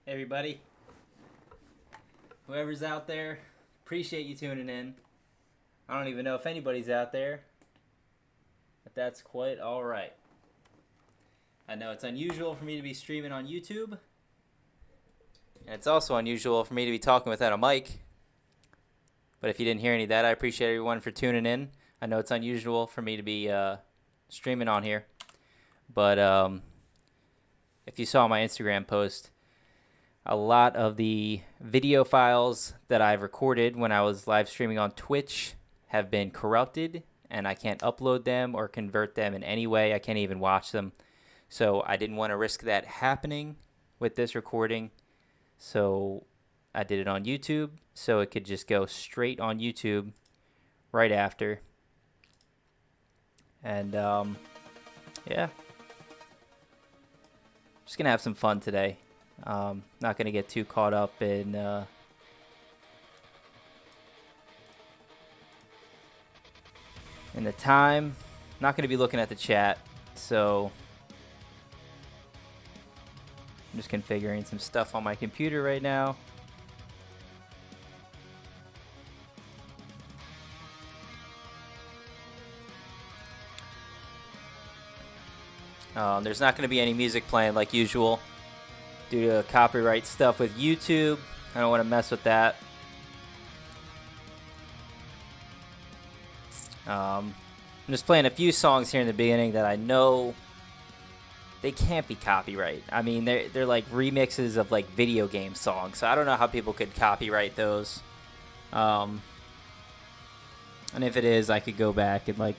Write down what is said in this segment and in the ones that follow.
Hey everybody, whoever's out there, appreciate you tuning in. I don't even know if anybody's out there, but that's quite alright. I know it's unusual for me to be streaming on YouTube, and it's also unusual for me to be talking without a mic. But if you didn't hear any of that, I appreciate everyone for tuning in. I know it's unusual for me to be streaming on here, but if you saw my Instagram post, a lot of the video files that I've recorded when I was live streaming on Twitch have been corrupted, and I can't upload them or convert them in any way. I can't even watch them. So I didn't want to risk that happening with this recording. So I did it on YouTube, so it could just go straight on YouTube right after. And yeah, just gonna have some fun today. Not gonna get too caught up in the time. Not gonna be looking at the chat, so I'm just configuring some stuff on my computer right now. There's not going to be any music playing like usual due to copyright stuff with YouTube. I don't want to mess with that. I'm just playing a few songs here in the beginning that I know they can't be copyright. I mean, they're like remixes of like video game songs, so I don't know how people could copyright those. And if it is, I could go back and like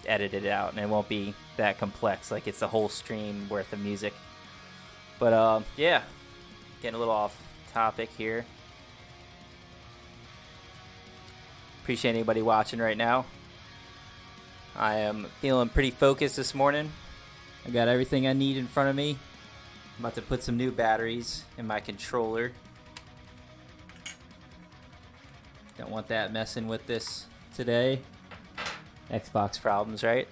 edit it out, and it won't be that complex. Like it's the whole stream worth of music. But yeah, getting a little off topic here. Appreciate anybody watching right now. I am feeling pretty focused this morning. I got everything I need in front of me. I'm about to put some new batteries in my controller. Don't want that messing with this today. Xbox problems, right?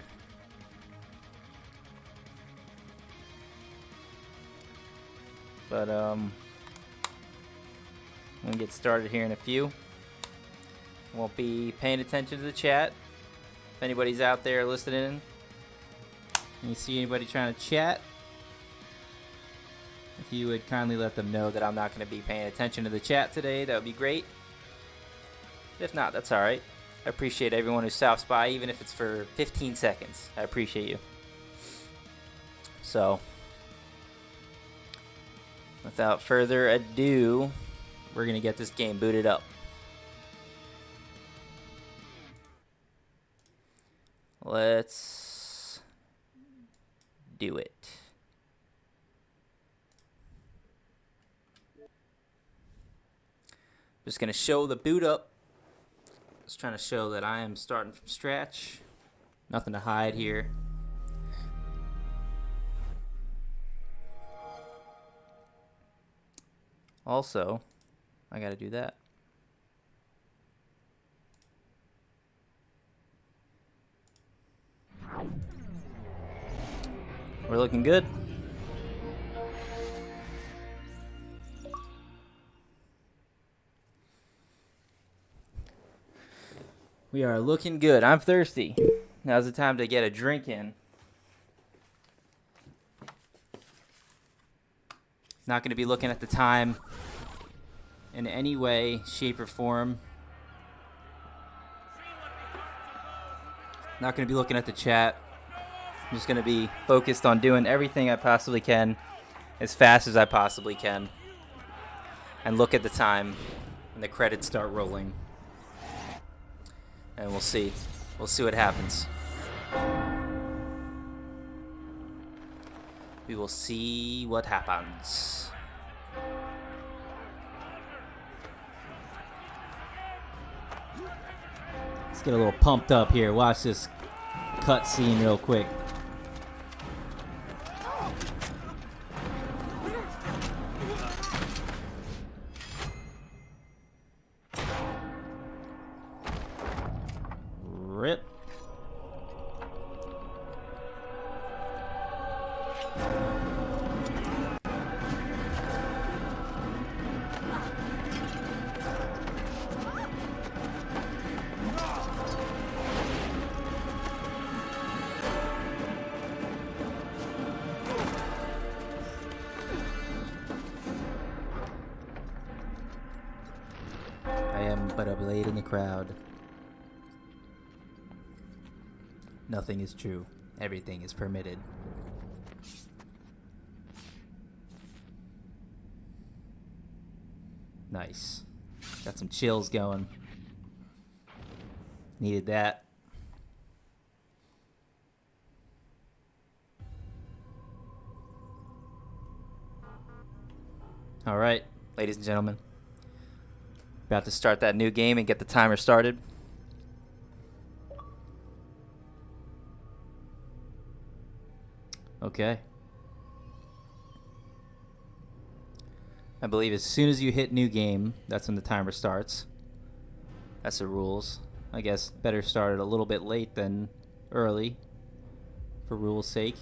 But I'm gonna get started here in a few. Won't be paying attention to the chat. If anybody's out there listening and you see anybody trying to chat, if you would kindly let them know that I'm not going to be paying attention to the chat today, that would be great. If not, that's alright. I appreciate everyone who stops by, even if it's for 15 seconds. I appreciate you. So, without further ado, we're going to get this game booted up. Let's do it. Just going to show the boot up. Just trying to show that I am starting from scratch. Nothing to hide here. Also, I got to do that. We're looking good. We are looking good. I'm thirsty. Now's the time to get a drink in. Not going to be looking at the time in any way, shape, or form. Not going to be looking at the chat. I'm just going to be focused on doing everything I possibly can as fast as I possibly can. And look at the time when the credits start rolling. And we'll see. We'll see what happens. We will see what happens. Let's get a little pumped up here. Watch this cutscene real quick. Rip. but a blade in the crowd. Nothing is true. Everything is permitted. Nice. Got some chills going. Needed that. All right, ladies and gentlemen. About to start that new game and get the timer started. Okay. I believe as soon as you hit new game, that's when the timer starts. That's the rules. I guess better start it a little bit late than early, for rules' sake.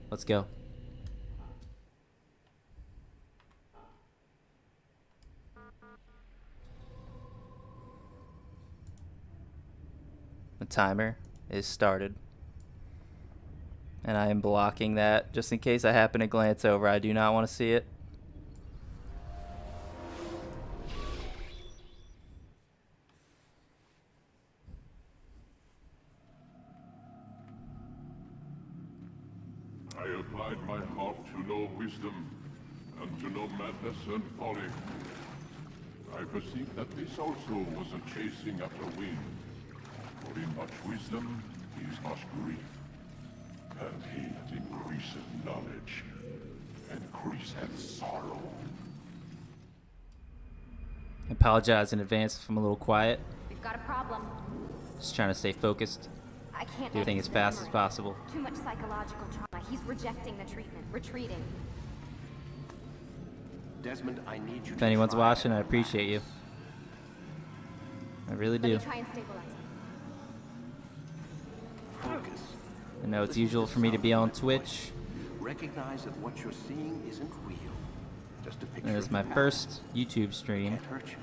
Let's go. The timer is started. And I am blocking that just in case I happen to glance over. I do not want to see it. I applied my heart to know wisdom, and to know madness and folly. I perceived that this also was a chasing after wind. For in much wisdom is much grief. And he that increaseth knowledge, increaseth sorrow. I apologize in advance if I'm a little quiet. We've got a problem. Just trying to stay focused. I can't Do everything as fast as possible. Too much psychological trauma. He's rejecting the treatment, retreating. Desmond, I need you If to anyone's try watching, and I appreciate you. I really Let do. me try and stabilize him. focus. I know it's usual for me to be on Twitch. Recognize that what you're seeing isn't real. Just a picture. And it's of my the past. first YouTube stream. Can't hurt you.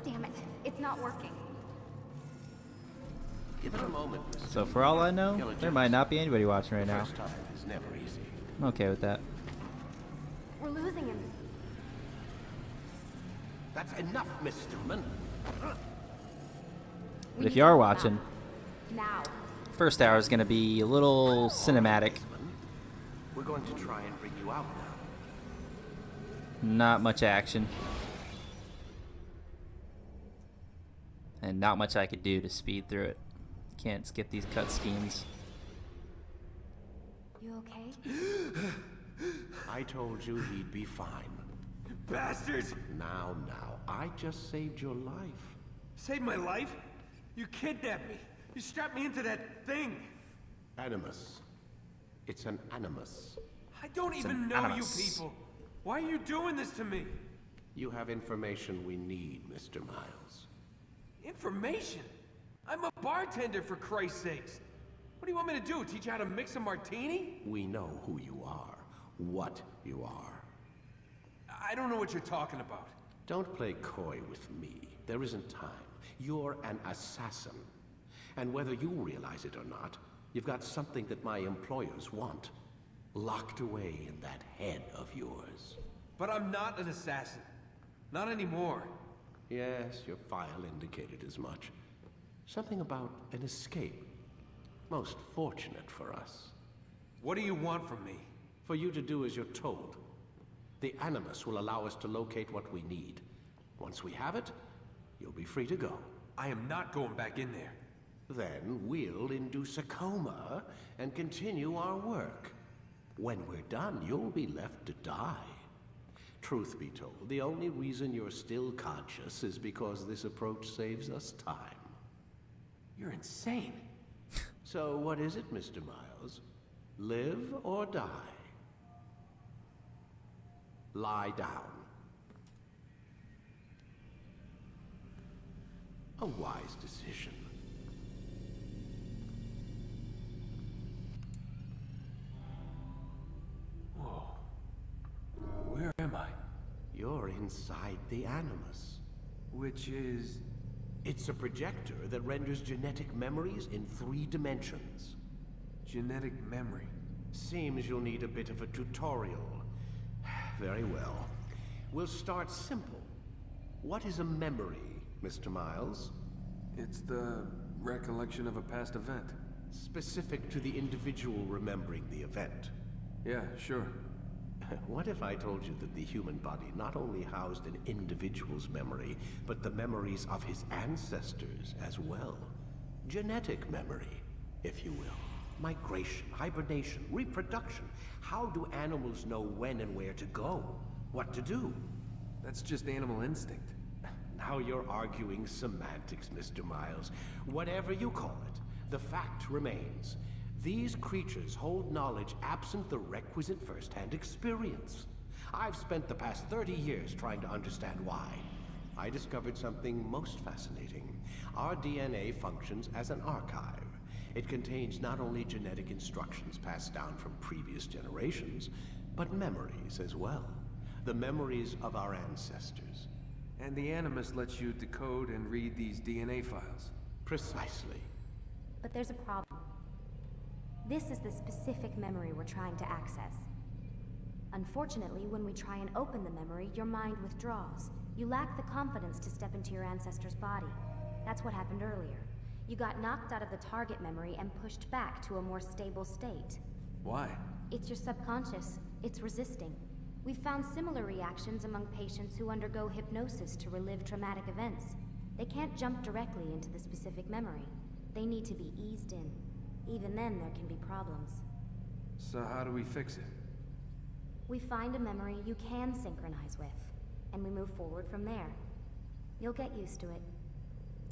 Damn it. It's not working. Give it a moment. Mr. So for all I know, there might not be anybody watching right now. First time is never easy. I'm okay with that. We're losing him. That's enough, Miss Stillman. But if you are watching, Now. first hour is going to be a little cinematic. We're going to try and bring you out now. Not much action. And not much I could do to speed through it. Can't skip these cutscenes. You okay? I told you he'd be fine. Bastards! Now, I just saved your life. Saved my life? You kidnapped me. You strapped me into that thing. Animus. It's an animus. I don't It's even an know animus. you people. Why are you doing this to me? You have information we need, Mr. Miles. Information? I'm a bartender, for Christ's sakes. What do you want me to do? Teach you how to mix a martini? We know who you are, what you are. I don't know what you're talking about. Don't play coy with me. There isn't time. You're an assassin. And whether you realize it or not, you've got something that my employers want. Locked away in that head of yours. But I'm not an assassin. Not anymore. Yes, your file indicated as much. Something about an escape. Most fortunate for us. What do you want from me? For you to do as you're told. The Animus will allow us to locate what we need. Once we have it, you'll be free to go. I am not going back in there. Then we'll induce a coma and continue our work. When we're done, you'll be left to die. Truth be told, the only reason you're still conscious is because this approach saves us time. You're insane. So what is it, Mr. Miles? Live or die? Lie down. A wise decision. Whoa. Where am I? You're inside the Animus. Which is... It's a projector that renders genetic memories in 3 dimensions. genetic memory. Seems you'll need a bit of a tutorial. Very well. We'll start simple. What is a memory, Mr. Miles? It's the recollection of a past event. Specific to the individual remembering the event. Yeah, sure. What if I told you that the human body not only housed an individual's memory, but the memories of his ancestors as well? Genetic memory, if you will. Migration, hibernation, reproduction. How do animals know when and where to go? What to do? That's just animal instinct. Now you're arguing semantics, Mr. Miles. Whatever you call it, the fact remains. These creatures hold knowledge absent the requisite first-hand experience. I've spent the past 30 years trying to understand why. I discovered something most fascinating. Our DNA functions as an archive. It contains not only genetic instructions passed down from previous generations, but memories as well. The memories of our ancestors. And the Animus lets you decode and read these DNA files. Precisely. But there's a problem. This is the specific memory we're trying to access. Unfortunately, when we try and open the memory, your mind withdraws. You lack the confidence to step into your ancestor's body. That's what happened earlier. You got knocked out of the target memory and pushed back to a more stable state. Why? It's your subconscious. It's resisting. We've found similar reactions among patients who undergo hypnosis to relive traumatic events. They can't jump directly into the specific memory. They need to be eased in. Even then, there can be problems. So how do we fix it? We find a memory you can synchronize with, and we move forward from there. You'll get used to it.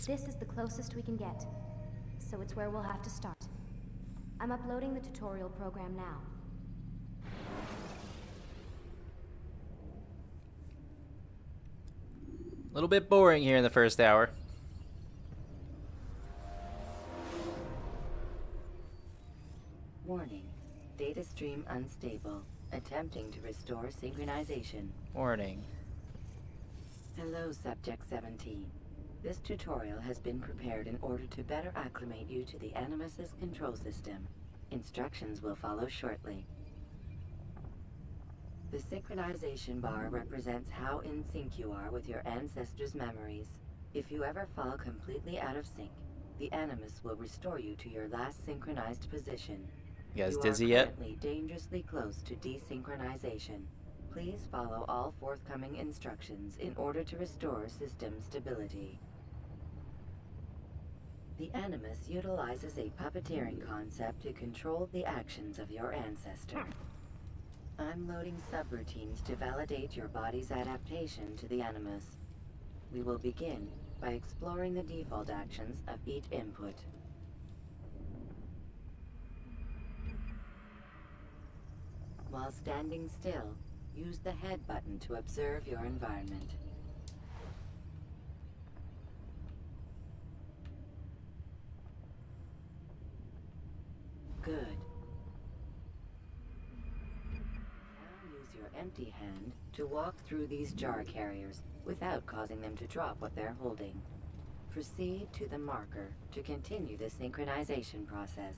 This is the closest we can get, so it's where we'll have to start. I'm uploading the tutorial program now. A little bit boring here in the first hour. Warning. Data stream unstable. Attempting to restore synchronization. Warning. Hello, Subject 17. This tutorial has been prepared in order to better acclimate you to the Animus's control system. Instructions will follow shortly. The synchronization bar represents how in sync you are with your ancestors' memories. If you ever fall completely out of sync, the Animus will restore you to your last synchronized position. You guys You dizzy are yet? currently dangerously close to desynchronization. Please follow all forthcoming instructions in order to restore system stability. The Animus utilizes a puppeteering concept to control the actions of your ancestor. I'm loading subroutines to validate your body's adaptation to the Animus. We will begin by exploring the default actions of each input. While standing still, use the head button to observe your environment. Good. Now use your empty hand to walk through these jar carriers without causing them to drop what they're holding. Proceed to the marker to continue the synchronization process.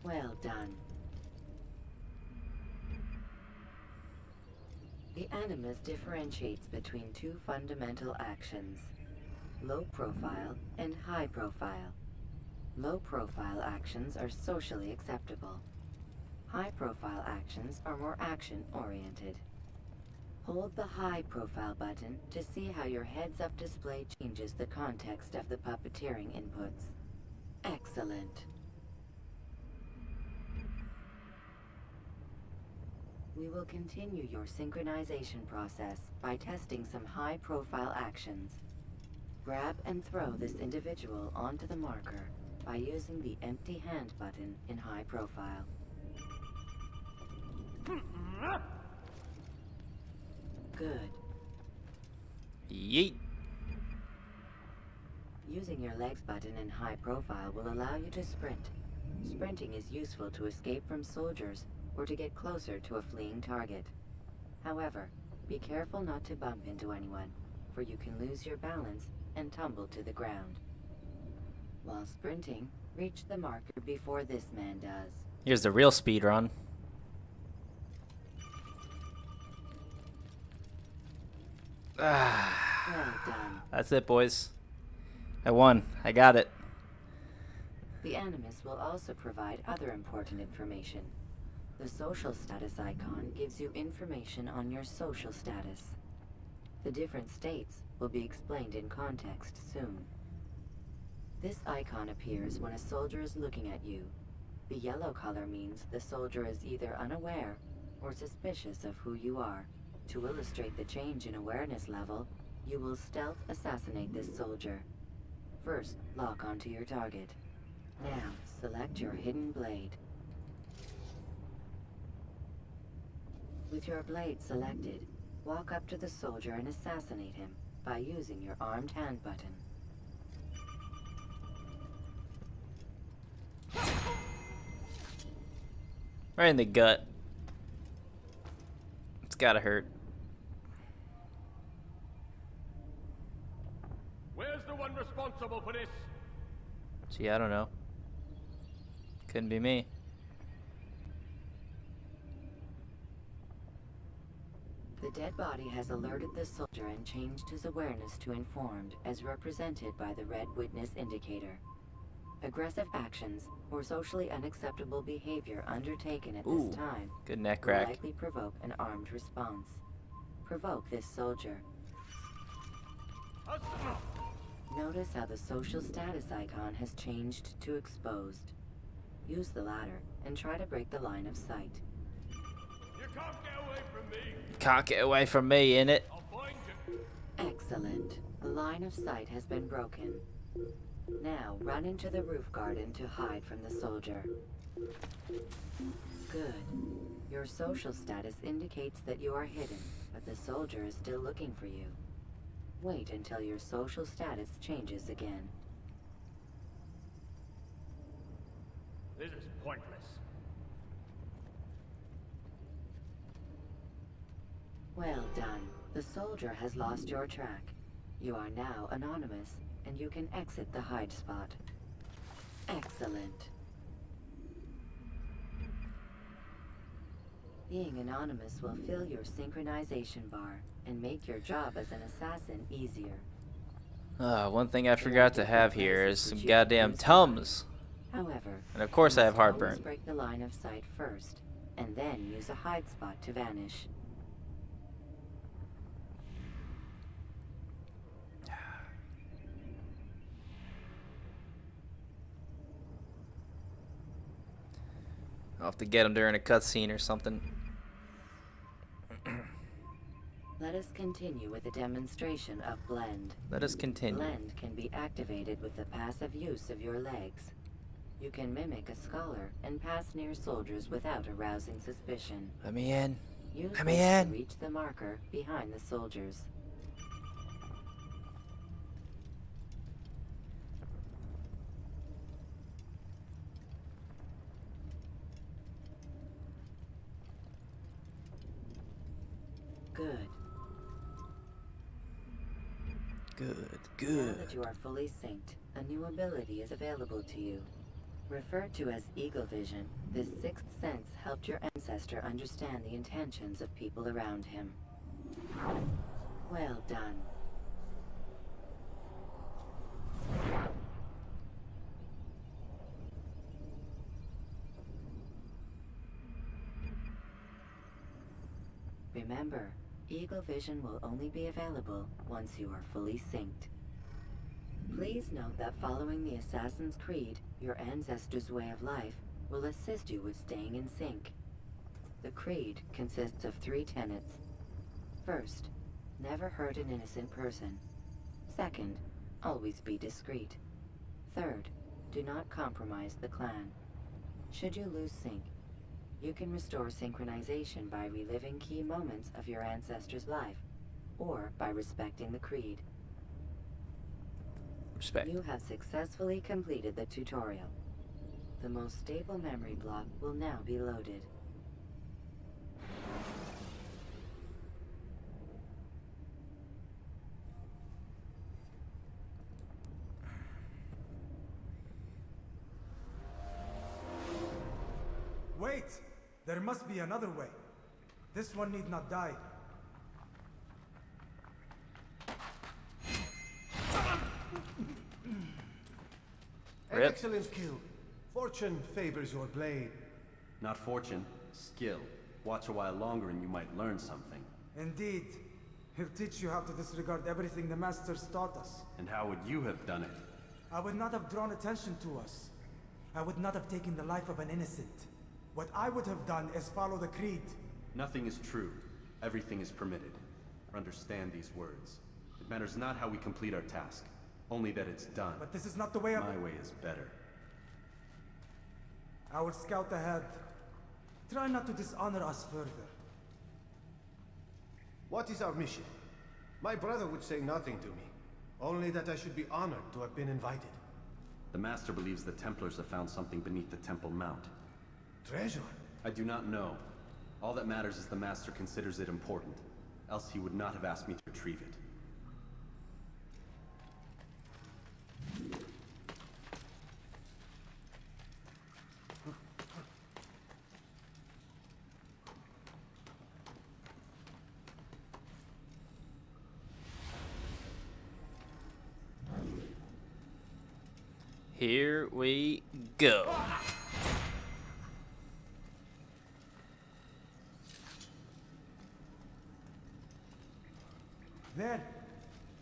Well done. The Animus differentiates between two fundamental actions: low profile and high profile. Low profile actions are socially acceptable. High profile actions are more action-oriented. Hold the high profile button to see how your heads-up display changes the context of the puppeteering inputs. Excellent. We will continue your synchronization process by testing some high-profile actions. Grab and throw this individual onto the marker by using the empty hand button in high profile. Good. Yeet. Using your legs button in high profile will allow you to sprint. Sprinting is useful to escape from soldiers or to get closer to a fleeing target. However, be careful not to bump into anyone, for you can lose your balance and tumble to the ground. While sprinting, Reach the marker before this man does. Here's the real speed run. Well done. That's it, boys. I won. I got it. The Animus will also provide other important information. The social status icon gives you information on your social status. The different states will be explained in context soon. This icon appears when a soldier is looking at you. The yellow color means the soldier is either unaware or suspicious of who you are. To illustrate the change in awareness level, you will stealth assassinate this soldier. First, lock onto your target. Now, select your hidden blade. With your blade selected, walk up to the soldier and assassinate him by using your armed hand button. Right in the gut. It's gotta hurt. Where's the one responsible for this? Gee, I don't know. Couldn't be me. The dead body has alerted the soldier and changed his awareness to informed, as represented by the red witness indicator. Aggressive actions or socially unacceptable behavior undertaken at Ooh, this time good neck will crack. likely provoke an armed response. Provoke this soldier. Notice how the social status icon has changed to exposed. Use the ladder and try to break the line of sight. You can't get away from me. Can't get away from me, innit? I'll find you. Excellent. The line of sight has been broken. Now run into the roof garden to hide from the soldier. Good. Your social status indicates that you are hidden, but the soldier is still looking for you. Wait until your social status changes again. This is pointless. Well done. The soldier has lost your track. You are now anonymous, and you can exit the hide spot. Excellent. Being anonymous will fill your synchronization bar and make your job as an assassin easier. One thing I forgot to have here is some goddamn Tums. However, And of course I have you must always heartburn. break the line of sight first, and then use a hide spot to vanish. I'll have to get him during a cutscene or something. Let us continue with a demonstration of Blend. Let us continue. Blend can be activated with the passive use of your legs. You can mimic a scholar and pass near soldiers without arousing suspicion. Let me in. Use Let me this in. to reach the marker behind the soldiers. Good. Good, Now good. that you are fully synced, a new ability is available to you. Referred to as Eagle Vision, this sixth sense helped your ancestor understand the intentions of people around him. Well done. Remember, Eagle Vision will only be available once you are fully synced. Please note that following the Assassin's Creed, your ancestors' way of life will assist you with staying in sync. The Creed consists of 3 tenets. First, never hurt an innocent person. Second, always be discreet. Third, do not compromise the clan. Should you lose sync, you can restore synchronization by reliving key moments of your ancestor's life, or by respecting the Creed. Respect. You have successfully completed the tutorial. The most stable memory block will now be loaded. There must be another way. This one need not die. An Rip. excellent kill. Fortune favors your blade. Not fortune, skill. Watch a while longer and you might learn something. Indeed. He'll teach you how to disregard everything the Masters taught us. And how would you have done it? I would not have drawn attention to us. I would not have taken the life of an innocent. What I would have done is follow the creed. Nothing is true. Everything is permitted. Understand these words. It matters not how we complete our task, only that it's done. But this is not the way of... My way is better. I will scout ahead. Try not to dishonor us further. What is our mission? My brother would say nothing to me. Only that I should be honored to have been invited. The Master believes the Templars have found something beneath the Temple Mount. Treasure? I do not know. All that matters is the Master considers it important. Else he would not have asked me to retrieve it. Here we go. There.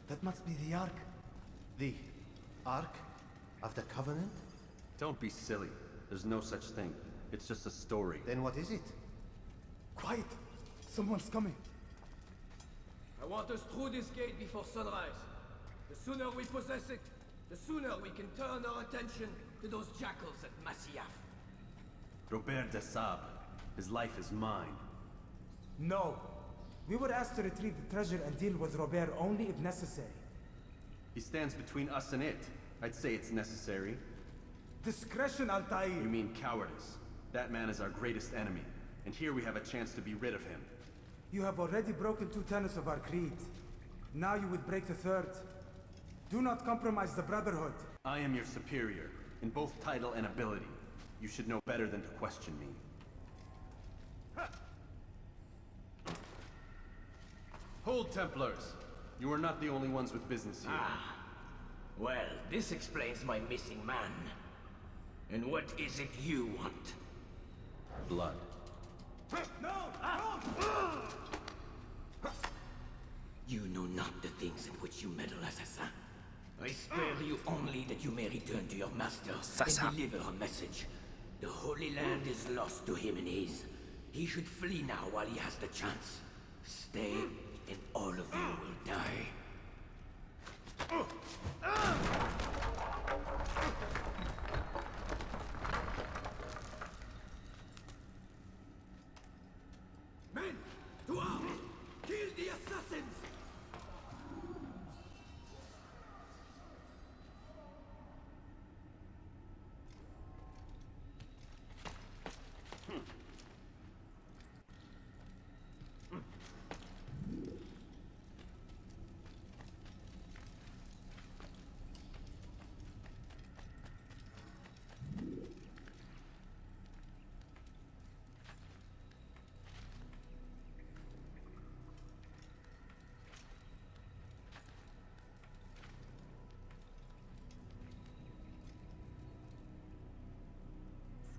That must be the Ark. The Ark of the Covenant? Don't be silly. There's no such thing. It's just a story. Then what is it? Quiet. Someone's coming. I want us through this gate before sunrise. The sooner we possess it, the sooner we can turn our attention to those jackals at Masyaf. Robert de Sable. His life is mine. No. We were asked to retrieve the treasure and deal with Robert only if necessary. He stands between us and it. I'd say it's necessary. Discretion, Altair. You mean cowardice. That man is our greatest enemy, and here we have a chance to be rid of him. You have already broken 2 tenets of our creed. Now you would break the 3rd. Do not compromise the Brotherhood. I am your superior, in both title and ability. You should know better than to question me. Hold, Templars! You are not the only ones with business here. Well, this explains my missing man. And what is it you want? Blood. No! You know not the things in which you meddle, assassin. I spare you only that you may return to your master and deliver a message. The Holy Land is lost to him and his. He should flee now while he has the chance. Stay, and all of you will die. Men, to arms! Kill the assassins!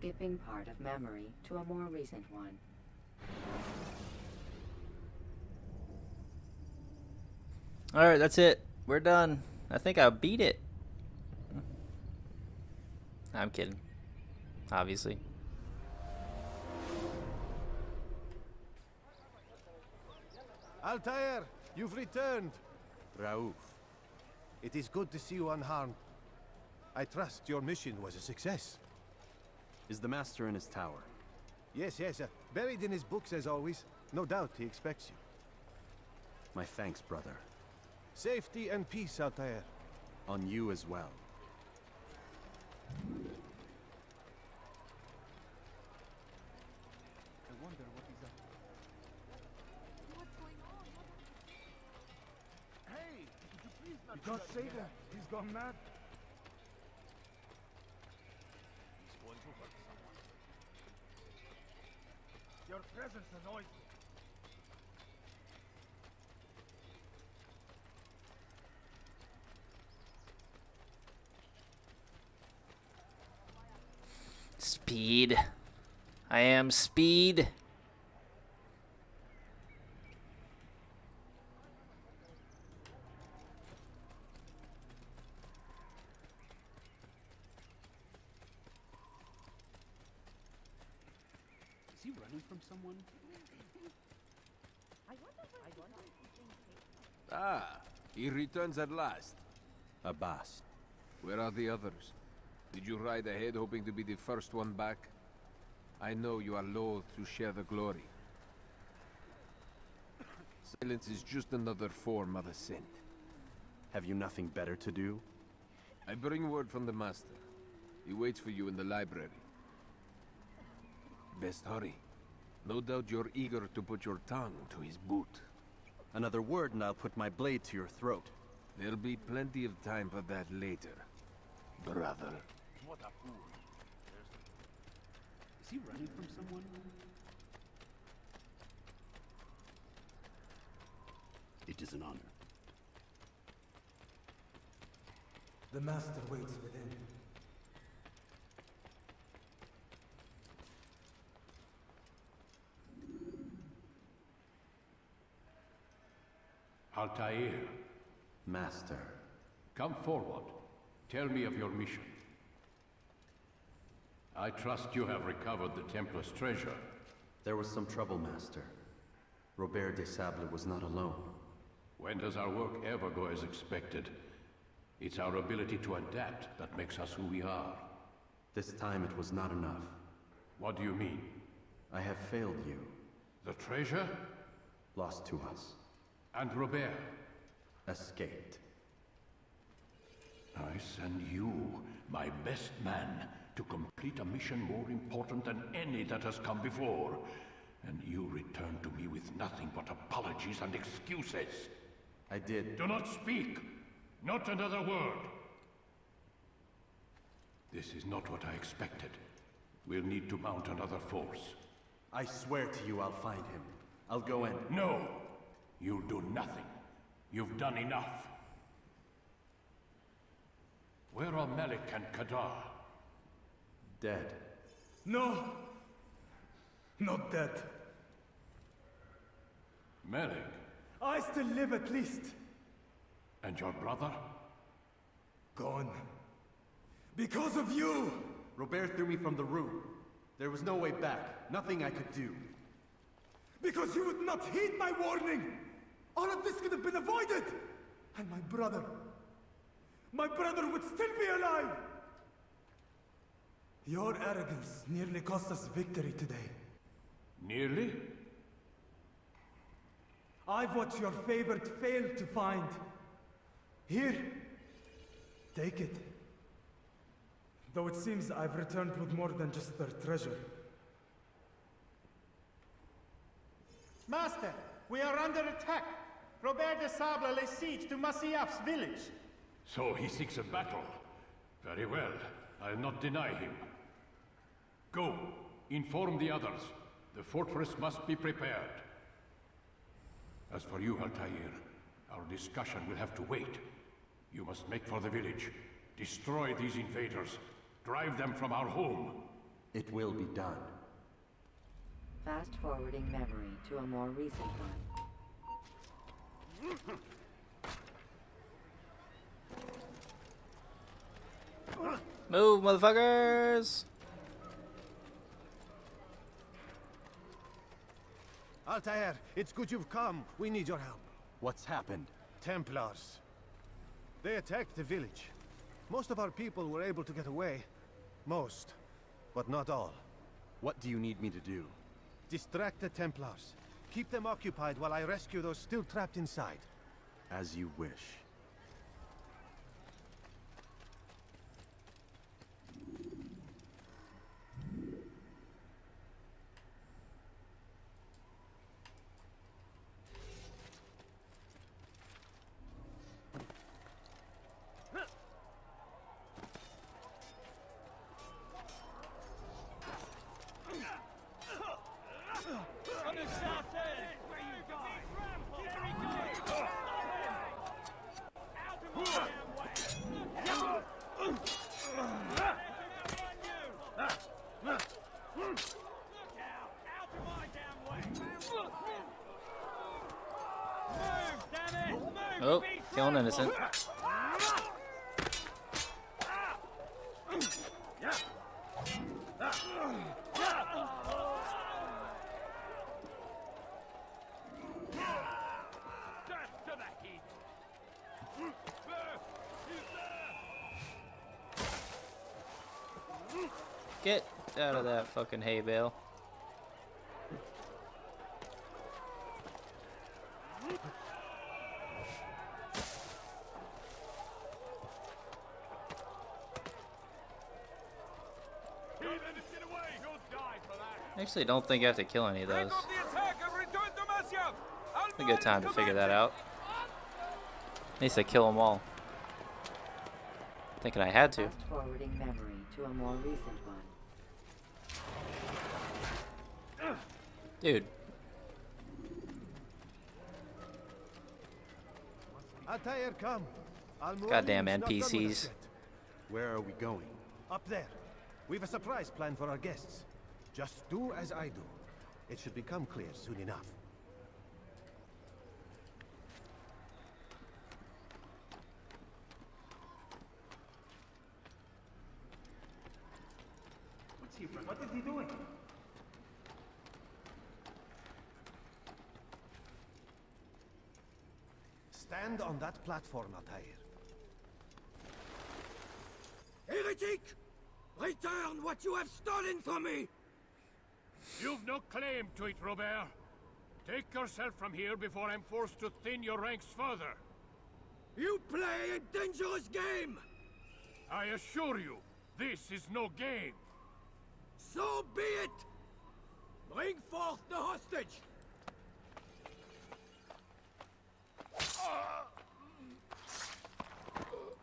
Skipping part of memory to a more recent one. Alright, that's it. We're done. I think I beat it. I'm kidding. Obviously. Altair, you've returned. Raouf. It is good to see you unharmed. I trust your mission was a success. Is the Master in his tower? Yes, buried in his books as always. No doubt he expects you. My thanks, brother. Safety and peace, Altair. On you as well. I wonder what he's up to. Hey, could you please not... You can't say that. He's gone mad. He's going to hurt someone. Your presence annoys me. Speed. I am Speed. Is he running from someone? Ah, he returns at last. Abbas. Where are the others? Did you ride ahead hoping to be the first one back? I know you are loath to share the glory. Silence is just another form of assent. Have you nothing better to do? I bring word from the Master. He waits for you in the library. Best hurry. No doubt you're eager to put your tongue to his boot. Another word and I'll put my blade to your throat. There'll be plenty of time for that later, brother. What a fool. Is he running from someone? It is an honor. The master waits within. Altair, Master. come forward. Tell me of your mission. I trust you have recovered the Templar's treasure. There was some trouble, Master. Robert de Sable was not alone. When does our work ever go as expected? It's our ability to adapt that makes us who we are. This time it was not enough. What do you mean? I have failed you. The treasure? Lost to us. And Robert? Escaped. I send you, my best man, to complete a mission more important than any that has come before. And you return to me with nothing but apologies and excuses. I did. Do not speak! Not another word! This is not what I expected. We'll need to mount another force. I swear to you I'll find him. I'll go in. No! You'll do nothing. You've done enough. Where are Malik and Kadar? Dead. No! Not dead. Malik? I still live at least. And your brother? Gone. Because of you! Robert threw me from the room. There was no way back. Nothing I could do. Because you would not heed my warning! All of this could have been avoided! And my brother would still be alive! Your arrogance nearly cost us victory today. Nearly? I've what your favorite failed to find. Here, take it. Though it seems I've returned with more than just their treasure. Master, we are under attack. Robert de Sable lays siege to Masyaf's village. So he seeks a battle. Very well. I'll not deny him. Go. Inform the others. The fortress must be prepared. As for you, Altair, our discussion will have to wait. You must make for the village. Destroy these invaders. Drive them from our home. It will be done. Fast-forwarding memory to a more recent one. Move, motherfuckers! Altair, it's good you've come. We need your help. What's happened? Templars. They attacked the village. Most of our people were able to get away. Most, but not all. What do you need me to do? Distract the Templars. Keep them occupied while I rescue those still trapped inside. As you wish. Oh, killing innocent. Get out of that fucking hay bale. I actually don't think I have to kill any of those. It's a good time to figure that out. At least I kill them all. Thinking I had to. Fast forwarding memory to a more recent one. Dude. Altair, come. Goddamn NPCs. Where are we going? Up there. We've a surprise planned for our guests. Just do as I do. It should become clear soon enough. What is he doing? Stand on that platform, Altair. Heretic! Return what you have stolen from me! You've no claim to it, Robert. Take yourself from here before I'm forced to thin your ranks further. You play a dangerous game! I assure you, this is no game. So be it! Bring forth the hostage!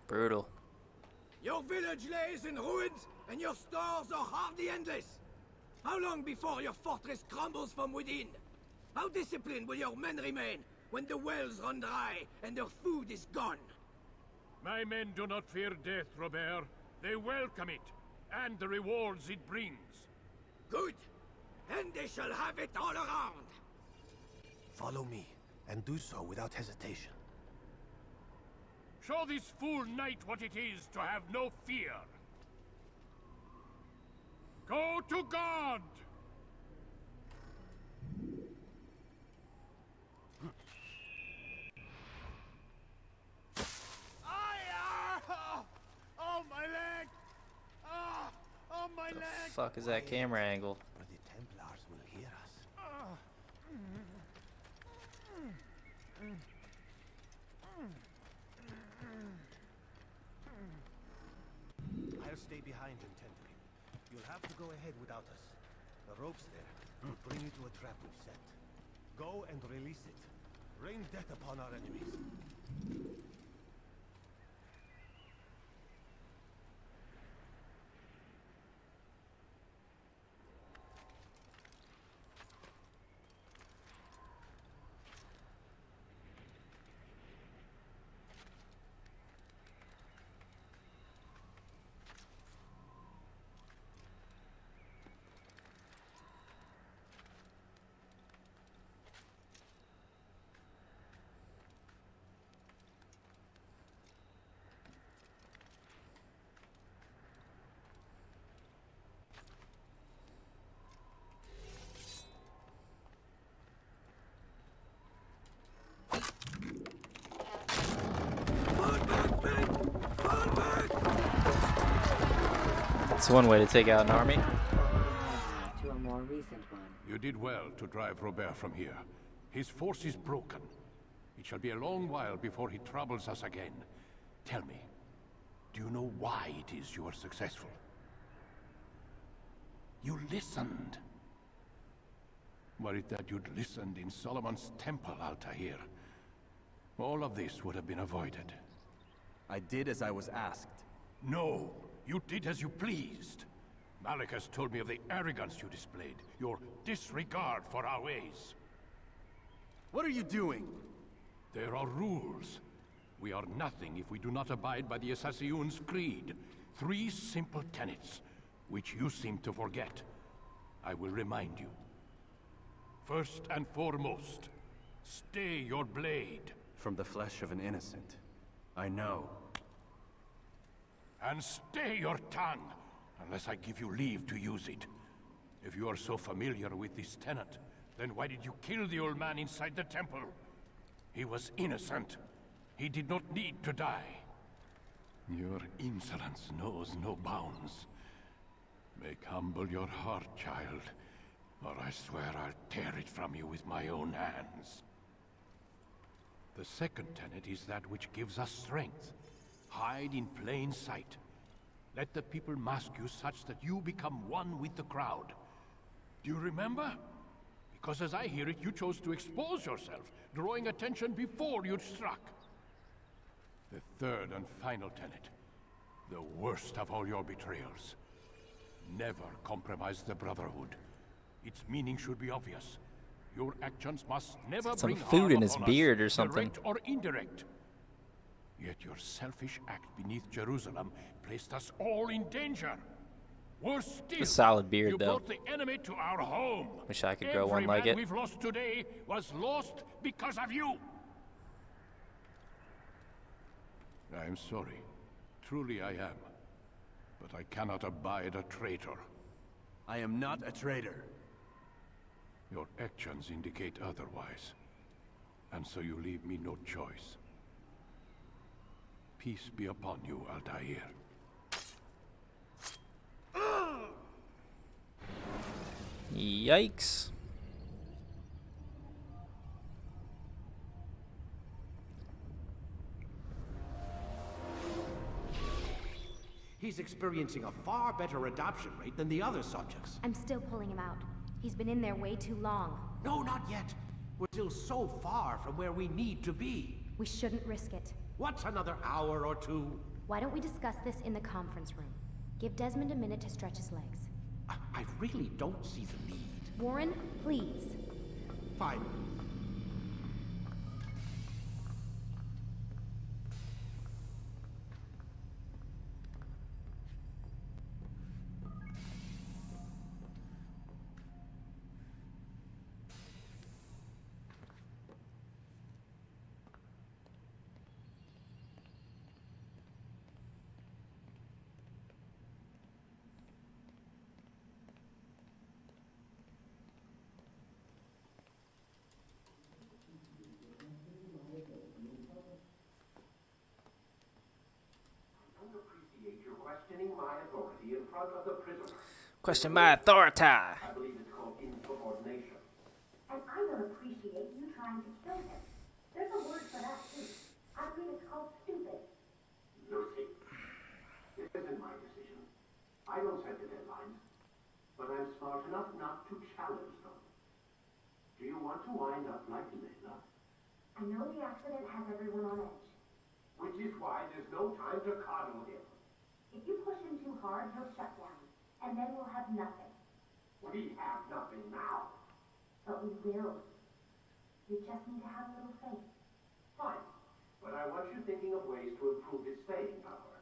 Brutal. Your village lays in ruins, and your stores are hardly endless. How long before your fortress crumbles from within? How disciplined will your men remain when the wells run dry and their food is gone? My men do not fear death, Robert. They welcome it, and the rewards it brings. Good. And they shall have it all around. Follow me, and do so without hesitation. Show this fool knight what it is to have no fear. Go to God! Oh, my leg! Oh, my leg! Fuck is that camera angle? Or the Templars will hear us. I'll stay behind and tend to him. You'll have to go ahead without us. The ropes there will bring you to a trap we've set. Go and release it. Rain death upon our enemies. It's one way to take out an army. To a more recent one. You did well to drive Robert from here. His force is broken. It shall be a long while before he troubles us again. Tell me, do you know why it is you are successful? You listened. Were it that you'd listened in Solomon's temple, Altair, all of this would have been avoided. I did as I was asked. No, you did as you pleased. Malik has told me of the arrogance you displayed, your disregard for our ways. What are you doing? There are rules. We are nothing if we do not abide by the Assassin's creed. 3 simple tenets, which you seem to forget. I will remind you. First and foremost, stay your blade. From the flesh of an innocent. I know. And stay your tongue, unless I give you leave to use it. If you are so familiar with this tenant, then why did you kill the old man inside the temple? He was innocent. He did not need to die. Your insolence knows no bounds. Make humble your heart, child, or I swear I'll tear it from you with my own hands. The second tenet is that which gives us strength. Hide in plain sight. Let the people mask you such that you become one with the crowd. Do you remember? Because as I hear it, you chose to expose yourself, drawing attention before you'd struck. The third and final tenet, the worst of all your betrayals. Never compromise the Brotherhood. Its meaning should be obvious. Your actions must never Some bring food harm in his upon beard us, or something. direct or indirect. Yet your selfish act beneath Jerusalem placed us all in danger. Worse still, A solid beard, you though. brought the enemy to our home. Wish I could grow one Every like man it. we've lost today was lost because of you. I am sorry. Truly I am. But I cannot abide a traitor. I am not a traitor. Your actions indicate otherwise. And so you leave me no choice. Peace be upon you, Altair. Yikes. He's experiencing a far better adoption rate than the other subjects. I'm still pulling him out. He's been in there way too long. No, not yet. We're still so far from where we need to be. We shouldn't risk it. What's another hour or two? Why don't we discuss this in the conference room? Give Desmond a minute to stretch his legs. I really don't see the need. Warren, please. Fine. Questioning my authority in front of the prisoner. Question my authority. I believe it's called insubordination. And I don't appreciate you trying to kill him. There's a word for that, too. I believe it's called stupid. Lucy, this isn't my decision. I don't set the deadlines, but I'm smart enough not to challenge them. Do you want to wind up like Layla? I know the accident has everyone on edge. Which is why there's no time to coddle him. If you push him too hard, he'll shut down, and then we'll have nothing. We have nothing now. But we will. You just need to have a little faith. Fine, but I want you thinking of ways to improve his staying power.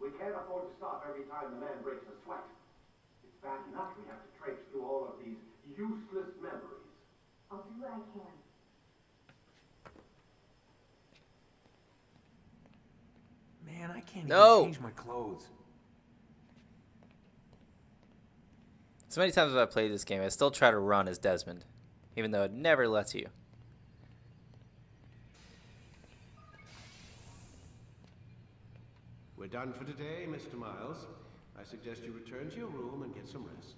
We can't afford to stop every time the man breaks a sweat. It's bad enough we have to traipse through all of these useless memories. I'll do what I can. Man, I can't No. even change my clothes. So many times as I played this game, I still try to run as Desmond, even though it never lets you. We're done for today, Mr. Miles. I suggest you return to your room and get some rest.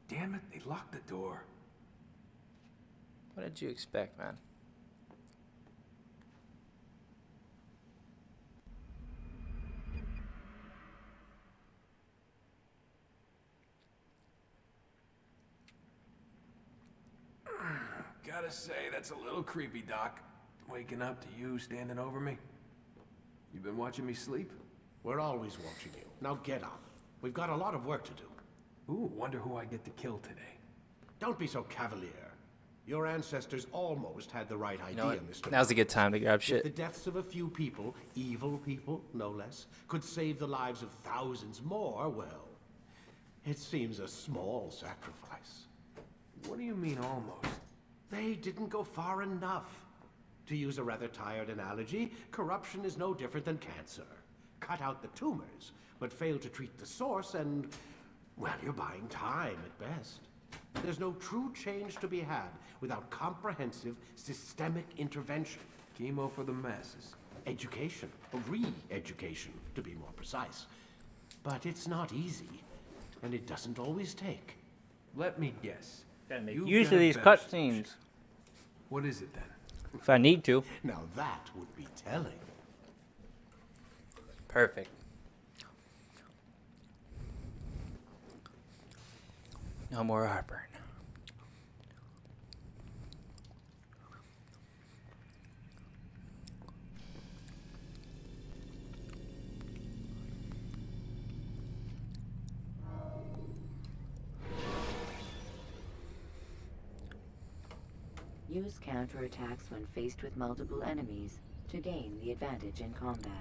Damn it, they locked the door. What did you expect, man? Gotta say, that's a little creepy, Doc. Waking up to you standing over me. You been watching me sleep? We're always watching you. Now get up. We've got a lot of work to do. Ooh, wonder who I get to kill today. Don't be so cavalier. Your ancestors almost had the right idea, You know what? Mr. Now's a good time to grab If shit. the deaths of a few people, evil people, no less, could save the lives of thousands more, well, It seems a small sacrifice. What do you mean, almost? They didn't go far enough. To use a rather tired analogy, corruption is no different than cancer. Cut out the tumors, but fail to treat the source and, well, you're buying time at best. There's no true change to be had without comprehensive, systemic intervention. Chemo for the masses. Education, re-education, to be more precise. But it's not easy, and it doesn't always take. Let me guess. Gotta make You've use got of a these better cutscenes. What is it then? If I need to. Now that would be telling. Perfect. No more heartburn. Use counterattacks when faced with multiple enemies to gain the advantage in combat.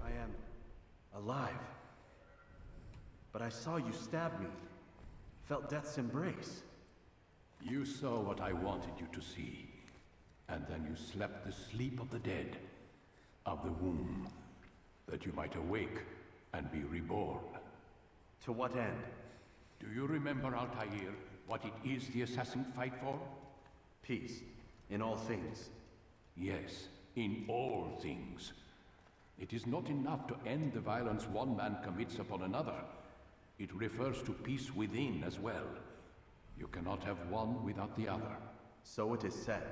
I am alive. But I saw you stab me. Felt death's embrace. You saw what I wanted you to see. And then you slept the sleep of the dead, of the womb, that you might awake and be reborn. To what end? Do you remember, Altair, what it is the assassins fight for? Peace. In all things. Yes, in all things. It is not enough to end the violence one man commits upon another. It refers to peace within as well. You cannot have one without the other. So it is said.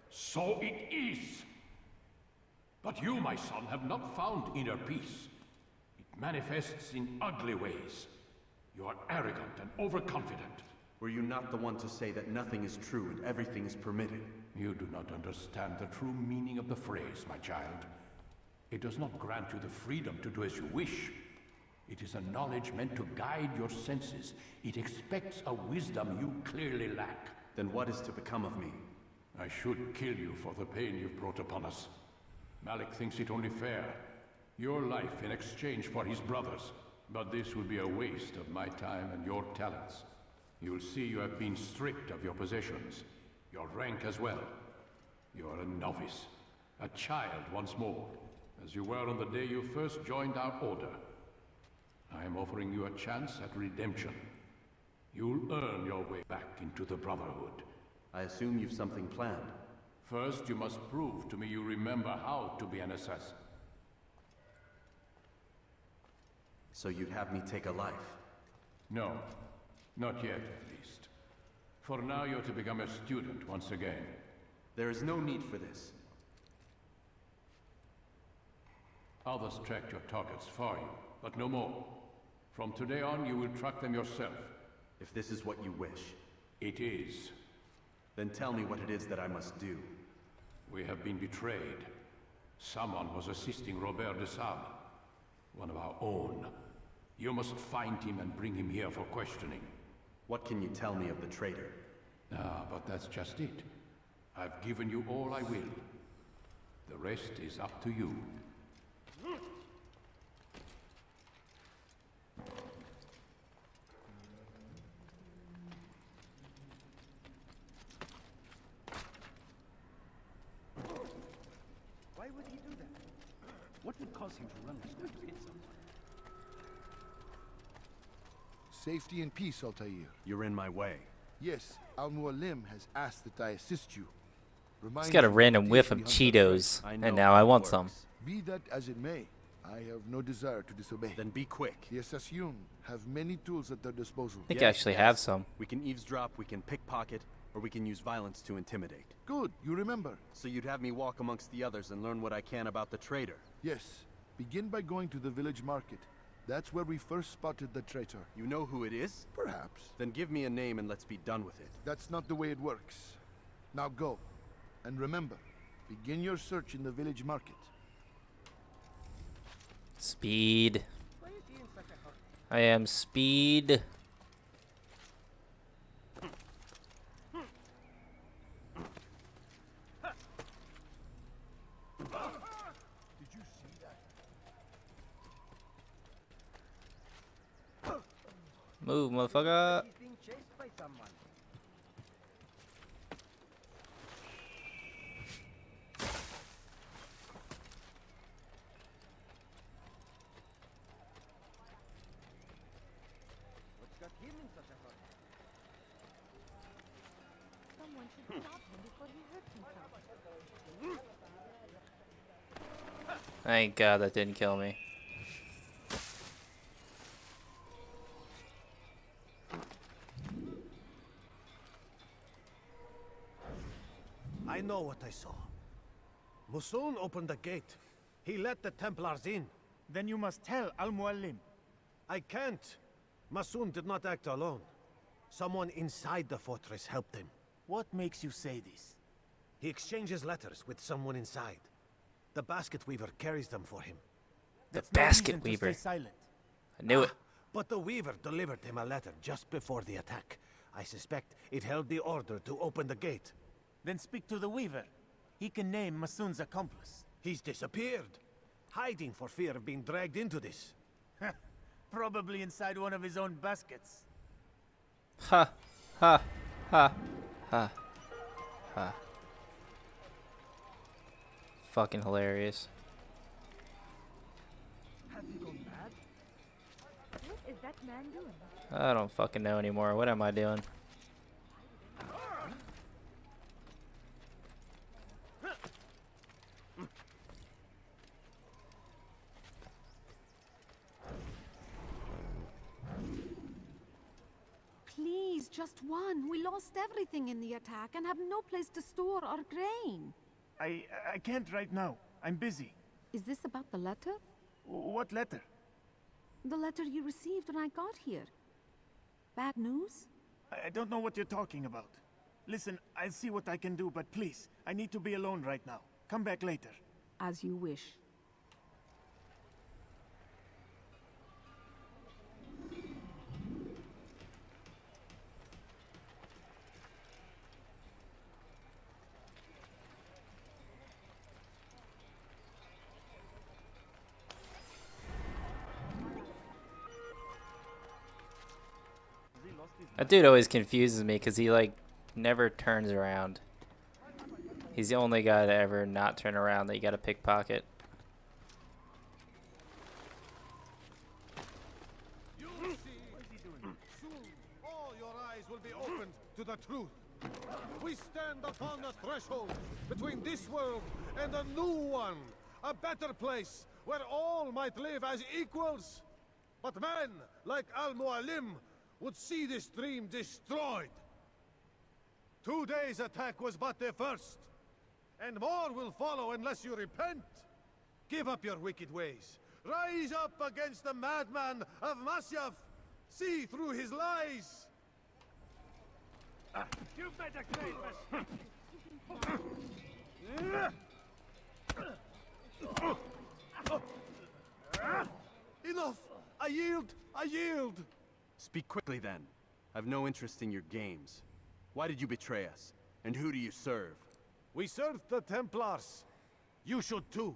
So it is! But you, my son, have not found inner peace. It manifests in ugly ways. You are arrogant and overconfident. Were you not the one to say that nothing is true and everything is permitted? You do not understand the true meaning of the phrase, my child. It does not grant you the freedom to do as you wish. It is a knowledge meant to guide your senses. It expects a wisdom you clearly lack. Then what is to become of me? I should kill you for the pain you've brought upon us. Malik thinks it only fair. Your life in exchange for his brother's. But this would be a waste of my time and your talents. You'll see you have been stripped of your possessions. Your rank as well. You are a novice. A child once more. As you were on the day you first joined our order. I am offering you a chance at redemption. You'll earn your way back into the Brotherhood. I assume you've something planned. First, you must prove to me you remember how to be an assassin. So you'd have me take a life? No. Not yet, at least. For now, you're to become a student once again. There is no need for this. Others tracked your targets for you, but no more. From today on, you will track them yourself. If this is what you wish. It is. Then tell me what it is that I must do. We have been betrayed. Someone was assisting Robert de Sable, one of our own. You must find him and bring him here for questioning. What can you tell me of the traitor? Ah, but that's just it. I've given you all I will. The rest is up to you. Why would he do that? What would cause him to run the square to hit someone? Safety and peace, Altair. You're in my way. Yes, Al-Mualim has asked that I assist you. Just got a random whiff of Cheetos, and now I want some. Be that as it may, I have no desire to disobey. Then be quick. The Assassin have many tools at their disposal. I think I actually have some. We can eavesdrop, we can pickpocket, or we can use violence to intimidate. Good, you remember. So you'd have me walk amongst the others and learn what I can about the traitor? Yes. Begin by going to the village market. That's where we first spotted the traitor. You know who it is? Perhaps. Then give me a name and let's be done with it. That's not the way it works. Now go. And remember, begin your search in the village market. Speed. I am Speed. Move, motherfucker. He's being chased by someone. What's got him in such a hurry? Someone should stop him before he hurts himself. Thank God that didn't kill me. I know what I saw. Musun opened the gate. He let the Templars in. Then you must tell Al-Mualim. I can't. Masun did not act alone. Someone inside the fortress helped him. What makes you say this? He exchanges letters with someone inside. The basket weaver carries them for him. The basket weaver. Stay silent. I knew it. But the weaver delivered him a letter just before the attack. I suspect it held the order to open the gate. Then speak to the weaver. He can name Masun's accomplice. He's disappeared. Hiding for fear of being dragged into this. Probably inside one of his own baskets. Ha, ha, ha, ha, ha. Fucking hilarious. Have you gone mad? What is that man doing? I don't fucking know anymore. What am I doing? Please, just one. We lost everything in the attack and have no place to store our grain. I can't right now. I'm busy. Is this about the letter? What letter? The letter you received when I got here. Bad news? I don't know what you're talking about. Listen, I'll see what I can do, but please, I need to be alone right now. Come back later. As you wish. That dude always confuses me because he like never turns around. He's the only guy to ever not turn around that you gotta pickpocket. You'll see. Soon, all your eyes will be opened to the truth. We stand upon the threshold between this world and a new one. A better place where all might live as equals. But men like Al-Mualim would see this dream destroyed. Today's attack was but the first. And more will follow unless you repent. Give up your wicked ways. Rise up against the madman of Masyaf. See through his lies. You better claim Enough! I yield! I yield! Speak quickly then. I've no interest in your games. Why did you betray us? And who do you serve? We serve the Templars. You should too.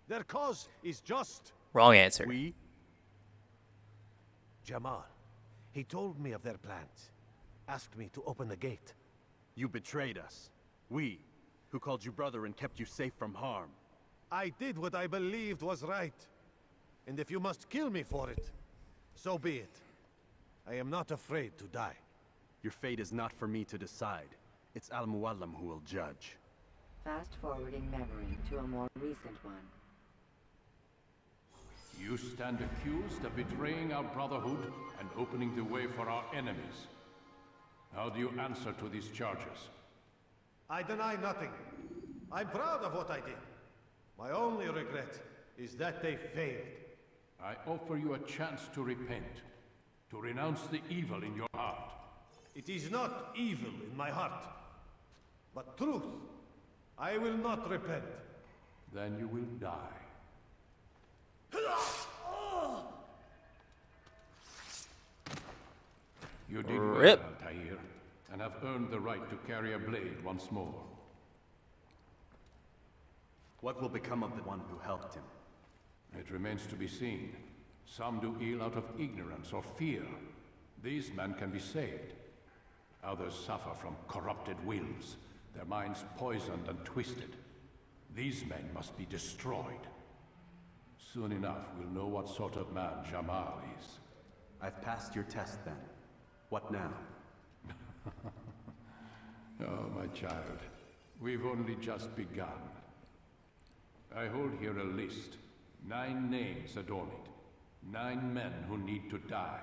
Their cause is just. Wrong answer. We? Jamal. He told me of their plans. Asked me to open the gate. You betrayed us. We, who called you brother and kept you safe from harm. I did what I believed was right. And if you must kill me for it, so be it. I am not afraid to die. Your fate is not for me to decide. It's Al-Mualim who will judge. Fast-forwarding memory to a more recent one. You stand accused of betraying our brotherhood and opening the way for our enemies. How do you answer to these charges? I deny nothing. I'm proud of what I did. My only regret is that they failed. I offer you a chance to repent, to renounce the evil in your heart. It is not evil in my heart, but truth. I will not repent. Then you will die. You did well, Altair, and have earned the right to carry a blade once more. What will become of the one who helped him? It remains to be seen. Some do ill out of ignorance or fear. These men can be saved. Others suffer from corrupted wills, their minds poisoned and twisted. These men must be destroyed. Soon enough, we'll know what sort of man Jamal is. I've passed your test then. What now? Oh, my child. We've only just begun. I hold here a list. 9 names adorn it. 9 men who need to die.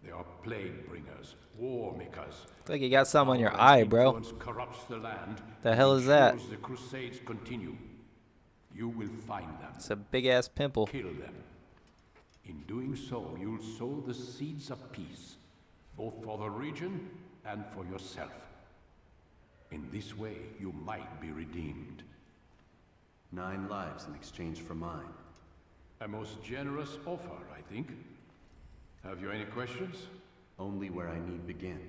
They are plague bringers, war makers. Looks like you got some on your eye, bro. Influence corrupts the land. The hell is that? The crusades continue. You will find them. It's a big ass pimple. Kill them. In doing so, you'll sow the seeds of peace, both for the region and for yourself. In this way, you might be redeemed. 9 lives in exchange for mine. A most generous offer, I think. Have you any questions? Only where I need begin.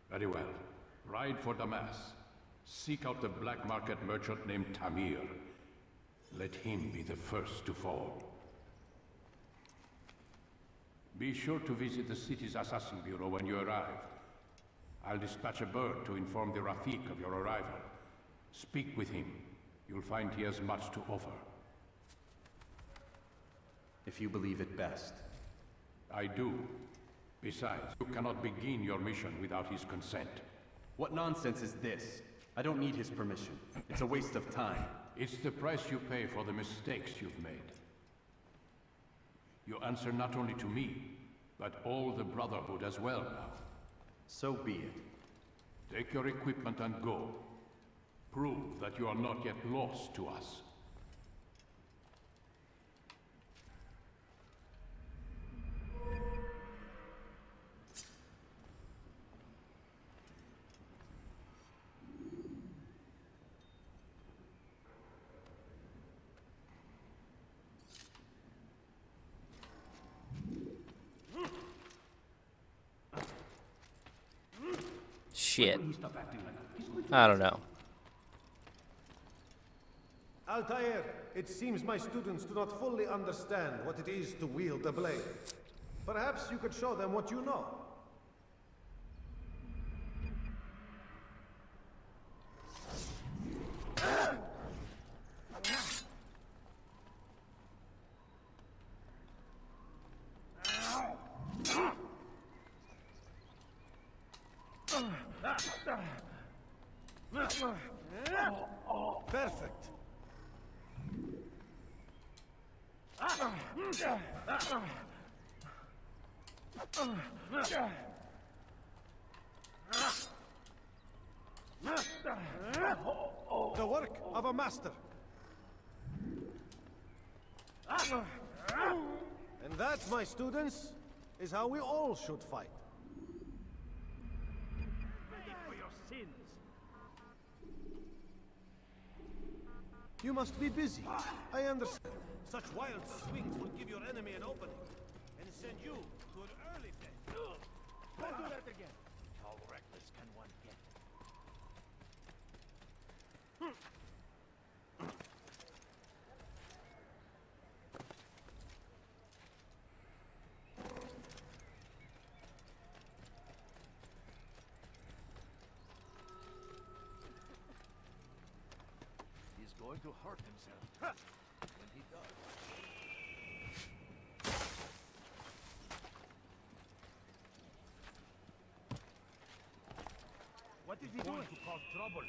Very well. Ride for Damas. Seek out the black market merchant named Tamir. Let him be the first to fall. Be sure to visit the city's assassin bureau when you arrive. I'll dispatch a bird to inform the Rafik of your arrival. Speak with him. You'll find he has much to offer. If you believe it best. I do. Besides, you cannot begin your mission without his consent. What nonsense is this? I don't need his permission. It's a waste of time. It's the price you pay for the mistakes you've made. You answer not only to me, but all the Brotherhood as well now. So be it. Take your equipment and go. Prove that you are not yet lost to us. Shit. I don't know. Altair, it seems my students do not fully understand what it is to wield the blade. Perhaps you could show them what you know. Perfect. The work of a master. And that, my students, is how we all should fight. Ready for your sins. You must be busy. I understand. Such wild swings will give your enemy an opening and send you to an early death. Don't do that again. How reckless can one get? He's going to hurt himself. When he does. What is he doing? To cause trouble.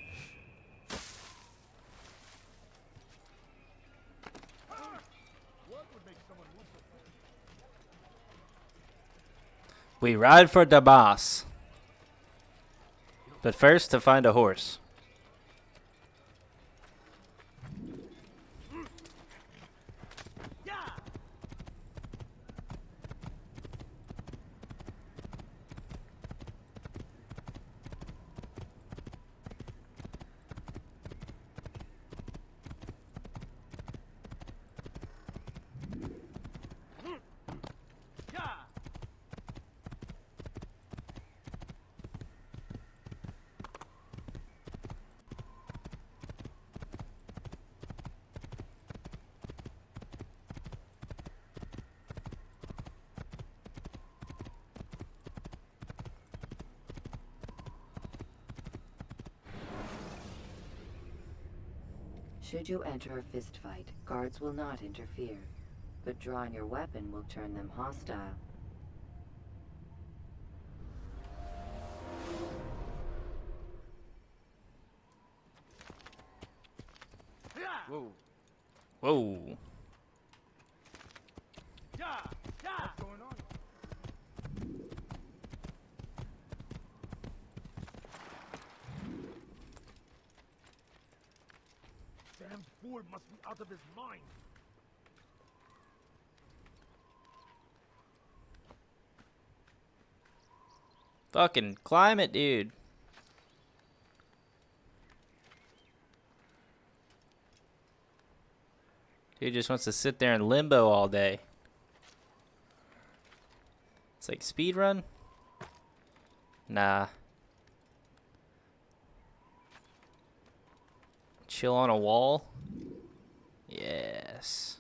What would make someone move so fast? We ride for the boss. But first, to find a horse. Should you enter a fistfight, guards will not interfere, but drawing your weapon will turn them hostile. Whoa. Whoa. What's going on? Damn fool must be out of his mind. Fucking climb it, dude. Dude just wants to sit there in limbo all day. It's like speed run? Nah. Chill on a wall? Yes.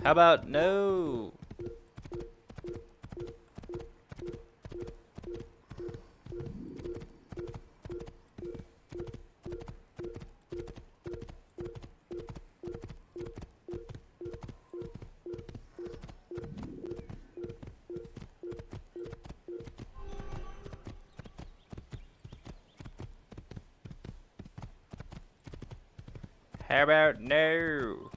How about no? How about no?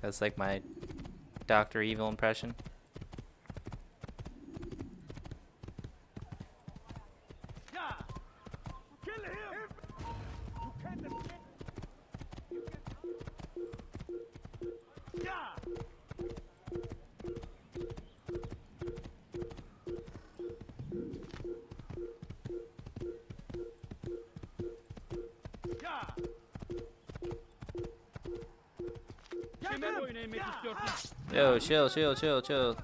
That's like my Dr. Evil impression. Yo, chill, chill, chill, chill.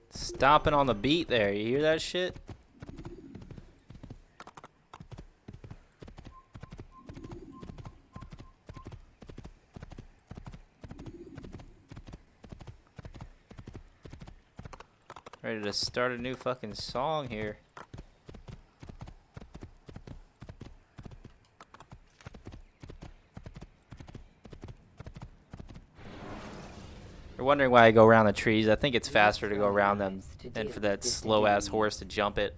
Stomping on the beat there. You hear that shit? Ready to start a new fucking song here. You're wondering why I go around the trees. I think it's faster to go around them than for that slow-ass horse to jump it.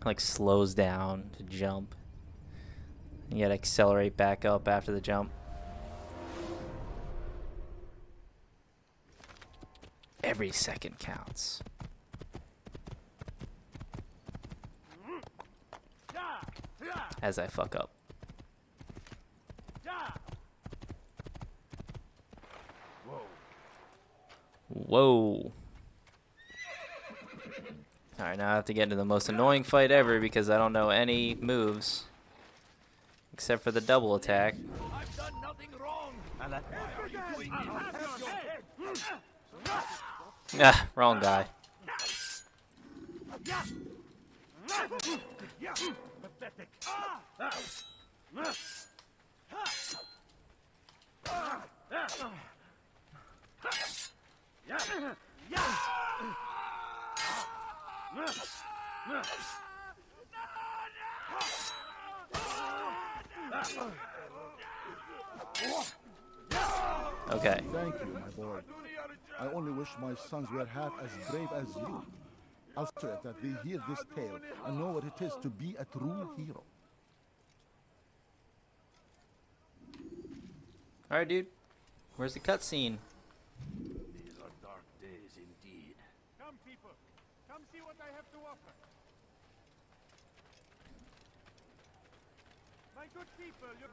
Like, slows down to jump. You gotta accelerate back up after the jump. Every second counts. As I fuck up. Whoa. Alright, now I have to get into the most annoying fight ever because I don't know any moves. Except for the double attack. I've done nothing wrong. Ah, wrong guy. Okay. Thank you, my boy. I only wish my sons were half as brave as you. I'll swear that they hear this tale and know what it is to be a true hero. Alright, dude. Where's the cutscene? These are dark days indeed. Come, people. Come see what I have to offer. My good people, your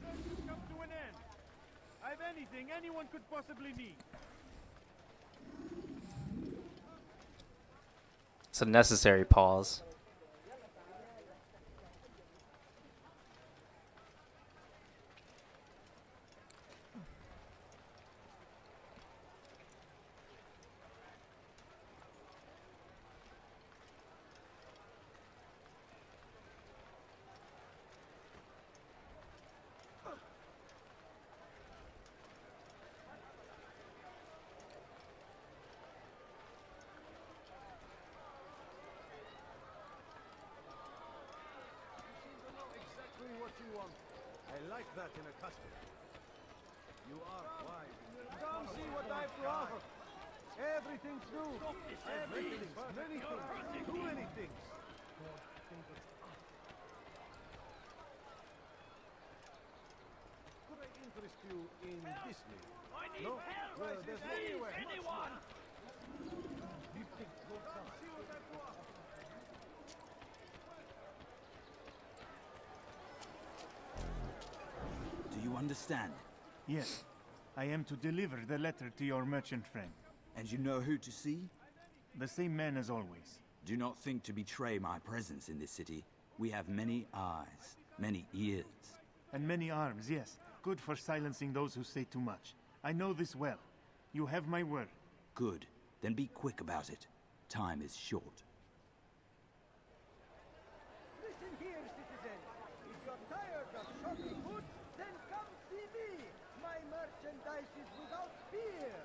search has come to an end. I've anything anyone could possibly need. It's a necessary pause. What you want. I like that in a customer. You are wise. Come see what I have to offer. Everything's new. Everything. Many things. Too many things. Could I interest you in this new? I need No? help. Well, there's anywhere. Anyone? You think we'll come? See what I have to offer. Do you understand? Yes. I am to deliver the letter to your merchant friend. And you know who to see? The same man as always. Do not think to betray my presence in this city. We have many eyes, many ears. And many arms, yes. Good for silencing those who say too much. I know this well. You have my word. Good. Then be quick about it. Time is short. Listen here, citizen. If you're tired of shopping goods, then come see me. My merchandise is without fear.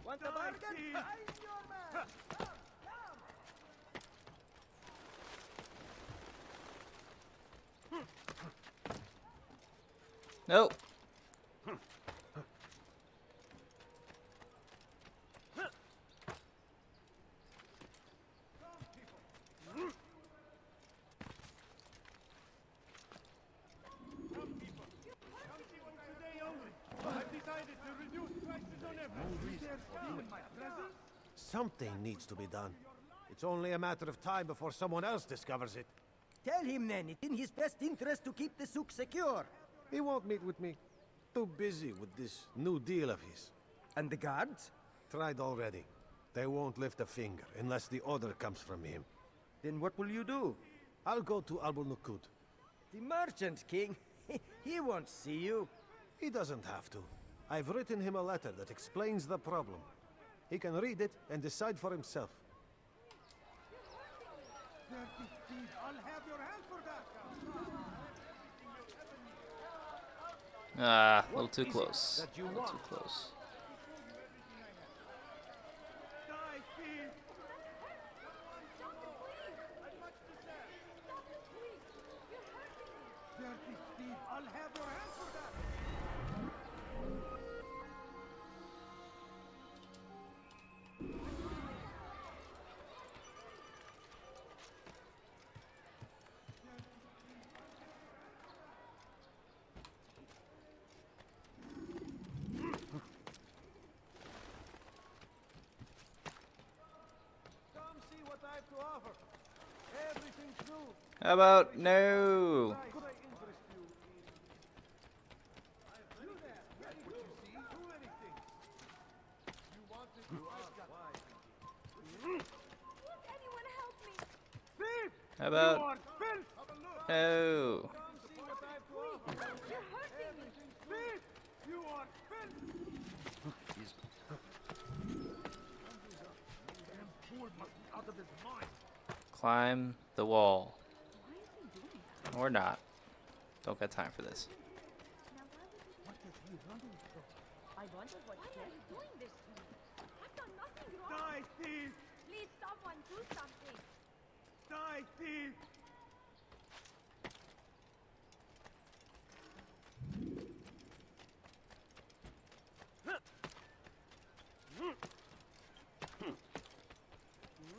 Want a bargain? I'm your man. Come, come. Nope. Something needs to be done. It's only a matter of time before someone else discovers it. Tell him then, it's in his best interest to keep the souk secure. He won't meet with me. Too busy with this new deal of his. And the guards? Tried already. They won't lift a finger unless the order comes from him. Then what will you do? I'll go to Abu Nukud. The merchant king? He won't see you. He doesn't have to. I've written him a letter that explains the problem. He can read it and decide for himself. I'll have your hand for that. Ah, a little too close. A little too close. I'll have your hand for that. to offer. Everything's new. How about no? Could I interest you in... You there, ready what you see? Do anything. You wanted to ask why. Won't anyone help me? Thief! How about You are filth! Have a look. no? Come see what I have to offer. You're hurting me. Thief! You are filth! Damn fool must be out of his mind. Climb the wall. Or not. Don't got time for this. What is he running from? I wonder what Why are you doing this to me? I've done nothing wrong. Die, thief! Please, someone do something. Die, thief!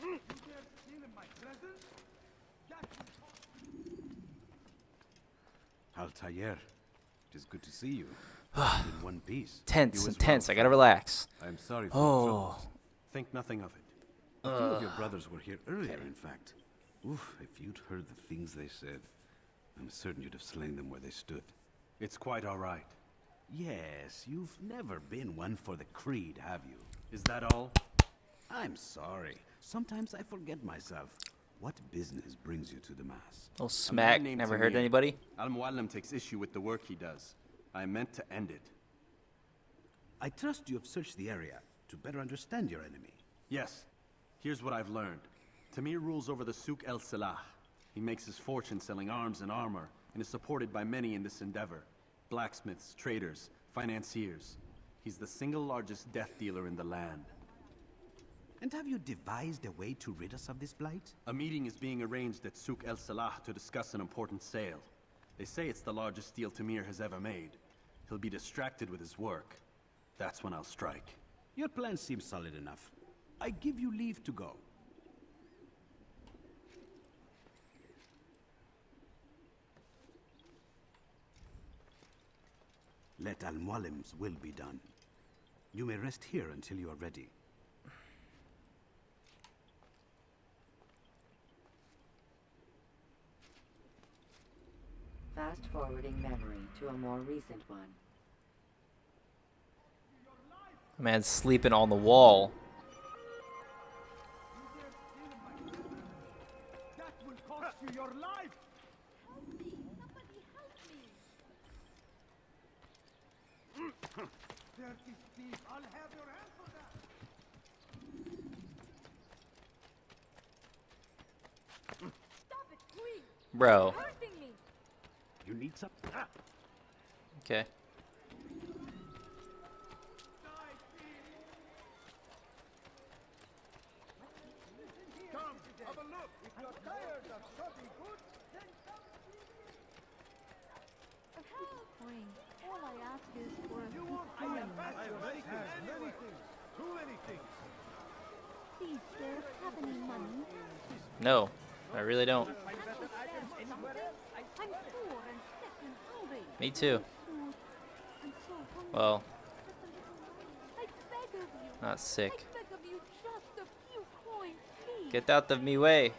You dare steal in my presence? That will cost Altair, it is good to see you. In one piece. Tense You and as well, tense. I gotta friend. relax. I'm sorry for Oh. the troubles. Think nothing of it. A few of your brothers were here earlier, in fact. Oof, if you'd heard the things they said, I'm certain you'd have slain them where they stood. It's quite all right. Yes, you've never been one for the creed, have you? Is that all? I'm sorry. Sometimes I forget myself. What business brings you to the mass? Little smack. Never heard anybody. Al-Muallim takes issue with the work he does. I meant to end it. I trust you have searched the area to better understand your enemy. Yes. Here's what I've learned. Tamir rules over the Souk el-Salah. He makes his fortune selling arms and armor, and is supported by many in this endeavor. Blacksmiths, traders, financiers. He's the single largest death dealer in the land. And have you devised a way to rid us of this blight? A meeting is being arranged at Souk el-Salah to discuss an important sale. They say it's the largest deal Tamir has ever made. He'll be distracted with his work. That's when I'll strike. Your plan seems solid enough. I give you leave to go. Let Al-Mualim's will be done. You may rest here until you are ready. Fast forwarding memory to a more recent one. Man's sleeping on the wall. That will cost you your life! Help me. Somebody help me. Dirty thief, I'll have your hand for that! Stop it, quick. Bro. You're hurting me. You need some? Okay. Come, have a look! If you're tired of shopping goods, then come Help me. All I ask is for a You good won't friend. many things. Too many things. Please, sir, have any money? No, I really don't. I'm poor and sick and hungry. Me too. I'm so hungry. Well, I beg of you. not sick. I beg of you just a few coins, please. Get out of me way.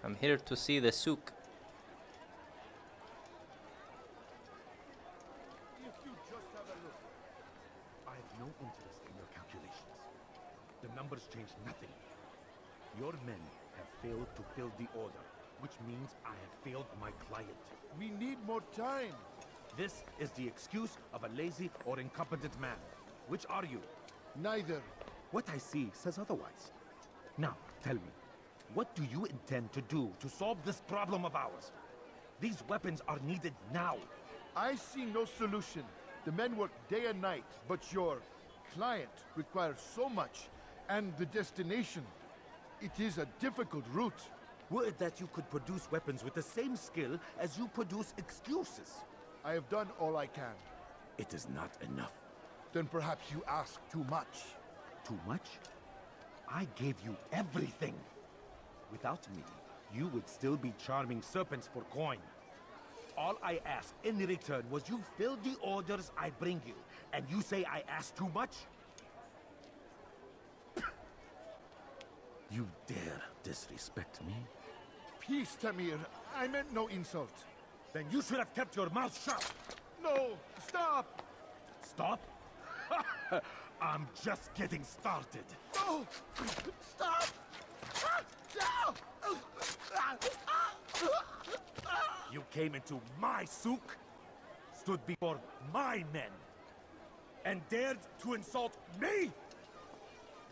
I'm here to see the souk. If you just have a look. I have no interest in your calculations. The numbers change nothing. Your men have failed to fill the order, which means I have failed my client. We need more time. This is the excuse of a lazy or incompetent man. Which are you? Neither. What I see says otherwise. Now, tell me, what do you intend to do to solve this problem of ours? These weapons are needed now. I see no solution. The men work day and night, but your client requires so much, and the destination. It is a difficult route. Were it that you could produce weapons with the same skill as you produce excuses. I have done all I can. It is not enough. Then perhaps you ask too much. Too much? I gave you everything. Without me, you would still be charming serpents for coin. All I asked in return was you fill the orders I bring you, and you say I asked too much? You dare disrespect me? Peace, Tamir. I meant no insult. Then you should have kept your mouth shut. No, stop! Stop? I'm just getting started. No! Stop! No! You came into my souk, stood before my men, and dared to insult me?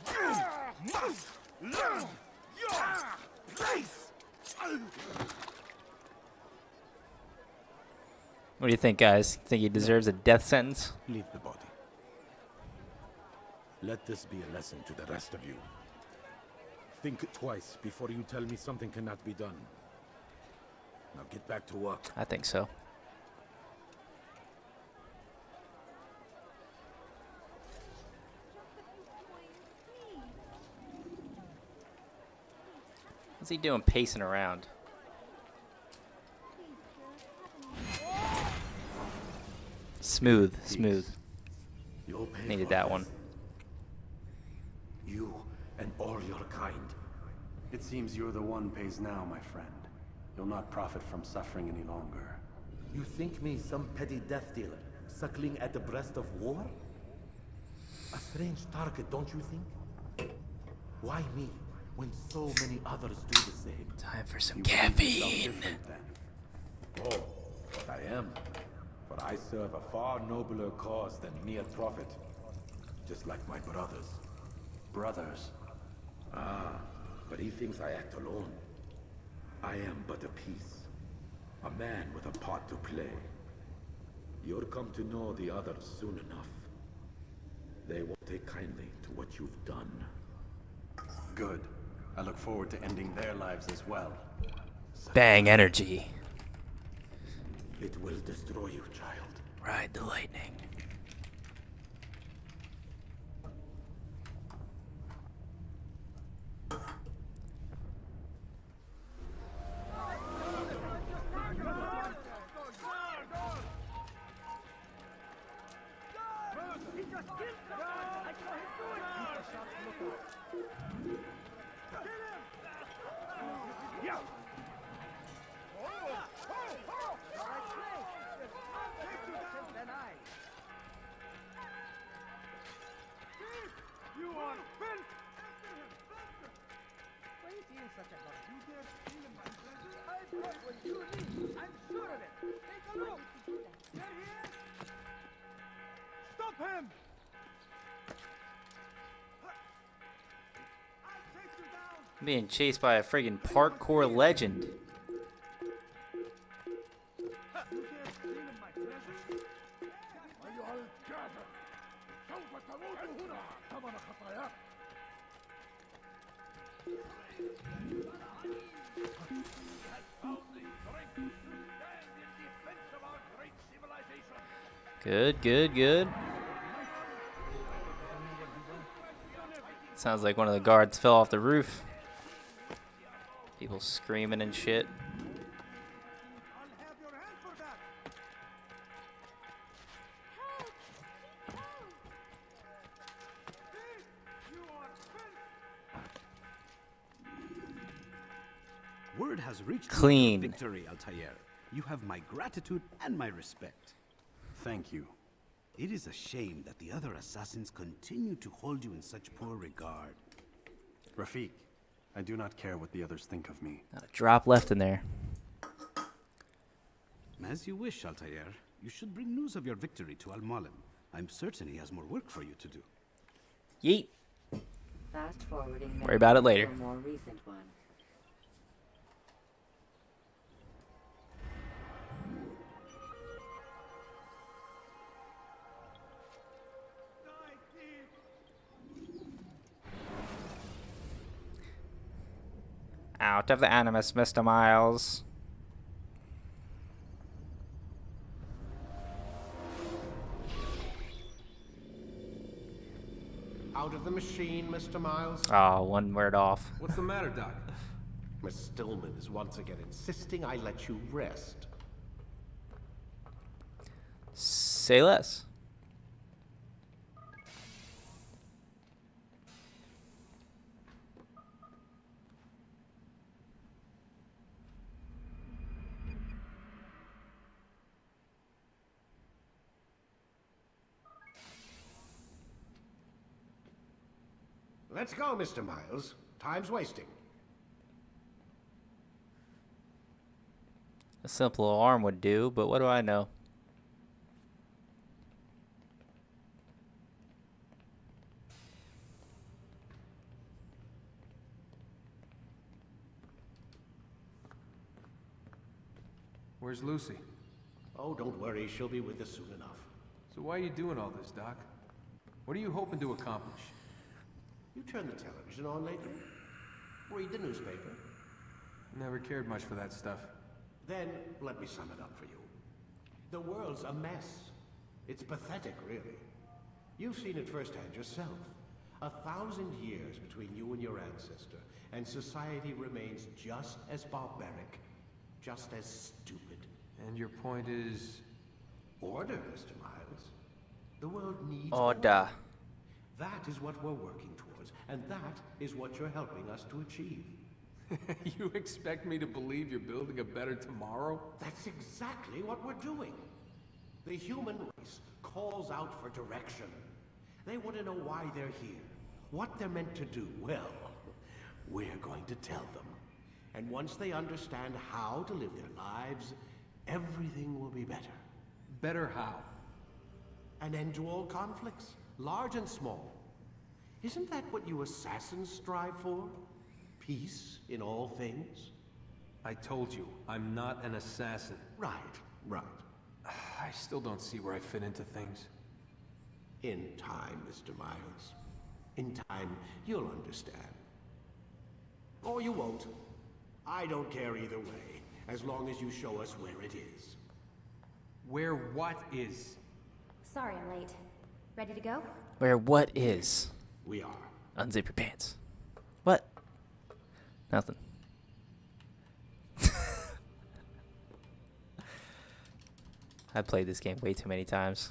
You must learn your place! What do you think, guys? Think he deserves a death sentence? Leave the body. Let this be a lesson to the rest of you. Think twice before you tell me something cannot be done. Now get back to work. I think so. What's he doing pacing around? Smooth, smooth. You'll pay Needed for that this. one. You and all your kind. It seems you're the one pays now, my friend. You'll not profit from suffering any longer. You think me some petty death dealer, suckling at the breast of war? A strange target, don't you think? Why me, when so many others do the same? Time for some You caffeine. Oh, but I am. For I serve a far nobler cause than mere profit. Just like my brothers. Brothers? Ah, but he thinks I act alone. I am but a piece. A man with a part to play. You'll come to know the others soon enough. They won't take kindly to what you've done. Good. I look forward to ending their lives as well. Bang energy. It will destroy you, child. Ride the lightning. Stop him! Being chased by a friggin' parkour legend. Good, good, good. Sounds like one of the guards fell off the roof. People screaming and shit. Word has reached Clean. me of victory, Altair. You have my gratitude and my respect. Thank you. It is a shame that the other assassins continue to hold you in such poor regard. Rafik, I do not care what the others think of me. Not a drop left in there. As you wish, Altair. You should bring news of your victory to Al-Mualim. I'm certain he has more work for you to do. Yeet. Fast forwarding. Worry about it later. A more recent one. Out of the Animus, Mr. Miles. Out of the machine, Mr. Miles. Oh, one word off. What's the matter, Doc? Miss Stillman is once again insisting I let you rest. Say less. Let's go, Mr. Miles. Time's wasting. A simple alarm would do, but what do I know? Where's Lucy? Oh, don't worry. She'll be with us soon enough. So why are you doing all this, Doc? What are you hoping to accomplish? You turn the television on lately? Read the newspaper? Never cared much for that stuff. Then, let me sum it up for you. The world's a mess. It's pathetic, really. You've seen it firsthand yourself. 1,000 years between you and your ancestor, and society remains just as barbaric, just as stupid. And your point is? Order, Mr. Miles. The world needs order. That is what we're working towards, and that is what you're helping us to achieve. You expect me to believe you're building a better tomorrow? That's exactly what we're doing. The human race calls out for direction. They want to know why they're here, what they're meant to do. Well, we're going to tell them. And once they understand how to live their lives, everything will be better. Better how? An end to all conflicts, large and small. Isn't that what you assassins strive for? Peace in all things? I told you, I'm not an assassin. Right, right. I still don't see where I fit into things. In time, Mr. Miles. In time, you'll understand. Or you won't. I don't care either way, as long as you show us where it is. Where what is? Sorry I'm late. Ready to go? Where what is? We are. Unzip your pants. What? Nothing. I played this game way too many times.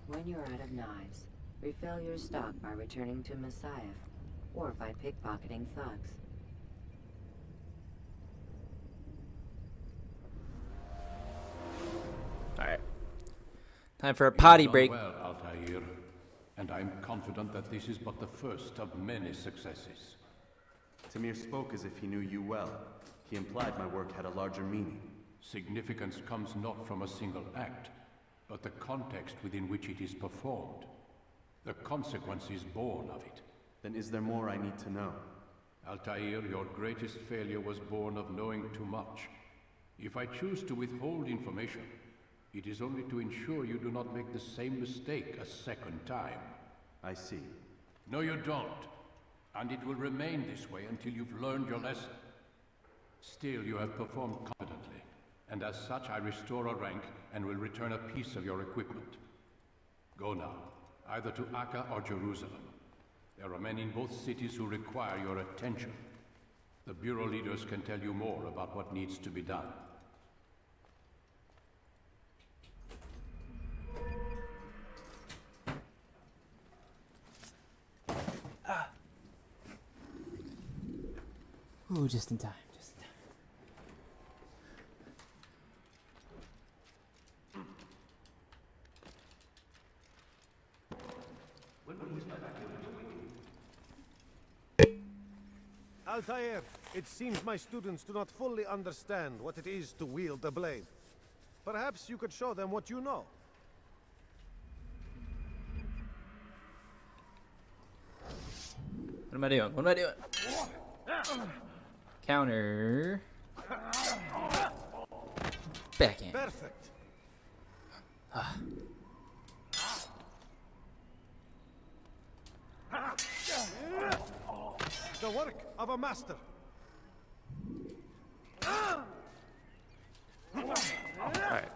When you're out of knives, refill your stock by returning to Messiah, or by pickpocketing thugs. Alright. Time for a potty You've done break. well, Altair, and I'm confident that this is but the first of many successes. Tamir spoke as if he knew you well. He implied my work had a larger meaning. Significance comes not from a single act, but the context within which it is performed. The consequence is born of it. Then is there more I need to know? Altair, your greatest failure was born of knowing too much. If I choose to withhold information, it is only to ensure you do not make the same mistake a second time. I see. No, you don't. And it will remain this way until you've learned your lesson. Still, you have performed competently, and as such I restore a rank and will return a piece of your equipment. Go now, either to Akka or Jerusalem. There are men in both cities who require your attention. The Bureau leaders can tell you more about what needs to be done. Ooh, just in time, just in time. Altair, it seems my students do not fully understand what it is to wield the blade. Perhaps you could show them what you know. What am I doing? What am I doing? Counter. Backhand. Perfect. Ah. The work of a master. Alright.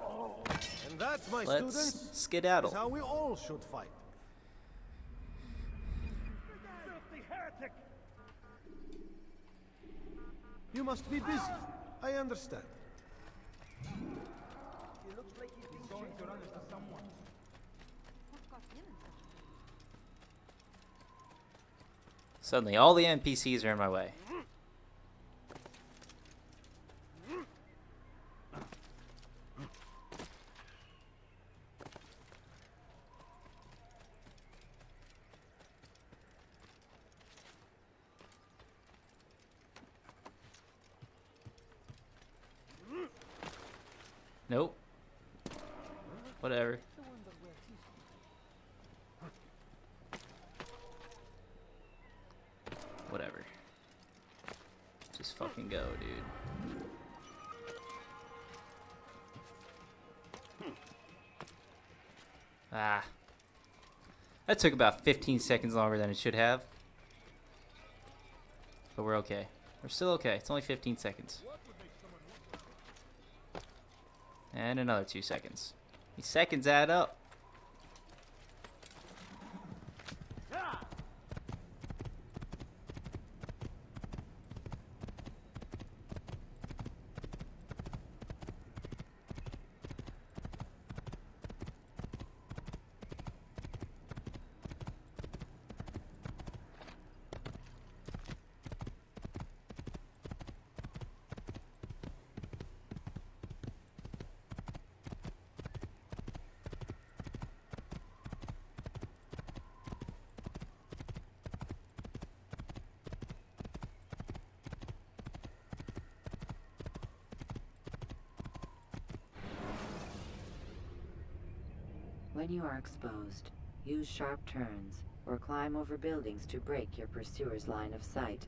And that, my Let's students, skedaddle. is how we all should fight. You must be busy. I understand. It looks like he's going to run into someone. Suddenly, all the NPCs are in my way. Nope. Whatever. Whatever. Just fucking go, dude. Ah. That took about 15 seconds longer than it should have. But we're okay. We're still okay. It's only 15 seconds. And another 2 seconds. These seconds add up. When you are exposed, use sharp turns or climb over buildings to break your pursuer's line of sight.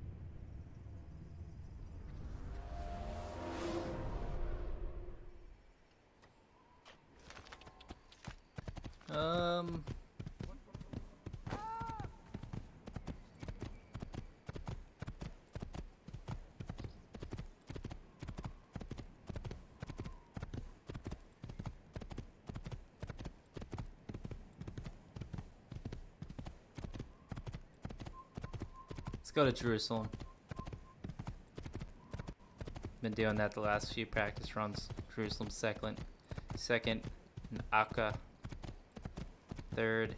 Let's go to Jerusalem. Been doing that the last few practice runs. Jerusalem second, and Akka third.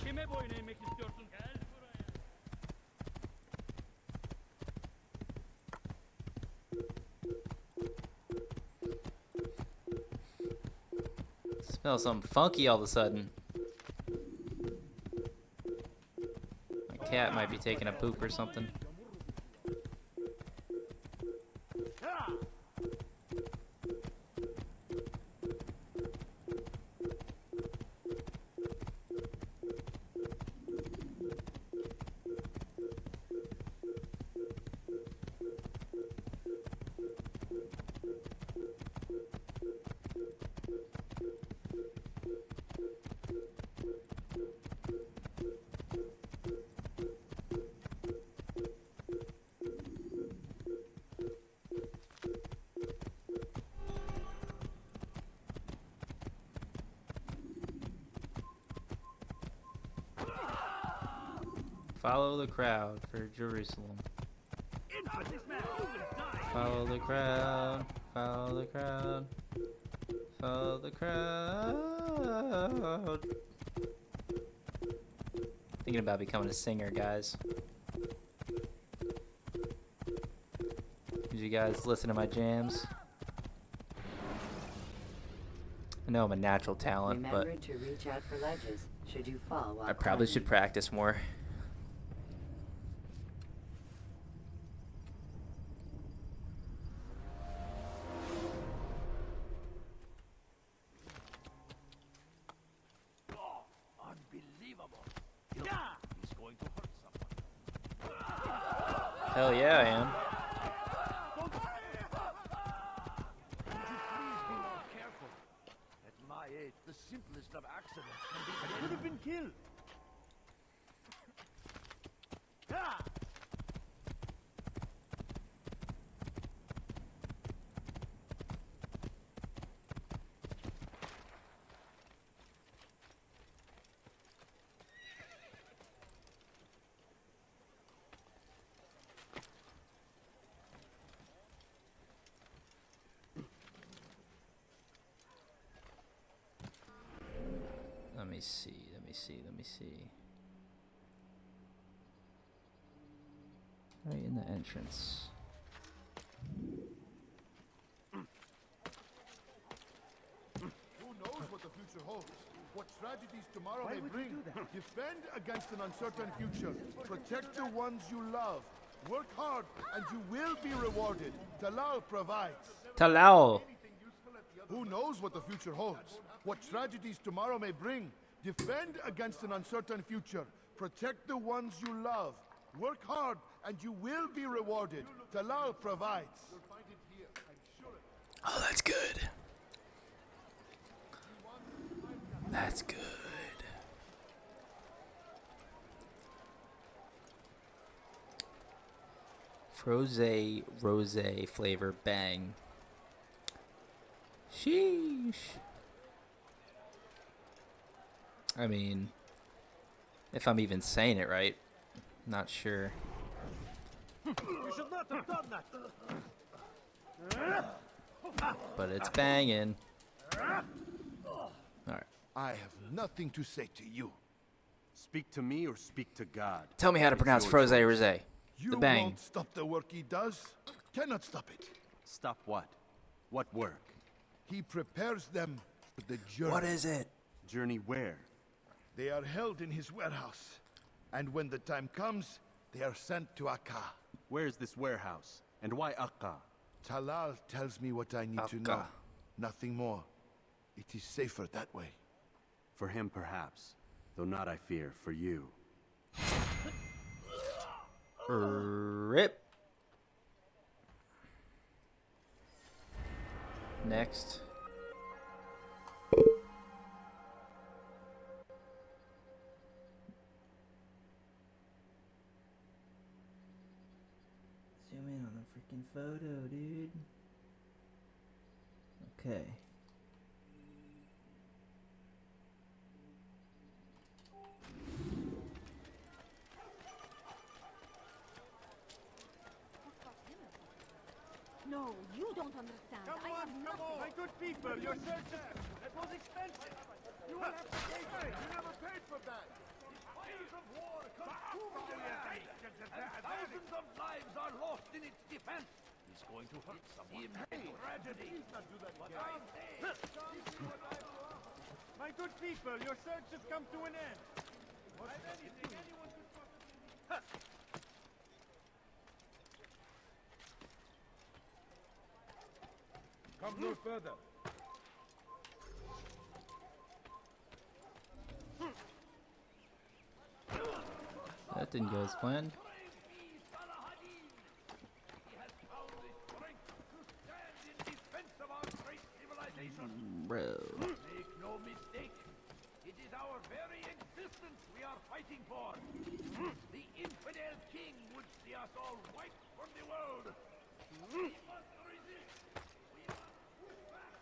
Kime boyun eğmek istiyorsun? Gel buraya. Smell something funky all of a sudden. My cat might be taking a poop or something. Follow the crowd for Jerusalem. Follow the crowd. Follow the crowd. Follow the crowd. Thinking about becoming a singer, guys. Did you guys listen to my jams? I know I'm a natural talent, Remember but to reach out for ledges should you fall while I probably climbing. should practice more. Hell yeah, I am. Careful. At my age, the simplest of accidents can be... I could have been killed. Ah! Let me see. Right in the entrance. Who knows what the future holds? What tragedies tomorrow Why may would you bring? do that? Defend against an uncertain future. Protect the ones you love. Work hard, and you will be rewarded. Talal provides. Talal. Who knows what the future holds? What tragedies tomorrow may bring? Defend against an uncertain future. Protect the ones you love. Work hard, and you will be rewarded. Talal provides. Oh, that's good. That's good. Froze rose flavor bang. Sheesh. I mean, if I'm even saying it right, not sure. You should not have done that. But it's banging. Alright. I have nothing to say to you. Speak to me or speak to God. Tell me how to pronounce Froze Rose. You The bang. won't stop the work he does. Cannot stop it. Stop what? What work? He prepares them for the journey. What is it? Journey where? They are held in his warehouse. And when the time comes, they are sent to Akka. Where is this warehouse? And why Akka? Talal tells me what I need to know. Nothing more. It is safer that way. For him, perhaps. Though not, I fear, for you. Rip. Next. Zoom in on the freaking photo, dude. Okay. No, you don't understand. Come on. My good people, your search that was expensive. You will have to pay for it. You never paid for that. Fires of war consume thousands of lives are lost in its defense. He's going to hurt someone. Tragedy. Please not do that again. My good people, your search has come to an end. Was anything anyone could possibly... Come no further. That didn't go as planned. Bro. Make no mistake. It is our very existence we are fighting for. The infidel king would see us all wiped from the world. We must resist. We must push back.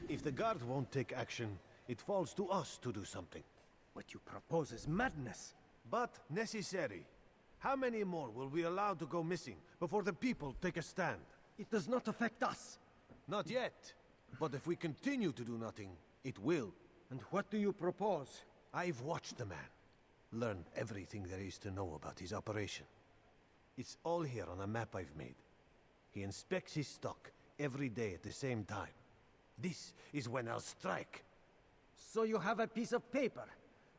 If the guard won't take action, it falls to us to do something. What you propose is madness, but necessary. How many more will we allow to go missing before the people take a stand? It does not affect us. Not yet. But if we continue to do nothing, it will. And what do you propose? I've watched the man. Learned everything there is to know about his operation. It's all here on a map I've made. He inspects his stock every day at the same time. This is when I'll strike. So you have a piece of paper.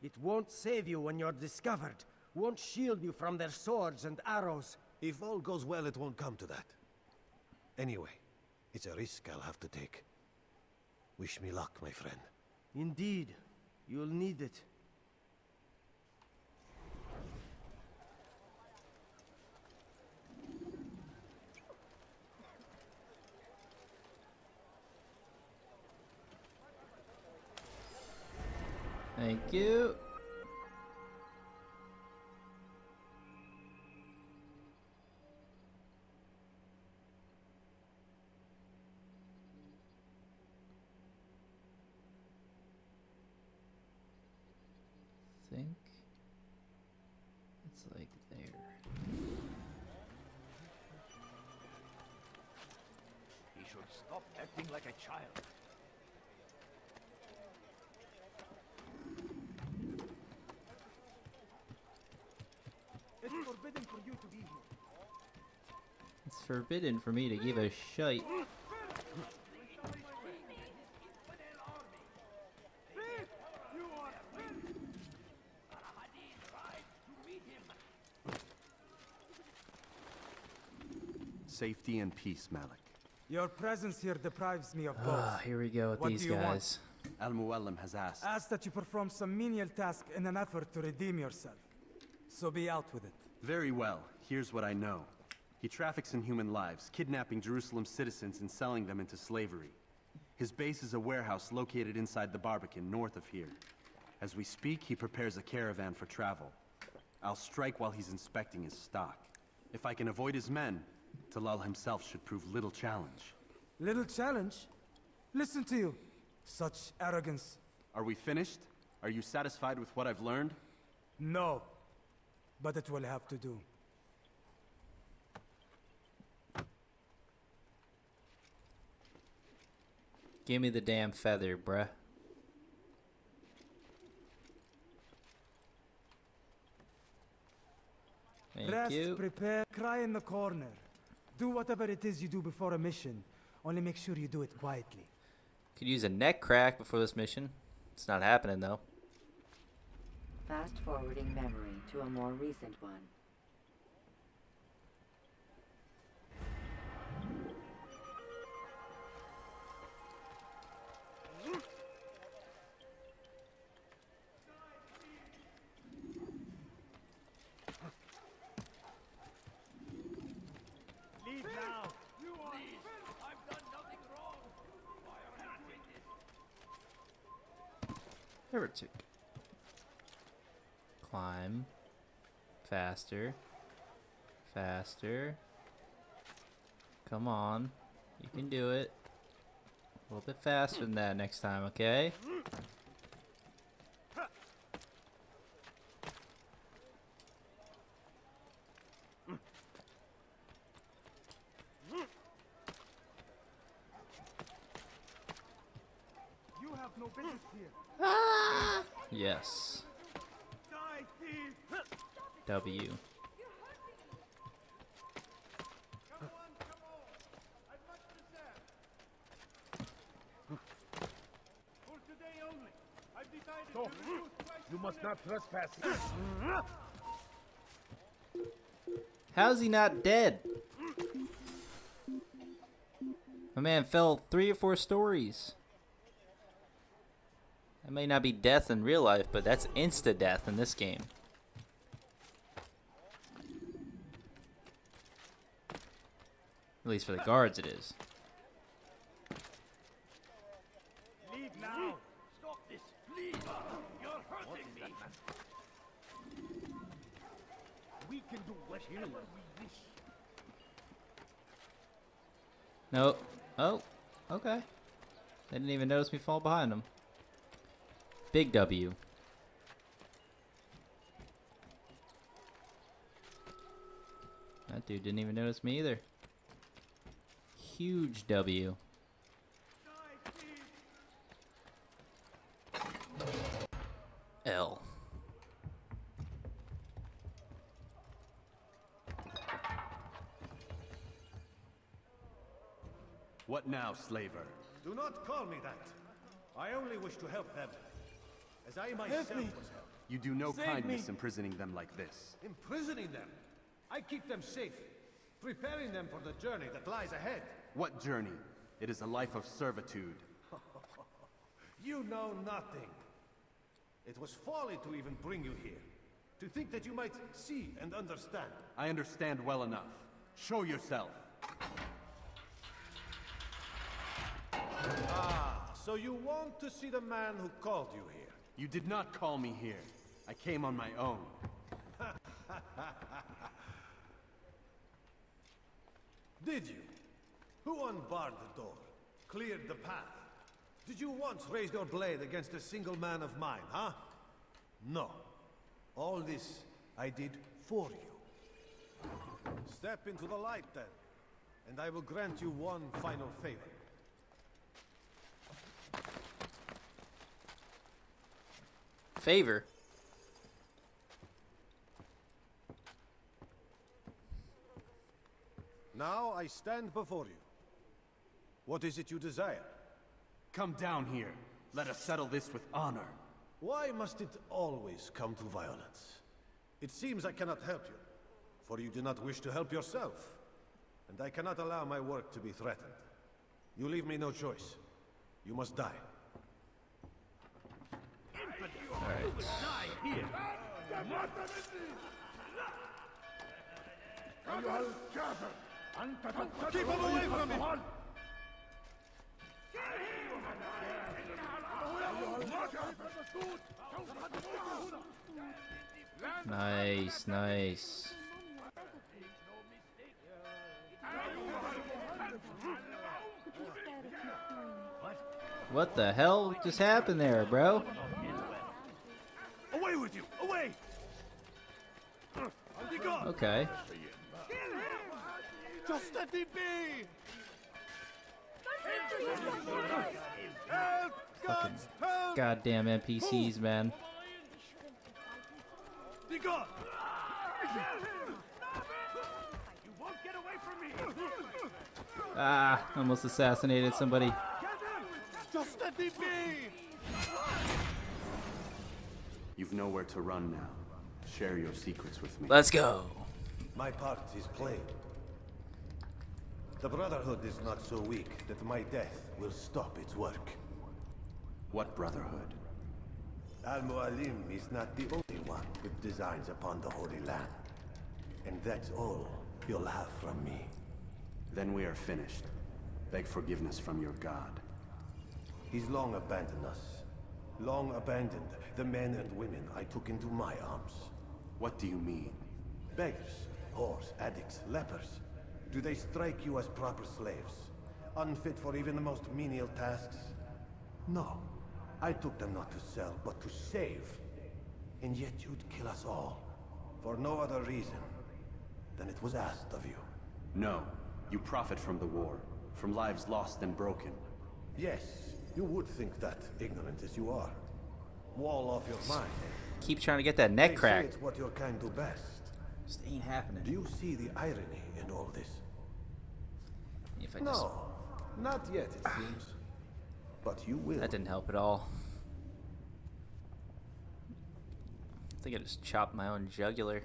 It won't save you when you're discovered. Won't shield you from their swords and arrows. If all goes well, it won't come to that. Anyway, it's a risk I'll have to take. Wish me luck, my friend. Indeed. You'll need it. Thank you. Think it's like there. He should stop acting like a child. It's forbidden for you to be here. It's forbidden for me to give a shite. Safety and peace, Malik. Your presence here deprives me of both. Ah, here we go with What these do you want? guys. Al-Muallim has asked. Ask that you perform some menial task in an effort to redeem yourself. So be out with it. Very well. Here's what I know. He traffics in human lives, kidnapping Jerusalem citizens and selling them into slavery. His base is a warehouse located inside the Barbican, north of here. As we speak, he prepares a caravan for travel. I'll strike while he's inspecting his stock. If I can avoid his men, Talal himself should prove little challenge. Little challenge? Listen to you. Such arrogance. Are we finished? Are you satisfied with what I've learned? No. But it will have to do. Give me the damn feather, bruh. Thank Rest, you. prepare, cry in the corner. Do whatever it is you do before a mission. Only make sure you do it quietly. Could use a neck crack before this mission. It's not happening though. Fast forwarding memory to a more recent one. Leave now. You are. I've done nothing wrong. Heretic. Climb. Faster. Faster. Come on. You can do it. A little bit faster than that next time, okay? You have no business here. Yes. Die, thief. W. For today only. I've decided Go. to reduce price You must not trespass. How's he not dead? My man fell 3 or 4 stories. That may not be death in real life, but that's insta-death in this game. At least for the guards it is. Leave now. Stop this, please. You're hurting me. We can do whatever we wish. No. Oh. Okay. They didn't even notice me fall behind them. Big W. That dude didn't even notice me either. Huge W. L. What now, slaver? Do not call me that. I only wish to help them. As I myself was helped. You do no Save kindness me. imprisoning them like this. Imprisoning them? I keep them safe. preparing them for the journey that lies ahead. What journey? It is a life of servitude. You know nothing. It was folly to even bring you here. To think that you might see and understand. I understand well enough. Show yourself. Ah, so you want to see the man who called you here? You did not call me here. I came on my own. Did you? Who unbarred the door? Cleared the path? Did you once raise your blade against a single man of mine, huh? No. All this I did for you. Step into the light then, and I will grant you one final favor. Favor? Now I stand before you. What is it you desire? Come down here. Let us settle this with honor. Why must it always come to violence? It seems I cannot help you, for you do not wish to help yourself. And I cannot allow my work to be threatened. You leave me no choice. You must die. Alright. Keep him away from me! Nice, nice. What the hell just happened there, bro? Away with you! Away! Be gone! Okay. Just let me be! Help! Fucking Help! goddamn NPCs, man. Be gone! You won't get away from me! Ah, almost assassinated somebody. Just let me be! You've nowhere to run now. Share your secrets with me. Let's go. My part is plain. The Brotherhood is not so weak that my death will stop its work. What Brotherhood? Al-Mualim is not the only one with designs upon the Holy Land. And that's all you'll have from me. Then we are finished. Beg forgiveness from your god. He's long abandoned us. Long abandoned the men and women I took into my arms. What do you mean? Beggars, whores, addicts, lepers. Do they strike you as proper slaves? Unfit for even the most menial tasks? No. I took them not to sell, but to save. And yet you'd kill us all. For no other reason than it was asked of you. No. You profit from the war. From lives lost and broken. Yes, you would think that, ignorant as you are. Wall off your mind. Keep trying to get that neck They say cracked. it's what your kind do best. Just ain't happening. Do you see the irony in all this? If I just... No, not yet, it seems. But you will. That didn't help at all. I think I just chopped my own jugular.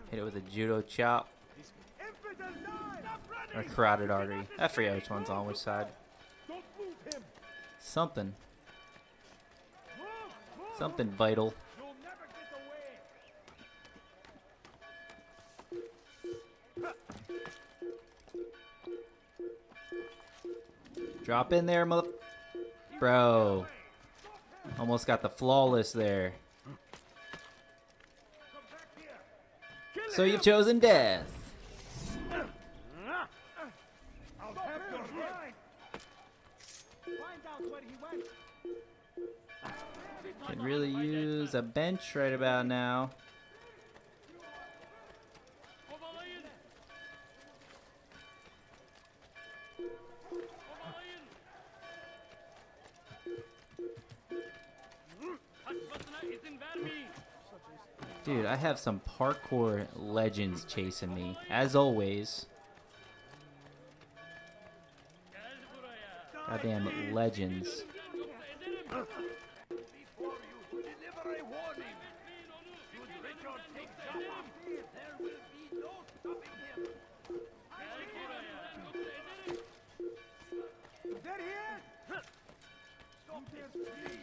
Hit it with a judo chop. Or carotid artery. I forget which one's on which side. Something. Something vital. Drop in there, mother... Bro. Almost got the flawless there. So you've chosen death. I'll have your bride. Find out where he went. Could really use a bench right about now. Dude, I have some parkour legends chasing me, as always. Goddamn legends. Before you deliver a warning. You Should Richard take Jaffa, there will be no stopping him. They're here! Stop this, please.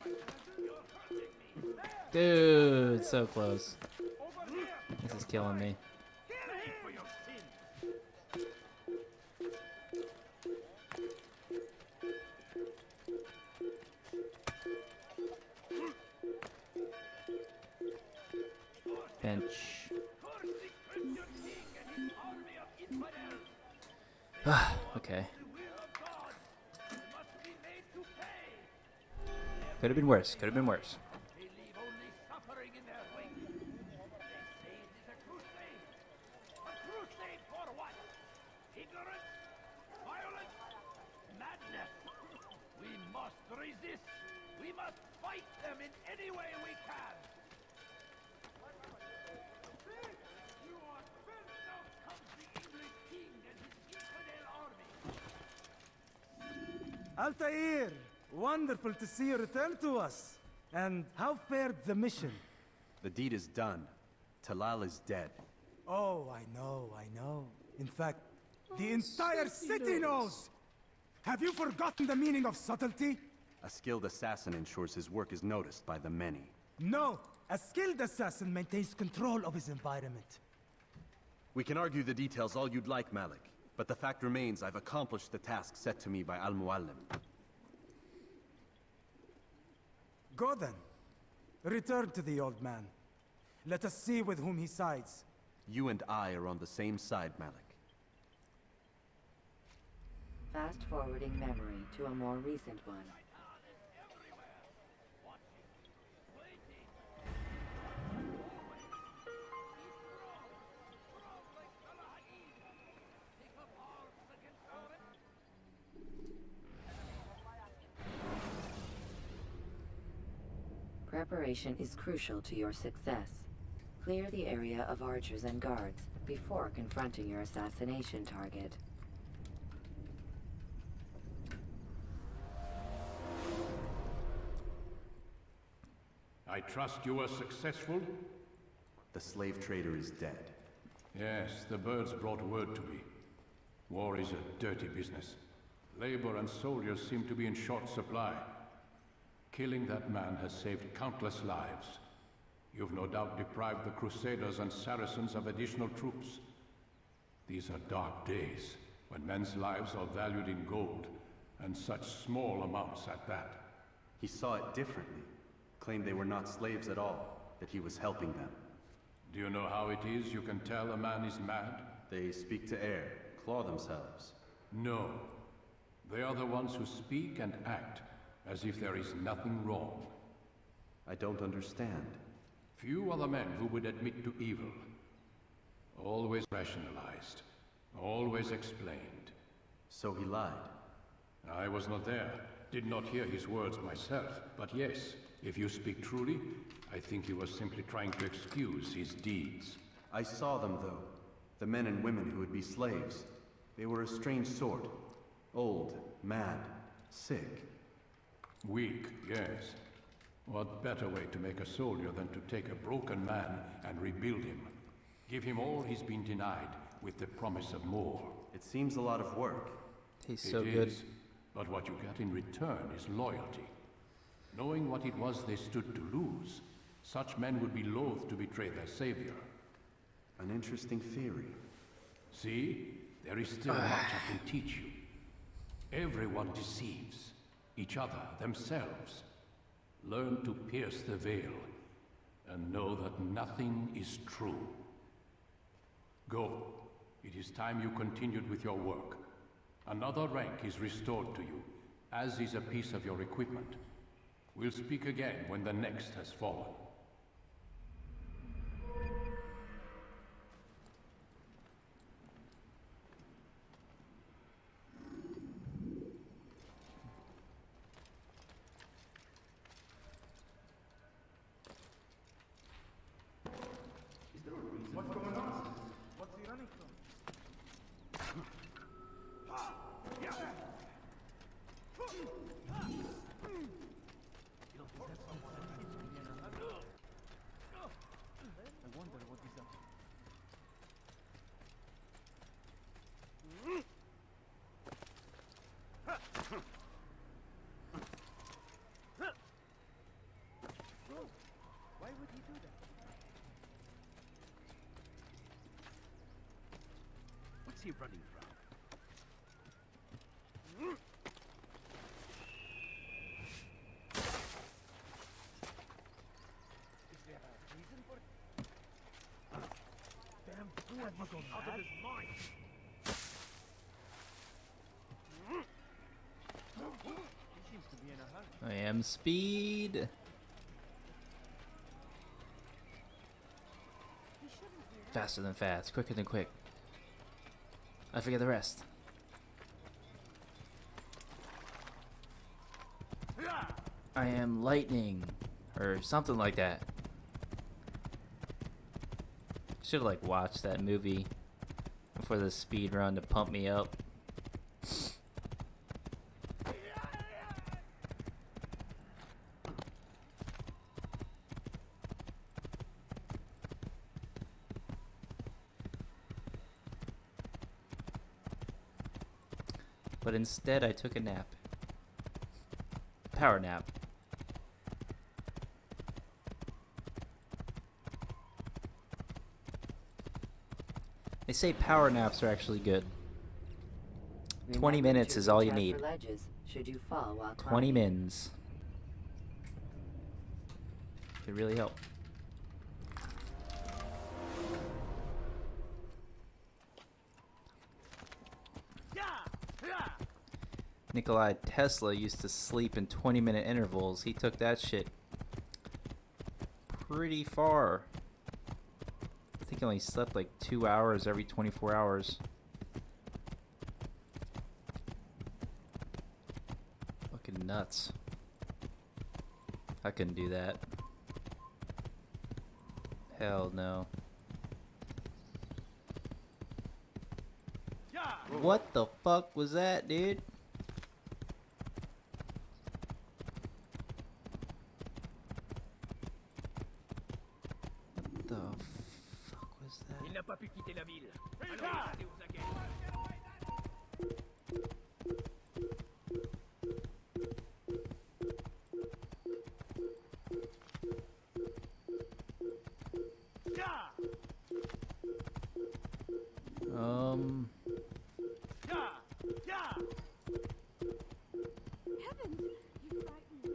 You're hurting me. Dude, so close. Over here. This is killing me. Pay for your sin. Bench. Ah, okay. Could have been worse. Could have been worse. They leave only suffering in their wake. They say it is a crusade. A crusade for what? Ignorance? Violence? Madness? We must resist. We must fight them in any way we can. You are bent. Now comes the English king and his infidel army. Altair! Wonderful to see you return to us. And how fared the mission? The deed is done. Talal is dead. Oh, I know. In fact, the entire city knows! Have you forgotten the meaning of subtlety? A skilled assassin ensures his work is noticed by the many. No! A skilled assassin maintains control of his environment. We can argue the details all you'd like, Malik. But the fact remains I've accomplished the task set to me by Al-Muallim. Go then. Return to the old man. Let us see with whom he sides. You and I are on the same side, Malik. Fast-forwarding memory to a more recent one. Preparation is crucial to your success. Clear the area of archers and guards before confronting your assassination target. I trust you were successful? The slave trader is dead. Yes, the birds brought word to me. War is a dirty business. Labor and soldiers seem to be in short supply. Killing that man has saved countless lives. You've no doubt deprived the Crusaders and Saracens of additional troops. These are dark days, when men's lives are valued in gold, and such small amounts at that. He saw it differently. Claimed they were not slaves at all, that he was helping them. Do you know how it is you can tell a man is mad? They speak to air, claw themselves. No. They are the ones who speak and act as if there is nothing wrong. I don't understand. Few are the men who would admit to evil. Always rationalized. Always explained. So he lied? I was not there. Did not hear his words myself. But yes, if you speak truly, I think he was simply trying to excuse his deeds. I saw them, though. The men and women who would be slaves. They were a strange sort. Old, mad, sick. Weak, yes. What better way to make a soldier than to take a broken man and rebuild him? Give him all he's been denied, with the promise of more. It seems a lot of work. He's so good. But what you get in return is loyalty. Knowing what it was they stood to lose, such men would be loath to betray their savior. An interesting theory. See? There is still much I can teach you. Everyone deceives. Each other, themselves. Learn to pierce the veil, and know that nothing is true. Go. It is time you continued with your work. Another rank is restored to you, as is a piece of your equipment. We'll speak again when the next has fallen. What's going on? What's he running from? What's he running from? Is there a reason for it? Damn fool, you go out of his mind. He seems to be in a hurry. I am speed. Faster than fast, quicker than quick. I forget the rest. I am lightning, or something like that. Should like watch that movie before the speed run to pump me up. But instead I took a nap. Power nap. They say power naps are actually good. 20 minutes is all you need. Should you fall while 20 mins. Could really help. Nikolai Tesla used to sleep in 20-minute intervals. He took that shit pretty far. I think he only slept like 2 hours every 24 hours. Fucking nuts. I couldn't do that. Hell no. What the fuck was that, dude? What the fuck was that? Il n'a pas pu quitter la ville. Alors restez aux aguets. Heavens, you frightened me.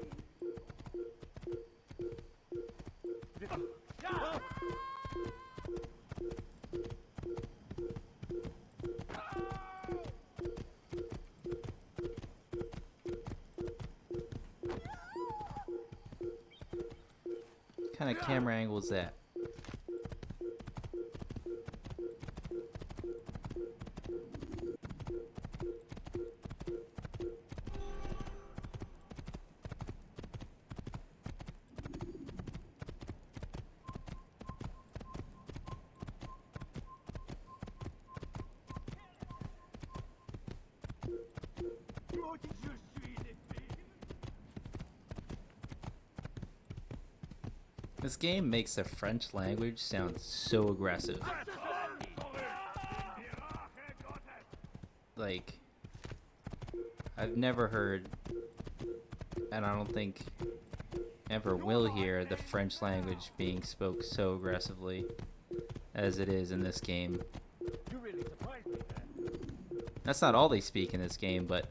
What kind of camera angle is that? This game makes the French language sound so aggressive. Like, I've never heard, and I don't think ever will hear, the French language being spoke so aggressively as it is in this game. That's not all they speak in this game, but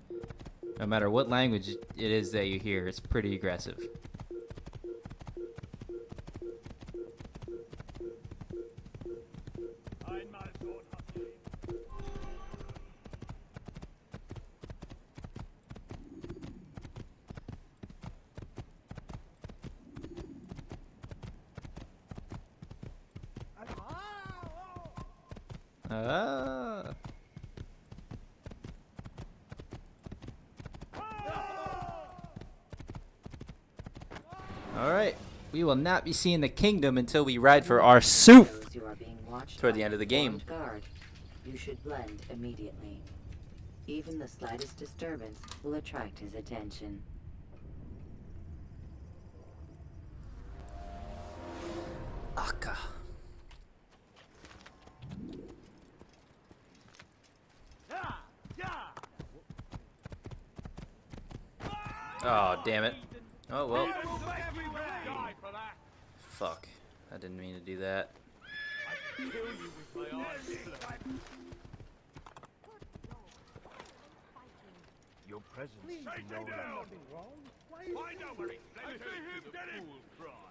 no matter what language it is that you hear, it's pretty aggressive. Alright, we will not be seeing the kingdom until we ride for our soup toward the end of the game. Guard. You should blend immediately. Even the slightest disturbance will attract his attention. Aka. Oh, damn it. Oh, well. Fuck. I didn't mean to do that. Kill you with my eyes. Your presence. Take him down. Nothing wrong. Find out where he's. I see him. Get him.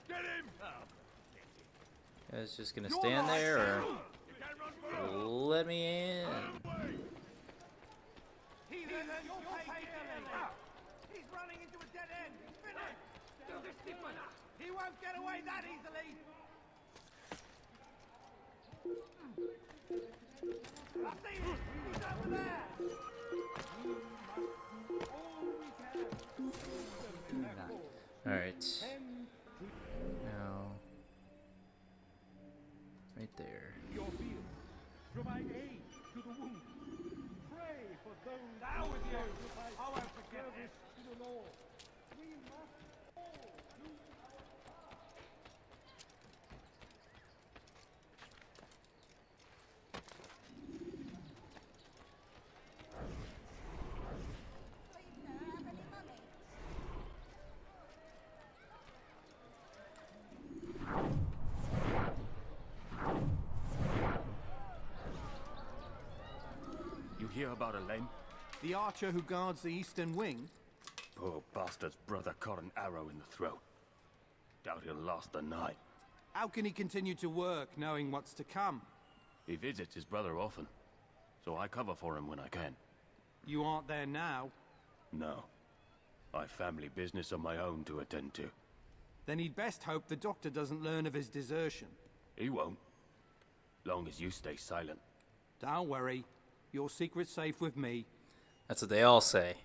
Get him. I was just gonna stand there, or let me in. He's running into a dead end. Finish. He won't get away that easily. I see him. He's over there. All right. Now, right there. Your field. Provide aid to the wounded. Pray for those. Now with you. I won't forget this to the Lord. We must all do. You hear about Elaine? The archer who guards the eastern wing? Poor bastard's brother caught an arrow in the throat. Doubt he'll last the night. How can he continue to work knowing what's to come? He visits his brother often, so I cover for him when I can. You aren't there now? No. I've family business of my own to attend to. Then he'd best hope the doctor doesn't learn of his desertion. He won't. Long as you stay silent. Don't worry. Your secret's safe with me. That's what they all say.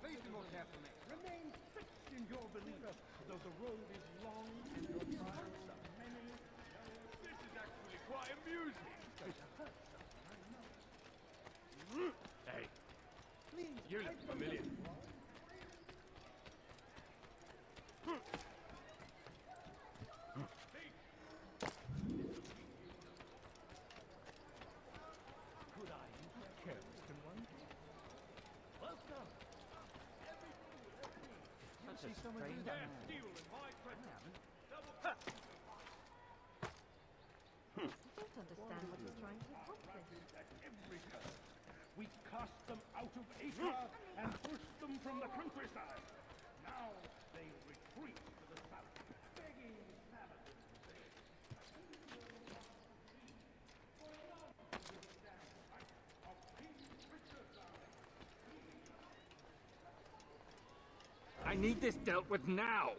Please do not care for me. Remain fixed in your belief, though the road is long and your trials are many. This is actually quite amusing. Hey, you look familiar. Could I care, Mr. One? Welcome. Such a strange man. Deal in my presence. Double I don't understand what you're trying to accomplish. We cast them out of Acre and pushed them from the countryside. Now they retreat to the south, begging I need this dealt with now.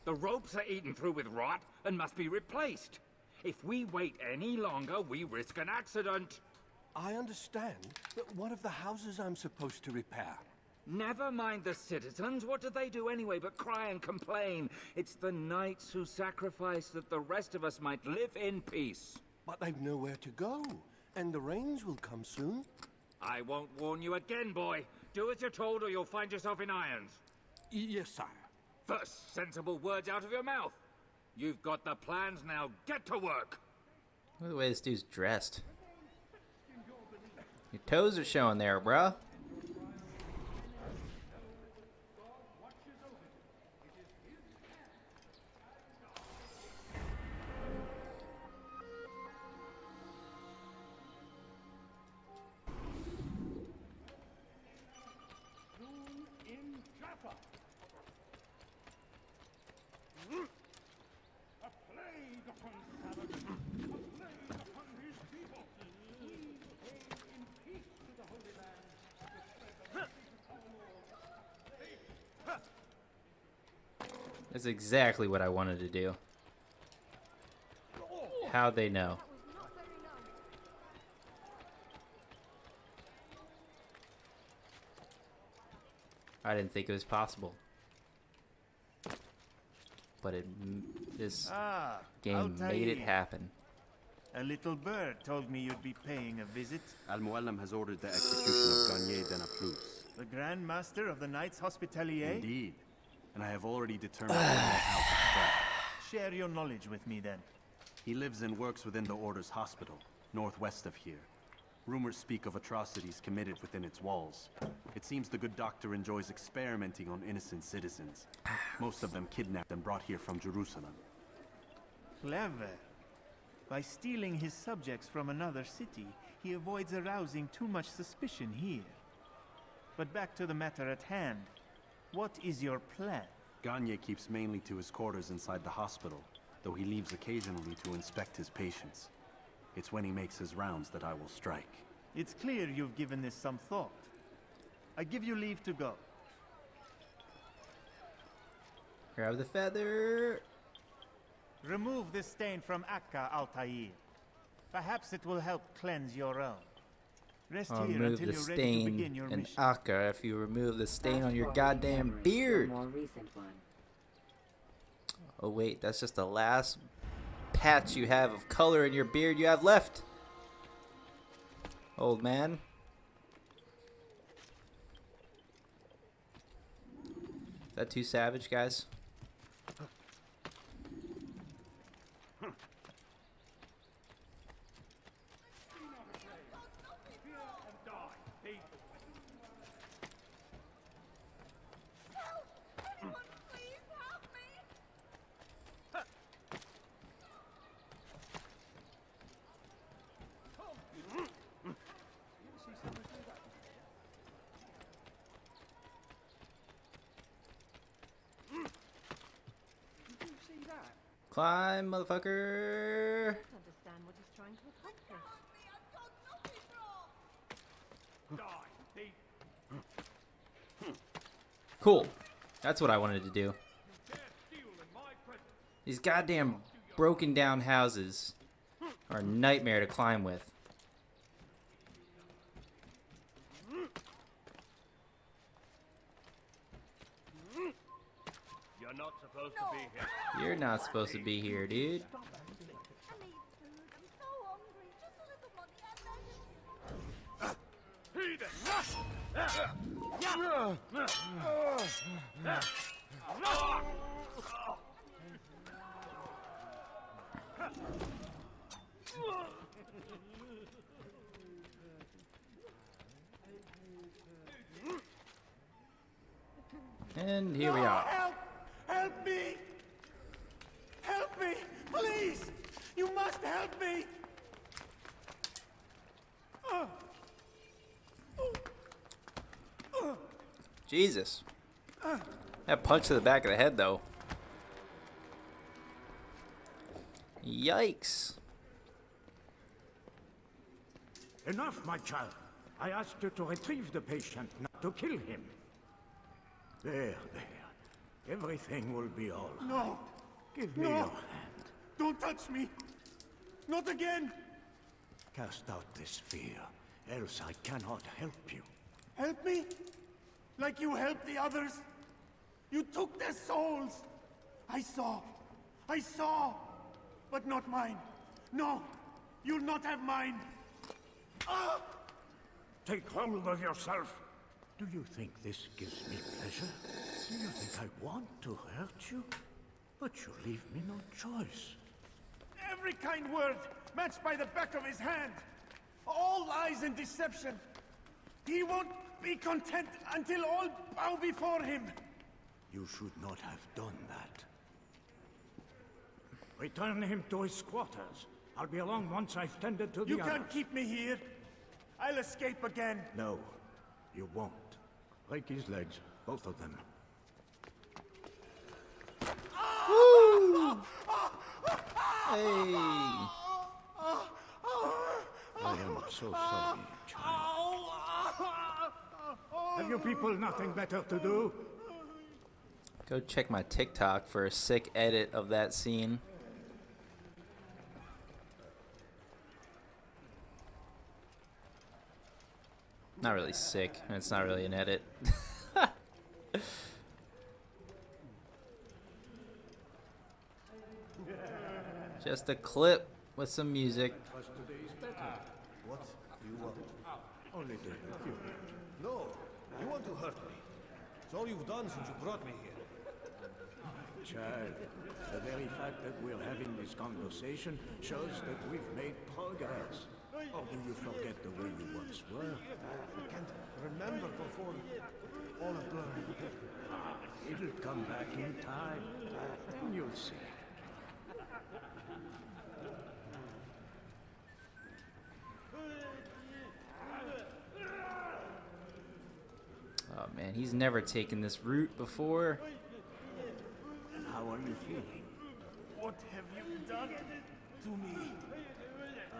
The ropes are eaten through with rot and must be replaced. If we wait any longer, we risk an accident. I understand, but what of the houses I'm supposed to repair? Never mind the citizens. What do they do anyway but cry and complain? It's the knights who sacrifice that the rest of us might live in peace. But they've nowhere to go, and the rains will come soon. I won't warn you again, boy. Do as you're told or you'll find yourself in irons. Yes, sire. First, sensible words out of your mouth. You've got the plans now. Get to work. Look at the way this dude's dressed. Your toes are showing there, bruh. That's exactly what I wanted to do. How'd they know? I didn't think it was possible. But this game made it happen. A little bird told me you'd be paying a visit. Al-Muallim has ordered the execution of Garnier de Naplouse. The Grand Master of the Knights Hospitalier? Indeed. And I have already determined how to strike. Share your knowledge with me, then. He lives and works within the Order's hospital, northwest of here. Rumors speak of atrocities committed within its walls. It seems the good doctor enjoys experimenting on innocent citizens. Most of them kidnapped and brought here from Jerusalem. Clever. By stealing his subjects from another city, he avoids arousing too much suspicion here. But back to the matter at hand. What is your plan? Gagne keeps mainly to his quarters inside the hospital, though he leaves occasionally to inspect his patients. It's when he makes his rounds that I will strike. It's clear you've given this some thought. I give you leave to go. Grab the feather. Remove this stain from Akka, Altair. Perhaps it will help cleanse your own. Rest I'll here remove until the you're ready to begin stain your in mission. Akka if you remove the stain on your Fast-forward goddamn memory to a beard. more recent one. Oh wait, that's just the last patch you have of color in your beard you have left. Old man. Is that too savage, guys? Climb, motherfucker. Understand what he's trying to accomplish. Cool. That's what I wanted to do. These goddamn broken down houses are a nightmare to climb with. You're not supposed to be here. You're not supposed to be here, dude. And here we are. Help! Help me! Help me! Please! You must help me! Jesus. That punch to the back of the head, though. Yikes. Enough, my child. I asked you to retrieve the patient, not to kill him. There. Everything will be all right. No! Give me No! your hand. Don't touch me! Not again! Cast out this fear, else I cannot help you. Help me? Like you helped the others? You took their souls! I saw! But not mine! No! You'll not have mine! Ah! Take hold of yourself. Do you think this gives me pleasure? Do you think I want to hurt you? But you leave me no choice. Every kind word matched by the back of his hand! All lies and deception! He won't be content until all bow before him! You should not have done that. Return him to his quarters. I'll be along once I've tended to the You others. can't keep me here! I'll escape again! No, you won't. Break his legs, both of them. Woo! Hey! I am so sorry, child. Have you people nothing better to do? Go check my TikTok for a sick edit of that scene. Not really sick. It's not really an edit. Just a clip with some music. What do you want? Only to help you. No, you want to hurt me. It's all you've done since you brought me here. child. The very fact that we're having this conversation shows that we've made progress. Or do you forget the way you once were? I can't remember before all a blur. It'll come back in time. Then you'll see. Oh man, he's never taken this route before. And how are you feeling? What have you done to me?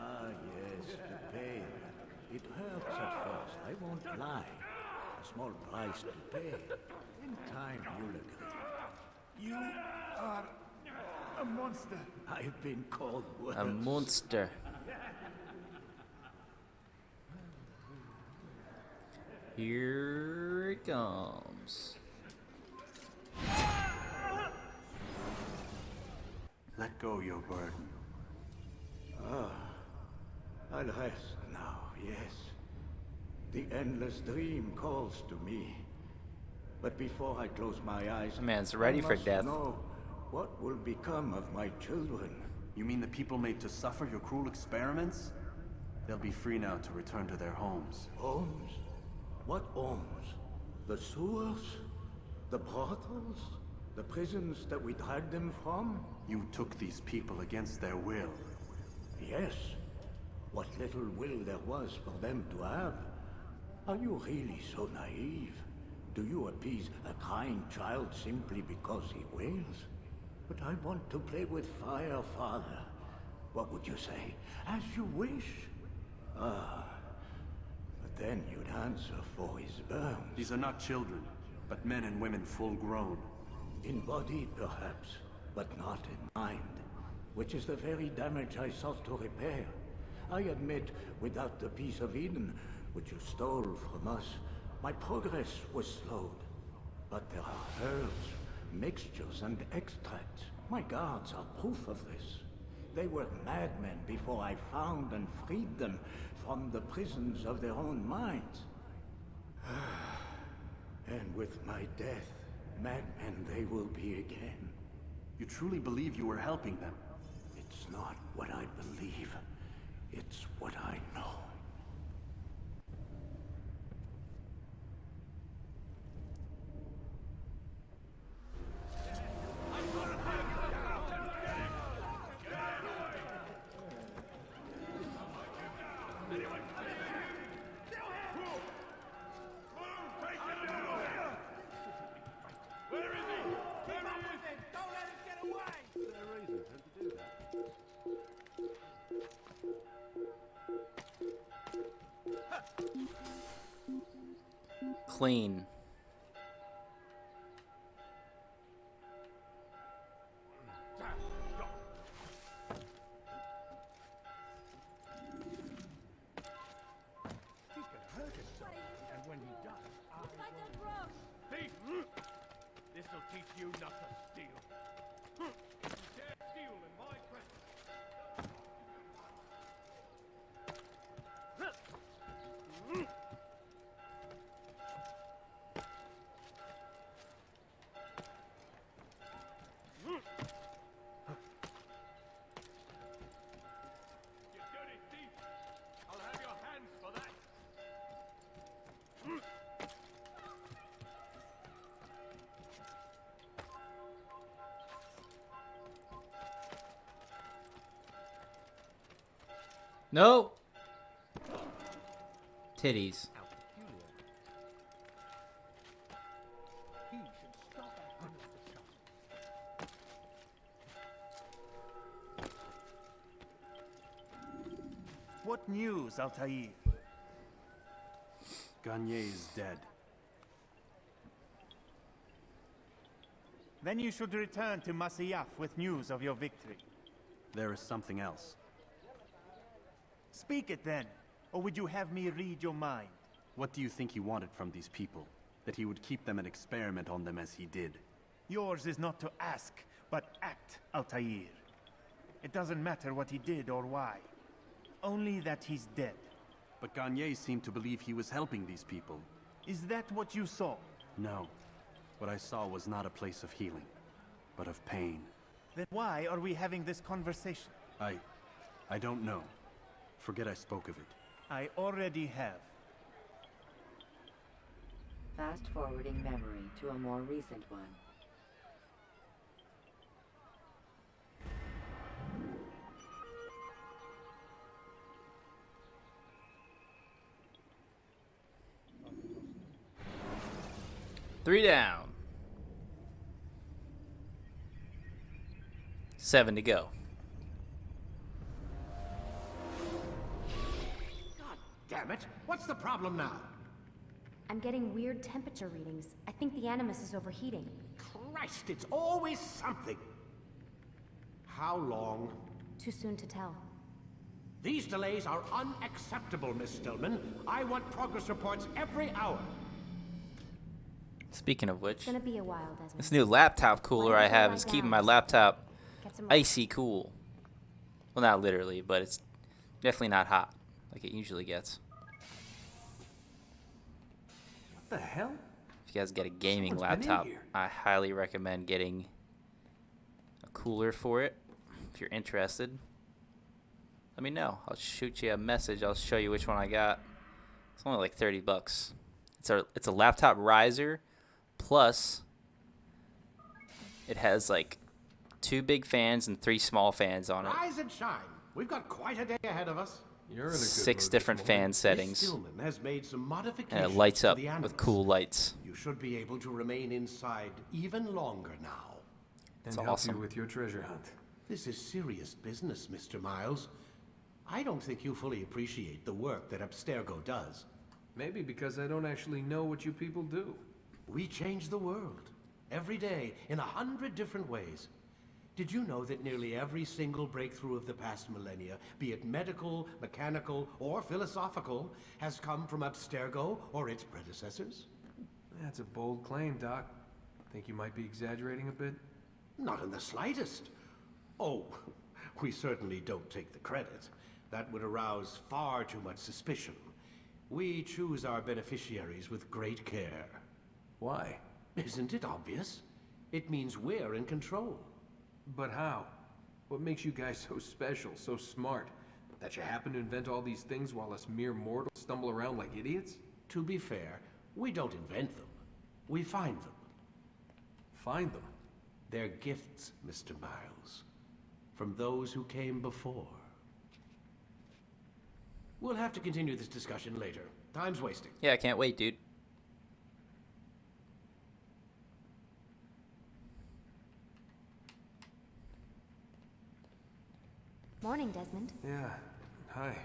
Ah, yes, the pain. It hurts at first, I won't lie. A small price to pay. In time, you'll agree. You are a monster. I've been called worse. A monster. Here it comes. Let go your burden. Ah, I'll rest now, yes. The endless dream calls to me. But before I close my eyes, The man's ready I for must death. know what will become of my children. You mean the people made to suffer your cruel experiments? They'll be free now to return to their homes. Homes? What homes? The sewers? The brothels? The prisons that we dragged them from? You took these people against their will. Yes. What little will there was for them to have. Are you really so naive? Do you appease a crying child simply because he wails? But I want to play with fire, Father. What would you say? As you wish. Ah. But then you'd answer for his burns. These are not children, but men and women full grown. In body, perhaps, but not in mind. Which is the very damage I sought to repair. I admit, without the piece of Eden, which you stole from us, my progress was slowed. But there are herbs, mixtures, and extracts. My guards are proof of this. They were madmen before I found and freed them from the prisons of their own minds. And with my death, madmen they will be again. You truly believe you were helping them? It's not what I believe. It's what I know. Clean. He can hurt himself, and when he does, I will... Thief! This'll teach you not to steal. You dare steal in my presence. You dirty thief! I'll have your hands for that! No. Titties. He should stop acting like a child. What news, Altair? Gagne is dead. Then you should return to Masyaf with news of your victory. There is something else. Speak it then, or would you have me read your mind? What do you think he wanted from these people? That he would keep them and experiment on them as he did? Yours is not to ask, but act, Altair. It doesn't matter what he did or why. Only that he's dead. But Gagne seemed to believe he was helping these people. Is that what you saw? No. What I saw was not a place of healing. but of pain. Then why are we having this conversation? I don't know. Forget I spoke of it. I already have. Fast-forwarding memory to a more recent one. Three down. 7 to go. God damn it! What's the problem now? I'm getting weird temperature readings. I think the Animus is overheating. Christ, it's always something. How long? Too soon to tell. These delays are unacceptable, Miss Stillman. I want progress reports every hour. Speaking of which, It's gonna be a while, Desmond. this new laptop cooler I have is keeping my laptop Get some icy cool. Well, not literally, but it's definitely not hot like it usually gets. What the hell? If you guys get a gaming Someone's been in laptop, here. I highly recommend getting a cooler for it. If you're interested, let me know. I'll shoot you a message. I'll show you which one I got. It's only like $30. It's a laptop riser, plus it has like 2 big fans and 3 small fans on it. Rise and shine. We've got quite a day ahead of us. You're in a good 6 mood different this morning. fan Miss settings, Stillman has made some modifications and it lights to up the Animus. with cool lights. You should be able to remain inside even longer now. It's And help awesome. you with your treasure hunt. This is serious business, Mr. Miles. I don't think you fully appreciate the work that Abstergo does. Maybe because I don't actually know what you people do. We change the world, every day, in 100 different ways. Did you know that nearly every single breakthrough of the past millennia, be it medical, mechanical, or philosophical, has come from Abstergo or its predecessors? That's a bold claim, Doc. Think you might be exaggerating a bit? Not in the slightest. Oh, we certainly don't take the credit. That would arouse far too much suspicion. We choose our beneficiaries with great care. Why? Isn't it obvious? It means we're in control. But how? What makes you guys so special, so smart? That you happen to invent all these things while us mere mortals stumble around like idiots? To be fair, we don't invent them. We find them. Find them? They're gifts, Mr. Miles. From those who came before. We'll have to continue this discussion later. Time's wasting. Yeah, I can't wait, dude. Morning, Desmond. Yeah. Hi.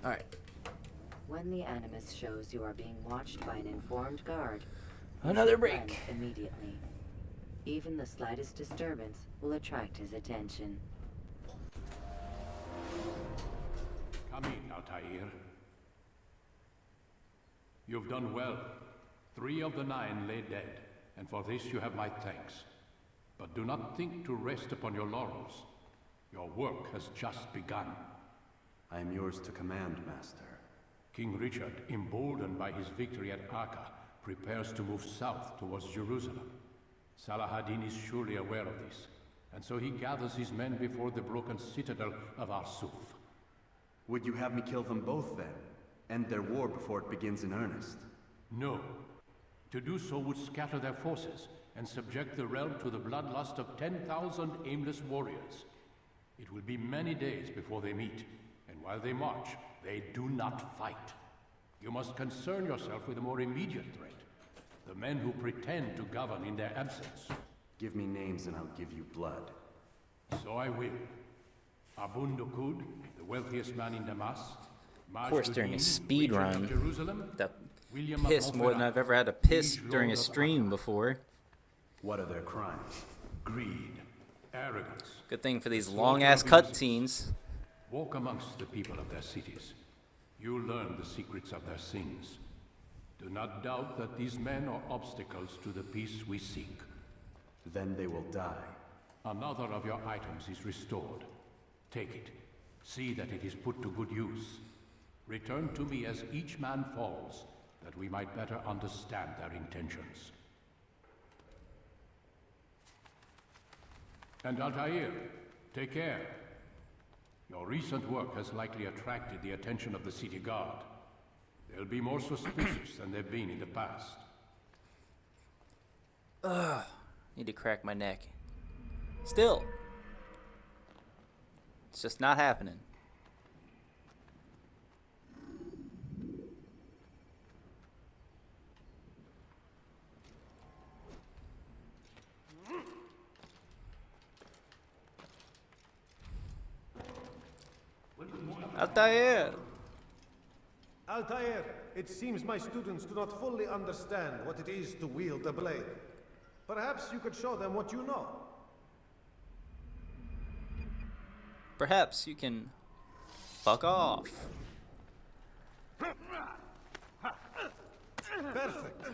All right. When the Animus shows you are being watched by an informed guard, Another you break. run immediately. Even the slightest disturbance will attract his attention. Come in, Altair. You've done well. 3 of the 9 lay dead, and for this you have my thanks. But do not think to rest upon your laurels. Your work has just begun. I am yours to command, Master. King Richard, emboldened by his victory at Acre, prepares to move south towards Jerusalem. Salah-ad-Din is surely aware of this, and so he gathers his men before the broken citadel of Arsuf. Would you have me kill them both then? End their war before it begins in earnest? No. To do so would scatter their forces and subject the realm to the bloodlust of 10,000 aimless warriors. It will be many days before they meet, and while they march, they do not fight. You must concern yourself with a more immediate threat. The men who pretend to govern in their absence. Give me names and I'll give you blood. So I will. Abun Dukud, the wealthiest man in Damas. Of course, during a speed Regent run, of Jerusalem, that William of piss more than Montferrat, I've ever had to piss Liege during a Lord of stream before. What are their crimes? Greed, arrogance. Good thing for these Slaughter long-ass of innocents. cutscenes. Walk amongst the people of their cities. You learn the secrets of their sins. Do not doubt that these men are obstacles to the peace we seek. Then they will die. Another of your items is restored. Take it. See that it is put to good use. Return to me as each man falls, that we might better understand their intentions. And Altair, take care. Your recent work has likely attracted the attention of the city guard. They'll be more suspicious than they've been in the past. Ugh. Need to crack my neck. Still. It's just not happening. Altair! Altair, it seems my students do not fully understand what it is to wield the blade. Perhaps you could show them what you know. Perhaps you can fuck off. Perfect.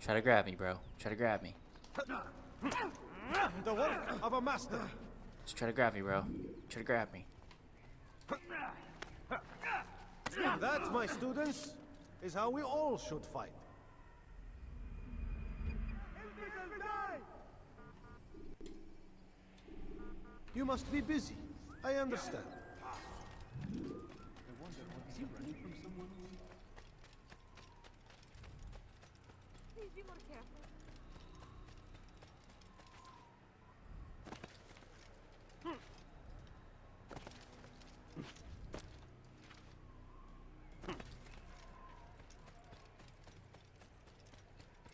Try to grab me, bro. Try to grab me. The work of a master. Just try to grab me, bro. Try to grab me. That, my students, is how we all should fight. You must be busy. I understand. Please be more careful.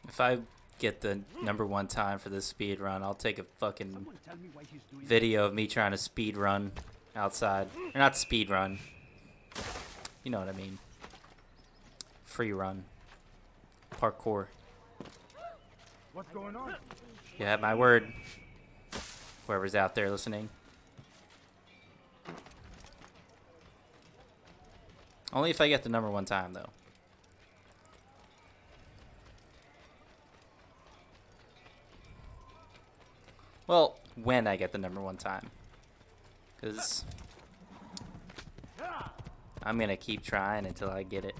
If I get the #1 time for this speed run, I'll take a fucking video of me trying to speed run outside. Or not speed run. You know what I mean. Free run. Parkour. What's going on? You have my word. Whoever's out there listening. Only if I get the #1 time, though. Well, when I get the #1 time. Because I'm going to keep trying until I get it.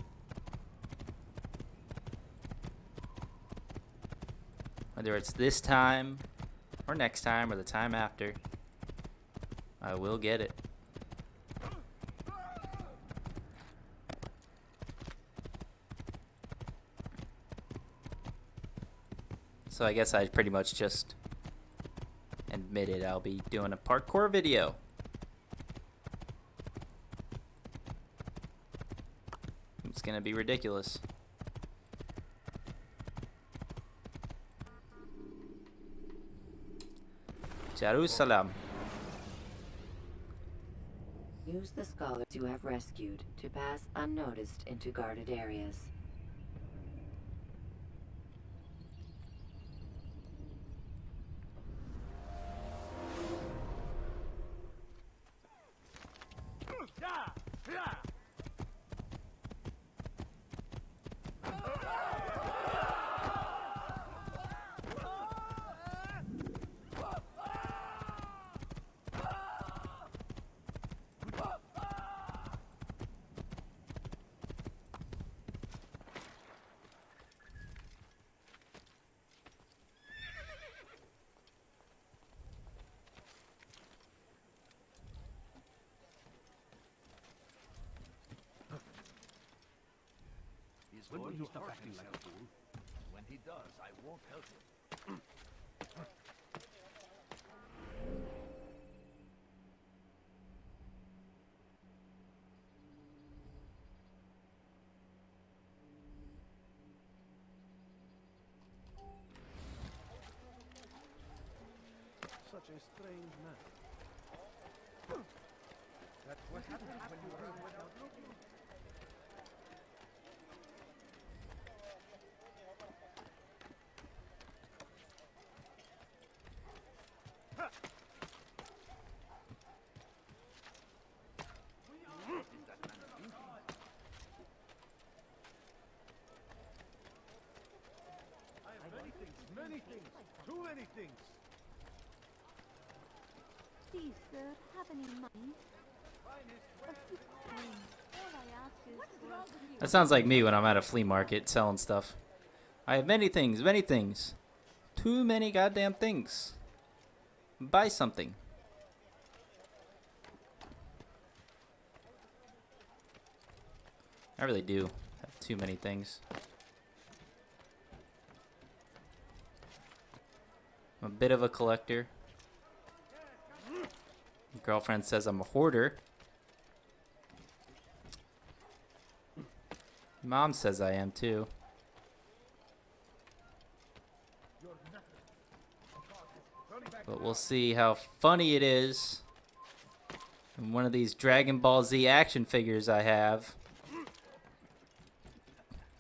Whether it's this time, or next time, or the time after, I will get it. So I guess I pretty much just admitted I'll be doing a parkour video. It's gonna be ridiculous. Jerusalem. Use the scholars you have rescued to pass unnoticed into guarded areas. When will you stop acting like a fool? When he does, I won't help him. Such a strange man. That's what happens when you run without looking. Too many things. Please, sir, have any money? A few coins. All I ask is for... That sounds like me when I'm at a flea market selling stuff. I have many things, many things. Too many goddamn things. Buy something. I really do have too many things. I'm a bit of a collector. My girlfriend says I'm a hoarder. Mom says I am too. But we'll see how funny it is. And one of these Dragon Ball Z action figures I have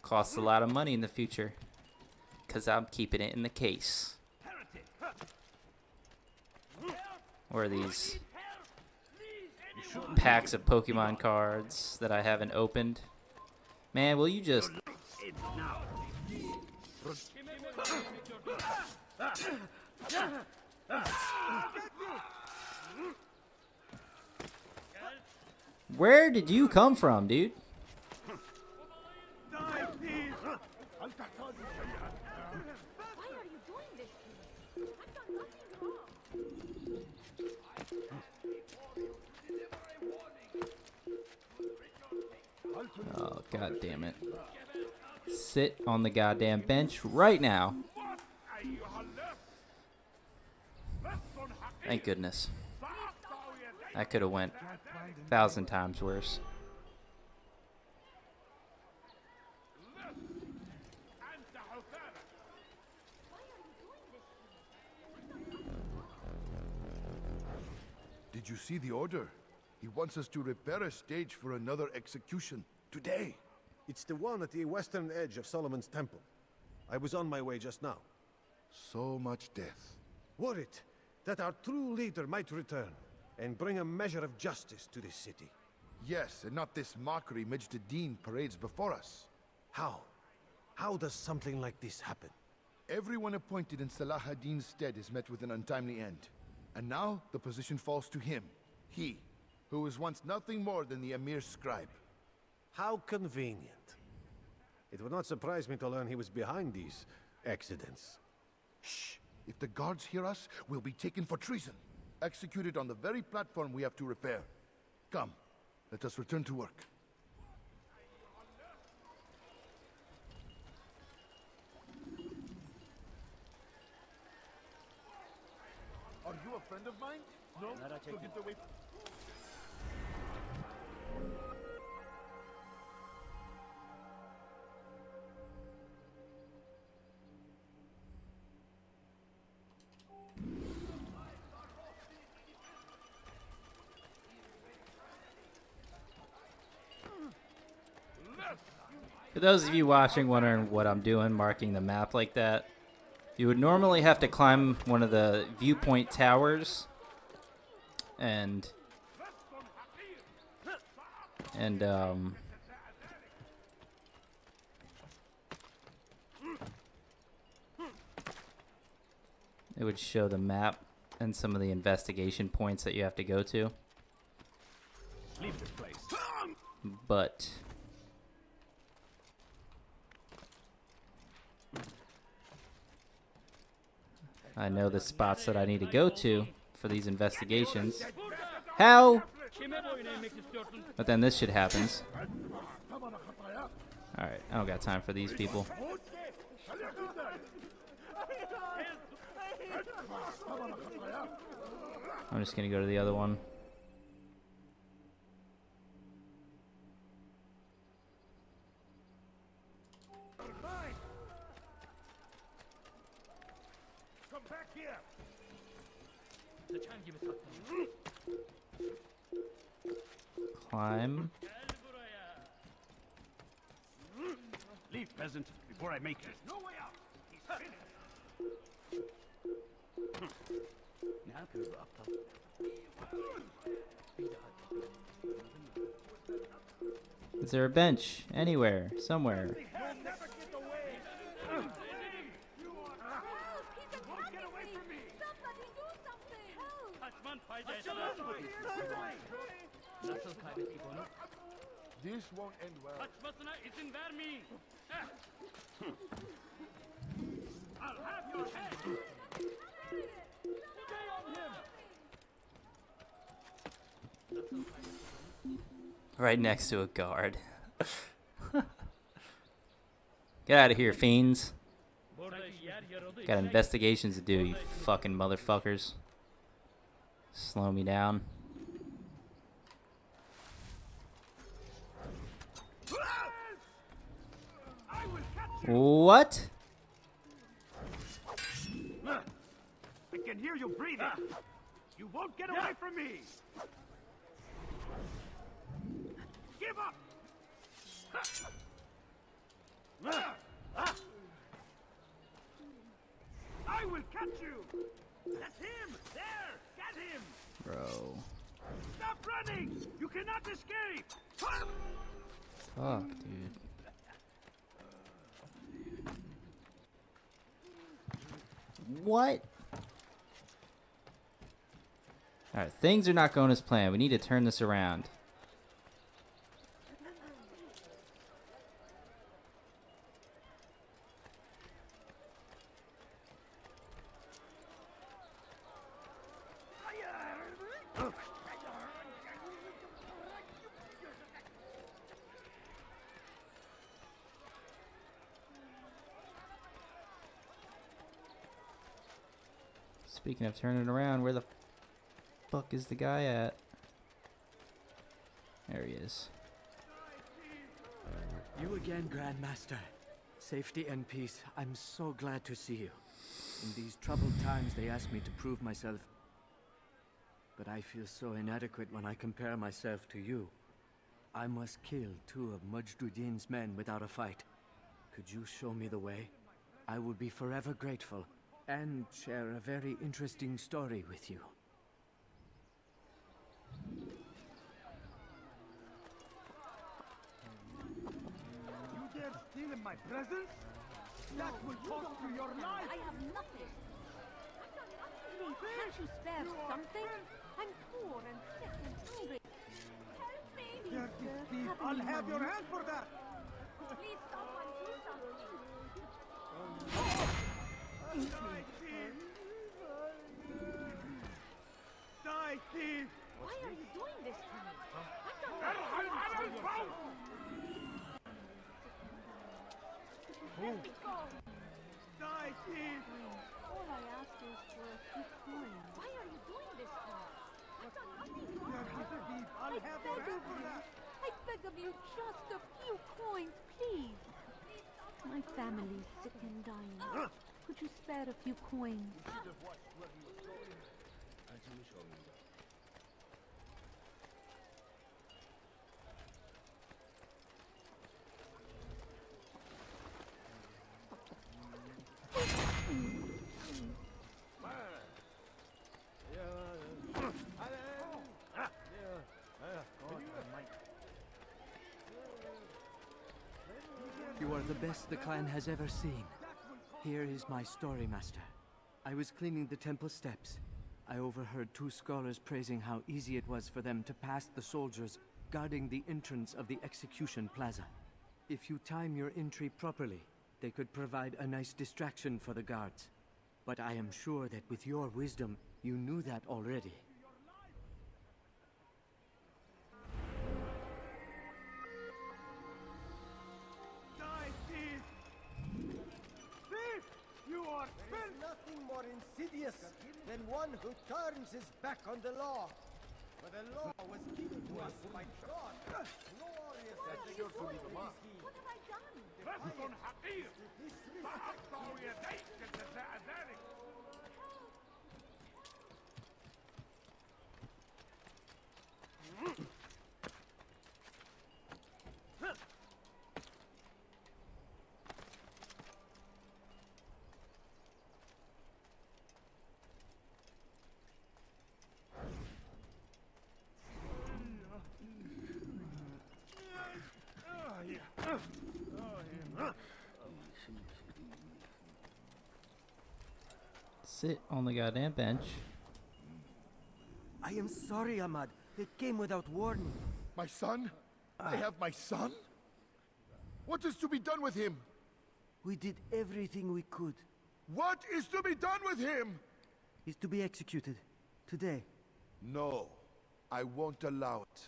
costs a lot of money in the future. Because I'm keeping it in the case. Or these packs of Pokemon cards that I haven't opened. Man, will you just... Where did you come from, dude? Oh, god damn it. Sit on the goddamn bench right now. Thank goodness. That could have went 1,000 times worse. Did you see the order? He wants us to repair a stage for another execution. Today. It's the one at the western edge of Solomon's temple. I was on my way just now. So much death. Worried that our true leader might return and bring a measure of justice to this city. Yes, and not this mockery Majd parades before us. How? How does something like this happen? Everyone appointed in Salah ad-Din's stead is met with an untimely end. And now the position falls to him. He, who was once nothing more than the Emir's scribe. How convenient. It would not surprise me to learn he was behind these accidents. Shh! If the guards hear us, we'll be taken for treason. Executed on the very platform we have to repair. Come, let us return to work. Are you a friend of mine? No? So get away. For those of you watching wondering what I'm doing marking the map like that, you would normally have to climb one of the viewpoint towers and it would show the map and some of the investigation points that you have to go to. Leave this place. But I know the spots that I need to go to for these investigations. How? But then this shit happens. Alright, I don't got time for these people. I'm just gonna go to the other one. Come back here. Climb. Leave, peasant, before I make it. No way out. He's finished. Is there a bench anywhere, somewhere? This won't end well. I'll have your head. Stay on him. Right next to a guard. Get out of here, fiends. Got investigations to do, you fucking motherfuckers. Slow me down. What? I can hear you breathing. You won't get away from me. Give up. I will catch you. That's him. There. Get him. Bro. Stop running. You cannot escape. Fuck, dude. What? Alright, things are not going as planned. We need to turn this around. Speaking of turning around, where the fuck is the guy at? There he is. You again, Grandmaster. Safety and peace. I'm so glad to see you. In these troubled times, they asked me to prove myself. But I feel so inadequate when I compare myself to you. I must kill 2 of Mujduddin's men without a fight. Could you show me the way? I will be forever grateful. And share a very interesting story with you. You dare steal in my presence? That will cost you your life. I have nothing. Please, can't you spare something? I'm poor and sick and hungry. Help me! Dirty thief, I'll have your hand for that. Please, someone do something. Die, thief! Die, thief! Why are you doing this to me? Let me go! Die, thief! All I asked is for a few coins. Why are you doing this to me? I've done nothing wrong. Dirty thief, I'll have your hand for that. I beg of you, just a few coins, please. My family's sick and dying. Could you spare a few coins? You are the best the clan has ever seen. Here is my story, Master. I was cleaning the temple steps. I overheard 2 scholars praising how easy it was for them to pass the soldiers guarding the entrance of the execution plaza. If you time your entry properly, they could provide a nice distraction for the guards. But I am sure that with your wisdom, you knew that already. Die, thief! Thief! You are There's nothing more insidious than one who turns his back on the law. For the law was given to us by God. Glorious. That's sure to leave him up. What have I done? رفض حقير فأقطع يديك جزاء ذلك. Sit on the goddamn bench. I am sorry, Ahmad. They came without warning. My son? They have my son? What is to be done with him? We did everything we could. What is to be done with him? He's to be executed. Today. No. I won't allow it.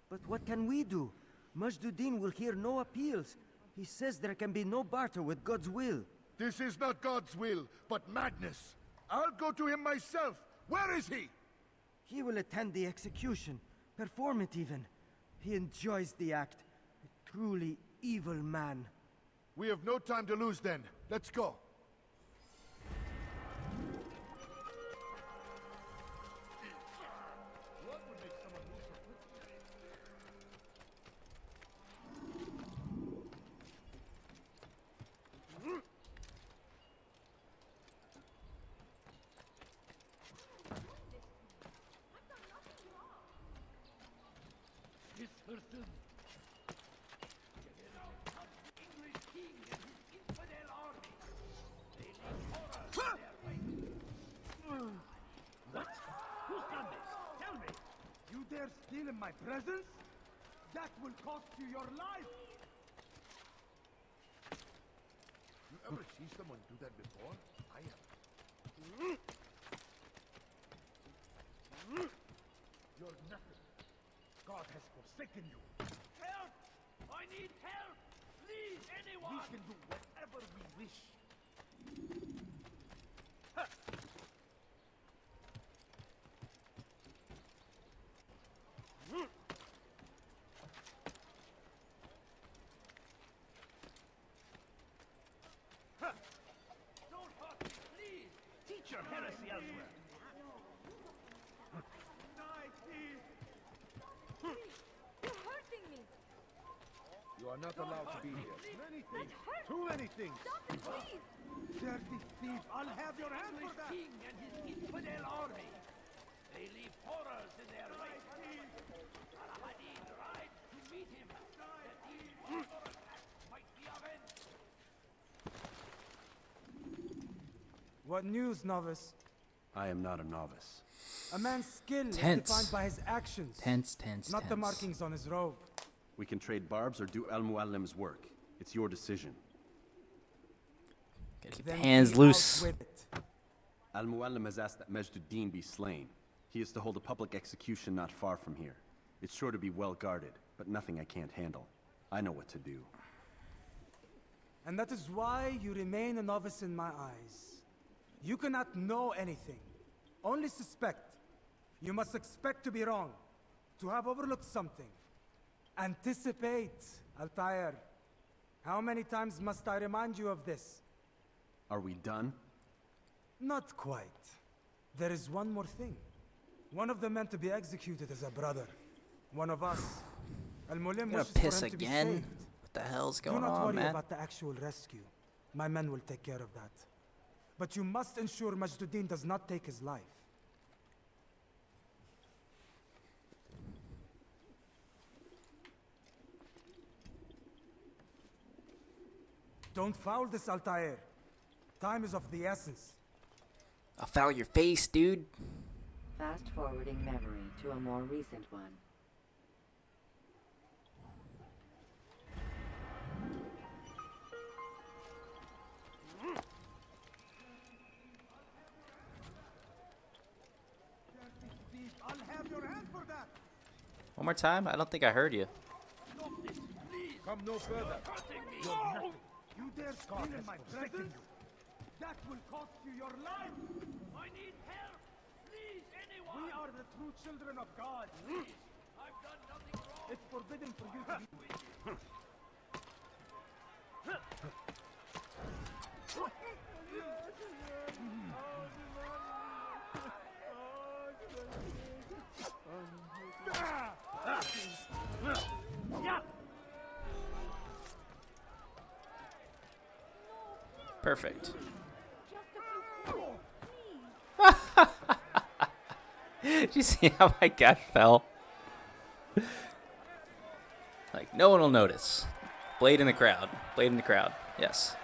But what can we do? Majduddin will hear no appeals. He says there can be no barter with God's will. This is not God's will, but madness. I'll go to him myself. Where is he? He will attend the execution. Perform it even. He enjoys the act. A truly evil man. We have no time to lose then. Let's go. Steal in my presence? That will cost you your life! You ever see someone do that before? I have. You're nothing. God has forsaken you. Help! I need help! Please, anyone! We can do whatever we wish. Your heresy elsewhere. You're hurting me. You are not allowed to be here. Many things. Too many things. Stop it, please. Dirty thief. I'll have your hand for that. King and his infidel army. They leave horrors in their wake. Al-Hadid rides to meet him. That his barbarous acts might be avenged. What news, novice? I am not a novice. A man's skill is Tense. defined by his actions. Tense, not the tense. markings on his robe. We can trade barbs or do Al-Muallim's work. It's your decision. Gotta keep Then the hands be loose. out with it. Al-Muallim has asked that Majduddin be slain. He is to hold a public execution not far from here. It's sure to be well guarded, but nothing I can't handle. I know what to do. And that is why you remain a novice in my eyes. You cannot know anything. Only suspect. You must expect to be wrong. To have overlooked something. Anticipate, Altair. How many times must I remind you of this? Are we done? Not quite. There is one more thing. One of the men to be executed is a brother. One of us. Al-Mulim Gonna wishes for piss him to be again? saved. What the hell's Do going not on, worry man? about the actual rescue. My men will take care of that. But you must ensure Majduddin does not take his life. Don't foul this, Altair. Time is of the essence. I'll foul your face, dude. Fast forwarding memory to a more recent one. I'll have your hand for that. One more time? I don't think I heard you. Stop this, please. Come no further. You're nothing. You dare steal in my presence? That will cost you your life. I need help. Please, anyone. We are the true children of God. Please. I've done nothing wrong. It's forbidden for you to be. Perfect. Did you see how my guy fell? Like, no one will notice. Blade in the crowd. Blade in the crowd. Yes.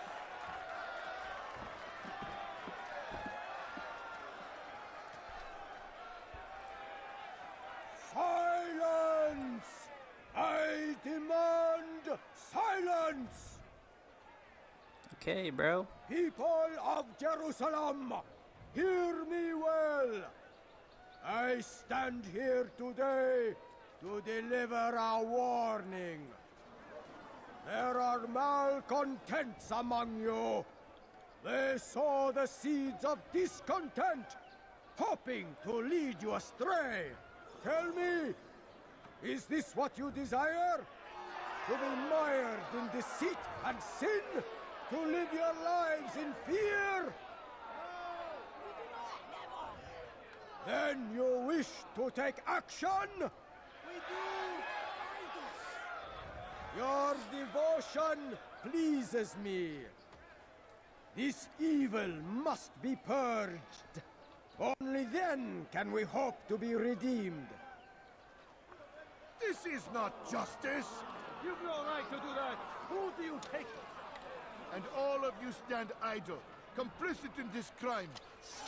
Okay, bro. People of Jerusalem, hear me well. I stand here today to deliver a warning. There are malcontents among you. They sow the seeds of discontent, hoping to lead you astray. Tell me, is this what you desire? To be mired in deceit and sin? To live your lives in fear? Then you wish to take action? We do. Your devotion pleases me. This evil must be purged. Only then can we hope to be redeemed. This is not justice! You've no right to do that! Who do you take? And all of you stand idle, complicit in this crime.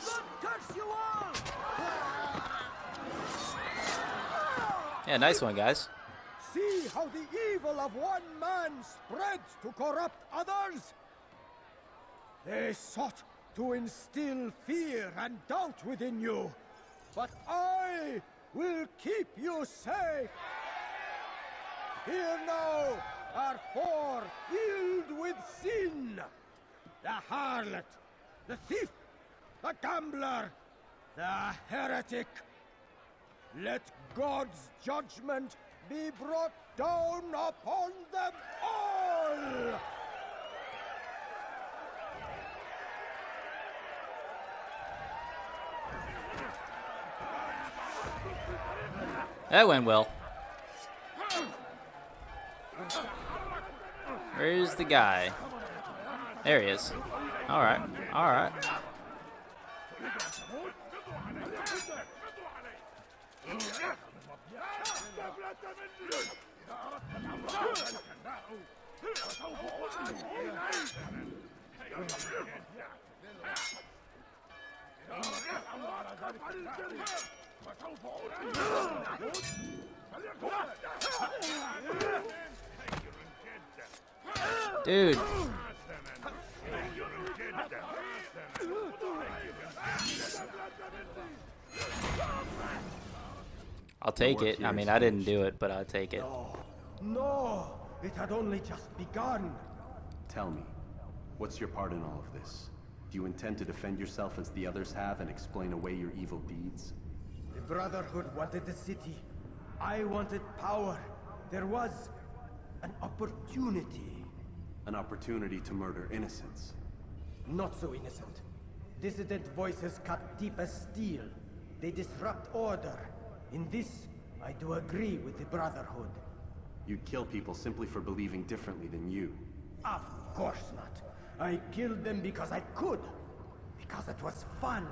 Blood curse you all! Yeah, nice one, guys. See how the evil of one man spreads to corrupt others? They sought to instill fear and doubt within you, but I will keep you safe. Here now are four filled with sin. The harlot, the thief, the gambler, the heretic. Let God's judgment be brought down upon them all! That went well. Where's the guy? There he is. Alright, alright. Dude. I'll take it. I mean, I didn't do it, but I'll take it. No, it had only just begun. Tell me, what's your part in all of this? Do you intend to defend yourself as the others have and explain away your evil deeds? The Brotherhood wanted the city. I wanted power. There was an opportunity. An opportunity to murder innocents. Not so innocent. Dissident voices cut deep as steel. They disrupt order. In this, I do agree with the Brotherhood. You'd kill people simply for believing differently than you. Of course not. I killed them because I could. Because it was fun.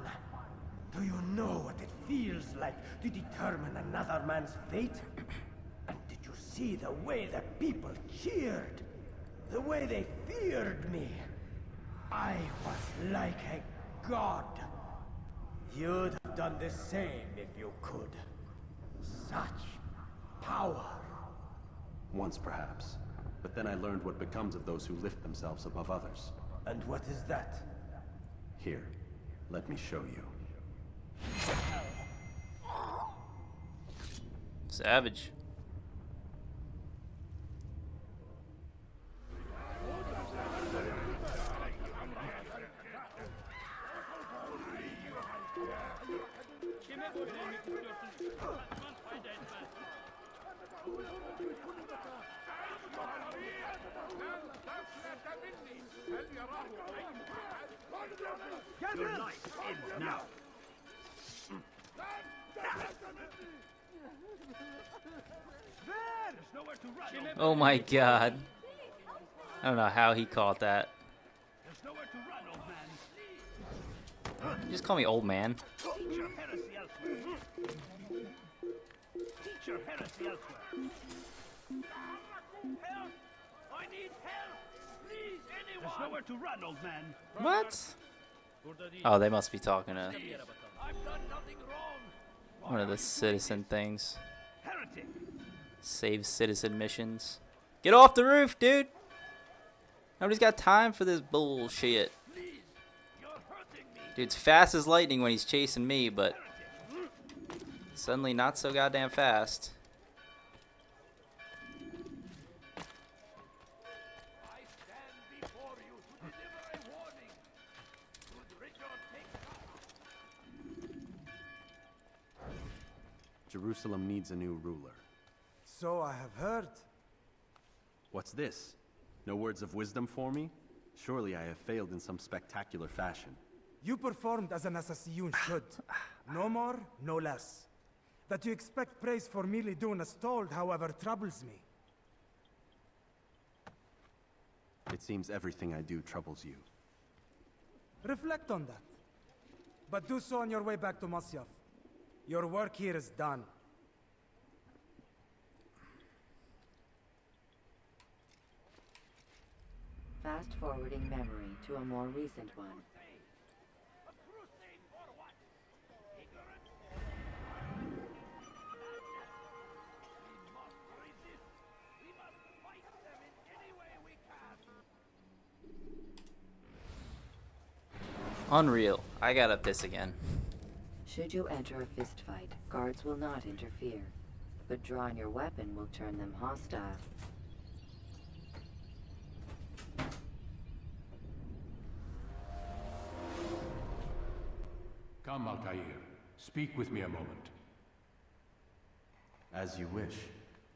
Do you know what it feels like to determine another man's fate? And did you see the way the people cheered? The way they feared me? I was like a god. You'd have done the same if you could. Such power. Once perhaps. But then I learned what becomes of those who lift themselves above others. And what is that? Here, let me show you. Savage. Your life ends now. Oh my god. I don't know how he caught that. Just call me old man. Teach your heresy elsewhere. Teach your heresy elsewhere. Help! I need help! Please, anyone! There's nowhere to run, old man. What? Oh, they must be talking to I've done nothing wrong. one of the citizen things. Heretic! Save citizen missions. Get off the roof, dude! Nobody's got time for this bullshit. Dude's fast as lightning when he's chasing me, but suddenly not so goddamn fast. Jerusalem needs a new ruler. So I have heard. What's this? No words of wisdom for me? Surely I have failed in some spectacular fashion. You performed as an assassin should. No more, no less. That you expect praise for merely doing as told, however, troubles me. It seems everything I do troubles you. Reflect on that. But do so on your way back to Masyaf. Your work here is done. Fast forwarding memory to a more recent one. Unreal. I gotta piss again. Should you enter a fistfight, guards will not interfere, but drawing your weapon will turn them hostile. Come, Altair. Speak with me a moment. As you wish.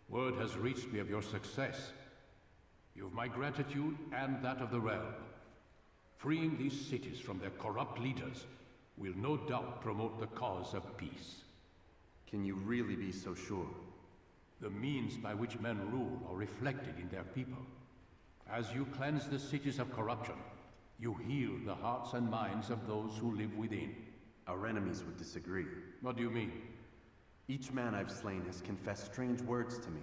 Word has reached me of your success. You have my gratitude and that of the realm. Freeing these cities from their corrupt leaders will no doubt promote the cause of peace. Can you really be so sure? The means by which men rule are reflected in their people. As you cleanse the cities of corruption, you heal the hearts and minds of those who live within. Our enemies would disagree. What do you mean? Each man I've slain has confessed strange words to me.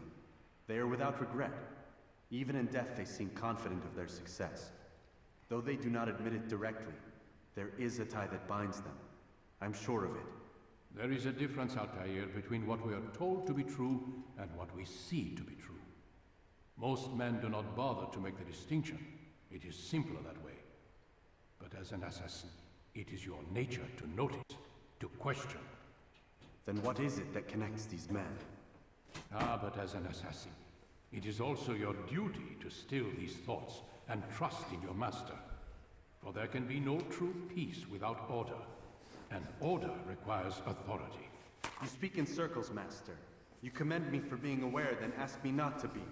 They are without regret. Even in death they seem confident of their success. Though they do not admit it directly, there is a tie that binds them. I'm sure of it. There is a difference, Altair, between what we are told to be true and what we see to be true. Most men do not bother to make the distinction. It is simpler that way. But as an assassin, it is your nature to notice, to question. Then what is it that connects these men? Ah, but as an assassin, it is also your duty to still these thoughts and trust in your master. For there can be no true peace without order, and order requires authority. You speak in circles, Master. You commend me for being aware, then ask me not to be.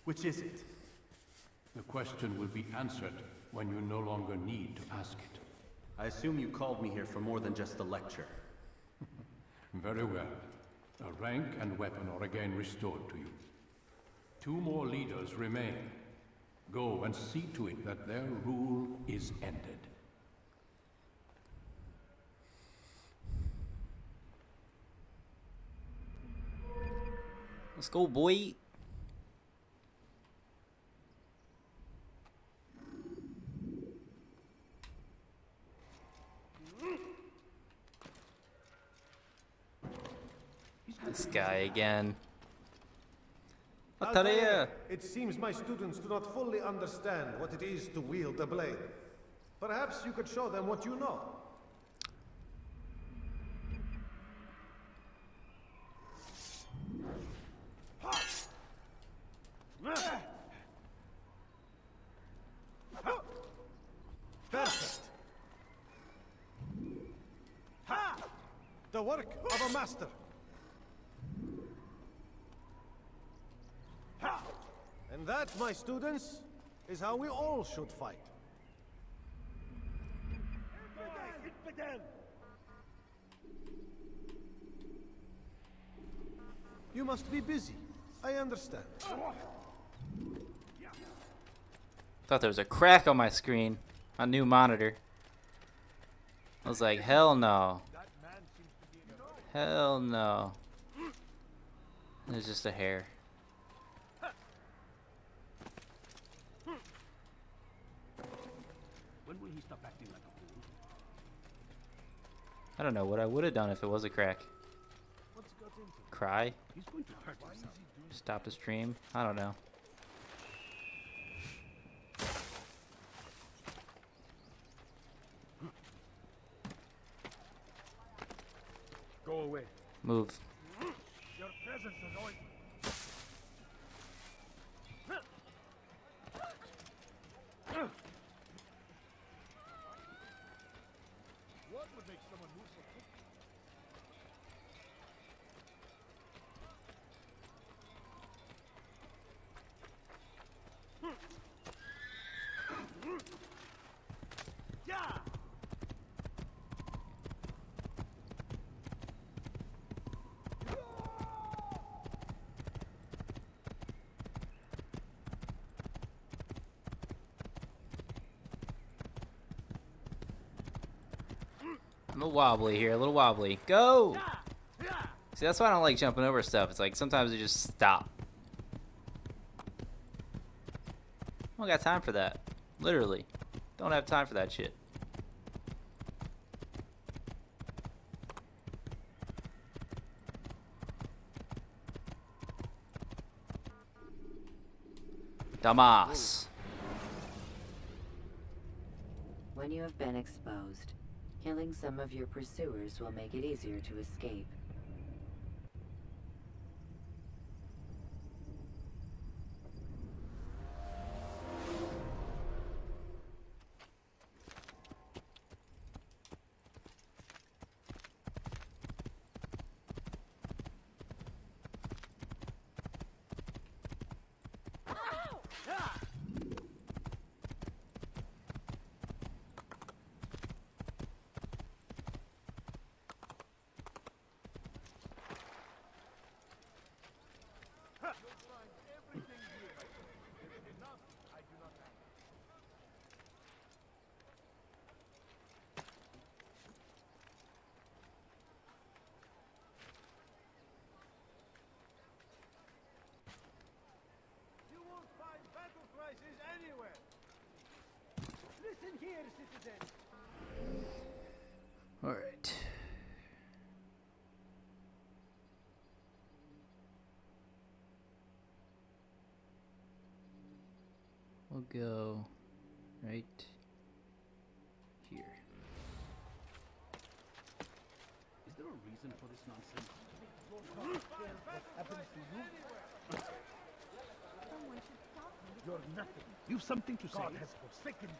Which is it? The question will be answered when you no longer need to ask it. I assume you called me here for more than just a lecture. Very well. A rank and weapon are again restored to you. 2 more leaders remain. Go and see to it that their rule is ended. Let's go, boy. This guy again. Altair, it seems my students do not fully understand what it is to wield a blade. Perhaps you could show them what you know. Perfect. The work of a master. And that, my students, is how we all should fight. You must be busy. I understand. Thought there was a crack on my screen. My new monitor. I was like, hell no. Hell no. There's just a hair. When will he stop acting like a fool? I don't know what I would have done if it was a crack. Cry? He's going to hurt himself. Stop the stream? I don't know. Go away. Move. Your presence annoys me. What would make someone move so quickly? Yeah! A little wobbly here, a little wobbly. Go! See, that's why I don't like jumping over stuff. It's like sometimes it just stop. I don't got time for that. Literally. Don't have time for that shit. Damas. When you have been exposed, killing some of your pursuers will make it easier to escape. You won't find battle prices anywhere. Listen here, citizen. All right. We'll go right here. Is there a reason for this nonsense? Someone should stop me. You're nothing. You've something to say. God has forsaken you.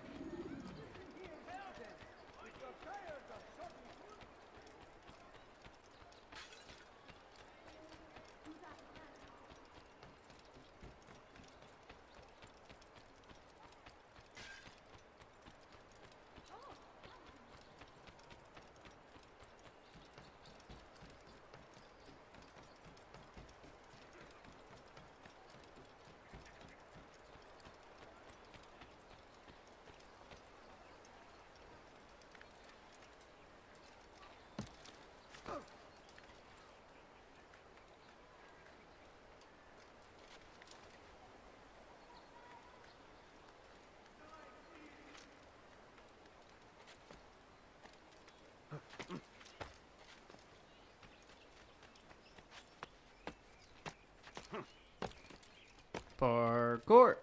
Parkour.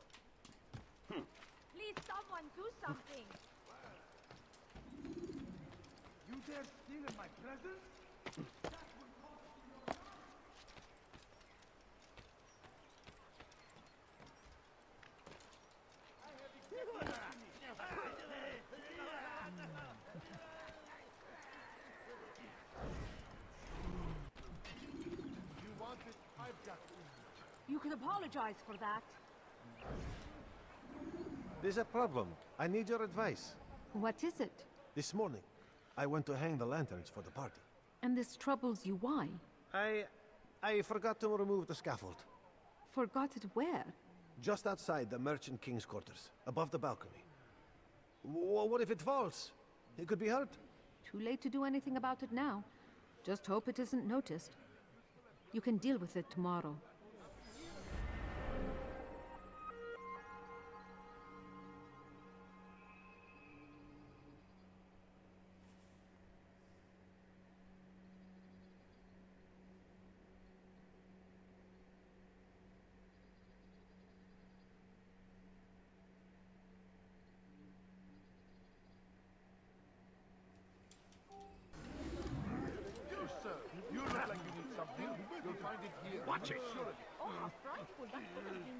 Please, someone do something. You dare steal in my presence? You want it? I've got it. You can apologize for that. There's a problem. I need your advice. What is it? This morning, I went to hang the lanterns for the party. And this troubles you why? I forgot to remove the scaffold. Forgot it where? Just outside the Merchant King's quarters, above the balcony. What if it falls? It could be hurt. Too late to do anything about it now. Just hope it isn't noticed. You can deal with it tomorrow. You, sir, Watch it. Oh, how frightful. That's what you mean.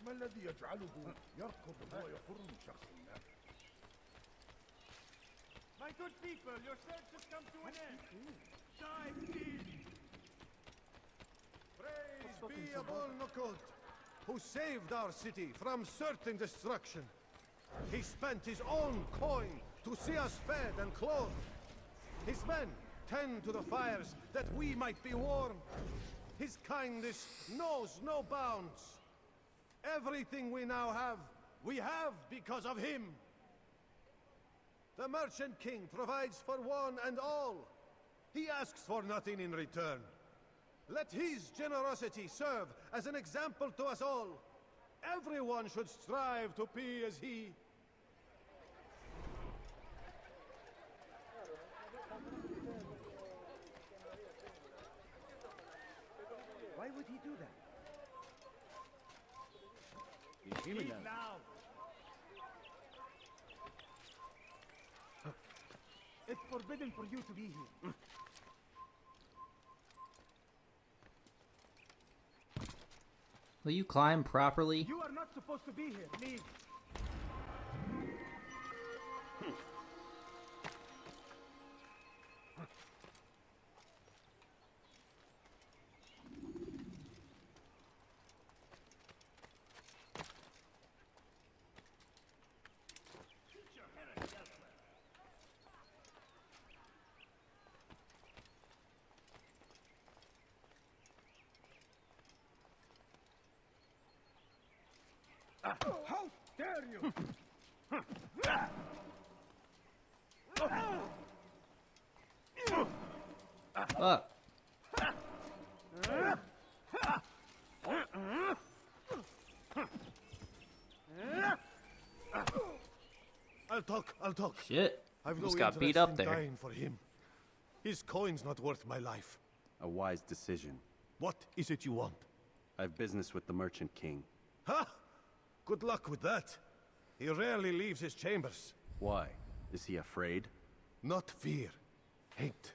ما الذي يجعله يركض وهو يفر من شخص ما؟ My good people, your search has come to an end. Dive deep. Praise be Abul Nukud, who saved our city from certain destruction. He spent his own coin to see us fed and clothed. His men tend to the fires that we might be warm. His kindness knows no bounds. Everything we now have, we have because of him. The Merchant King provides for one and all. He asks for nothing in return. Let his generosity serve as an example to us all. Everyone should strive to be as he. Why would he do that? Leave now. It's forbidden for you to be here. Will you climb properly? You are not supposed to be here. Leave. How dare you! Up. I'll talk. Shit. I've no Almost got beat interest up in there. dying for him. His coin's not worth my life. A wise decision. What is it you want? I have business with the Merchant King. Ha! Good luck with that. He rarely leaves his chambers. Why? Is he afraid? Not fear. Hate.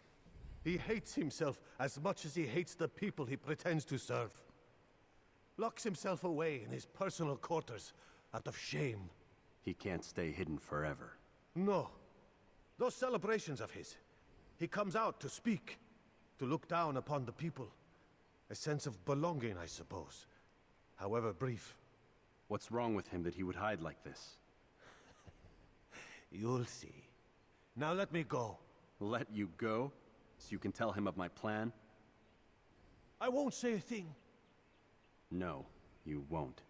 He hates himself as much as he hates the people he pretends to serve. Locks himself away in his personal quarters out of shame. He can't stay hidden forever. No. Those celebrations of his. He comes out to speak, to look down upon the people. A sense of belonging, I suppose. However brief. What's wrong with him that he would hide like this? You'll see. Now let me go. Let you go? So you can tell him of my plan? I won't say a thing. No, you won't.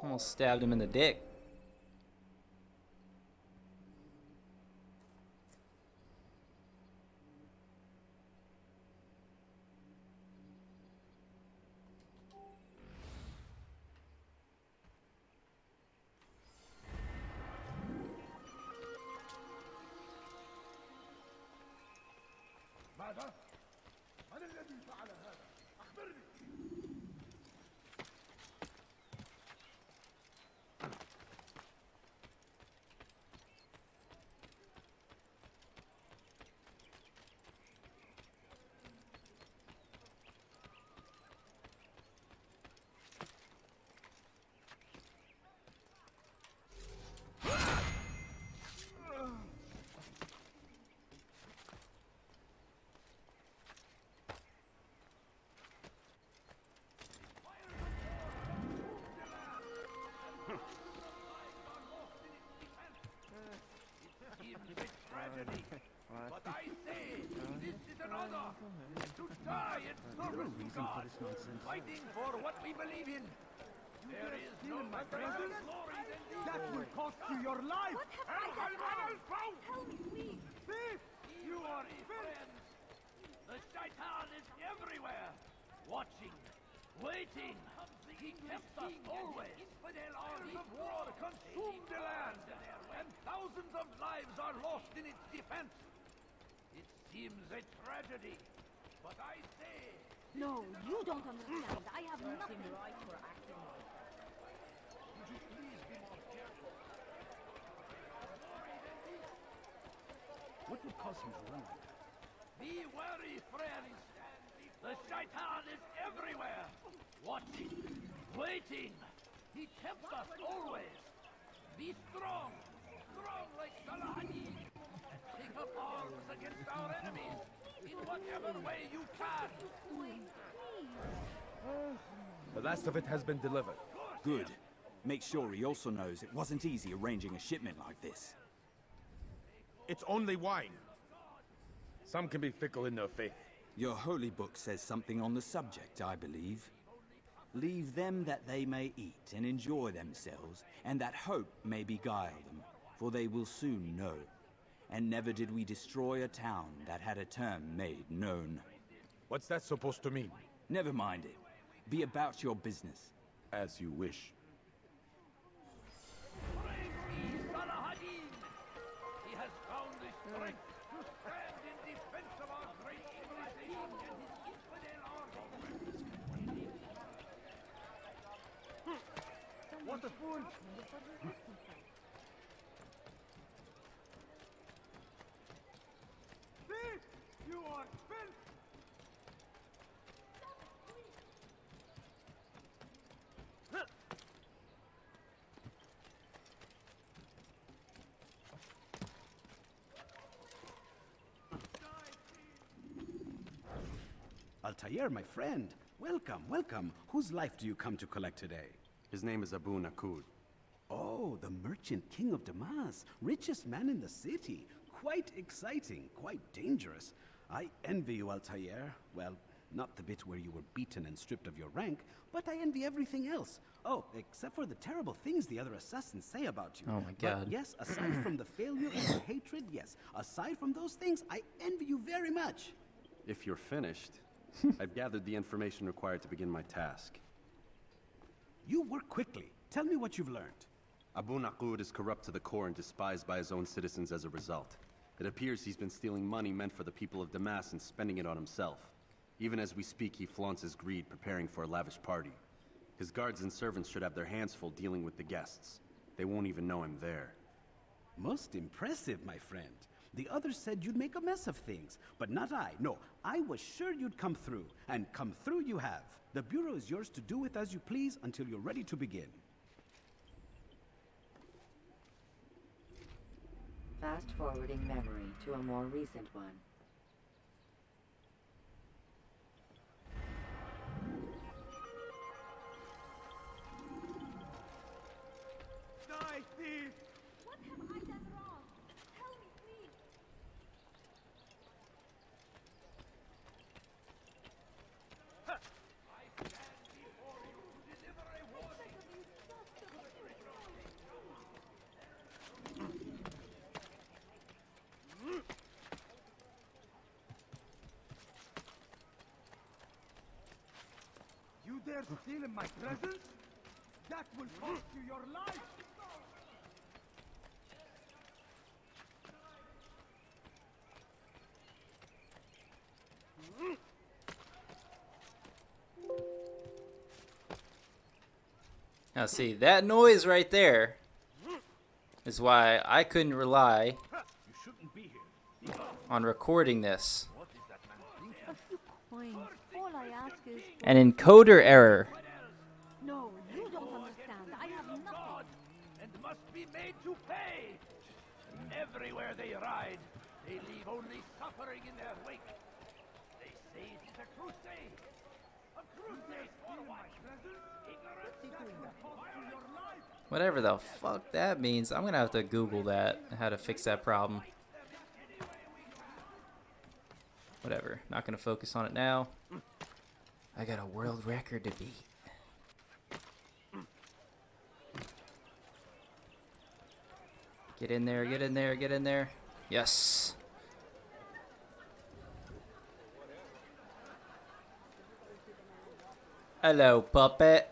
Almost stabbed him in the dick. ماذا؟ من الذي فعل هذا؟ أخبرني! Tragedy. But I say, this is an honor to die in service to God, fighting for what we believe in. There is no greater glory than these. That will cost you your life. What have I done wrong? Help me, please. Thief! You are friends. The shaitan is everywhere. Watching. Waiting. He kept us always. Years of war consumed the land. And thousands of lives are lost in its defense. It seems a tragedy. But I say... No, you don't understand. I have nothing right for acting like that. Would you please be more careful? What would cause him to run like that? Be wary, friends. The shaitan is everywhere. Watching. Waiting. He tempts us always. Be strong. Strong like Salahadin. Take up arms against our enemies. In whatever way you can. The last of it has been delivered. Good. Make sure he also knows it wasn't easy arranging a shipment like this. It's only wine. Some can be fickle in their faith. Your holy book says something on the subject, I believe. Leave them that they may eat and enjoy themselves, and that hope may beguile them, for they will soon know. And never did we destroy a town that had a term made known. What's that supposed to mean? Never mind it. Be about your business. As you wish. Praise be Salahadin. He has found the strength to stand in defense of our great civilization and his infidel army. What a fool! Thief! You are filth! Altair, my friend. Welcome, welcome. Whose life do you come to collect today? His name is Abu Nakud. Oh, the merchant king of Damas. Richest man in the city. Quite exciting, quite dangerous. I envy you, Altair. Well, not the bit where you were beaten and stripped of your rank, but I envy everything else. Oh, except for the terrible things the other assassins say about you. Oh my God. But yes, aside from the failure and the hatred, yes. Aside from those things, I envy you very much. If you're finished, I've gathered the information required to begin my task. You work quickly. Tell me what you've learned. Abu Nakud is corrupt to the core and despised by his own citizens as a result. It appears he's been stealing money meant for the people of Damas and spending it on himself. Even as we speak, he flaunts his greed, preparing for a lavish party. His guards and servants should have their hands full dealing with the guests. They won't even know I'm there. Most impressive, my friend. The others said you'd make a mess of things, but not I. No, I was sure you'd come through, and come through you have. The Bureau is yours to do with as you please until you're ready to begin. Fast-forwarding memory to a more recent one. Die, thief! What have I done wrong? Tell me, please. I stand before you to deliver a warning. You dare steal in my presence? That will cost you your life! Now see, that noise right there is why I couldn't rely on recording this. A few coins. All I ask is... An encoder error. No, you don't understand. I have nothing. And must be made to pay. Everywhere they ride, they leave only suffering in their wake. They say it is a crusade. A crusade for what? Ignorance that will cost you your life. Whatever the fuck that means, I'm gonna have to Google that, how to fix that problem. Whatever, not gonna focus on it now. I got a world record to beat. Get in there, get in there, get in there. Yes. Hello, puppet.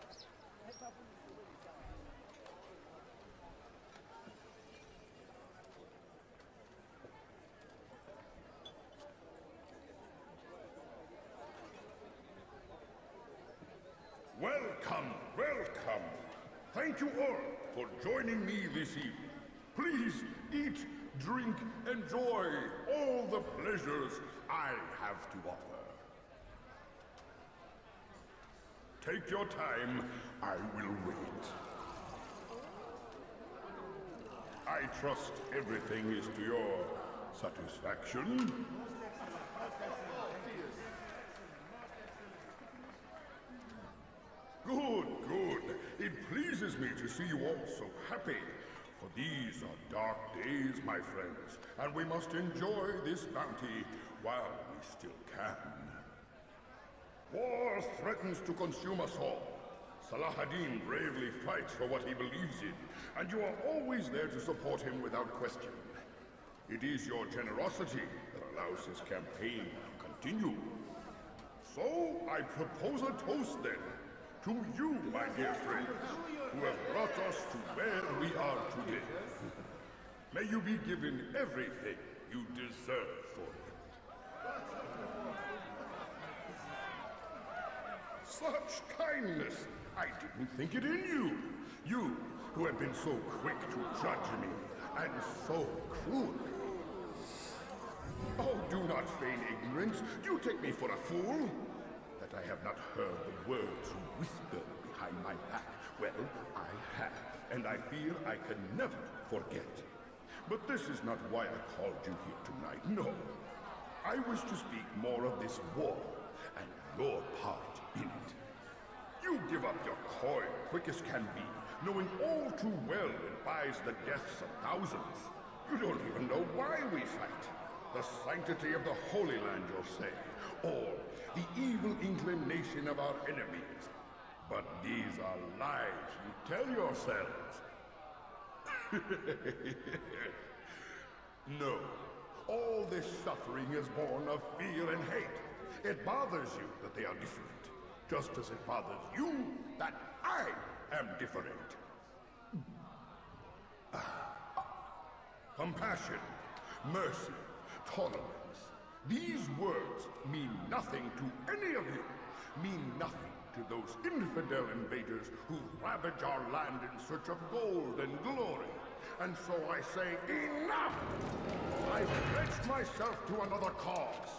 Welcome, welcome. Thank you all for joining me this evening. Please eat, drink, enjoy all the pleasures I have to offer. Take your time, I will wait. I trust everything is to your satisfaction. Good, good. It pleases me to see you all so happy. For these are dark days, my friends, and we must enjoy this bounty while we still can. War threatens to consume us all. Salah ad-Din bravely fights for what he believes in, and you are always there to support him without question. It is your generosity that allows his campaign to continue. So, I propose a toast then. To you, my dear friends, who have brought us to where we are today. May you be given everything you deserve for it. Such kindness! I didn't think it in you. You, who have been so quick to judge me, and so cruel. Oh, do not feign ignorance. Do you take me for a fool? That I have not heard the words you whispered behind my back. Well, I have, and I fear I can never forget. But this is not why I called you here tonight, no. I wish to speak more of this war, and your part in it. You give up your coin quick as can be, knowing all too well it buys the deaths of thousands. You don't even know why we fight. The sanctity of the Holy Land, you'll say, or the evil inclination of our enemies. But these are lies you tell yourselves. No, all this suffering is born of fear and hate. It bothers you that they are different, just as it bothers you that I am different. Compassion, mercy, tolerance. These words mean nothing to any of you, mean nothing to those infidel invaders who ravage our land in search of gold and glory. And so I say, enough! I've pledged myself to another cause,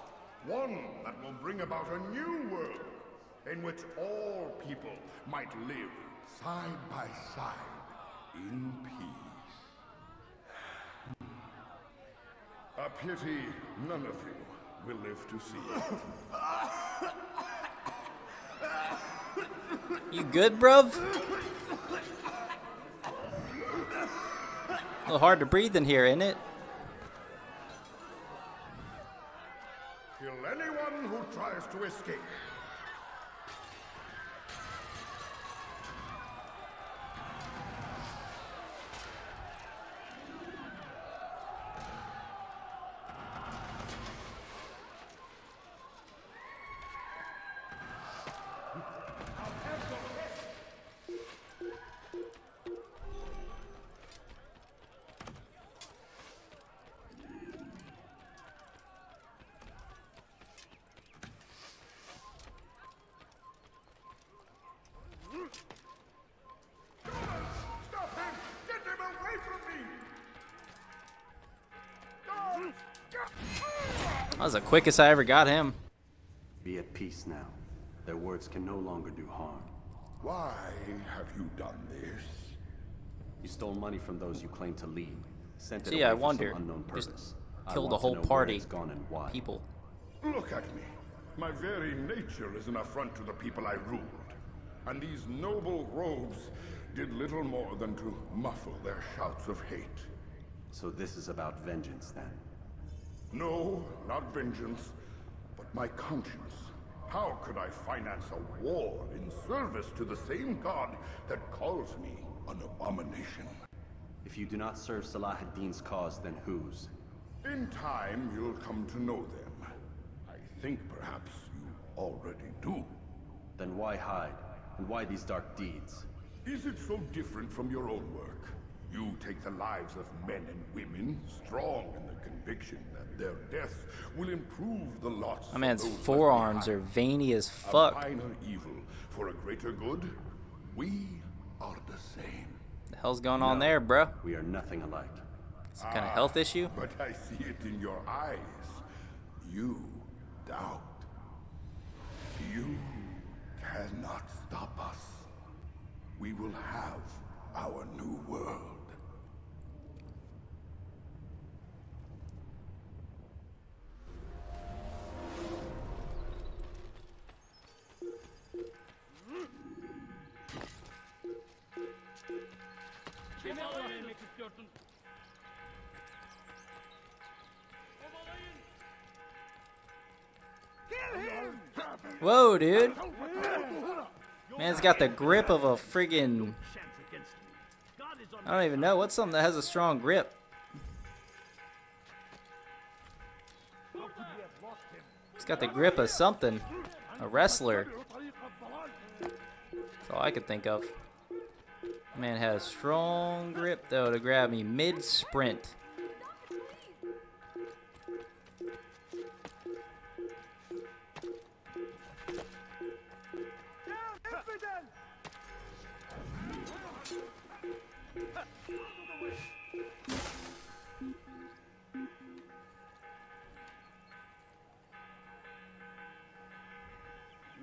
one that will bring about a new world, in which all people might live side by side in peace. A pity none of you will live to see it. You good, bruv? A little hard to breathe in here, ain't it? Kill anyone who tries to escape. That was the quickest I ever got him. Be at peace now. Their words can no longer do harm. Why have you done this? You stole money from those you claim to lead. Sent it See, away I for wonder. some unknown Just purpose. killed a whole party. People. Look at me. My very nature is an affront to the people I ruled. And these noble robes did little more than to muffle their shouts of hate. So this is about vengeance, then? No, not vengeance, but my conscience. How could I finance a war in service to the same god that calls me an abomination? If you do not serve Salah ad-Din's cause, then whose? In time, you'll come to know them. I think perhaps you already do. Then why hide? And why these dark deeds? Is it so different from your own work? You take the lives of men and women, strong in the conviction that their death will improve the lots My man's of those forearms left are veiny as behind. fuck. A minor evil for a greater good? We are the same. The hell's going on there, bruh? We are nothing alike. Some kind of health issue? But I see it in your eyes. You doubt. You cannot stop us. We will have our new world. Whoa, dude. Man's got the grip of a friggin'... I don't even know. What's something that has a strong grip? It's got the grip of something. A wrestler. That's all I could think of. Man has strong grip, though, to grab me mid-sprint.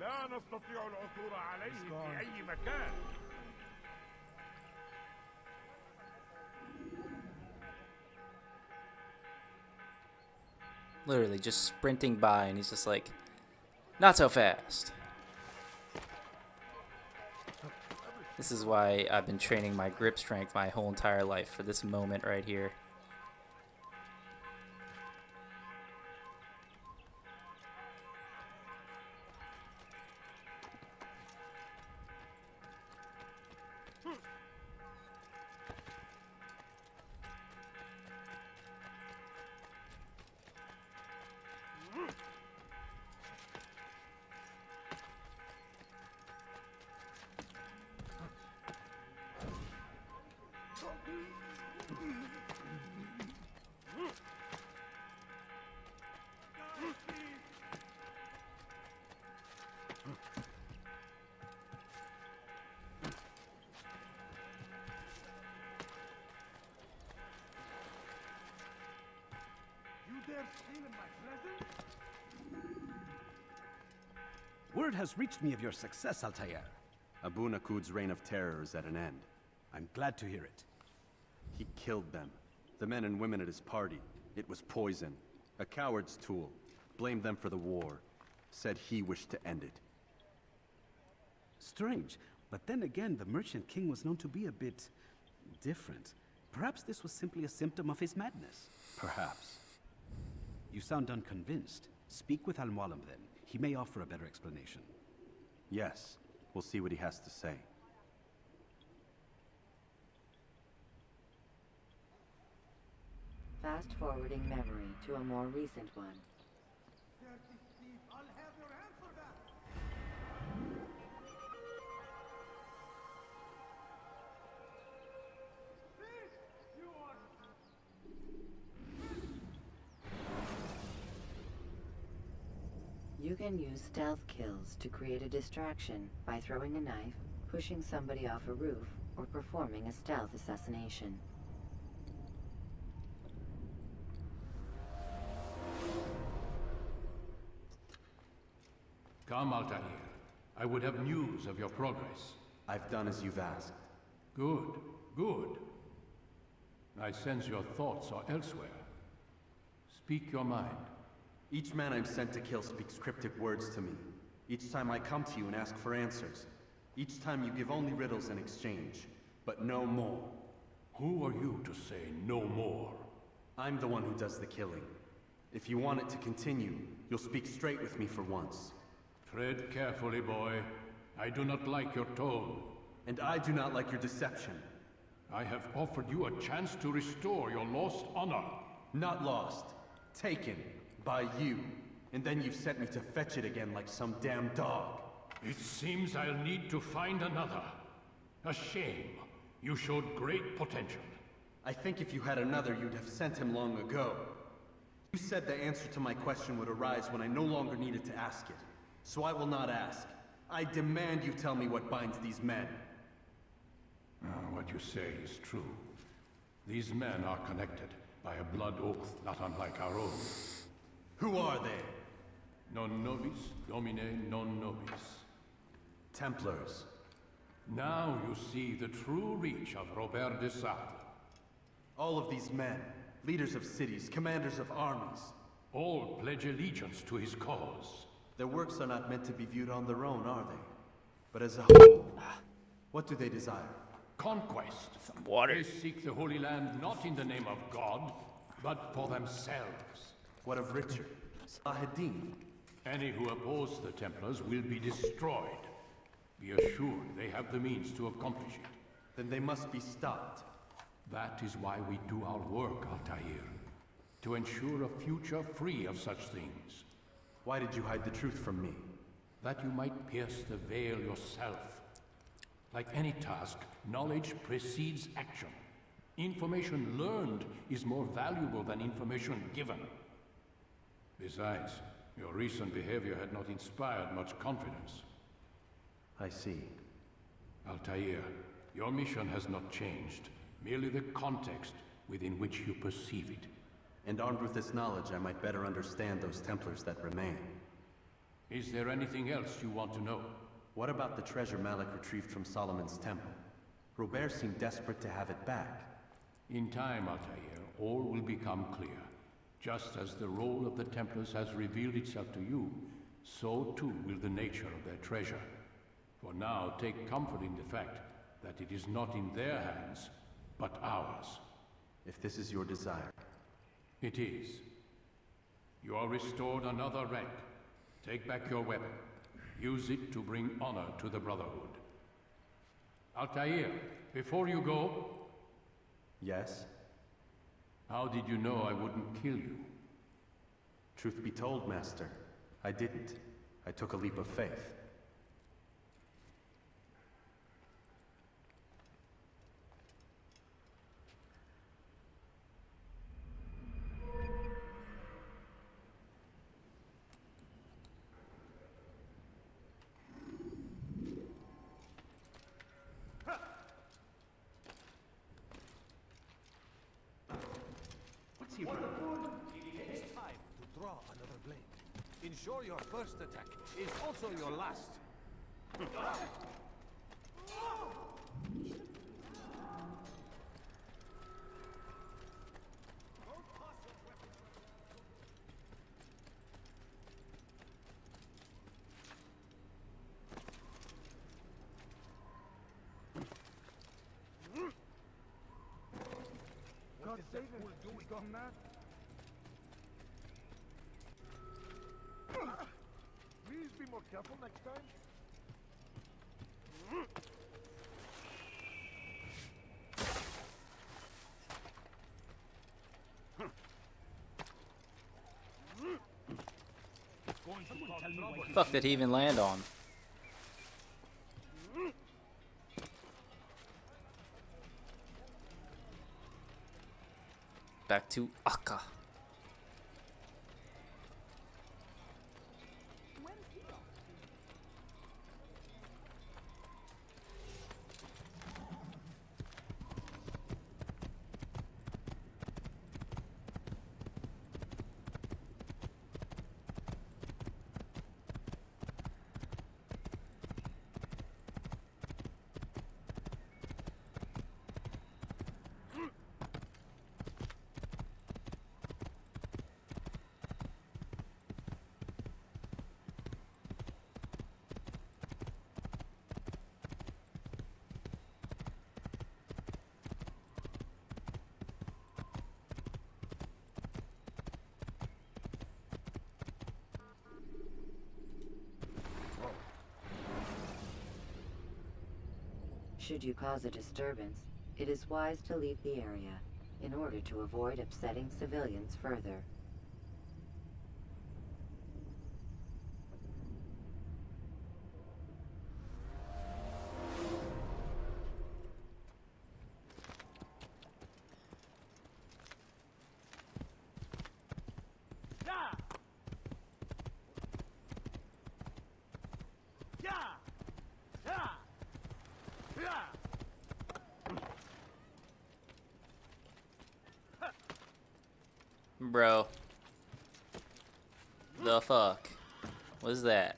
لا نستطيع العثور عليه في أي مكان. Literally just sprinting by, and he's just like, not so fast. This is why I've been training my grip strength my whole entire life for this moment right here. Word has reached me of your success, Altair. Abu Nakud's reign of terror is at an end. I'm glad to hear it. He killed them. The men and women at his party. It was poison. A coward's tool. Blamed them for the war. Said he wished to end it. Strange, but then again, the Merchant King was known to be a bit different. Perhaps this was simply a symptom of his madness. Perhaps. You sound unconvinced. Speak with Al-Mualim then. He may offer a better explanation. Yes. We'll see what he has to say. Fast forwarding memory to a more recent one. You can use stealth kills to create a distraction by throwing a knife, pushing somebody off a roof, or performing a stealth assassination. Come, Altair. I would have news of your progress. I've done as you've asked. Good, good. I sense your thoughts are elsewhere. Speak your mind. Each man I'm sent to kill speaks cryptic words to me. Each time I come to you and ask for answers. Each time you give only riddles in exchange, but no more. Who are you to say no more? I'm the one who does the killing. If you want it to continue, you'll speak straight with me for once. Tread carefully, boy. I do not like your tone. And I do not like your deception. I have offered you a chance to restore your lost honor. Not lost. Taken. By you. And then you've sent me to fetch it again like some damn dog. It seems I'll need to find another. A shame. You showed great potential. I think if you had another, you'd have sent him long ago. You said the answer to my question would arise when I no longer needed to ask it. So I will not ask. I demand you tell me what binds these men. What you say is true. These men are connected by a blood oath not unlike our own. Who are they? Non nobis, domine non nobis. Templars. Now you see the true reach of Robert de Sade. All of these men, leaders of cities, commanders of armies. All pledge allegiance to his cause. Their works are not meant to be viewed on their own, are they? But as a whole, what do they desire? Conquest. Some water. They seek the Holy Land not in the name of God, but for themselves. What of Richard? Saladin? Any who oppose the Templars will be destroyed. Be assured they have the means to accomplish it. Then they must be stopped. That is why we do our work, Altair. To ensure a future free of such things. Why did you hide the truth from me? That you might pierce the veil yourself. Like any task, knowledge precedes action. Information learned is more valuable than information given. Besides, your recent behavior had not inspired much confidence. I see. Altair, your mission has not changed. Merely the context within which you perceive it. And armed with this knowledge, I might better understand those Templars that remain. Is there anything else you want to know? What about the treasure Malik retrieved from Solomon's temple? Robert seemed desperate to have it back. In time, Altair, all will become clear. Just as the role of the Templars has revealed itself to you, so too will the nature of their treasure. For now, take comfort in the fact that it is not in their hands, but ours. If this is your desire. It is. You are restored another rank. Take back your weapon. Use it to bring honor to the Brotherhood. Altair, before you go... Yes? How did you know I wouldn't kill you? Truth be told, Master, I didn't. I took a leap of faith. It's time to draw another blade. Ensure your first attack is also your last. God save him. He's gone mad. Please be more careful next time. Fuck did he even land on? Back to Akka. Should you cause a disturbance, It is wise to leave the area in order to avoid upsetting civilians further. Bro. The fuck? What's that?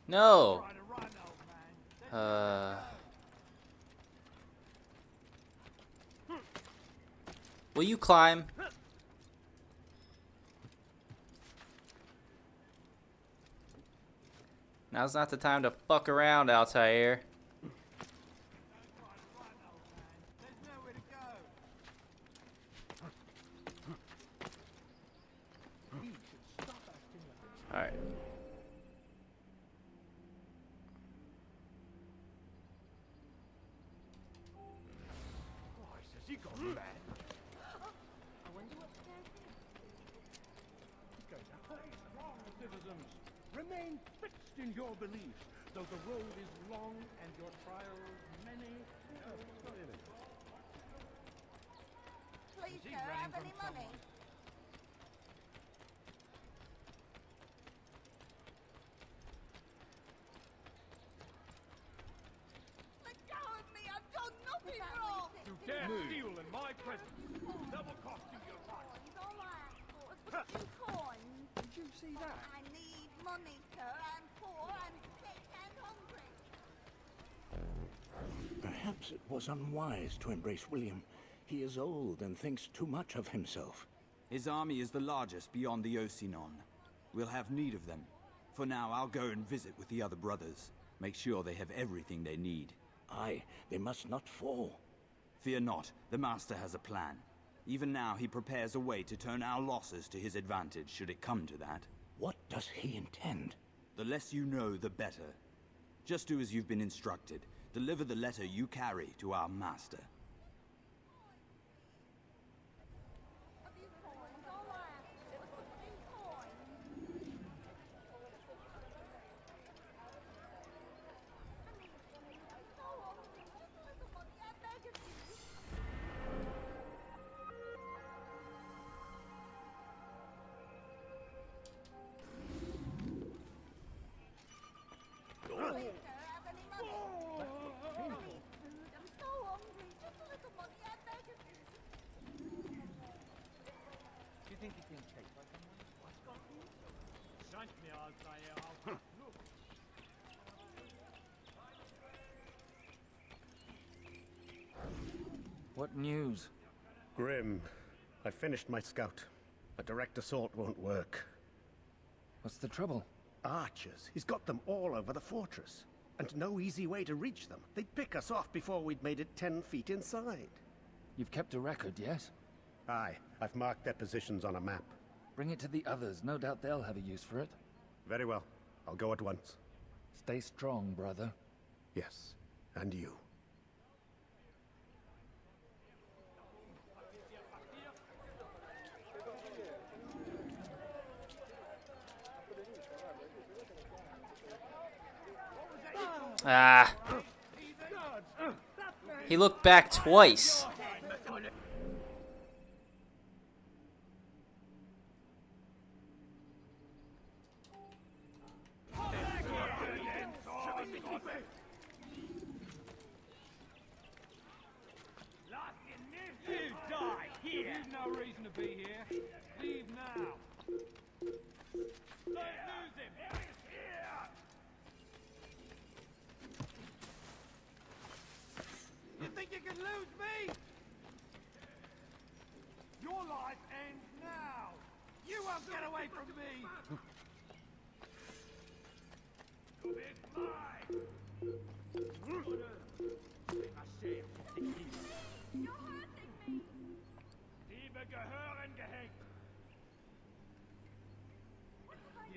No! Will you climb? Now's not the time to fuck around, Altair. Alright. Has he gone mad? I wonder what scares him. Strong citizens, remain fixed in your beliefs, though the road is long and your trials many. Please, sir, have any money? Let go of me! I've done nothing wrong! You dare steal in my presence! That will cost you your life! All I asked for was a few coins. Did you see that? I need money, sir. I'm poor, I'm sick and hungry. Perhaps it was unwise to embrace William. He is old and thinks too much of himself. His army is the largest beyond the Ocinon. We'll have need of them. For now, I'll go and visit with the other brothers. Make sure they have everything they need. Aye, they must not fall. Fear not, the Master has a plan. Even now, he prepares a way to turn our losses to his advantage, should it come to that. What does he intend? The less you know, the better. Just do as you've been instructed. Deliver the letter you carry to our Master. What news? Grim, I finished my scout. A direct assault won't work. What's the trouble? Archers. He's got them all over the fortress. And no easy way to reach them. They'd pick us off before we'd made it 10 feet inside. You've kept a record, yes? Aye. I've marked their positions on a map. Bring it to the others. No doubt they'll have a use for it. Very well. I'll go at once. Stay strong, brother. Yes. And you. Ah. He looked back twice. You die here! You've no reason to be here. Leave now. Don't lose him! You think you can lose me?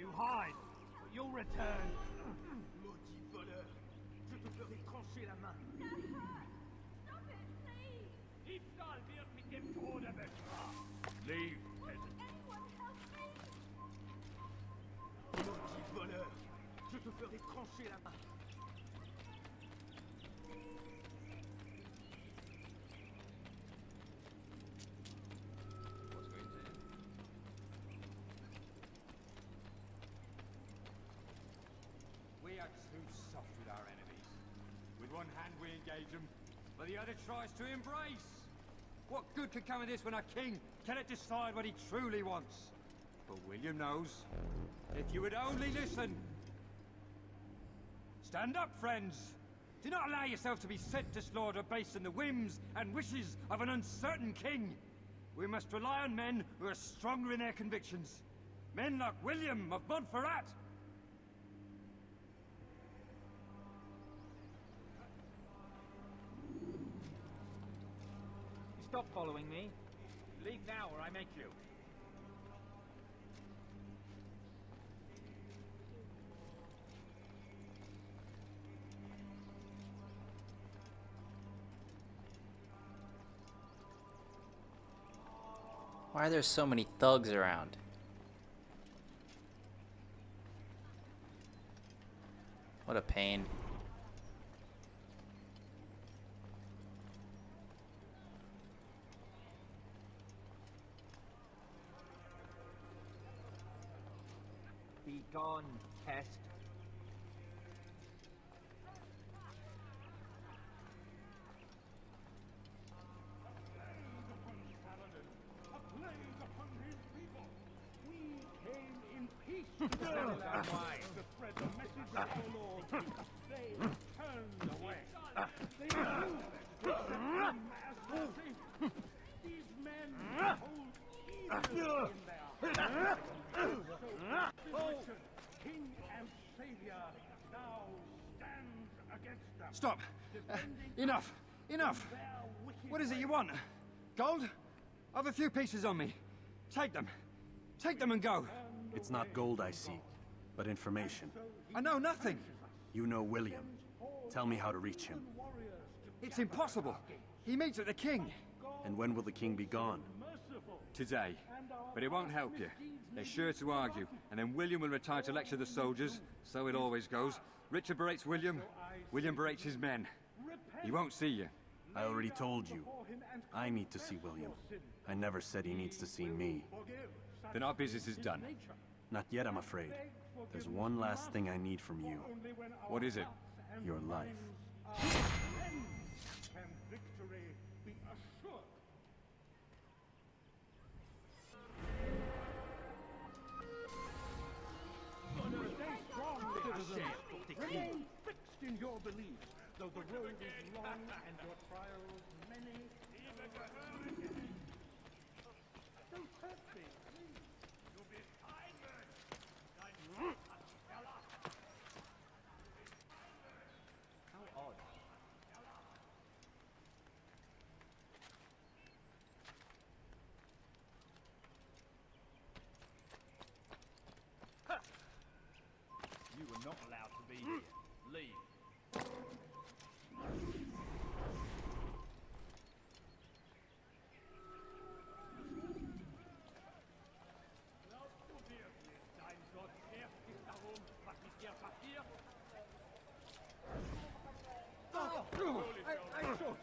You hide, but you'll return. Maudit voleur, je te ferai trancher la main. Stop it, please! Diebstahl wird mit dem Tode bestraft. Leave, peasant. Anyone help me! Maudit voleur, je te ferai trancher la main. We are too soft with our enemies. With one hand we engage them, but the other tries to embrace. What good could come of this when a king cannot decide what he truly wants? But William knows. If you would only listen. Stand up, friends. Do not allow yourself to be sent to slaughter based on the whims and wishes of an uncertain king. We must rely on men who are stronger in their convictions. Men like William of Montferrat. Stop following me. Leave now or I make you. Why are there so many thugs around? What a pain. Be gone, pest. To spread the message of the Lord. They turned away. They refused to accept him as mercy. These men hold evil in their hearts. So, King and Savior now stands against them. Stop! Enough! Enough! What is it you want? Gold? I've a few pieces on me. Take them. Take them and go. It's not gold I seek, but information. I know nothing. You know William. Tell me how to reach him. It's impossible. He meets at the king. And when will the king be gone? Today. But it won't help you. They're sure to argue, and then William will retire to lecture the soldiers. So it always goes. Richard berates William. William berates his men. He won't see you. I already told you. I need to see William. I never said he needs to see me. Then our business is done. Not yet, I'm afraid. There's one last thing I need from you. What is it? Your life. Then can victory be assured. Stay strong, citizens. Remain fixed in your beliefs, though the road is long and your trials many. Don't hurt me, please. Du bist einmal. How odd. You were not allowed to be here. Leave.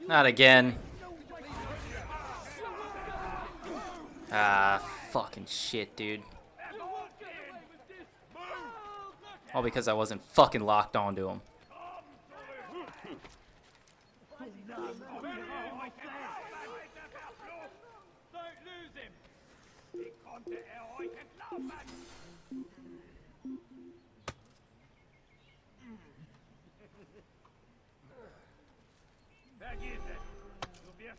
Not again. Ah, fucking shit, dude. All because I wasn't fucking locked onto him.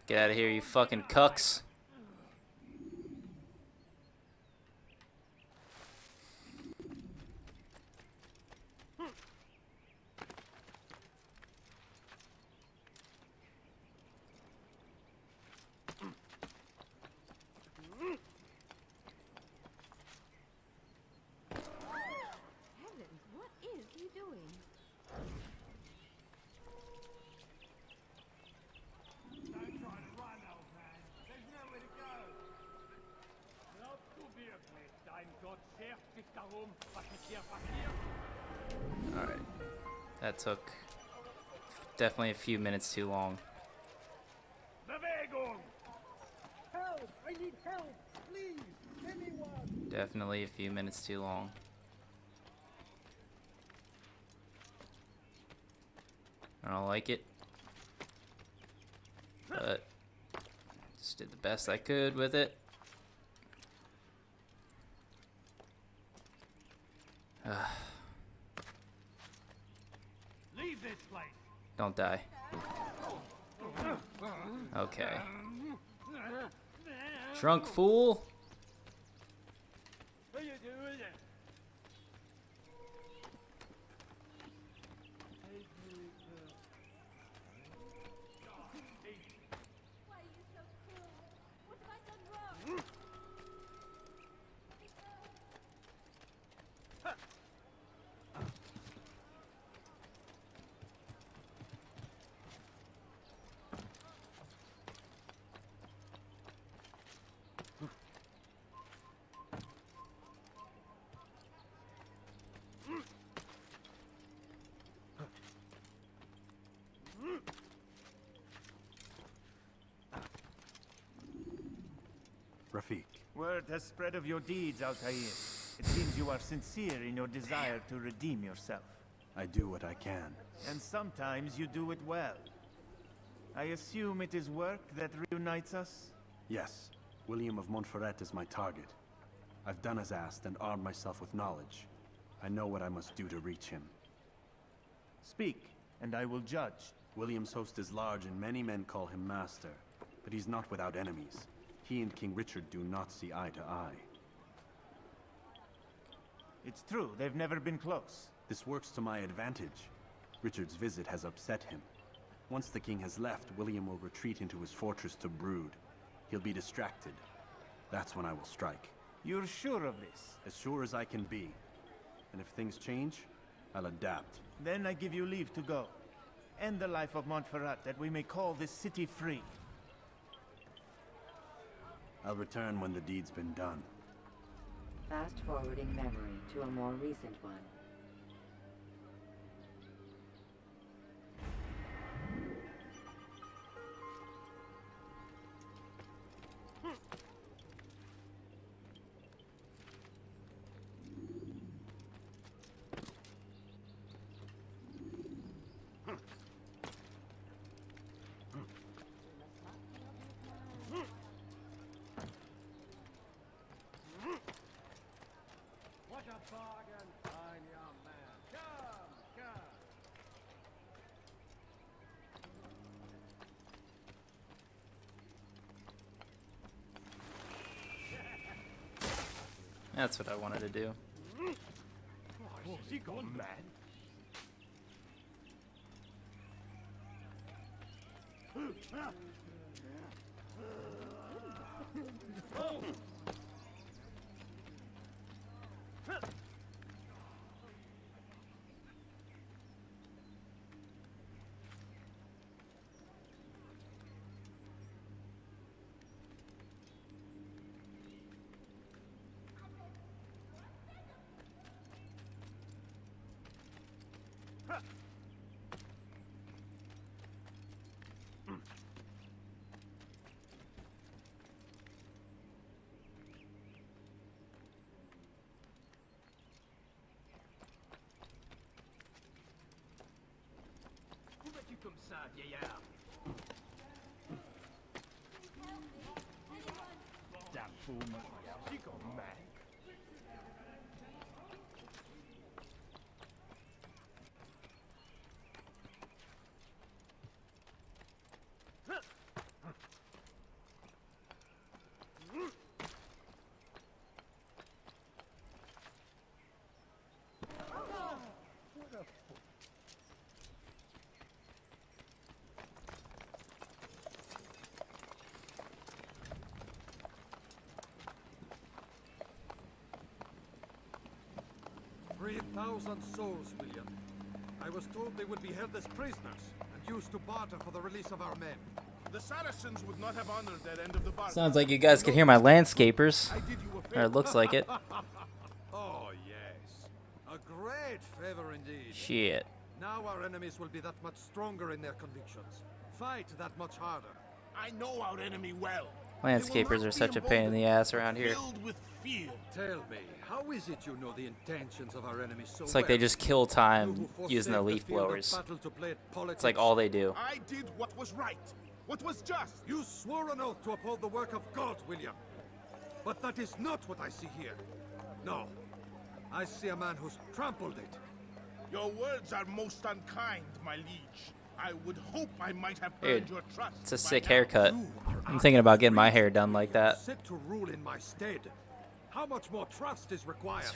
Get out of here, you fucking cucks. Alright. That took definitely a few minutes too long. Help! I need help! Please! Anyone! Definitely a few minutes too long. I don't like it. But just did the best I could with it. Leave this place! Don't die. Okay. Drunk fool! What are you doing? Rafiq. Word has spread of your deeds, Altair. It seems you are sincere in your desire to redeem yourself. I do what I can. And sometimes you do it well. I assume it is work that reunites us? Yes. William of Montferrat is my target. I've done as asked and armed myself with knowledge. I know what I must do to reach him. Speak, and I will judge. William's host is large and many men call him master. But he's not without enemies. He and King Richard do not see eye to eye. It's true, they've never been close. This works to my advantage. Richard's visit has upset him. Once the king has left, William will retreat into his fortress to brood. He'll be distracted. That's when I will strike. You're sure of this? As sure as I can be. And if things change, I'll adapt. Then I give you leave to go. End the life of Montferrat, that we may call this city free. I'll return when the deed's been done. Fast-forwarding memory to a more recent one. What a bargain! Fine young man. Come, come. That's what I wanted to do. Oh, has he gone mad? Oh! Où vas-tu comme ça, vieillard? Damn fool, has he gone mad? "3,000 souls, William. I was told they would be held as prisoners and used to barter for the release of our men. The Saracens would not have honored that end of the bargain. Sounds like you guys can hear my landscapers. Or it looks like it. A great favor indeed. Shit. Now our enemies will be that much stronger in their convictions. Fight that much harder. I know our enemy well. Landscapers are such a pain in the ass around here. Filled with fear. Tell me, how is it you know the intentions of our enemies so It's like they well? just kill time You who using the forsake leaf field of blowers. battle to play at It's politics. like all they do. I did what was right. What was just. You swore an oath to uphold the work of God, William. But that is not what I see here. No. I see a man who's trampled it. Your words are most unkind, my liege. I would hope I might have Dude, earned your trust. it's a by sick now. haircut. I'm thinking about getting my hair done like that. Set to rule in my stead. How much more trust is required?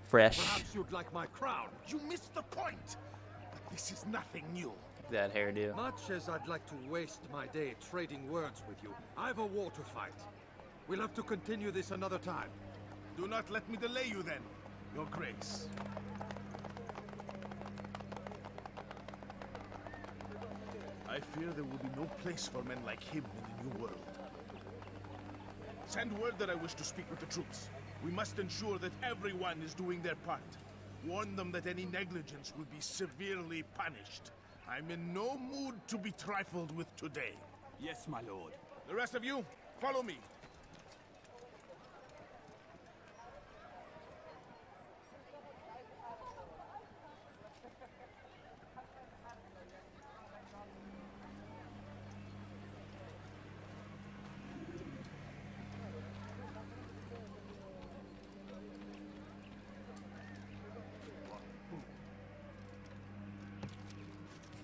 Fresh. Perhaps you'd like my crown. You missed the point. But this is nothing new. That hairdo. Much as I'd like to waste my day trading words with you, I've a war to fight. We'll have to continue this another time. Do not let me delay you then, Your Grace. I fear there will be no place for men like him in the New World. Send word that I wish to speak with the troops. We must ensure that everyone is doing their part. Warn them that any negligence will be severely punished. I'm in no mood to be trifled with today. Yes, my lord. The rest of you, follow me.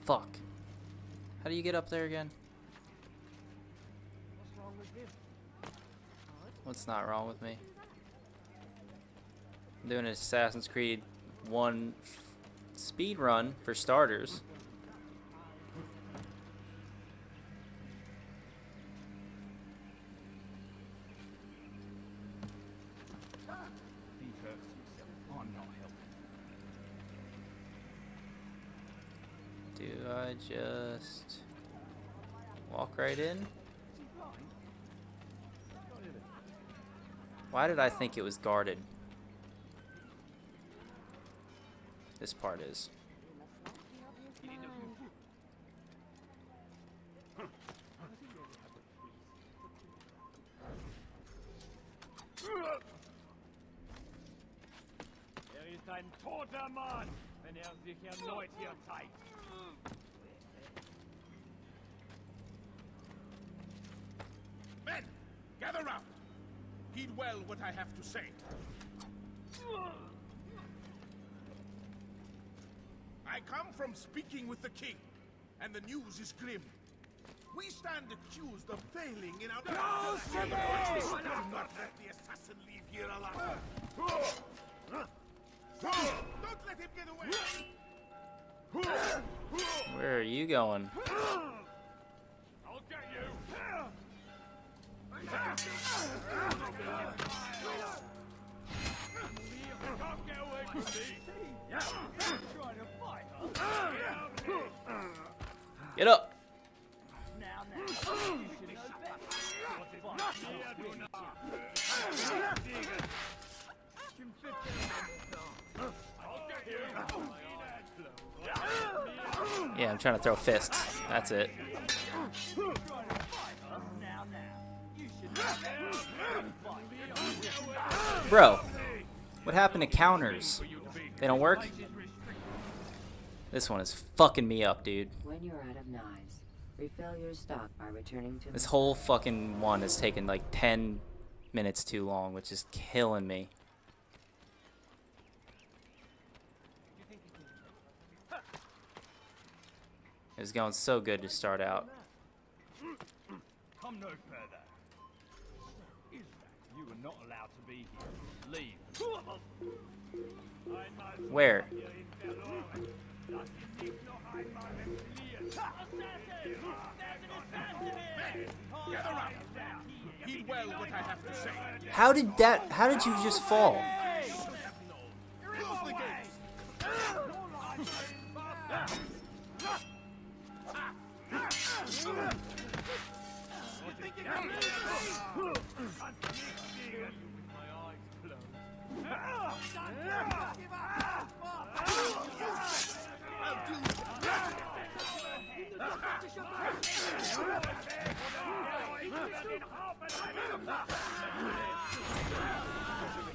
Fuck. How do you get up there again? What's wrong with him? What's not wrong with me? I'm doing an Assassin's Creed 1 speed run for starters. He hurts himself. I'm not helping. Do I just walk right in? Why did I think it was guarded? This part is. ist ein toter Mann, wenn sich erneut hier zeigt. Men, gather round. Heed well what I have to say. I come from speaking with the king, and the news is grim. We stand accused of failing in our... No, Do not let the assassin leave here alive. Don't let him get away. Where are you going? I'll get you. Can't get away from me. Trying to fight, huh? Get up! Now, you should know Yeah, I'm trying to throw fists. That's it. Bro, what happened to counters? They don't work? This one is fucking me up, dude. When you're out of knives, refill your stock by returning to This whole fucking one is taking like 10 minutes too long, which is killing me. It was going so good to start out. Come no further. Is that you are not allowed to be here? Leave. Where? Gather round. Heed well what I have to say. How did you just fall? Close the gates.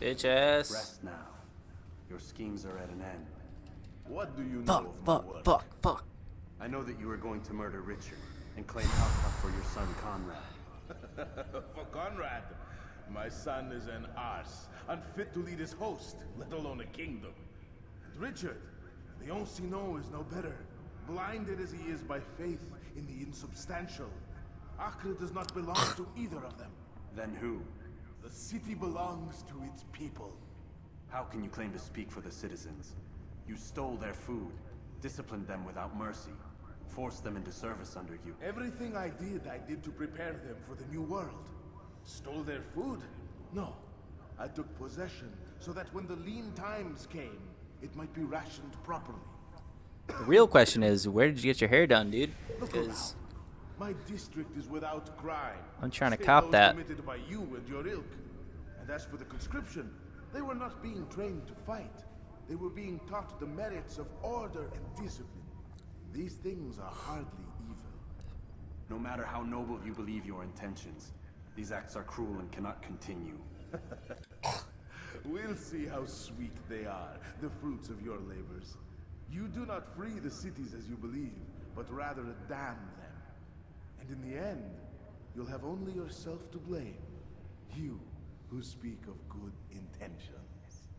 Bitch ass. Rest now. Your schemes are at an end. What do you know of my work? Fuck. I know that you are going to murder Richard and claim Alpha for your son Conrad. For Conrad, my son is an arse, unfit to lead his host, let alone a kingdom. And Richard, the Ancien is no better, blinded as he is by faith in the insubstantial. Acre does not belong to either of them. Then who? The city belongs to its people. How can you claim to speak for the citizens? You stole their food, disciplined them without mercy, forced them into service under you. Everything I did to prepare them for the new world. Stole their food? No. I took possession so that when the lean times came, it might be rationed properly. The real question is, where did you get your hair done, dude? Because my district is without crime. I'm trying to Save cop those that. committed by you and your ilk. And as for the conscription, they were not being trained to fight. They were being taught the merits of order and discipline. These things are hardly evil. No matter how noble you believe your intentions, these acts are cruel and cannot continue. We'll see how sweet they are, the fruits of your labors. You do not free the cities as you believe, but rather damn them. And in the end, you'll have only yourself to blame. You who speak of good intentions.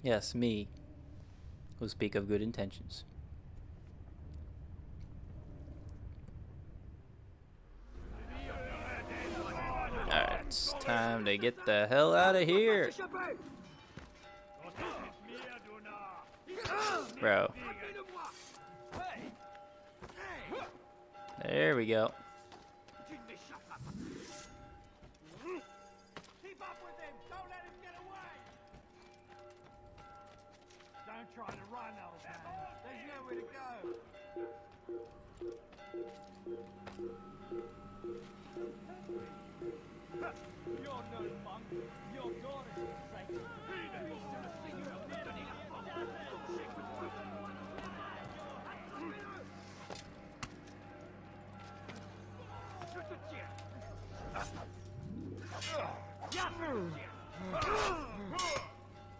yes, me, who speak of good intentions. Alright, it's time to get the hell out of here. Bro. There we go. Keep up with him! Don't let him get away! Don't try to run, old man. There's nowhere to go. You're no monk. Your daughter's a saint.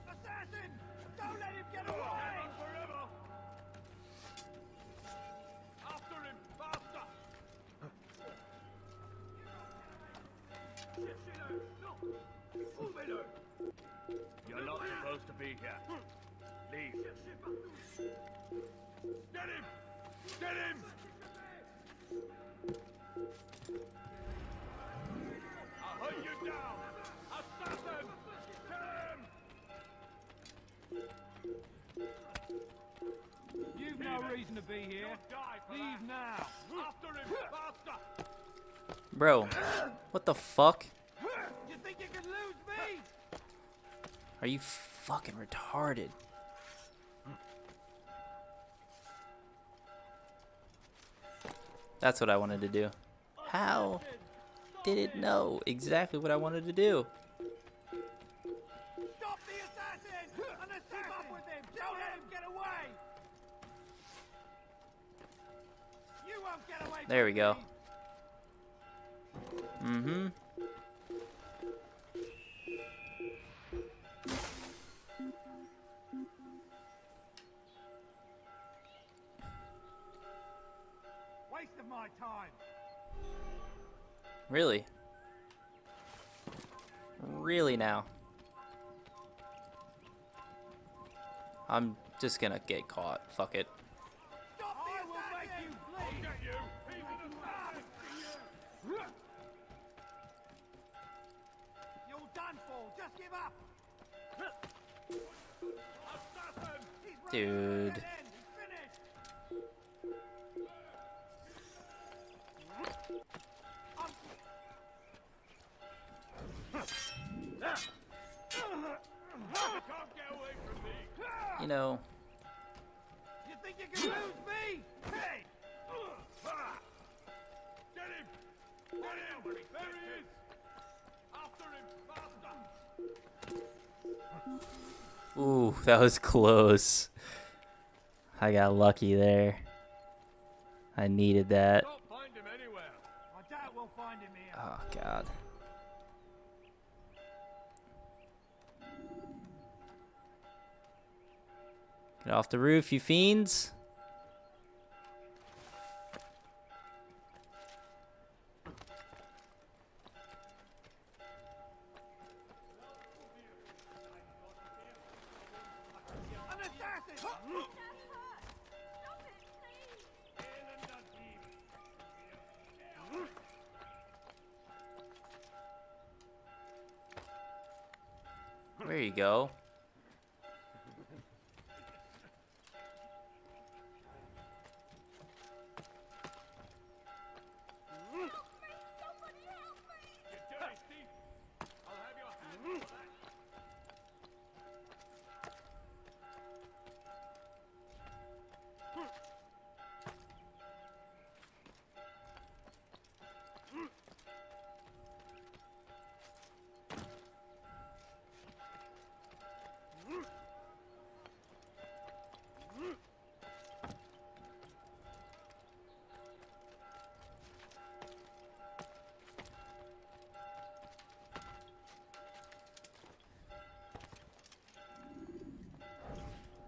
Assassin! Don't let him get away! Forever! After him! Faster! You're not supposed to be here. Leave. Get him! Get him! I'll hunt you down! Assassin! Kill him! You've no reason to be here. Leave now. After him! Faster! Bro, what the fuck? You think you can lose me? Are you fucking retarded? That's what I wanted to do. How did it know exactly what I wanted to do? Stop the assassin! And let's keep up with him! Don't let him get away! You won't get away! There we go. Mm-hmm. Waste of my time! Really? Really now? I'm just gonna get caught. Fuck it. I will make you bleed! I'll get you! You're done for! Just give up! Assassin! Dude. He's You know. You think you can lose me? Hey! Get him! Get him! There he is! After him! Faster! Ooh, that was close. I got lucky there. I needed that. Don't find him anywhere. I doubt we'll find him here. Oh, God. Get off the roof, you fiends. There you go.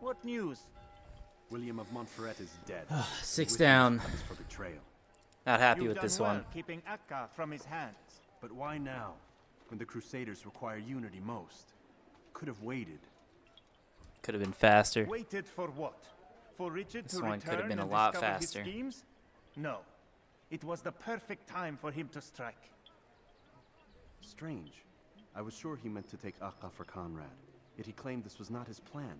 What news? William of Montferrat is dead. 6 down. For betrayal. Not happy You've with this done well one. keeping Akka from his hands. But why now, when the Crusaders require unity most? Could have waited. Could have been faster. Waited for what? For Richard This to one return could have been a and lot discover faster. his schemes? No. It was the perfect time for him to strike. Strange. I was sure he meant to take Akka for Conrad. Yet he claimed this was not his plan.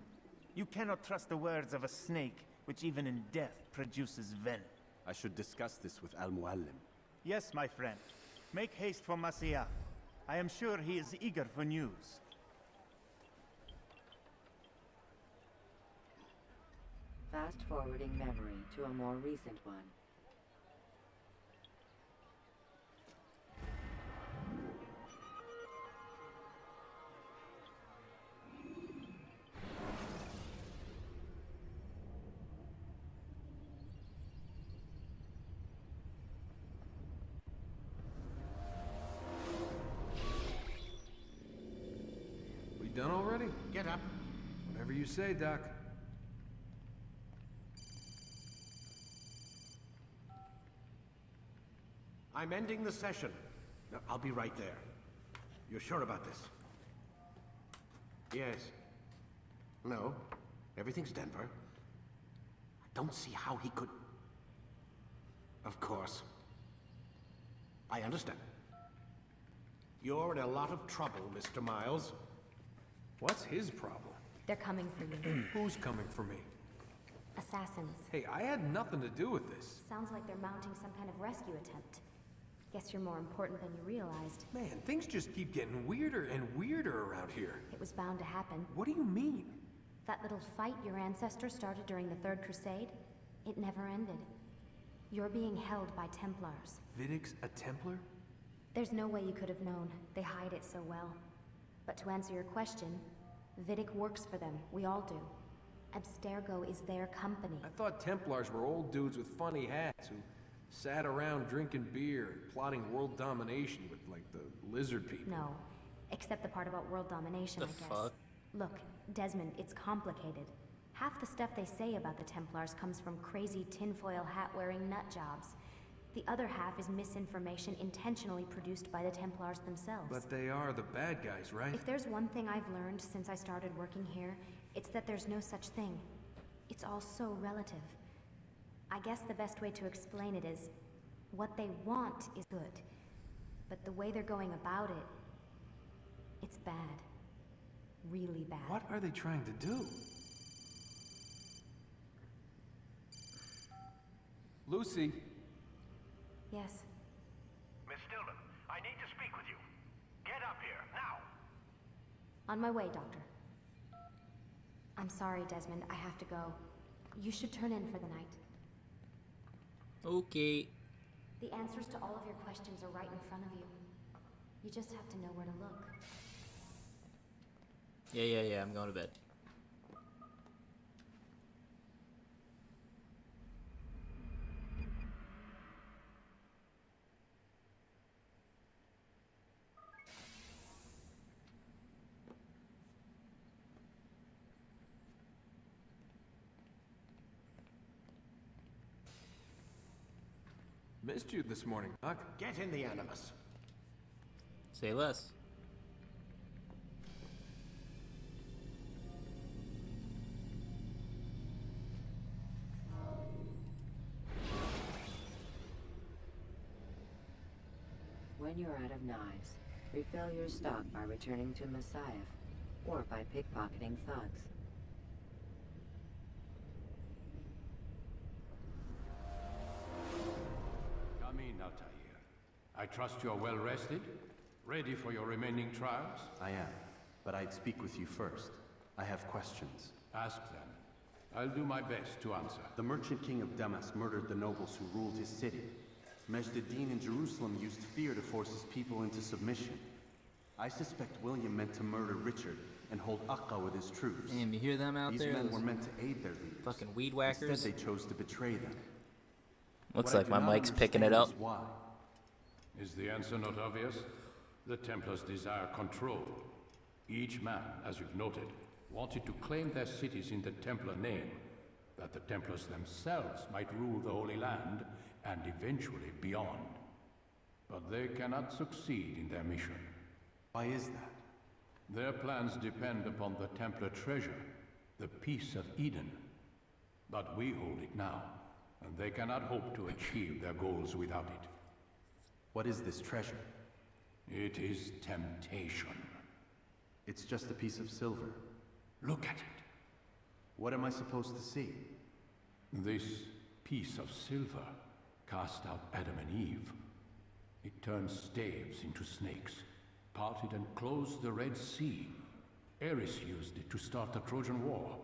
You cannot trust the words of a snake, which even in death produces venom. I should discuss this with Al-Muallim. Yes, my friend. Make haste for Masyaf. I am sure he is eager for news. Fast forwarding memory to a more recent one. We done already? Get up. Whatever you say, Doc. I'm ending the session. No, I'll be right there. You're sure about this? Yes. No. Everything's Denver. I don't see how he could... Of course. I understand. You're in a lot of trouble, Mr. Miles. What's his problem? They're coming for you. Who's coming for me? Assassins. Hey, I had nothing to do with this. Sounds like they're mounting some kind of rescue attempt. Guess you're more important than you realized. Man, things just keep getting weirder and weirder around here. It was bound to happen. What do you mean? That little fight your ancestors started during the Third Crusade, it never ended. You're being held by Templars. Vidick's a Templar? There's no way you could have known. They hide it so well. But to answer your question, Vidick works for them. We all do. Abstergo is their company. I thought Templars were old dudes with funny hats who sat around drinking beer and plotting world domination with, like, the lizard people. No. Except the part about world domination, I guess. Fuck? Look, Desmond, it's complicated. Half the stuff they say about the Templars comes from crazy tinfoil hat-wearing nut jobs. The other half is misinformation intentionally produced by the Templars themselves. But they are the bad guys, right? If there's one thing I've learned since I started working here, it's that there's no such thing. It's all so relative. I guess the best way to explain it is, what they want is good. But the way they're going about it, it's bad. Really bad. What are they trying to do? Lucy. Yes. Miss Stillman, I need to speak with you. Get up here, now! On my way, Doctor. I'm sorry, Desmond. I have to go. You should turn in for the night. Okay. The answers to all of your questions are right in front of you. You just have to know where to look. Yeah, I'm going to bed. Missed you this morning, Doc. Get in the Animus. Say less. When you're out of knives, refill your stock by returning to Messiah, or by pickpocketing thugs. Come in, Altair. I trust you are well rested? Ready for your remaining trials? I am, but I'd speak with you first. I have questions. Ask them. I'll do my best to answer. The merchant king of Damas murdered the nobles who ruled his city. Majd-ad-Din in Jerusalem used fear to force his people into submission. I suspect William meant to murder Richard and hold Akka with his troops. Damn, you hear them out there? These men were meant to aid their leaders. Fucking weed whackers. Instead, they chose to betray them. Looks What like I my do not mic's picking it understand up. is why. Is the answer not obvious? The Templars desire control. Each man, as you've noted, wanted to claim their cities in the Templar name, that the Templars themselves might rule the Holy Land and eventually beyond. But they cannot succeed in their mission. Why is that? Their plans depend upon the Templar treasure, the Peace of Eden. But we hold it now, and they cannot hope to achieve their goals without it. What is this treasure? It is temptation. It's just a piece of silver. Look at it. What am I supposed to see? This piece of silver cast out Adam and Eve. It turned staves into snakes, parted and closed the Red Sea. Eris used it to start the Trojan War,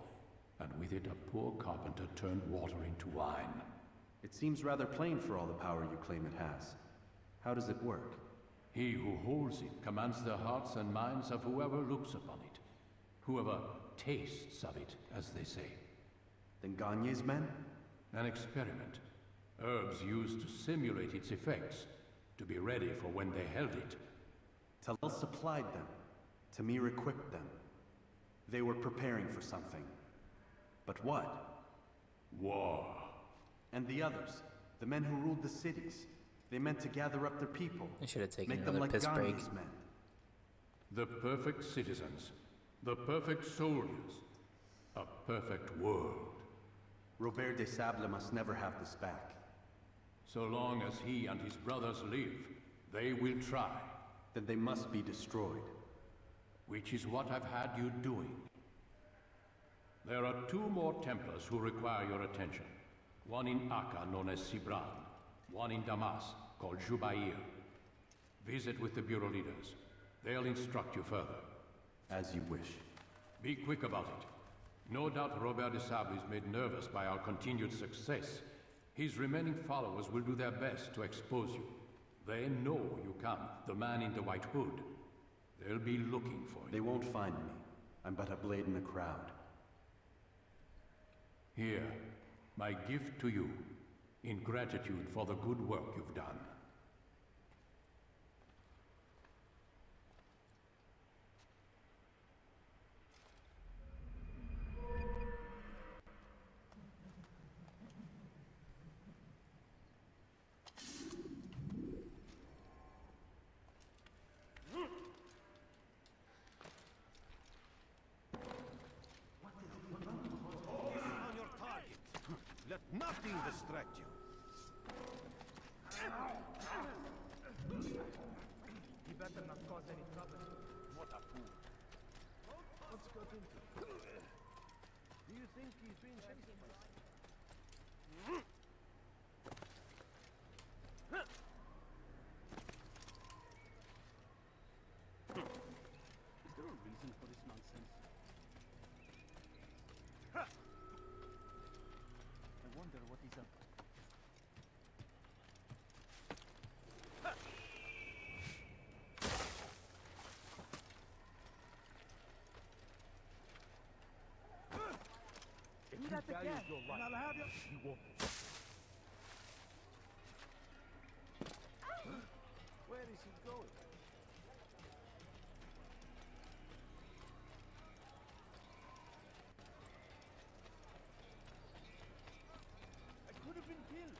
and with it a poor carpenter turned water into wine. It seems rather plain for all the power you claim it has. How does it work? He who holds it commands the hearts and minds of whoever looks upon it, whoever tastes of it, as they say. Then Gagne's men? An experiment. Herbs used to simulate its effects, to be ready for when they held it. Talal supplied them. Tamir equipped them. They were preparing for something. But what? War. And the others, the men who ruled the cities, they meant to gather up their people. They should have taken make them another like piss break. Gagne's men. The perfect citizens, the perfect soldiers, a perfect world. Robert de Sable must never have this back. So long as he and his brothers live, they will try. Then they must be destroyed. Which is what I've had you doing. There are 2 more Templars who require your attention. One in Akka, known as Sibran. One in Damas, called Jubair. Visit with the Bureau leaders. They'll instruct you further. As you wish. Be quick about it. No doubt Robert de Sable is made nervous by our continued success. His remaining followers will do their best to expose you. They know you come, the man in the white hood. They'll be looking for you. They won't find me. I'm but a blade in the crowd. Here, my gift to you, in gratitude for the good work you've done. Let nothing distract you. He better not cause any trouble. What a fool. What's got into it? Do you think he's being sensible? Is there a reason for this nonsense? I wonder what he's up to. Do that again, and I'll have you. You won't. Where is he going? I could have been killed.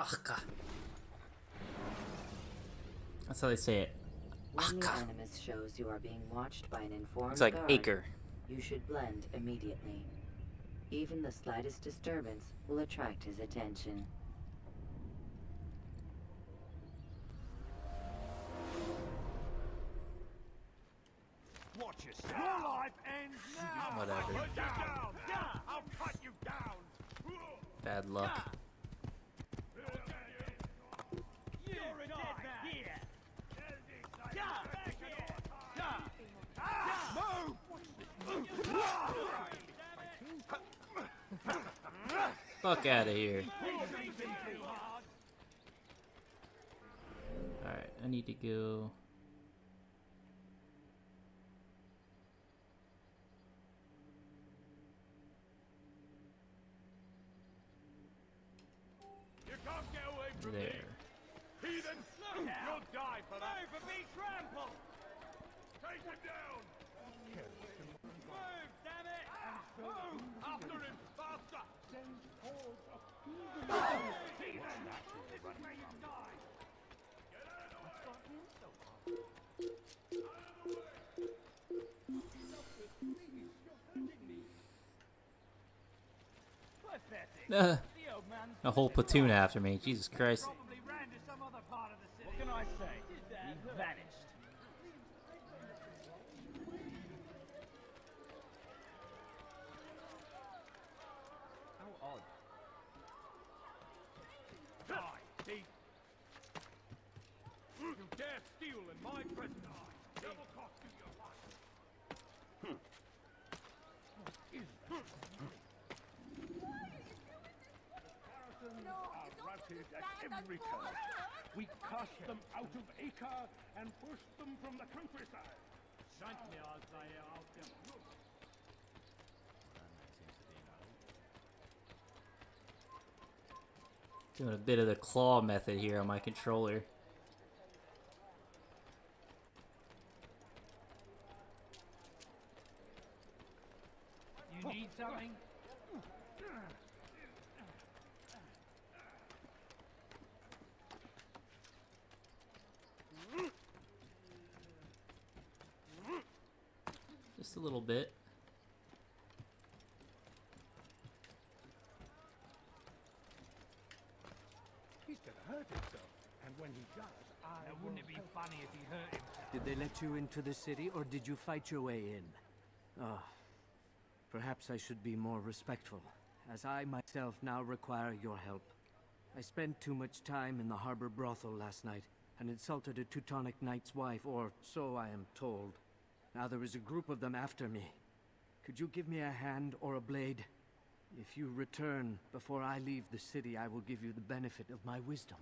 Aka. That's how they say it. When the animus shows you are being watched by an informed It's like guard, acre. you should blend immediately. Even the slightest disturbance will attract his attention. Watch yourself. Your life ends now. Whatever. I'll put you down. Yeah, I'll cut you down. Bad luck. You're a dead man. Here. Yeah, back here. Yeah. Move. Fuck out of here. Alright, I need to go. You can't get away from me. There. Heathen, you'll die for that. Move or be trampled. Take him down. Move, damn it. Move. After him, faster. Heathen, this is where you die. Get out of the way. A whole platoon after me. Jesus Christ. Probably ran to some other part of the city. What can I say? He vanished. How odd. Die, thief! You dare steal in my presence? Double cost you your life. What is that? Are routed at every turn. We cast them out of Acre and pushed them from the countryside. Thank me, I'll tell you. Doing a bit of the claw method here on my controller. You need something? Just a little bit. He's gonna hurt himself. And when he does, wouldn't it be funny if he hurt himself? Did they let you into the city, or did you fight your way in? Oh, perhaps I should be more respectful, as I myself now require your help. I spent too much time in the harbor brothel last night, and insulted a Teutonic knight's wife, or so I am told. Now there is a group of them after me. Could you give me a hand or a blade? If you return before I leave the city, I will give you the benefit of my wisdom.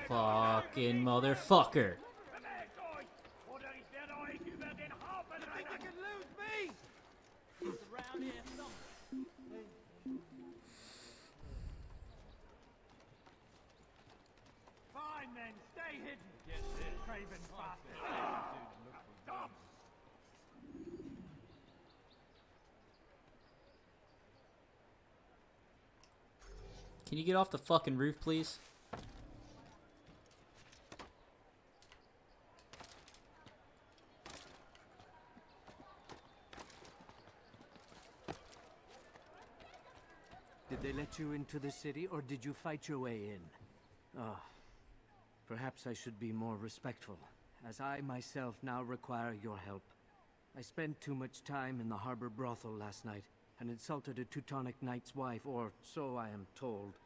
Fucking motherfucker. Fine then, stay hidden. Get this, craven bastard. Stop! Can you get off the fucking roof, please? they let you into the city, or did you fight your way in? Oh, perhaps I should be more respectful, as I myself now require your help. I spent too much time in the harbor brothel last night, and insulted a Teutonic knight's wife, or so I am told.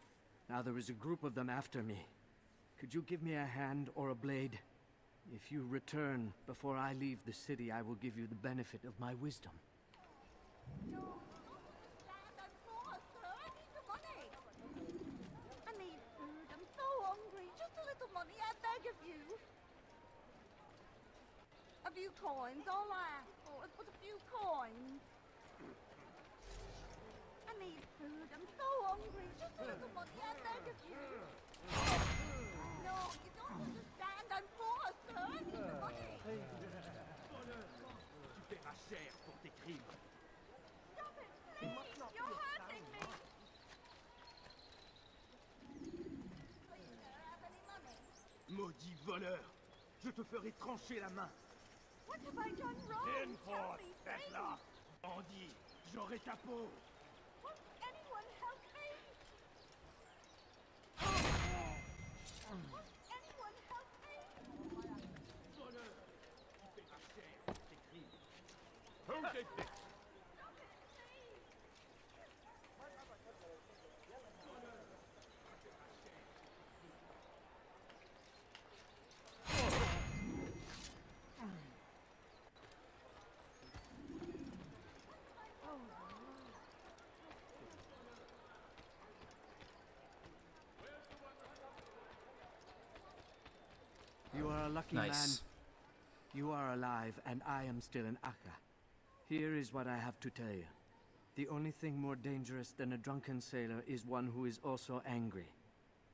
Now there is a group of them after me. Could you give me a hand or a blade? If you return before I leave the city, I will give you the benefit of my wisdom. I need food. I'm so hungry. Just a little money, I beg of you. A few coins, all I ask for is but a few coins. I need food. I'm so hungry. Just a little money, I beg of you. No, you don't understand. I'm poor, sir. I need the money. Tu paieras cher pour tes crimes. Stop it, please. You're hurting me. Please, sir, have any money? Maudit voleur! Je te ferai trancher la main. What have I done wrong? Tiens Tell forte, me, faites-la! Bandit, j'aurai ta peau! Won't anyone help me? Won't anyone help me? Voleur! Tu paieras cher pour tes crimes. Hold it, bitch! You are a lucky Nice. man. You are alive, and I am still in Akka. Here is what I have to tell you. The only thing more dangerous than a drunken sailor is one who is also angry.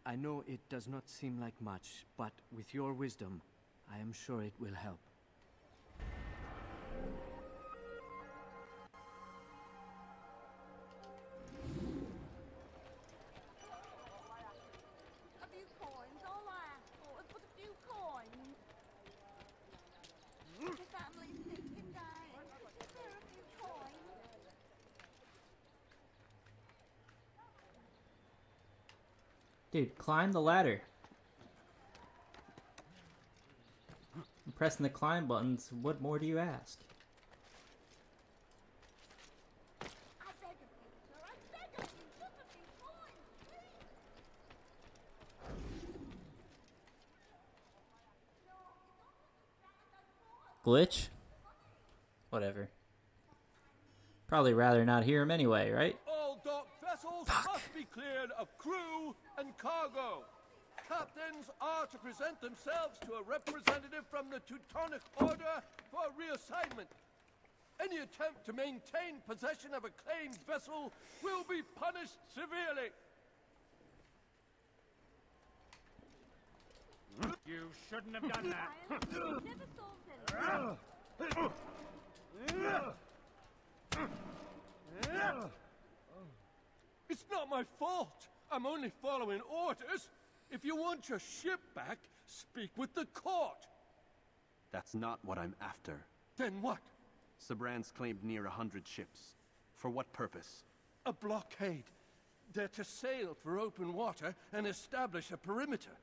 I know it does not seem like much, but with your wisdom, I am sure it will help. A few coins, all I ask for is but a few coins. The family's sick and dying. Is there a few coins? Dude, climb the ladder. I'm pressing the climb buttons. What more do you ask? I beg of you, sir. I beg of you. Just a few coins, please. Glitch? Whatever. Probably rather not hear him anyway, right? All dock vessels must be cleared of crew and cargo. Captains are to present themselves to a representative from the Teutonic Order for reassignment. Any attempt to maintain possession of a claimed vessel will be punished severely. You shouldn't have done that. Never solved it. It's not my fault. I'm only following orders. If you want your ship back, speak with the court. That's not what I'm after. Then what? Sabrans claimed near 100 ships. For what purpose? A blockade. They're to sail for open water and establish a perimeter.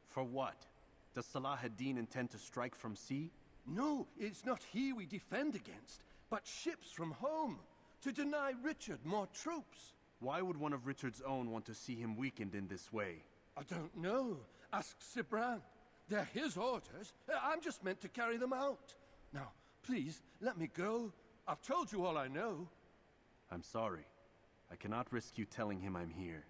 For what? Does Salah ad-Din intend to strike from sea? No, it's not he we defend against, but ships from home, to deny Richard more troops. Why would one of Richard's own want to see him weakened in this way? I don't know. Ask Sibran. They're his orders. I'm just meant to carry them out. Now, please, let me go. I've told you all I know. I'm sorry. I cannot risk you telling him I'm here.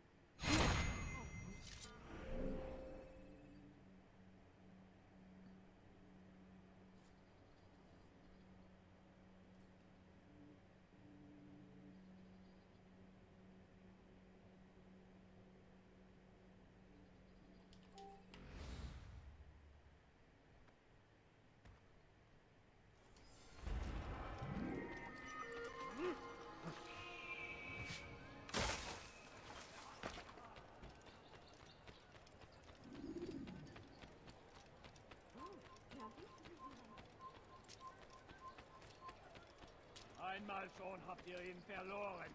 Einmal schon habt ihr ihn verloren.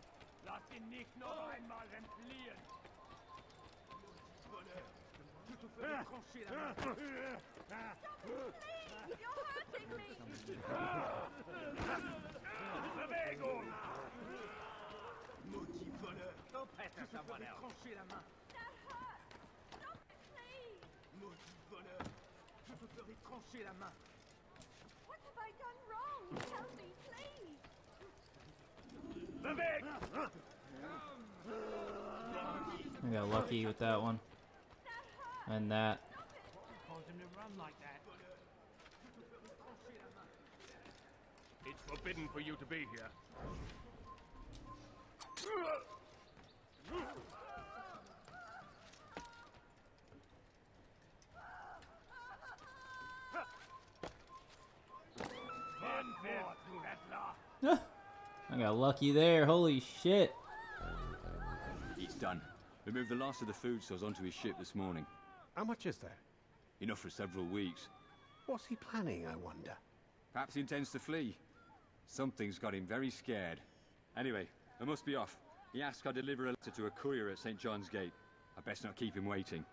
Lass ihn nicht noch einmal entfliehen! You're hurting me! Bewegung! Maudit voleur! Don't pester someone else! Trancher la main! That hurts! Stop it, please! Maudit voleur! Je te ferai trancher la main! What have I done wrong? Tell me, please! Beweg! I got lucky with that one. And that. Caused him to run like that. It's forbidden for you to be here. I got lucky there. Holy shit. He's done. We moved the last of the food stores onto his ship this morning. How much is there? Enough for several weeks. What's he planning, I wonder? Perhaps he intends to flee. Something's got him very scared. Anyway, I must be off. He asked I deliver a letter to a courier at St. John's Gate. I best not keep him waiting.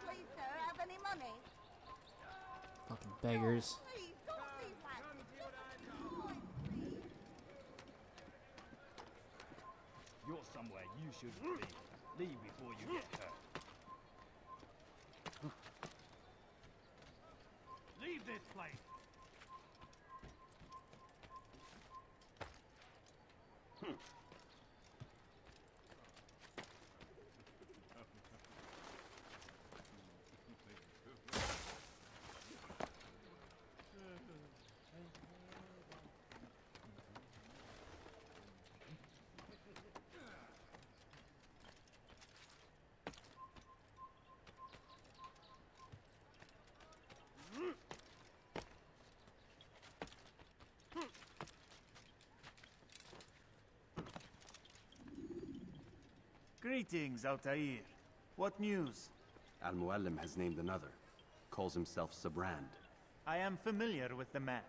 Please, sir, have any money? Fucking beggars. Please, don't leave that. You're somewhere you shouldn't be. Leave before you get hurt. Leave this place! Greetings, Altair. What news? Al-Muallim has named another. Calls himself Sabrand. I am familiar with the man.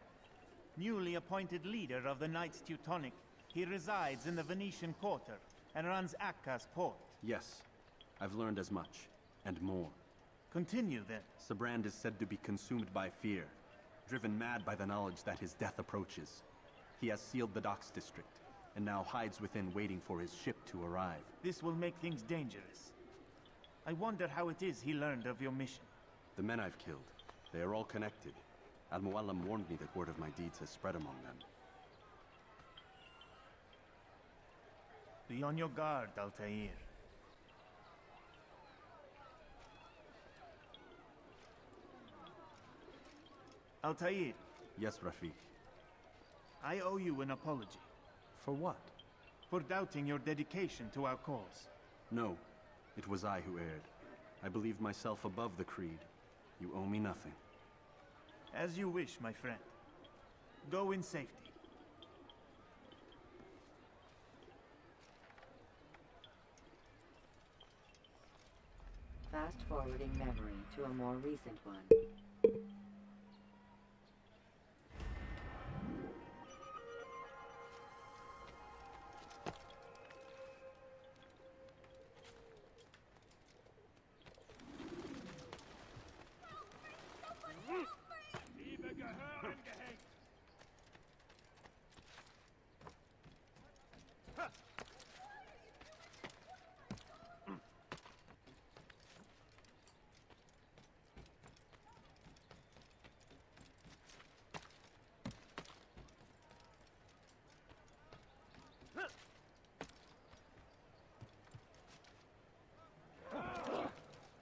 Newly appointed leader of the Knights Teutonic, he resides in the Venetian Quarter and runs Acca's port. Yes, I've learned as much, and more. Continue then. Sabrand is said to be consumed by fear, driven mad by the knowledge that his death approaches. He has sealed the docks district, and now hides within waiting for his ship to arrive. This will make things dangerous. I wonder how it is he learned of your mission. The men I've killed, they are all connected. Al-Muallim warned me that word of my deeds has spread among them. Be on your guard, Altair. Altair. Yes, Rafiq. I owe you an apology. For what? For doubting your dedication to our cause. No, it was I who erred. I believed myself above the creed. You owe me nothing. As you wish, my friend. Go in safety. Fast-forwarding memory to a more recent one. Liebe gehören gehängt!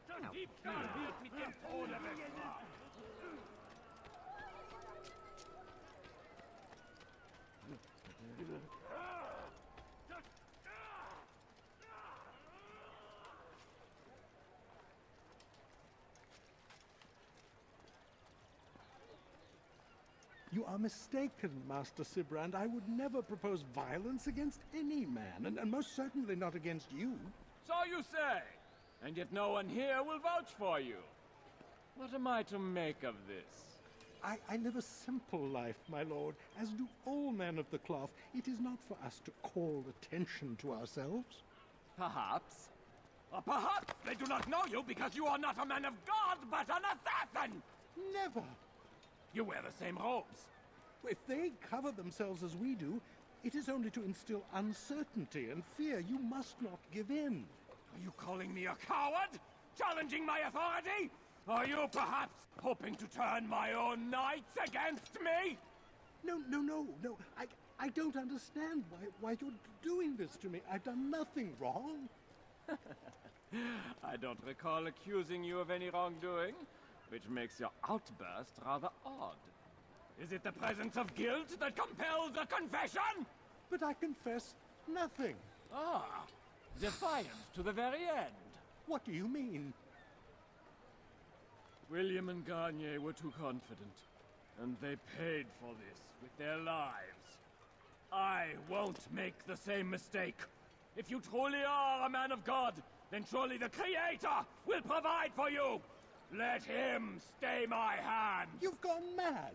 Das gibt gar nicht mit dem Tode bestraft! You are mistaken, Master Sibrand. I would never propose violence against any man, and most certainly not against you. So you say, and yet no one here will vouch for you. What am I to make of this? I live a simple life, my lord, as do all men of the cloth. It is not for us to call attention to ourselves. Perhaps. Or perhaps they do not know you because you are not a man of God, but an assassin! Never! You wear the same robes. If they cover themselves as we do, it is only to instill uncertainty and fear. You must not give in. Are you calling me a coward? Challenging my authority? Are you perhaps hoping to turn my own knights against me? No. I don't understand why you're doing this to me. I've done nothing wrong. I don't recall accusing you of any wrongdoing, which makes your outburst rather odd. Is it the presence of guilt that compels a confession? But I confess nothing. Ah, defiance to the very end. What do you mean? William and Garnier were too confident, and they paid for this with their lives. I won't make the same mistake. If you truly are a man of God, then surely the Creator will provide for you. Let him stay my hand. You've gone mad.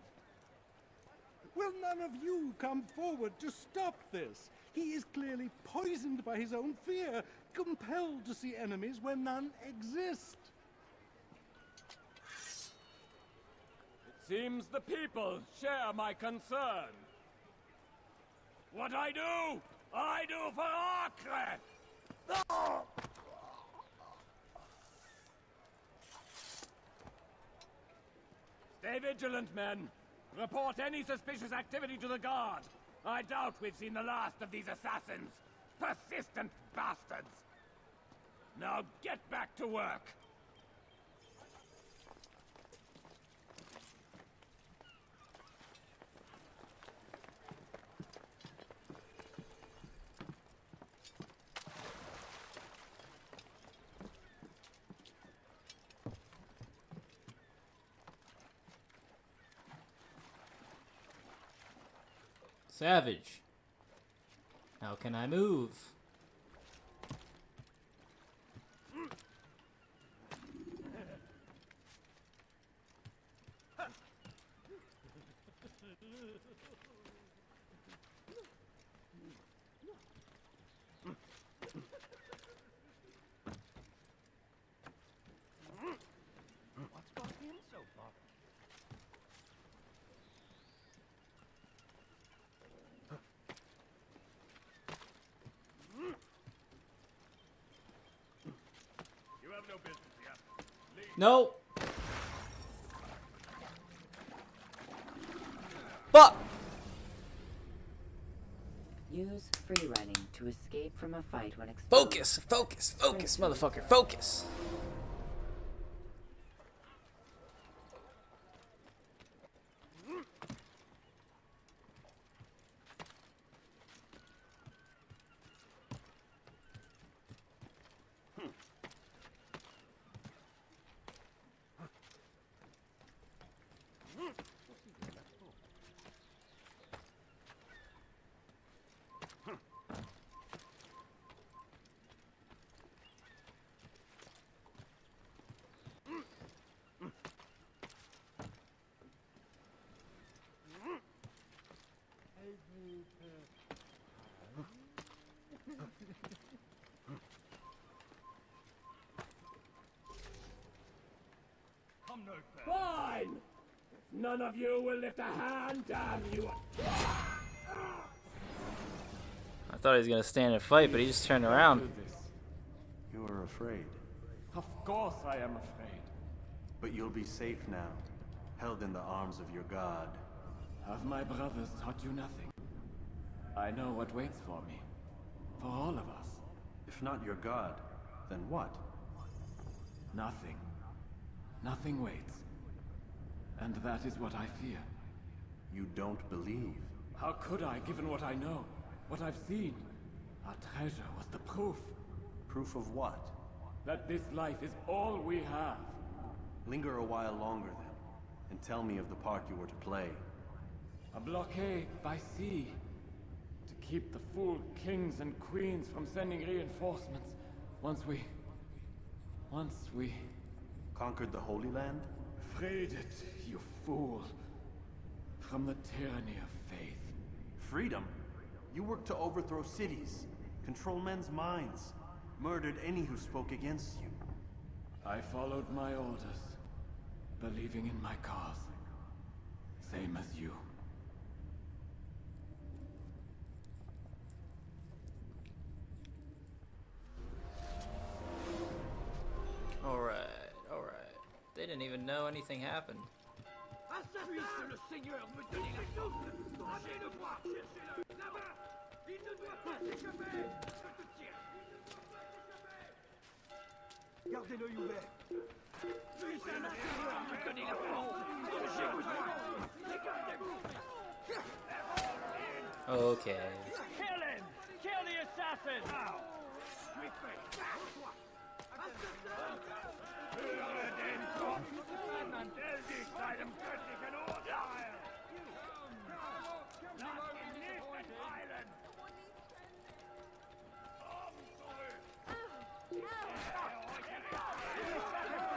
Will none of you come forward to stop this? He is clearly poisoned by his own fear, compelled to see enemies where none exist. It seems the people share my concern. What I do for Acre! Stay vigilant, men. Report any suspicious activity to the guard. I doubt we've seen the last of these assassins. Persistent bastards. Now get back to work. Savage. How can I move? What's got him so bothered? You have no business here. Leave. No. Fuck. Use free running to escape from a fight when exposed. Focus, motherfucker, focus. Come no further. Fine! None of you will lift a hand, damn you! I thought he was gonna stand and fight, but he just turned around. You are afraid. Of course I am afraid. But you'll be safe now, held in the arms of your god. Have my brothers taught you nothing? I know what waits for me. For all of us. If not your god, then what? Nothing. Nothing waits. And that is what I fear. You don't believe. How could I, given what I know? What I've seen? Our treasure was the proof. Proof of what? That this life is all we have. Linger a while longer then, and tell me of the part you were to play. A blockade by sea to keep the fool kings and queens from sending reinforcements once we conquered the Holy Land? freed it, you fool, from the tyranny of faith. Freedom? You worked to overthrow cities, control men's minds, murdered any who spoke against you. I followed my orders, believing in my cause, same as you. Alright. They didn't even know anything happened. Puisque le Seigneur me donnait la double, tâchez de voir, cherchez-le, là-bas. Il ne doit pas s'échapper. Je te tiens. Il ne doit pas s'échapper. Gardez l'œil ouvert. Puisque le Seigneur me donnait la force, dégagez-vous. Regardez-vous. Okay. Kill him! Kill the assassin! Now!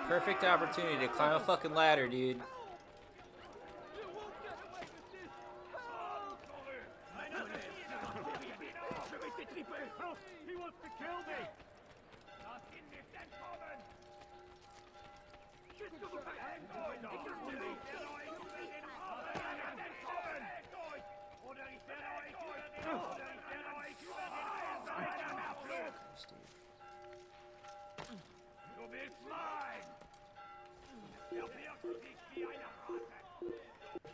Perfect opportunity to climb a fucking ladder, dude. He wants to kill me! Du willst mein! Der wird dich wie eine Ratte!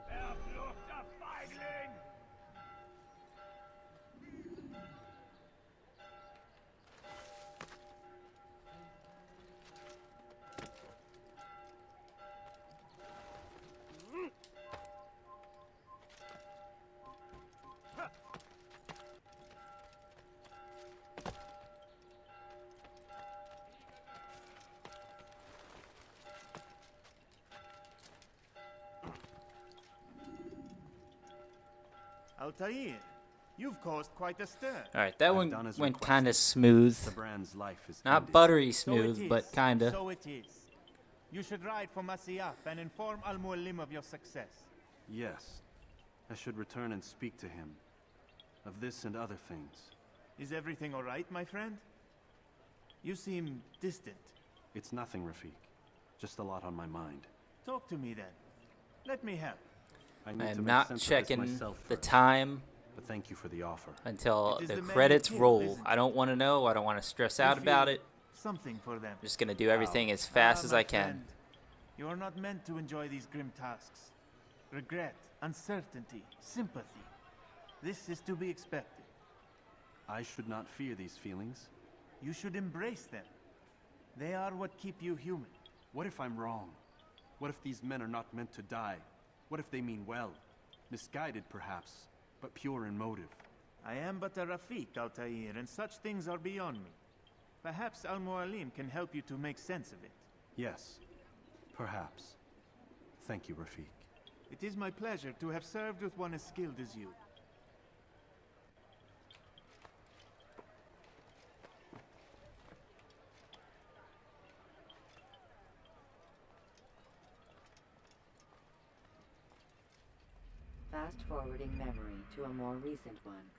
Verfluchter Feigling! Altair, you've caused quite a stir. Alright, that one done as went requested. kinda smooth. The brand's life is Not ended. buttery So smooth, it is. but kinda. So it is. You should ride for Masyaf and inform Al-Mualim of your success. Yes. I should return and speak to him. Of this and other things. Is everything all right, my friend? You seem distant. It's nothing, Rafik. Just a lot on my mind. Talk to me then. Let me help. I need I to am make not sense of this checking myself the first. time But thank you for the offer. until It is the the man credits you killed, roll. isn't it? I don't want to know. I don't want to stress out You about feel it. Something for them. I'm just gonna do everything as fast as my I can. friend, you are not meant to enjoy these grim tasks. Regret, uncertainty, sympathy. This is to be expected. I should not fear these feelings. You should embrace them. They are what keep you human. What if I'm wrong? What if these men are not meant to die? What if they mean well? Misguided, perhaps, but pure in motive. I am but a Rafik, Altair, and such things are beyond me. Perhaps Al-Mualim can help you to make sense of it. Yes, perhaps. Thank you, Rafik. It is my pleasure to have served with one as skilled as you. Fast-forwarding memory to a more recent one.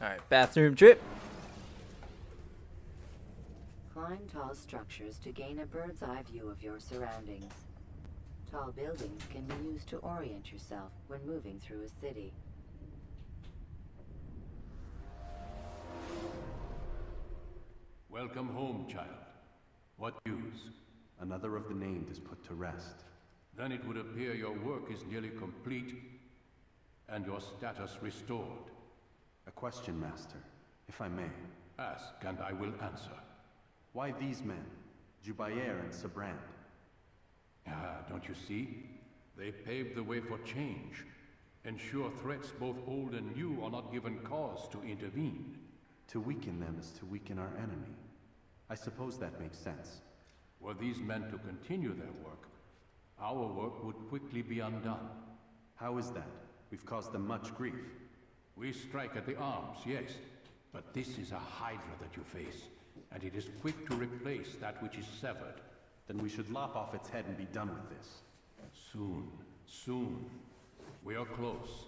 Alright, bathroom trip. Climb tall structures to gain a bird's eye view of your surroundings. Tall buildings can be used to orient yourself when moving through a city. Welcome home, child. What news? Another of the named is put to rest. Then it would appear your work is nearly complete and your status restored. A question, Master, if I may. Ask, and I will answer. Why these men, Jubayer and Sabrand? Ah, don't you see? They paved the way for change. Ensure threats both old and new are not given cause to intervene. To weaken them is to weaken our enemy. I suppose that makes sense. Were these men to continue their work, our work would quickly be undone. How is that? We've caused them much grief. We strike at the arms, yes. But this is a hydra that you face, and it is quick to replace that which is severed. Then we should lop off its head and be done with this. Soon, soon. We are close.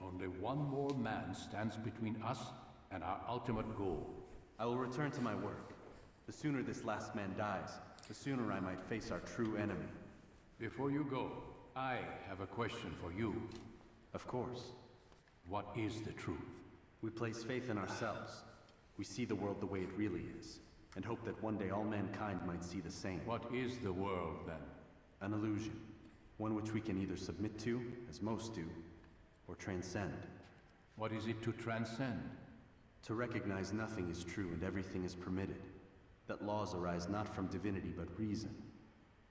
Only one more man stands between us and our ultimate goal. I will return to my work. The sooner this last man dies, the sooner I might face our true enemy. Before you go, I have a question for you. Of course. What is the truth? We place faith in ourselves. We see the world the way it really is, and hope that one day all mankind might see the same. What is the world, then? An illusion. One which we can either submit to, as most do, or transcend. What is it to transcend? To recognize nothing is true and everything is permitted. That laws arise not from divinity but reason.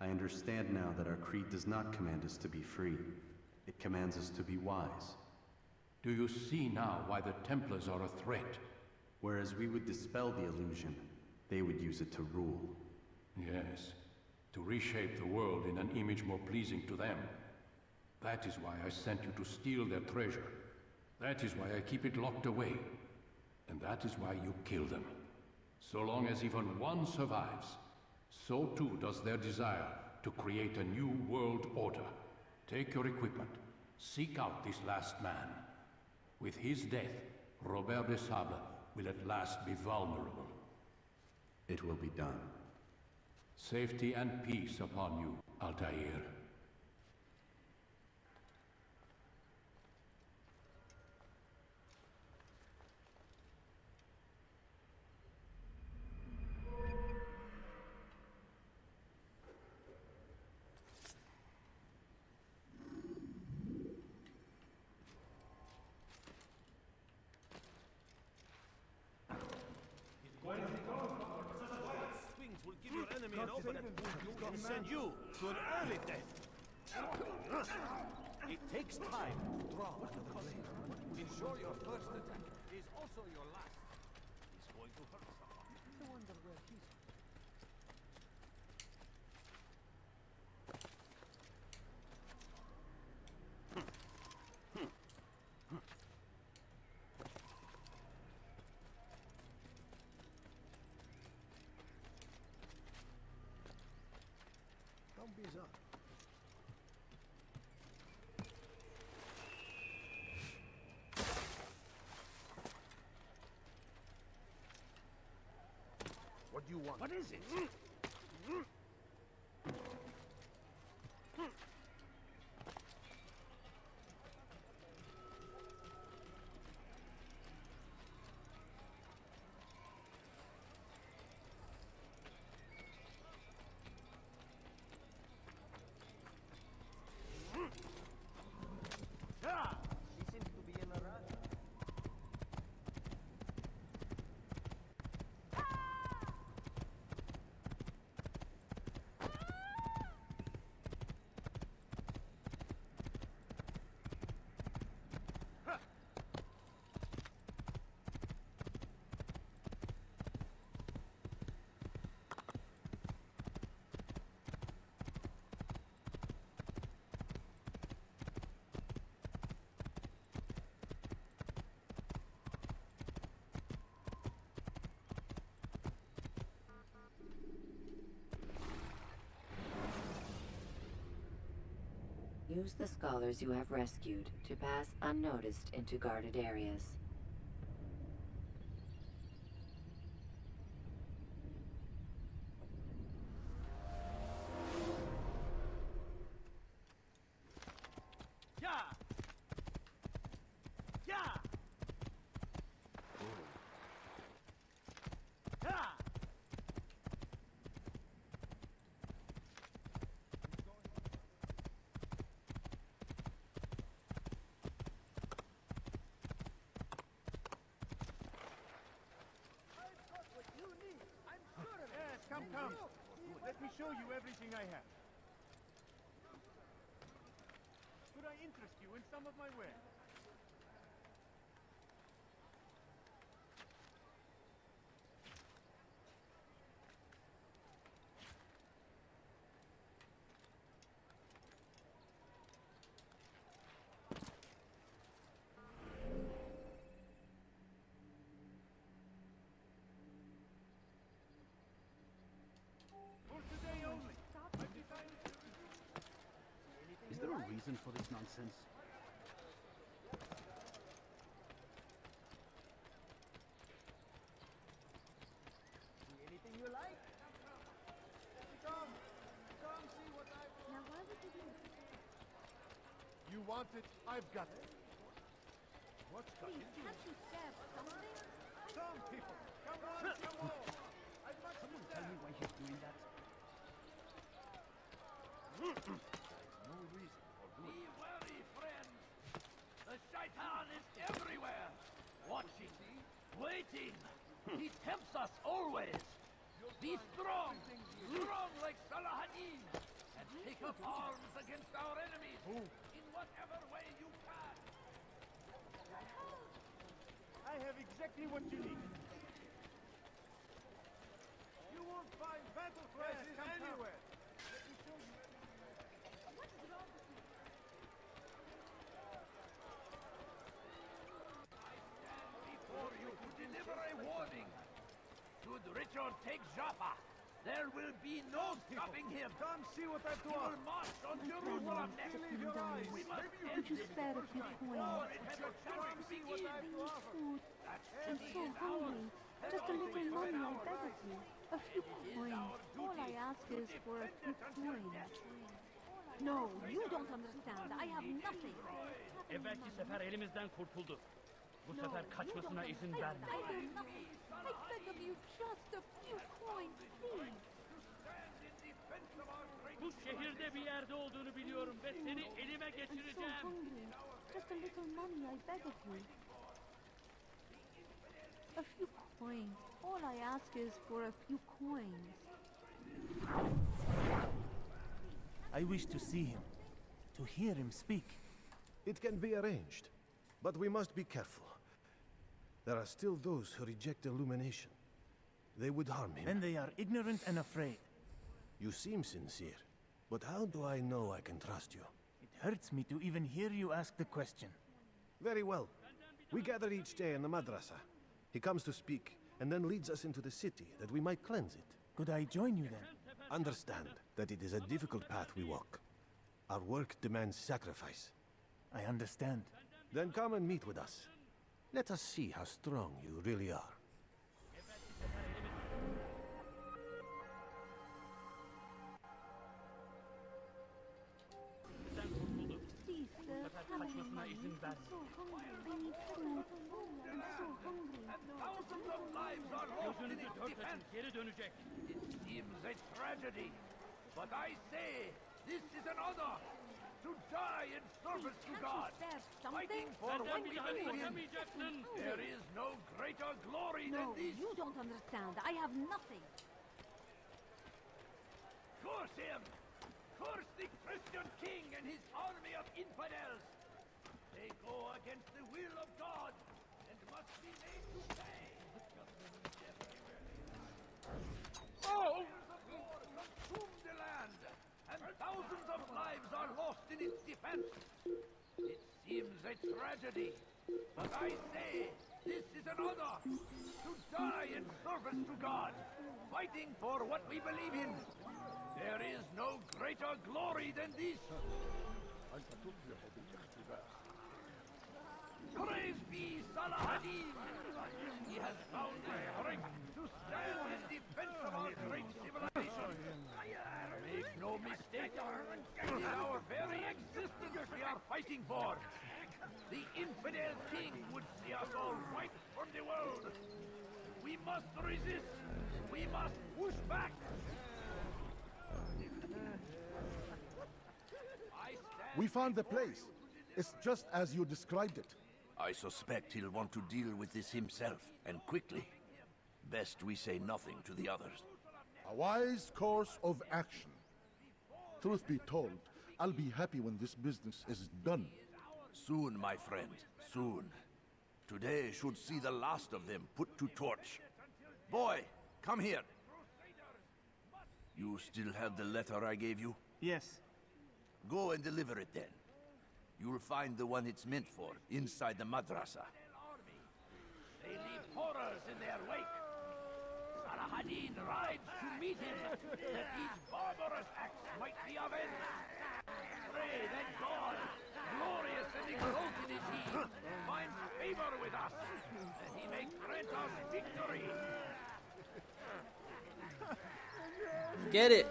I understand now that our creed does not command us to be free. It commands us to be wise. Do you see now why the Templars are a threat? Whereas we would dispel the illusion, they would use it to rule. Yes, to reshape the world in an image more pleasing to them. That is why I sent you to steal their treasure. That is why I keep it locked away. And that is why you kill them. So long as even one survives, so too does their desire to create a new world order. Take your equipment. Seek out this last man. With his death, Robert de Sable will at last be vulnerable. It will be done. Safety and peace upon you, Altair. Send you to an early death. It takes time to draw another blade. Ensure your first attack is also your last. He's going to hurt someone. I wonder where he's... What do you want? What is it? He seems to be in a rush. Use the scholars you have rescued to pass unnoticed into guarded areas. show you everything I have. Could I interest you in some of my wares? For today only. I've decided to... Is there a reason for this nonsense? See anything you like? Come, see what I've... Now why would you do this? You want it, I've got it. What's got Please, you? can't you stab something? Come, people, come on to the wall. I'd much Someone tell me why he's doing that. no reason for doing Be wary, friends. The shaitan is everywhere. Watching, waiting. He tempts us always. Be strong, strong like Salahadin, and take up arms against our enemies in whatever way you can. I have exactly what you need. You won't find battle cries anywhere. Let me show you. What's wrong with you? Before you to deliver a warning. Should Richard take Jaffa, there will be no stopping him. Come see what I've He done. will march on Jerusalem next. Believe your eyes. We must end Could you this spare a few before coins? it has a chance to See what begin. I've to offer. Food. That I'm city so is ours. hungry. Just a little money, I beg of you. A few coins. All I ask is for a few coins. No, you don't understand. I have nothing. Evvelki sefer elimizden kurtuldu. Bu sefer kaçmasına izin I verme. have nothing. I beg of you, just a few coins, please. Bu şehirde bir yerde olduğunu biliyorum ve seni elime I'm so geçireceğim. hungry. Just a little money, I beg of you. A few coins. All I ask is for a few coins. I wish to see him, to hear him speak. It can be arranged, but we must be careful. There are still those who reject illumination. They would harm him. And they are ignorant and afraid. You seem sincere, but how do I know I can trust you? It hurts me to even hear you ask the question. Very well. We gather each day in the madrasa. He comes to speak, and then leads us into the city, that we might cleanse it. Could I join you then? Understand that it is a difficult path we walk. Our work demands sacrifice. I understand. Then come and meet with us. Let us see how strong you really are. Please, sir, come in. Kaçmasına izin I'm verme. so hungry. I need food. I'm so hungry. Thousands of lives are lost in Gözünüzü its dört açın, defense. geri dönecek. It seems a tragedy, but I say this is an honor to die in service to Can't God, you stab something? fighting for Benden what bir we daha believe in. kaçamayacaksın. There is no greater glory than No, this. you don't understand. I have nothing. Curse him! Curse the Christian king and his army of infidels! They go against the will of God and must be made to pay! Oh! Consume the land, and thousands of lives are lost in its defense! It seems a tragedy, but I say this is an honor to die in service to God, fighting for what we believe in. There is no greater glory than this. Praise be Salahadin! He has found the strength to stand in defense of our great civilization. Make no mistake, it is our very existence we are fighting for. The infidel king would see us all wiped from the world. We must resist. We must push back. We found the place. It's just as you described it. I suspect he'll want to deal with this himself, and quickly. Best we say nothing to the others. A wise course of action. Truth be told, I'll be happy when this business is done. Soon, my friend, soon. Today should see the last of them put to torch. Boy, come here. You still have the letter I gave you? Yes. Go and deliver it then. You'll find the one it's meant for inside the madrasa. They leave horrors in their wake. Salahadin rides to meet him, that these barbarous acts might be avenged. Pray that God, glorious and exalted is he, finds favor with us, that he may grant us victory. Get it.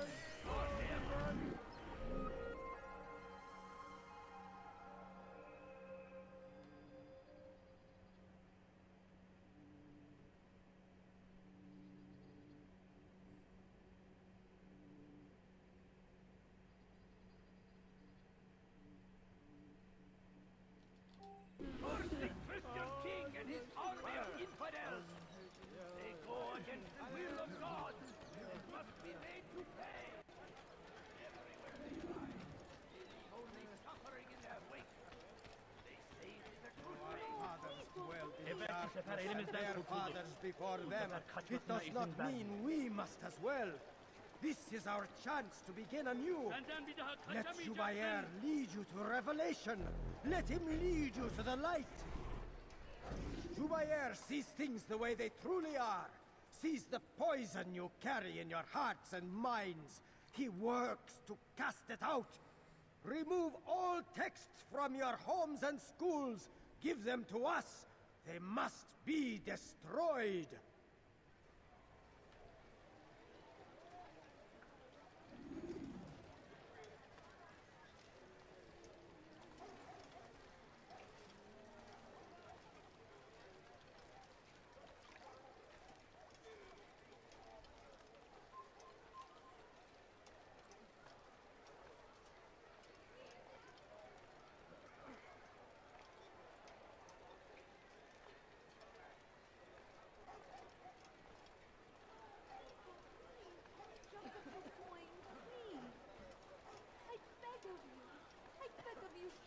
First the Christian king and his army of infidels. They go against the will of God. Must be made to pay. Everywhere they ride, they leave only suffering in their wake. They say it is a good way. Their fathers before them. It does not mean we must as well. This is our chance to begin anew. Let Jubair lead you to revelation. Let him lead you to the light. Jubair sees things the way they truly are. Sees the poison you carry in your hearts and minds. He works to cast it out. Remove all texts from your homes and schools. Give them to us. They must be destroyed.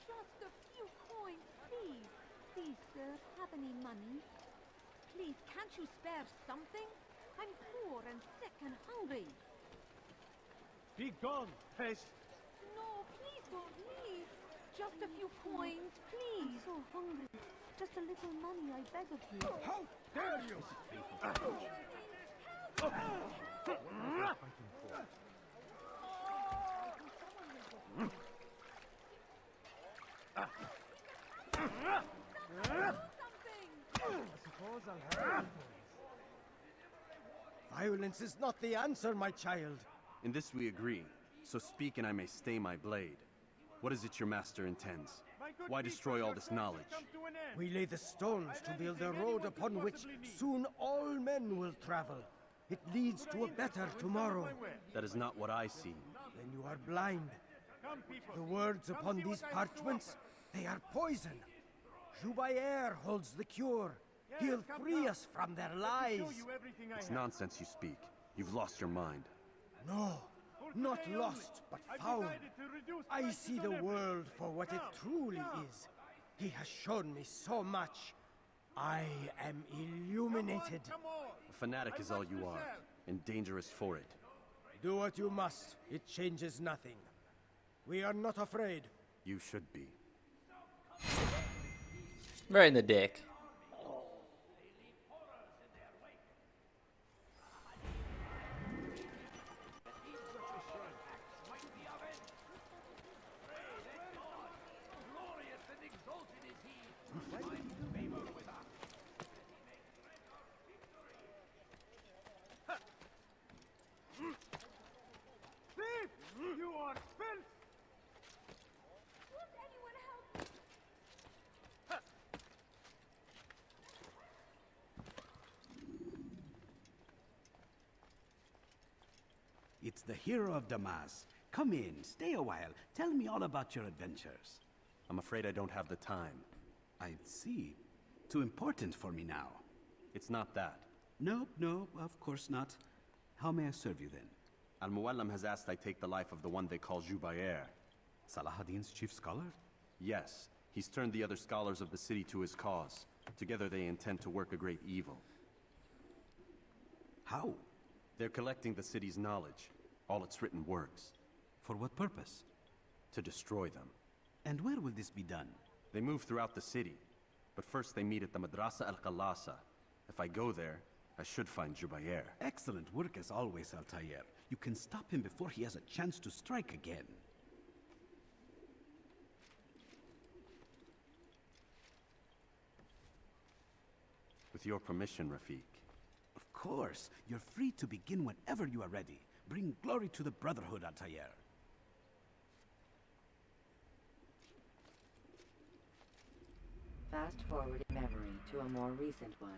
Just a few coins, please. Please, sir, have any money? Please, can't you spare something? I'm poor and sick and hungry. Be gone, pest! No, please don't leave. Just a few coins, please. I'm so hungry. Just a little money, I beg of you. How dare you! Violence is not the answer, my child. In this we agree. So speak and I may stay my blade. What is it your master intends? Why destroy all this knowledge? We lay the stones to build a road upon which soon all men will travel. It leads to a better tomorrow. That is not what I see. Then you are blind. The words upon these parchments, they are poison. Jubair holds the cure. He'll free us from their lies. It's nonsense you speak. You've lost your mind. No, not lost, but found. I see the world for what it truly is. He has shown me so much. I am illuminated. A fanatic is all you are, and dangerous for it. Do what you must. It changes nothing. We are not afraid. You should be. Right in the dick. You are filth! Won't anyone help? It's the hero of Damas. Come in, stay a while. Tell me all about your adventures. I'm afraid I don't have the time. I see. Too important for me now. It's not that. No, of course not. How may I serve you then? Al-Muallim has asked I take the life of the one they call Jubair. Salahadin's chief scholar? Yes, he's turned the other scholars of the city to his cause. Together they intend to work a great evil. How? They're collecting the city's knowledge, all its written works. For what purpose? To destroy them. And where will this be done? They move throughout the city, but first they meet at the Madrasa al-Qalasa. If I go there, I should find Jubair. Excellent work as always, Altair. You can stop him before he has a chance to strike again. With your permission, Rafiq. Of course. You're free to begin whenever you are ready. Bring glory to the Brotherhood, Altair. Fast forward in memory to a more recent one.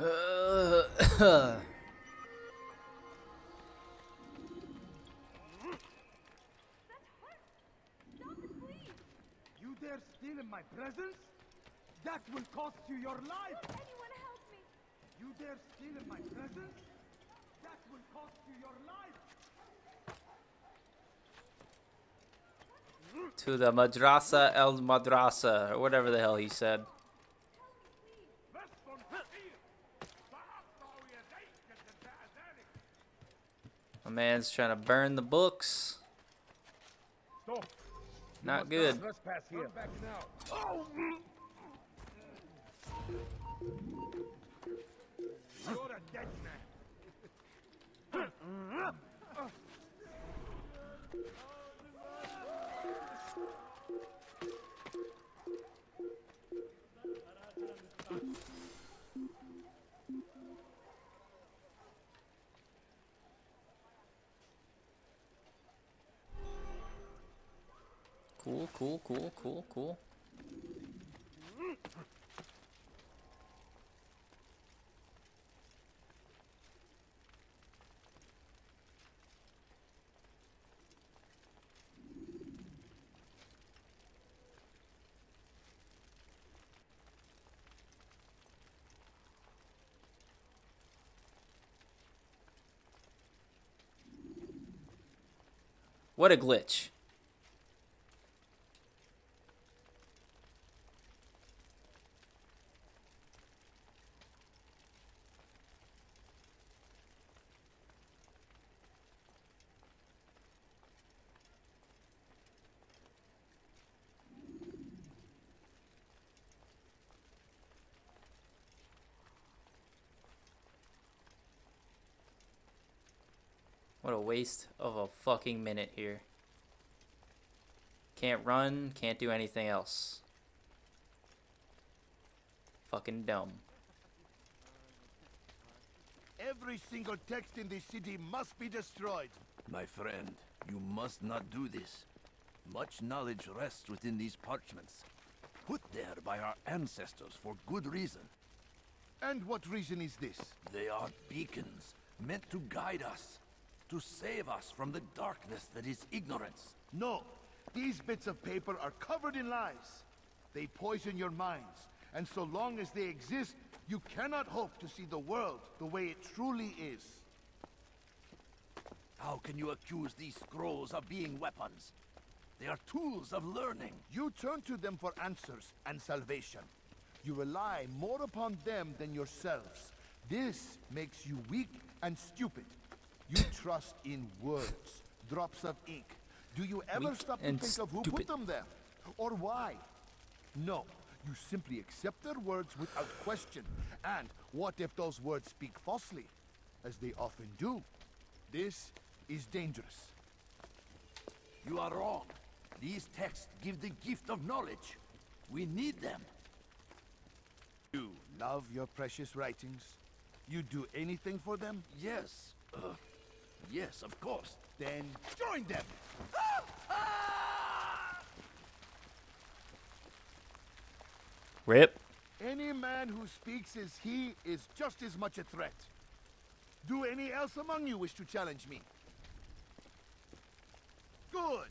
You dare steal in my presence? That will cost you your life! Anyone help me! You dare steal in my presence? That will cost you your life! To the Madrasa el-Madrasa, or whatever the hell he said. My man's trying to burn the books. Stop. Not good. Trespass here. Back now. Oh! You're a dead man. Cool. What a glitch. What a waste of a fucking minute here. Can't run, can't do anything else. Fucking dumb. Every single text in this city must be destroyed. My friend, you must not do this. Much knowledge rests within these parchments, put there by our ancestors for good reason. And what reason is this? They are beacons, meant to guide us, to save us from the darkness that is ignorance. No, these bits of paper are covered in lies. They poison your minds, and so long as they exist, you cannot hope to see the world the way it truly is. How can you accuse these scrolls of being weapons? They are tools of learning. You turn to them for answers and salvation. You rely more upon them than yourselves. This makes you weak and stupid. You trust in words, drops of ink. Do you ever stop to think of who put them there? Or why? No, you simply accept their words without question. And what if those words speak falsely? As they often do. This is dangerous. You are wrong. These texts give the gift of knowledge. We need them. You love your precious writings? You do anything for them? Yes. Yes, of course. Then join them! Rip. Any man who speaks as he is just as much a threat. Do any else among you wish to challenge me? Good.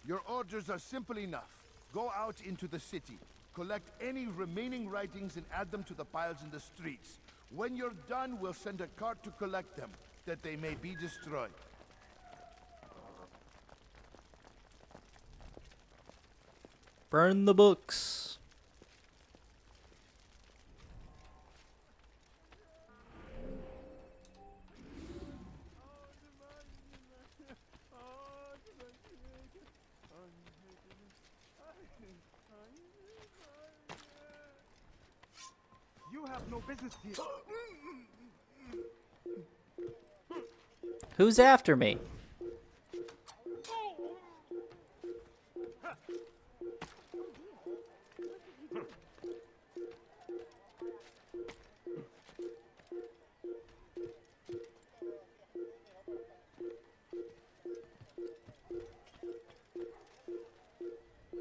Your orders are simple enough. Go out into the city. Collect any remaining writings and add them to the piles in the streets. When you're done, we'll send a cart to collect them, that they may be destroyed. Burn the books. You have no business here. Who's after me?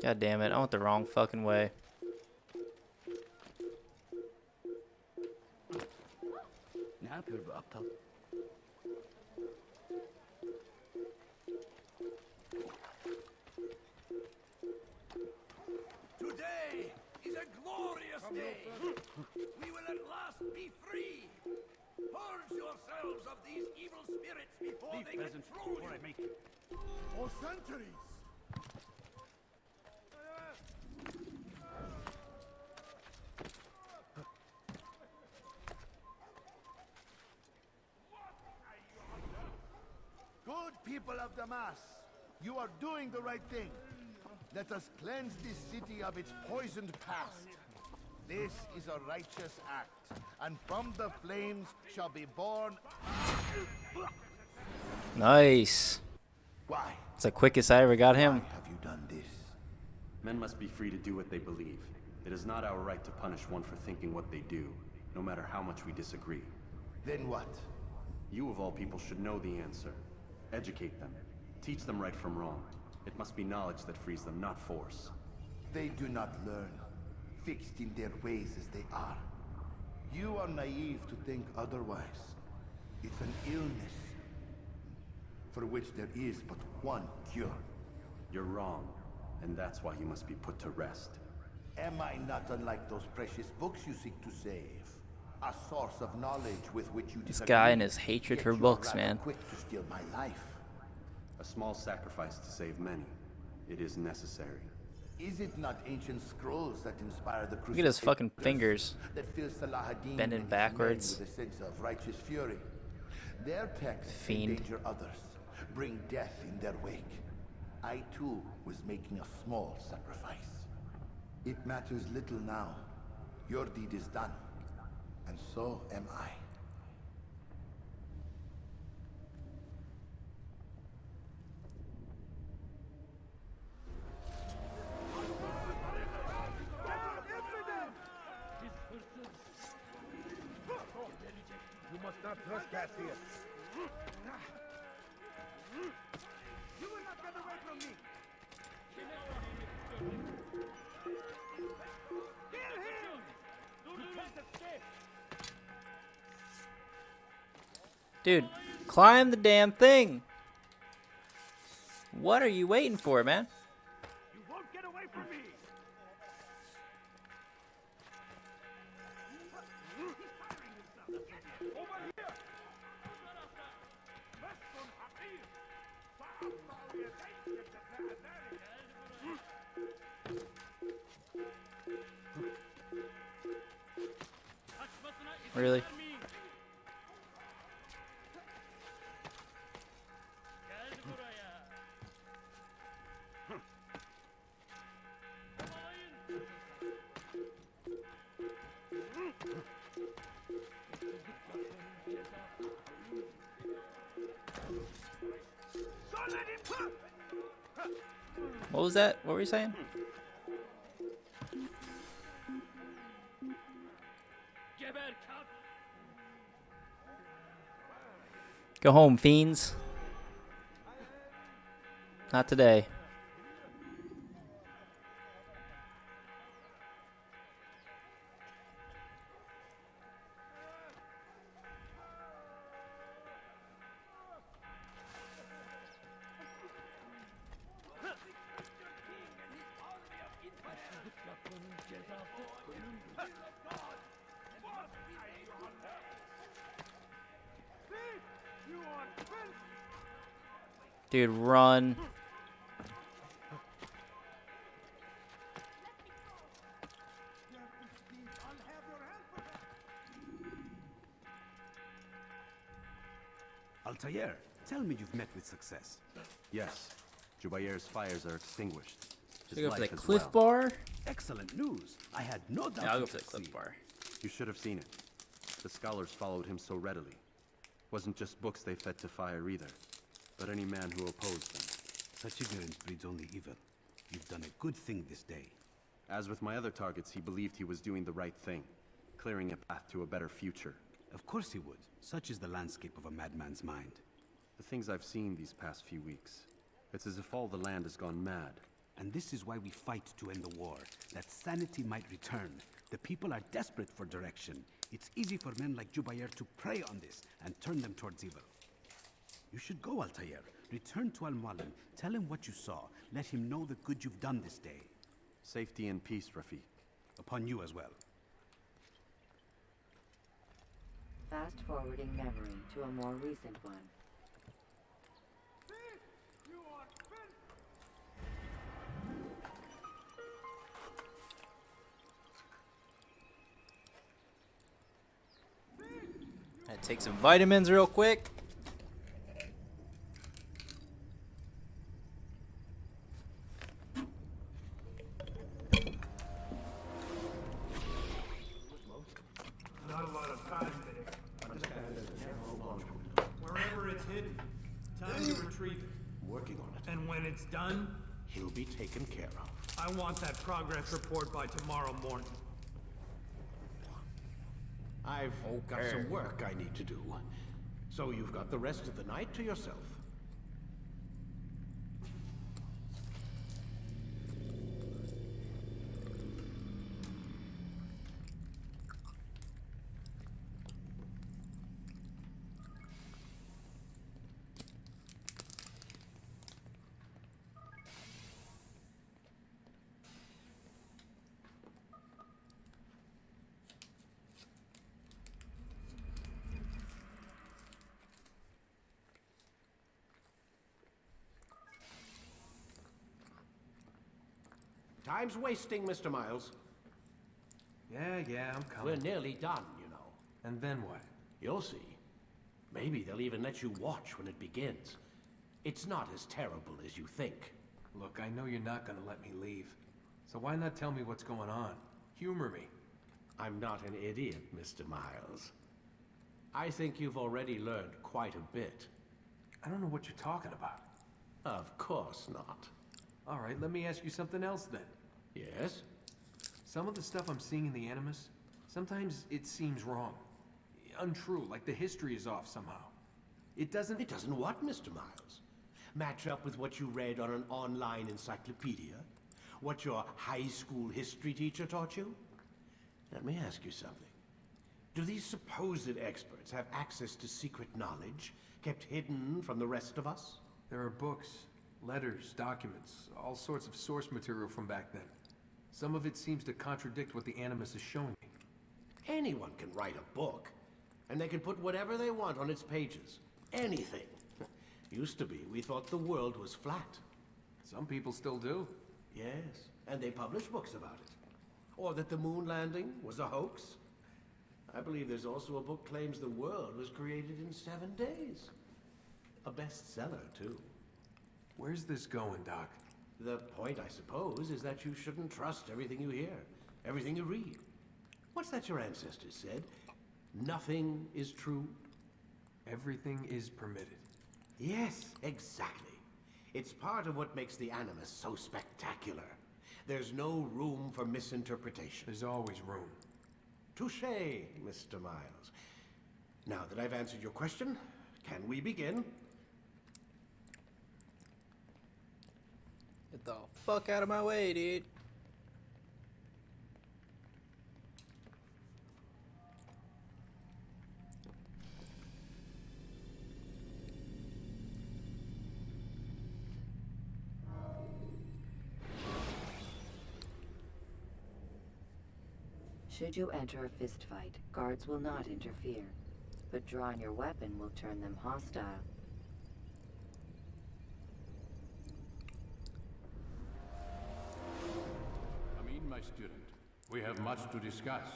God damn it, I went the wrong fucking way. Today is a glorious day. We will at last be free. Purge yourselves of these evil spirits before they control you. For centuries! Good people of Damas, you are doing the right thing. Let us cleanse this city of its poisoned past. This is a righteous act, and from the flames shall be born... Nice. Why? It's the quickest I ever got him. Have you done this? Men must be free to do what they believe. It is not our right to punish one for thinking what they do, no matter how much we disagree. Then what? You of all people should know the answer. Educate them. Teach them right from wrong. It must be knowledge that frees them, not force. They do not learn, fixed in their ways as they are. You are naive to think otherwise. It's an illness, for which there is but one cure. You're wrong, and that's why you must be put to rest. Am I not unlike those precious books you seek to save? A source of knowledge with which you This disagree, guy and his hatred yet for you are books, rather man. quick to steal my life. A small sacrifice to save many. It is necessary. Is it not ancient scrolls that inspire the Look at his fucking fingers. that fill Salahadin Bending and his backwards. men with a sense of righteous fury? Their texts Fiend. endanger others, bring death in their wake. I too was making a small sacrifice. It matters little now. Your deed is done, and so am I. You must not trespass here. You will not get away from me. Kill him! You can't escape. Dude, climb the damn thing. What are you waiting for, man? You won't get away from me. Over here. Really? What was that? What were you saying? Go home, fiends. Not today. Dude, run. Altair, tell me you've met with success. Yes. Jubair's fires are extinguished. His Should I go for life the as Cliff well. Bar? Excellent news. I had no doubt. Yeah, I'll go you'd for the Cliff succeed. Bar. You should have seen it. The scholars followed him so readily. Wasn't just books they fed to fire either, but any man who opposed them. Such ignorance breeds only evil. You've done a good thing this day. As with my other targets, he believed he was doing the right thing, clearing a path to a better future. Of course he would. Such is the landscape of a madman's mind. The things I've seen these past few weeks, it's as if all the land has gone mad. And this is why we fight to end the war, that sanity might return. The people are desperate for direction. It's easy for men like Jubair to prey on this and turn them towards evil. You should go, Altair. Return to Al-Mualim. Tell him what you saw. Let him know the good you've done this day. Safety and peace, Rafiq. Upon you as well. Fast-forwarding memory to a more recent one. Take some vitamins real quick. Not a lot of time there. Wherever it's hidden, time to retrieve it. Working on it. And when it's done, He'll be taken care of. I want that progress report by tomorrow morning. I've got some work I need to do. So you've got the rest of the night to yourself. Time's wasting, Mr. Miles. Yeah, I'm coming. We're nearly done, you know. And then what? You'll see. Maybe they'll even let you watch when it begins. It's not as terrible as you think. Look, I know you're not gonna let me leave. So why not tell me what's going on? Humor me. I'm not an idiot, Mr. Miles. I think you've already learned quite a bit. I don't know what you're talking about. Of course not. All right, let me ask you something else then. Yes? Some of the stuff I'm seeing in the Animus, sometimes it seems wrong. Untrue, like the history is off somehow. It doesn't... It doesn't what, Mr. Miles? Match up with what you read on an online encyclopedia? What your high school history teacher taught you? Let me ask you something. Do these supposed experts have access to secret knowledge kept hidden from the rest of us? There are books, letters, documents, all sorts of source material from back then. Some of it seems to contradict what the Animus is showing me. Anyone can write a book, and they can put whatever they want on its pages. Anything. Used to be, we thought the world was flat. Some people still do. Yes, and they publish books about it. Or that the moon landing was a hoax. I believe there's also a book claims the world was created in 7 days. A bestseller, too. Where's this going, Doc? The point, I suppose, is that you shouldn't trust everything you hear, everything you read. What's that your ancestors said? Nothing is true? Everything is permitted. Yes, exactly. It's part of what makes the Animus so spectacular. There's no room for misinterpretation. There's always room. Touché, Mr. Miles. Now that I've answered your question, can we begin? Get the fuck out of my way, dude. Should you enter a fistfight, guards will not interfere, but drawing your weapon will turn them hostile. my student. We have much to discuss.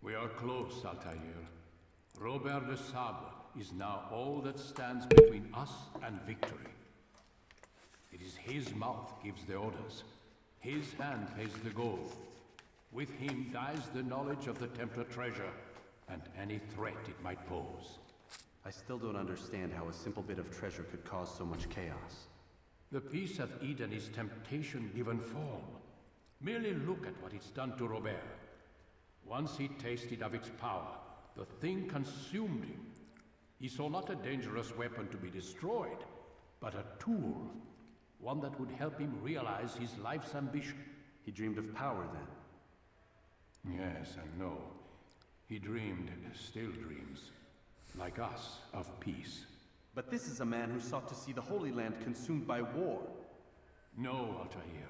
We are close, Altair. Robert de Sable is now all that stands between us and victory. It is his mouth gives the orders. His hand pays the gold. With him dies the knowledge of the Templar treasure, and any threat it might pose. I still don't understand how a simple bit of treasure could cause so much chaos. The Peace of Eden is temptation given form. Merely look at what it's done to Robert. Once he tasted of its power, the thing consumed him. He saw not a dangerous weapon to be destroyed, but a tool. One that would help him realize his life's ambition. He dreamed of power then? Yes and no. He dreamed, still dreams, like us, of peace. But this is a man who sought to see the Holy Land consumed by war. No, Altair.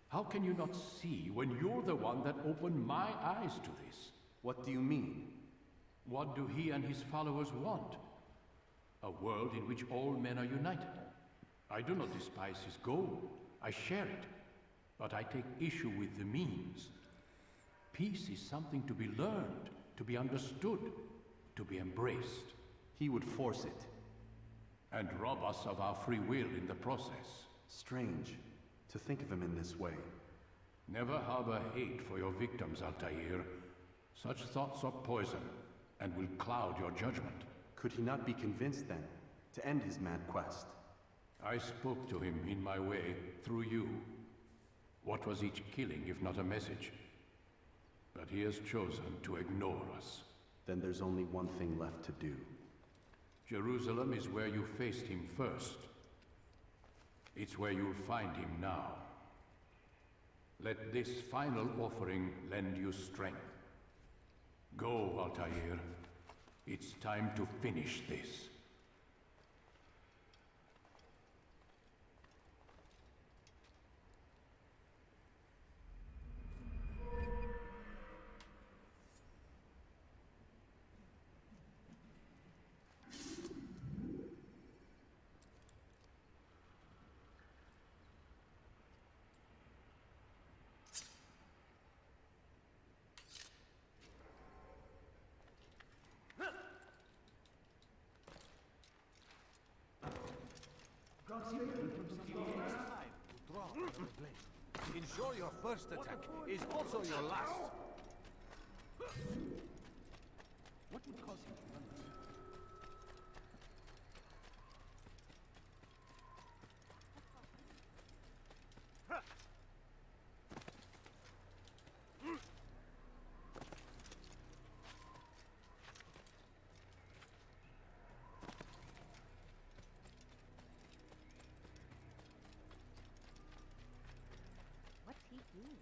How can you not see when you're the one that opened my eyes to this? What do you mean? What do he and his followers want? A world in which all men are united. I do not despise his goal. I share it. But I take issue with the means. Peace is something to be learned, to be understood, to be embraced. He would force it. And rob us of our free will in the process. Strange, to think of him in this way. Never harbor hate for your victims, Altair. Such thoughts are poison, and will cloud your judgment. Could he not be convinced, then, to end his mad quest? I spoke to him in my way, through you. What was each killing, if not a message? But he has chosen to ignore us. Then there's only one thing left to do. Jerusalem is where you faced him first. It's where you'll find him now. Let this final offering lend you strength. Go, Altair. It's time to finish this. Ensure your first attack is also your last. What would cause him to run? What's he doing?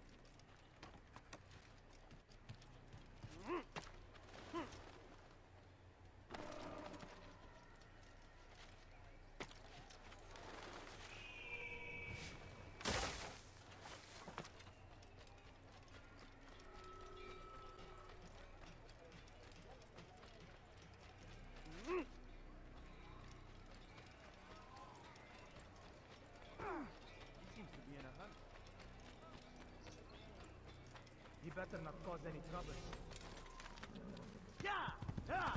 Seems to be in a hurry. He better not cause any trouble. Yeah! Yeah!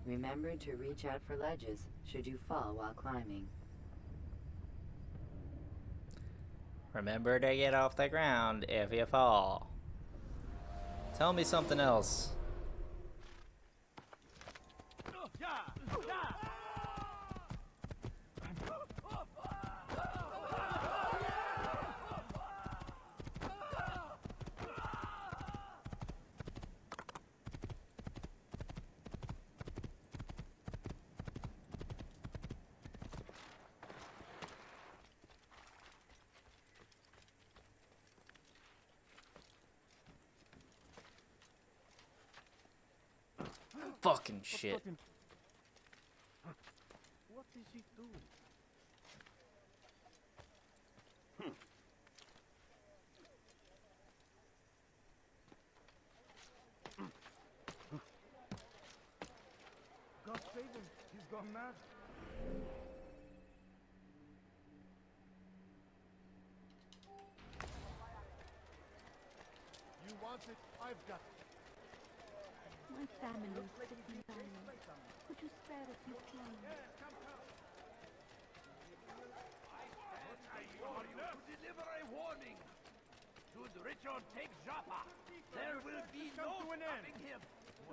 Remember to reach out for ledges should you fall while climbing. Remember to get off the ground if you fall. Tell me something else. Fucking shit. What is he doing? God save him. He's gone mad. You want it? I've got it. My family is sick and dying. Could you spare a few clients? I order you to deliver a warning. Should Richard take Joppa, there will be no stopping him.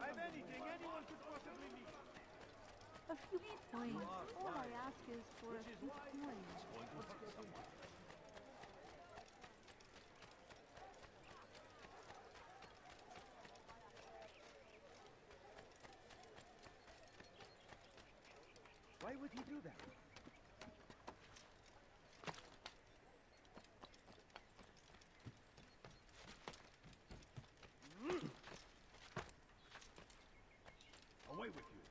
I've anything anyone could possibly need. A few coins. All I ask is for a few coins. Why would he do that? Away with you.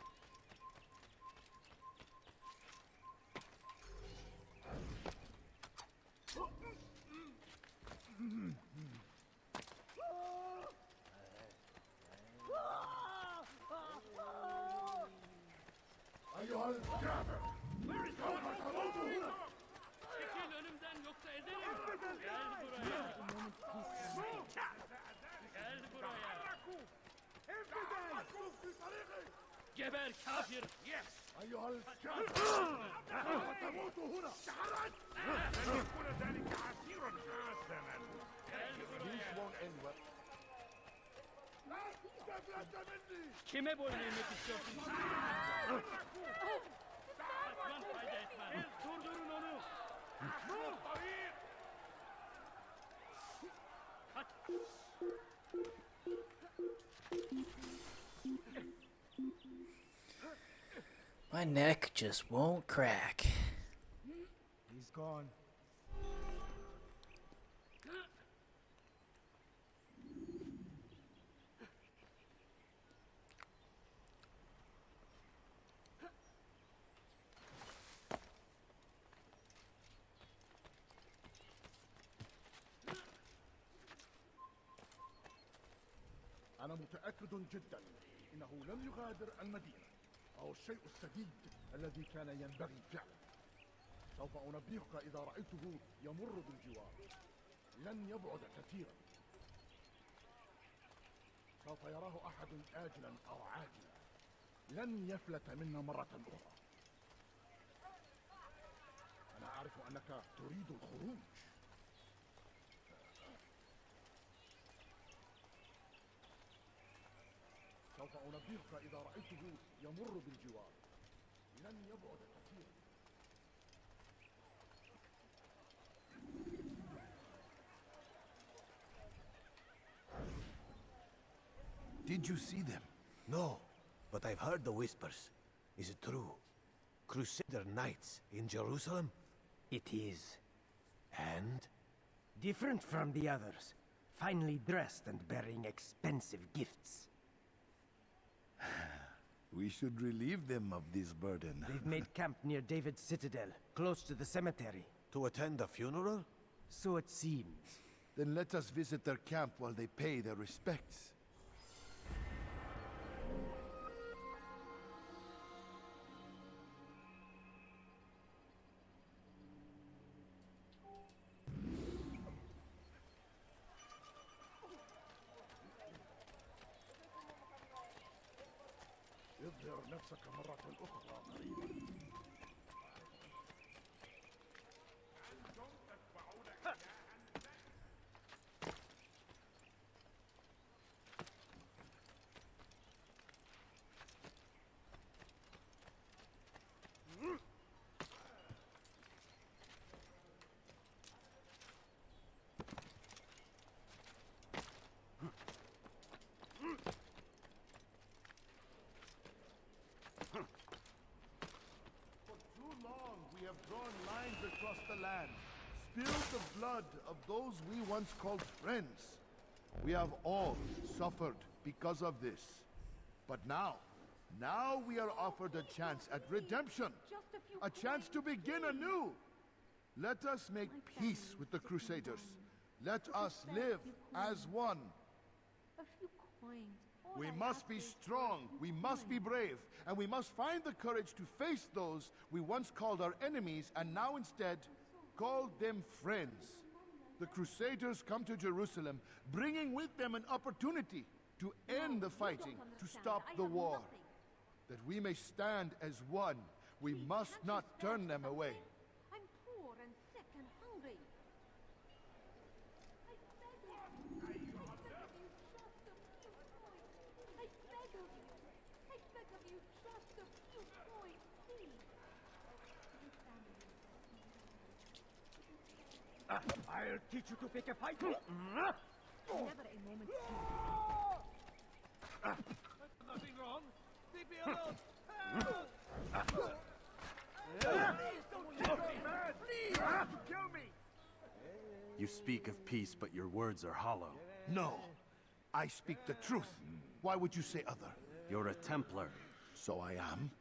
أيها الكافر Çekil önümden yoksa ederim. Gel buraya. Gel buraya. Geber kafir. Yes. أيها الكافر تموت هنا لن يكون ذلك عسيرا حسنا. This won't end well. Kime boyun eğmek istiyorsun? Kaçman fayda etmez. Durdurun onu. Kaç. My neck just won't crack. He's gone. أنا متأكد جدا إنه لم يغادر المدينة أو الشيء السديد الذي كان ينبغي فعله. سوف أنبهك إذا رأيته يمر بالجوار. لن يبعد كثيرا. سوف يراه أحد آجلا أو عاجلا. لن يفلت منا مرة أخرى. أنا أعرف أنك تريد الخروج. سوف أنبهك إذا رأيته يمر بالجوار. لن يبعد كثيرا. Did you see them? No, but I've heard the whispers. Is it true? Crusader knights in Jerusalem? It is. And? Different from the others. Finely dressed and bearing expensive gifts. We should relieve them of this burden. They've made camp near David's citadel, close to the cemetery. To attend a funeral? So it seems. Then let us visit their camp while they pay their respects. اظهر نفسك مرة أخرى قريبا. Drawn lines across the land, spilled the blood of those we once called friends. We have all suffered because of this. But now, Now we are offered a chance at redemption, a chance to begin anew. Let us make peace with the Crusaders. Let us live as one. A few coins. We must be strong, we must be brave, and we must find the courage to face those we once called our enemies and now instead call them friends. The Crusaders come to Jerusalem, bringing with them an opportunity to end the fighting, to stop the war. That we may stand as one, we must not turn them away. I'm poor and sick and hungry. I beg of you. I beg of you, just a few coins. I beg of you. I beg of you, just a few coins, please. I'll teach you to pick a fight. Never a moment's Nothing wrong. Leave me alone. Please don't kill me, man. Please don't kill me. You speak of peace, but your words are hollow. No, I speak the truth. Why would you say other? You're a Templar. So I am.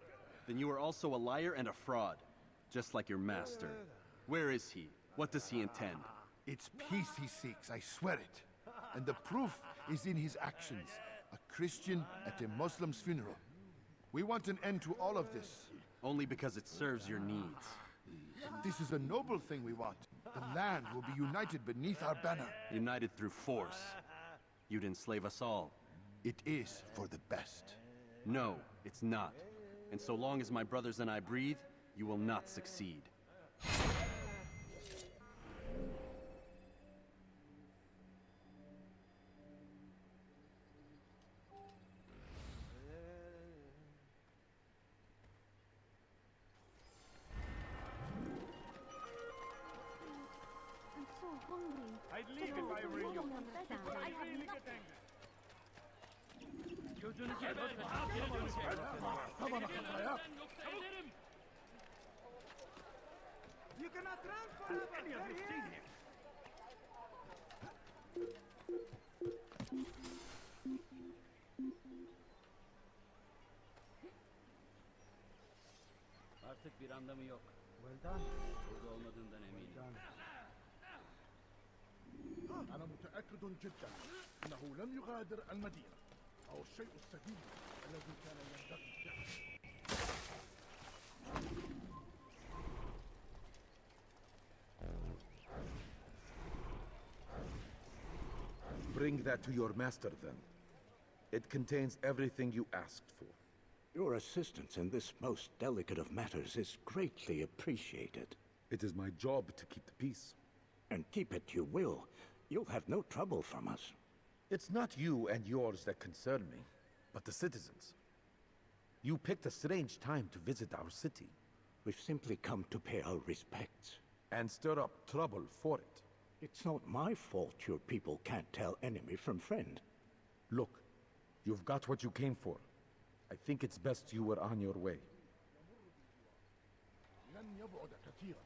Then you are also a liar and a fraud, just like your master. Where is he? What does he intend? It's peace he seeks, I swear it. And the proof is in his actions. A Christian at a Muslim's funeral. We want an end to all of this. Only because it serves your needs. This is a noble thing we want. The land will be united beneath our banner. United through force. You'd enslave us all. It is for the best. No, it's not. And so long as my brothers and I breathe, you will not succeed. I'm so hungry. I'd leave if I were you. don't understand. I have Really nothing. get angry. You cannot run forever. Any of you seen him? Artık bir anlamı yok. Well done. Burada olmadığından eminim. أنا متأكد جدا أنه لم يغادر المدينة أو الشيء السديد الذي كان ينبغي فعله. Bring that to your master, then. It contains everything you asked for. Your assistance in this most delicate of matters is greatly appreciated. It is my job to keep the peace. And keep it you will. You'll have no trouble from us. It's not you and yours that concern me, but the citizens. You picked a strange time to visit our city. We've simply come to pay our respects. And stir up trouble for it. It's not my fault your people can't tell enemy from friend. Look, you've got what you came for. I think it's best you were on your way. لن يبعد كثيرا.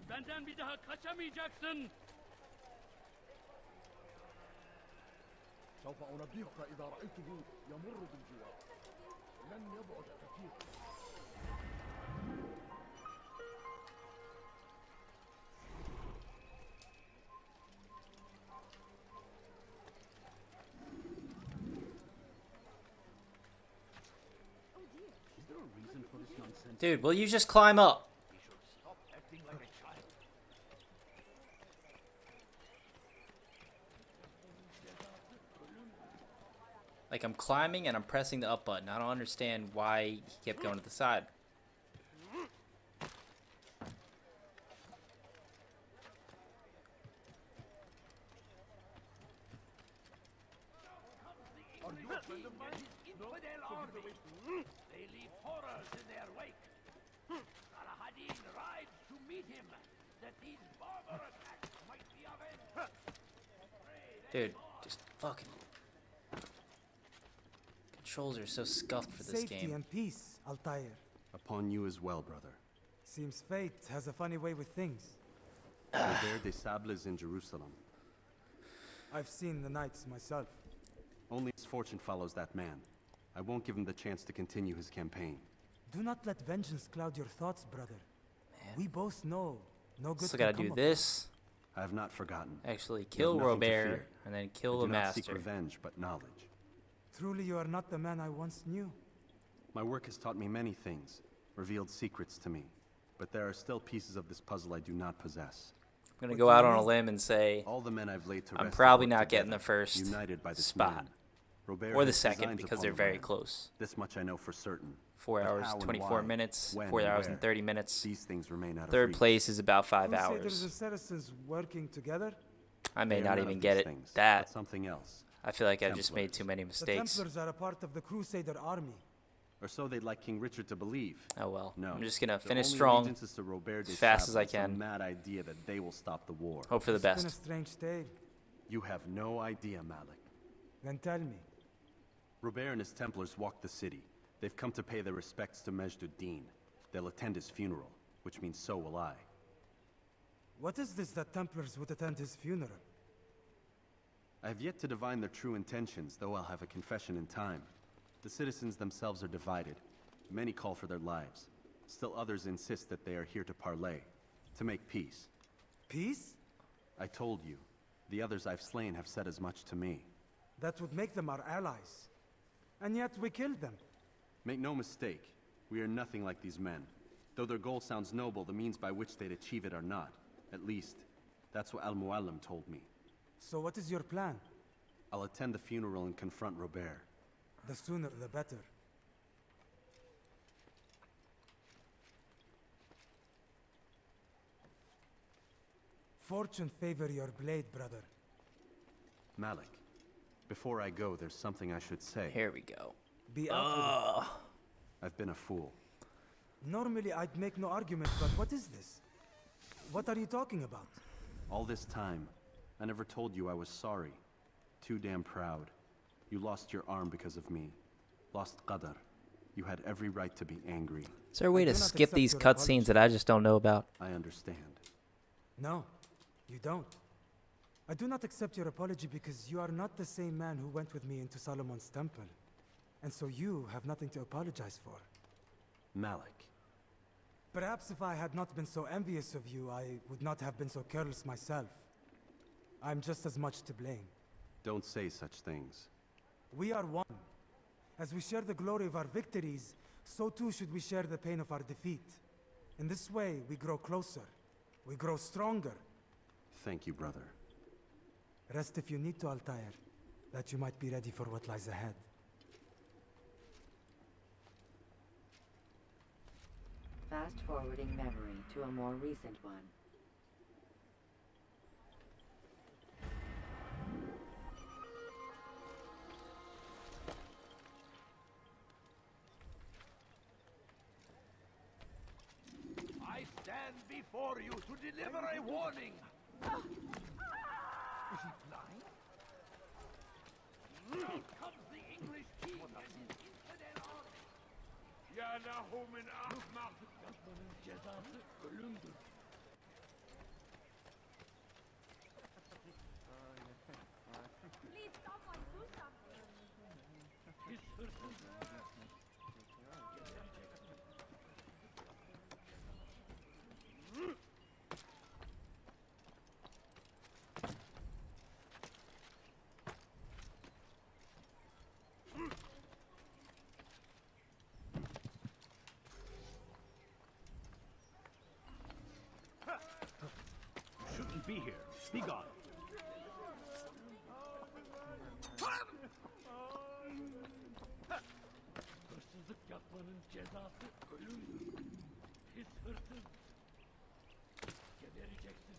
Benden bir daha kaçamayacaksın. سوف أنبهك إذا رأيته يمر بالجوار. لن يبعد كثيرا. Is there a reason for this nonsense? Dude, will you just climb up? Stop acting like a child. Like, I'm climbing and I'm pressing the up button. I don't understand why he kept going to the side. Are you a friend of mine? Infidel army. They leave horrors in their wake. Salahadin rides to meet him, that these barbar attacks might be avenged. Dude, just fucking... Controls are so scuffed for this Safety game. and peace, Altair. Upon you as well, brother. Seems fate has a funny way with things. Robert de Sables in Jerusalem. I've seen the knights myself. Only misfortune follows that man. I won't give him the chance to continue his campaign. Do not let vengeance cloud your thoughts, brother. We both know no good Still can gotta come do of this. I have not forgotten. Actually, You have kill nothing to Robert fear. and then kill I the do not seek master. revenge, but knowledge. it. Truly, you are not the man I once knew. My work has taught me many things, revealed secrets to me. But there are still pieces of this puzzle I do not possess. I'm gonna go out on a limb and say all the men I've laid to I'm rest probably work not getting the together, first united by this spot. man. Robert Or the has second, designs because upon they're the very land. close. This much I know for certain. 4 But hours, how and 24 why, minutes, when 4 and hours where, and 30 minutes. These things remain out of Third reach. place is about 5 Crusaders hours. and Saracens working together? I may They are not none even of get these it. things, That but something else. I feel like I've just made Templars. too many The mistakes. Templars are a part of the Crusader army. Or so they'd like King Richard to believe. Oh well. No. I'm just gonna Their finish only strong allegiance is to Robert de as fast as I Sable and can. some mad idea that they will stop the war. Hope for the It's been a best. strange tale. You have no idea, Malik. Then tell me. Robert and his Templars walk the city. They've come to pay their respects to Majd-ud-Din. They'll attend his funeral, which means so will I. What is this that Templars would attend his funeral? I have yet to divine their true intentions, though I'll have a confession in time. The citizens themselves are divided. Many call for their lives. Still others insist that they are here to parley, to make peace. Peace? I told you. The others I've slain have said as much to me. That would make them our allies. And yet we killed them. Make no mistake, we are nothing like these men. Though their goal sounds noble, the means by which they'd achieve it are not. At least, that's what Al-Muallim told me. So what is your plan? I'll attend the funeral and confront Robert. The sooner the better. Fortune favor your blade, brother. Malik, before I go, there's something I should say. Here we go. Be out with it. I've been a fool. Normally I'd make no argument, but what is this? What are you talking about? All this time, I never told you I was sorry. Too damn proud. You lost your arm because of me. Lost Qadar. You had every right to be angry. Is there a way to skip these cutscenes that I just don't know about? I understand. No, you don't. I do not accept your apology because you are not the same man who went with me into Solomon's temple. And so you have nothing to apologize for. Malik. Perhaps if I had not been so envious of you, I would not have been so careless myself. I'm just as much to blame. Don't say such things. We are one. As we share the glory of our victories, so too should we share the pain of our defeat. In this way, we grow closer. We grow stronger. Thank you, brother. Rest if you need to, Altair, that you might be ready for what lies ahead. Fast-forwarding memory to a more recent one. I stand before you to deliver a warning. Is he flying? Out comes the English king and his infidel army. Ya lahu min ahmaq. Yapmanın cezası ölümdür. Please, someone do something. Pis hırsız. Shouldn't be here. Be gone. Hırsızlık yapmanın cezası ölümdür. Pis hırsız. Gebereceksin.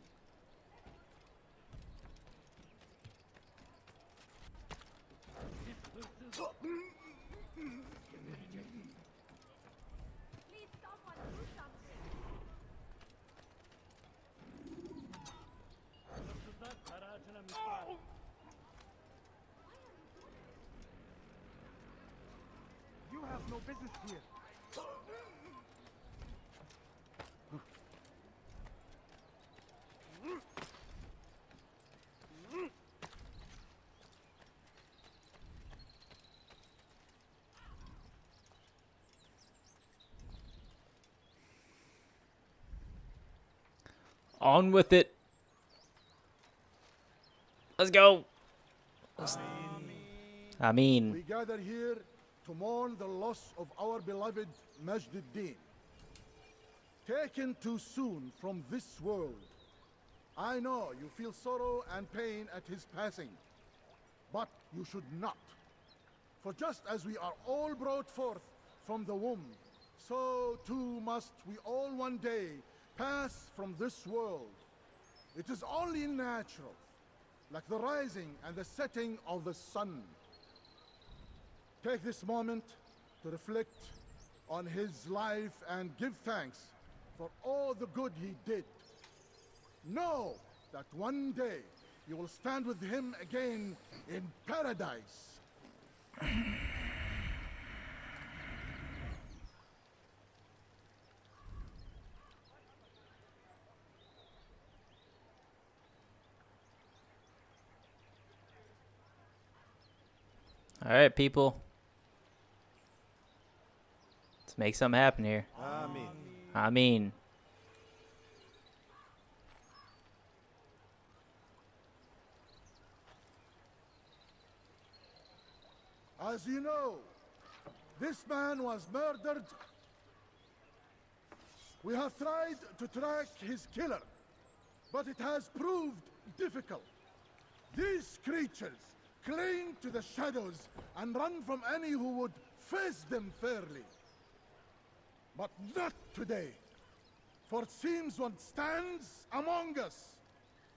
Pis hırsız. Gebereceksin. Please, someone do something. Hırsızlar haracına müsaade. You have no business here. On with it. Let's go. I mean, We gather here to mourn the loss of our beloved Majduddin. Taken too soon from this world. I know you feel sorrow and pain at his passing, but you should not. For just as we are all brought forth from the womb, so too must we all one day pass from this world. It is only natural, like the rising and the setting of the sun. Take this moment to reflect on his life and give thanks for all the good he did. Know that one day you will stand with him again in paradise. all right, people. Let's make something happen here. I mean. As you know, this man was murdered. We have tried to track his killer, but it has proved difficult. These creatures cling to the shadows and run from any who would face them fairly. But not today, for it seems one stands among us.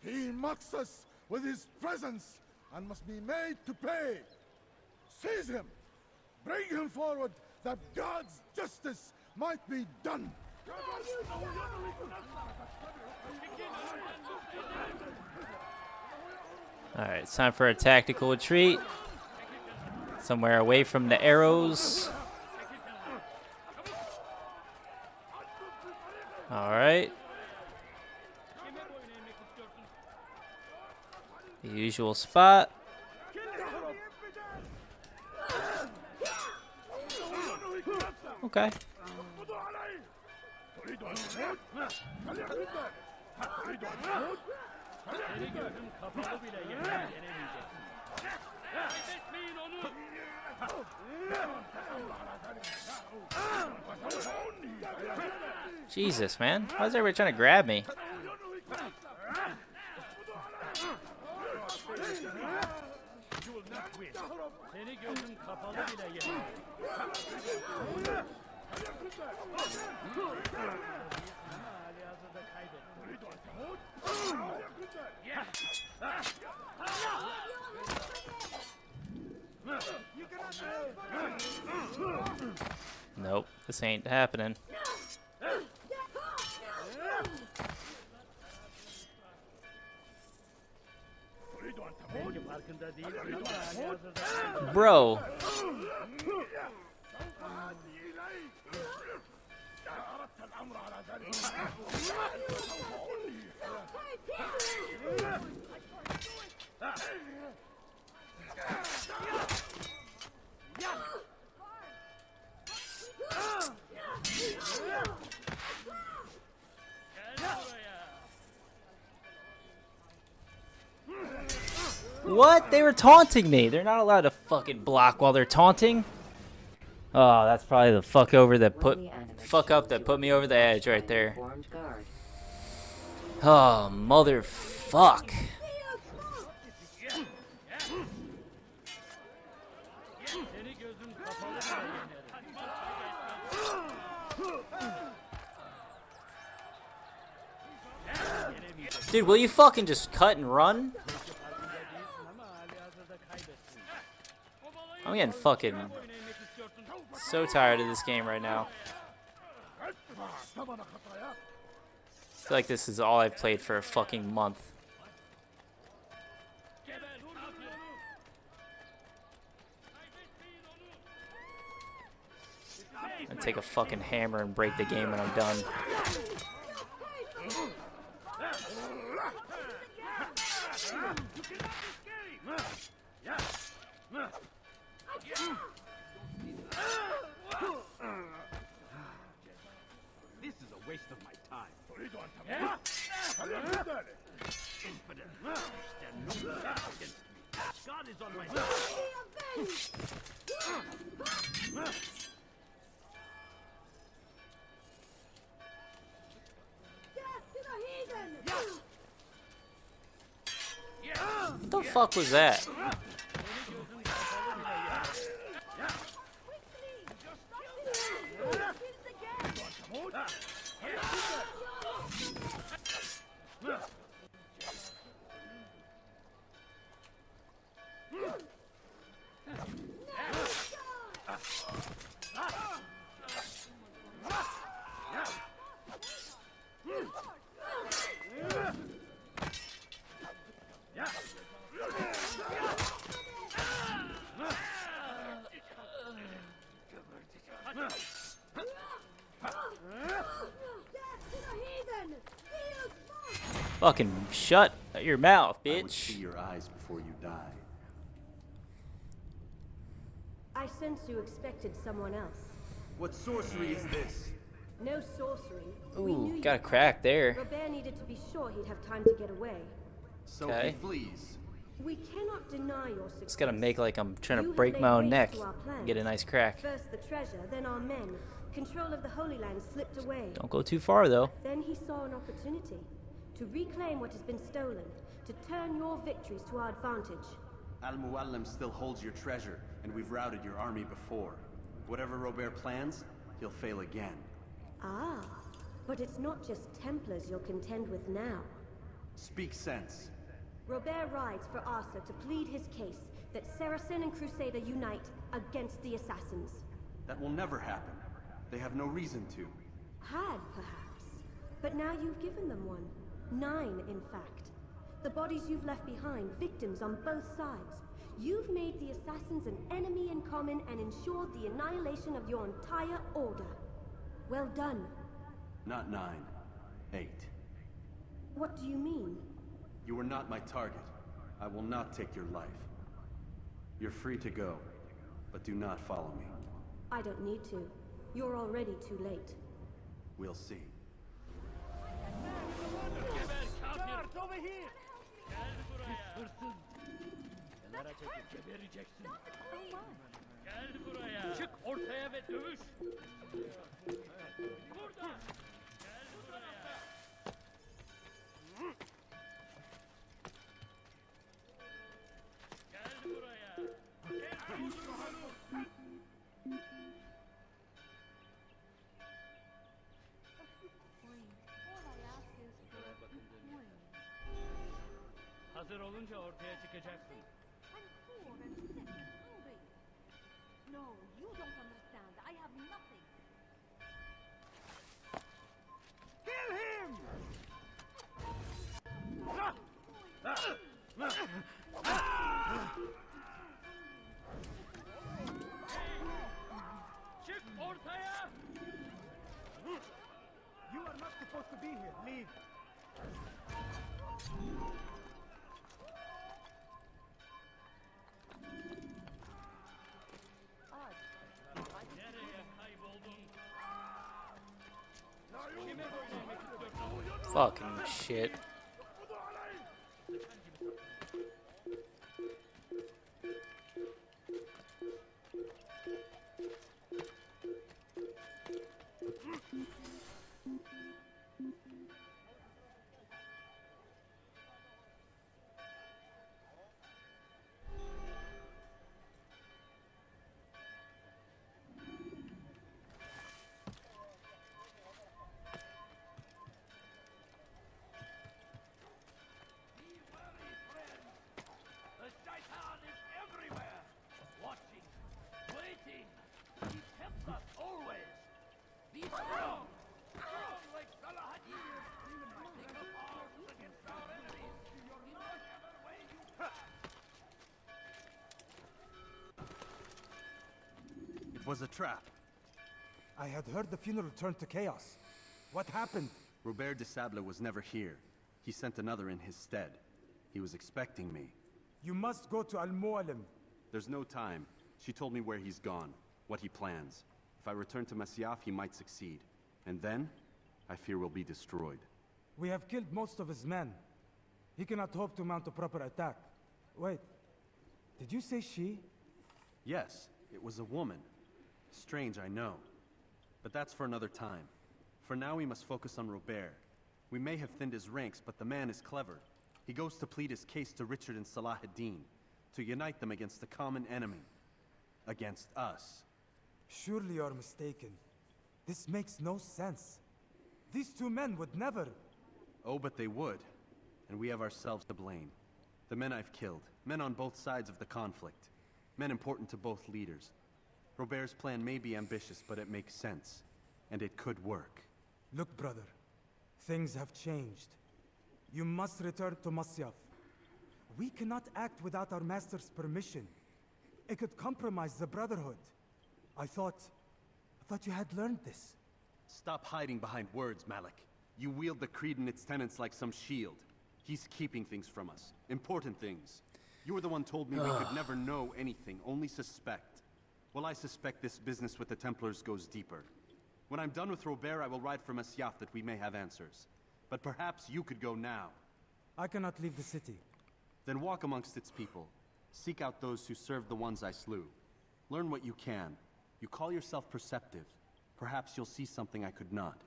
He mocks us with his presence and must be made to pay. Seize him! Bring him forward, that God's justice might be done! Alright, it's time for a tactical retreat. Somewhere away from the arrows. Alright. The usual spot. Okay. Jesus, man. Why is everybody trying to grab me? Nope, this ain't happening. Bro. What? They were taunting me. They're not allowed to fucking block while they're taunting. Oh, that's probably the fuck up that put me over the edge right there. Oh, motherfuck. Dude, will you fucking just cut and run? I'm getting fucking so tired of this game right now. I feel like this is all I've played for a fucking month. I'll take a fucking hammer and break the game when I'm done. This is a waste of my time. Infidel! Stand no chance against me. God is on my side. What the fuck was that? Fucking shut your mouth, I would see bitch. your eyes before you die. I sense you expected someone else. What sorcery is this? No sorcery. We knew Ooh, you got a crack there. Robert needed to be sure he'd have time to get away. So Okay. he flees. We cannot deny your success. Just gotta make like I'm trying to You have break laid my own waste neck. to our plans. Get a nice crack. First the treasure, then our men. Control of the Holy Land slipped away. Don't go too far though. Then he saw an opportunity to reclaim what has been stolen, to turn your victories to our advantage. Al-Muallim still holds your treasure, and we've routed your army before. Whatever Robert plans, he'll fail again. Ah, but it's not just Templars you'll contend with now. Speak sense. Robert rides for Arthur to plead his case that Saracen and Crusader unite against the Assassins. That will never happen. They have no reason to. Had, perhaps. But now you've given them one. 9, in fact. The bodies you've left behind, victims on both sides. You've made the Assassins an enemy in common and ensured the annihilation of your entire order. Well done. Not 9. 8. What do you mean? You are not my target. I will not take your life. You're free to go, but do not follow me. I don't need to. You're already too late. We'll see. Guards over here! Gel buraya. Hırsız. Kenara çekil. Gebereceksin. Gel buraya. Çık ortaya ve dövüş. Burada. Gel buraya. Gel buraya. Vurdur onu. Hazır olunca ortaya çıkacaksın. I'm poor and sick and hungry. No, you don't understand. I have nothing. Kill him! Çık ortaya! You are not supposed to be here. Leave. Nereye kayboldun? Kime söylemek istiyorsun? Fucking shit. The Shaitan is everywhere! Watching, waiting! He tempts us always! Be strong! Strong like Salahadin! Take up arms against our enemies! In whatever way you It was a trap. I had heard the funeral turned to chaos. What happened? Robert de Sable was never here. He sent another in his stead. He was expecting me. You must go to Al-Mualim. There's no time. She told me where he's gone, what he plans. If I return to Masyaf, he might succeed. And then, I fear we'll be destroyed. We have killed most of his men. He cannot hope to mount a proper attack. Wait, did you say she? Yes, it was a woman. Strange, I know. But that's for another time. For now, we must focus on Robert. We may have thinned his ranks, but the man is clever. He goes to plead his case to Richard and Salah ad-Din, to unite them against the common enemy. Against us. Surely you're mistaken. This makes no sense. These two men would never... Oh, but they would. And we have ourselves to blame. The men I've killed, men on both sides of the conflict. Men important to both leaders. Robert's plan may be ambitious, but it makes sense. And it could work. Look, brother. Things have changed. You must return to Masyaf. We cannot act without our master's permission. It could compromise the Brotherhood. I thought you had learned this. Stop hiding behind words, Malik. You wield the creed and its tenets like some shield. He's keeping things from us. Important things. You were the one told me we could never know anything, only suspect. Well, I suspect this business with the Templars goes deeper. When I'm done with Robert, I will ride for Masyaf that we may have answers. But perhaps you could go now. I cannot leave the city. Then walk amongst its people. Seek out those who served the ones I slew. Learn what you can. You call yourself perceptive. Perhaps you'll see something I could not.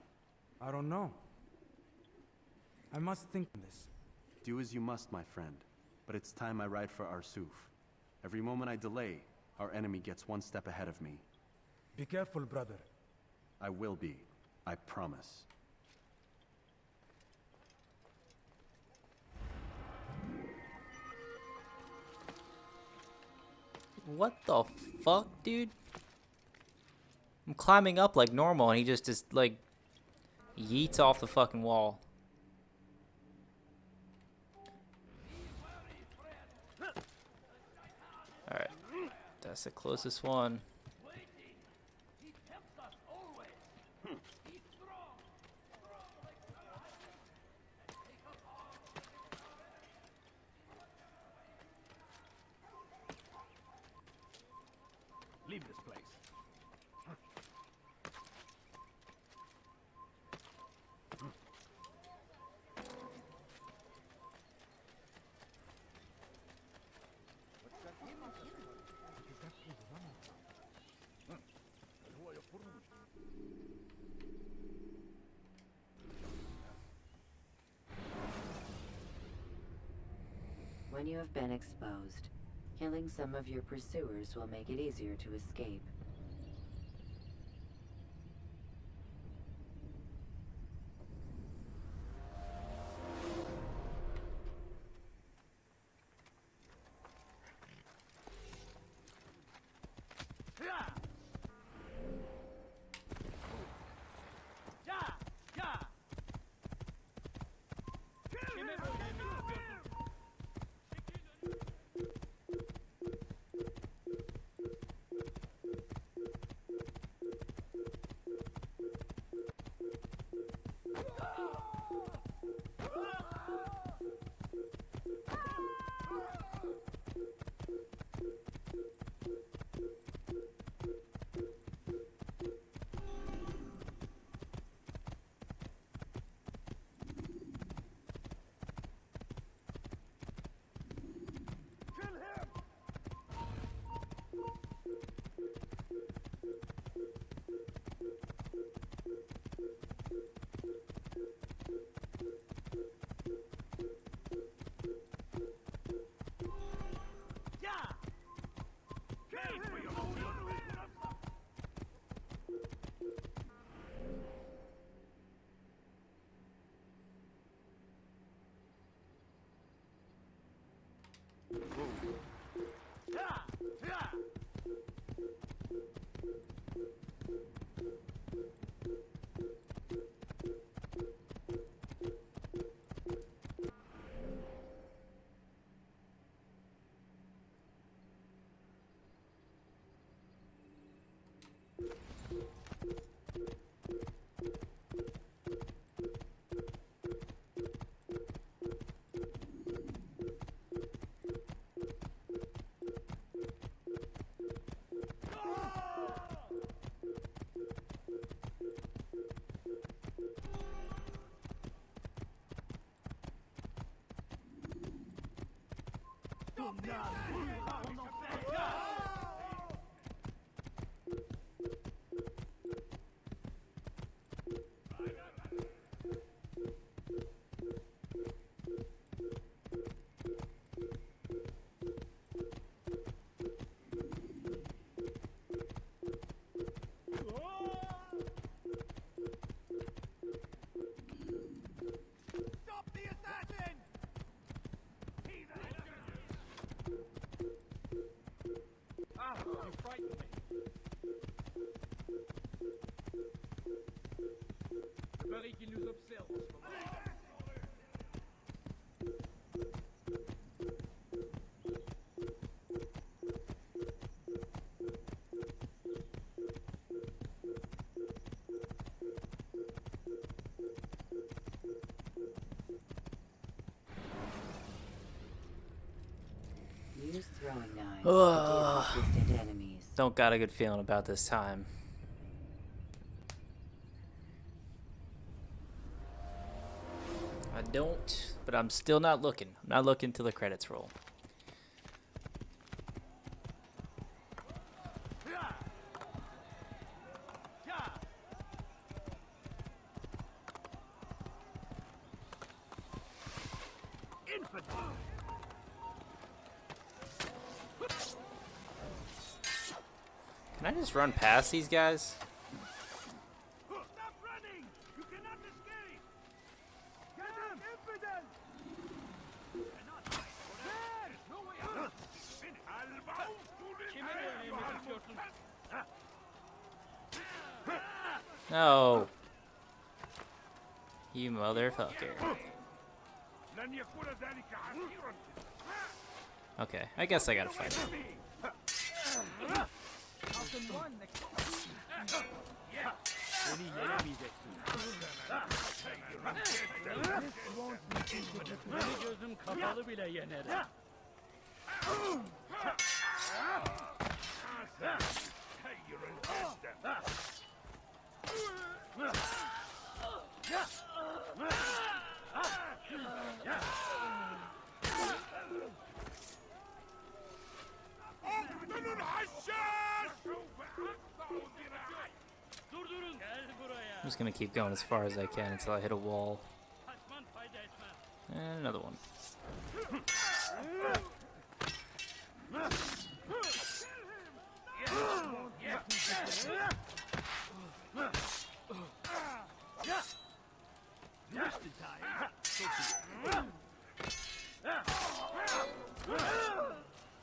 I don't know. I must think on this. Do as you must, my friend. But it's time I ride for Arsuf. Every moment I delay, our enemy gets one step ahead of me. Be careful, brother. I will be. I promise. What the fuck, dude? I'm climbing up like normal and he just like yeets off the fucking wall. Alright. That's the closest one. Leave this place. When you have been exposed, killing some of your pursuers will make it easier to escape. Stop the assassin! Ah, you frightened me. Je parie qu'il nous observe en ce moment. Use throwing knives to Ugh. deal with distant enemies. Don't got a good feeling about this time. I don't, but I'm still not looking. I'm not looking till the credits roll. Can I just run past these guys? Stop running! You cannot escape! Get him, infidel! There's no way out! No. You motherfucker. Okay, I guess I gotta fight him. Beni gözüm kapalı bile yenerim. I'm just gonna keep going as far as I can until I hit a wall. And another one.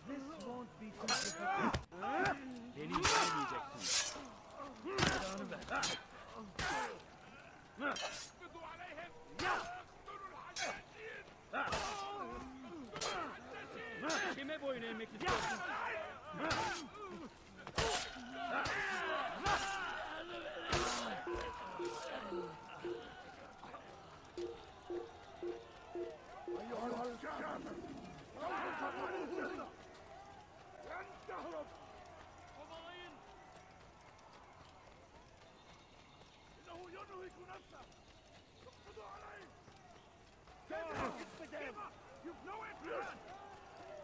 This won't be too difficult. Beni yenemeyeceksin. Kime boyun eğmek istiyorsun? You've no answer!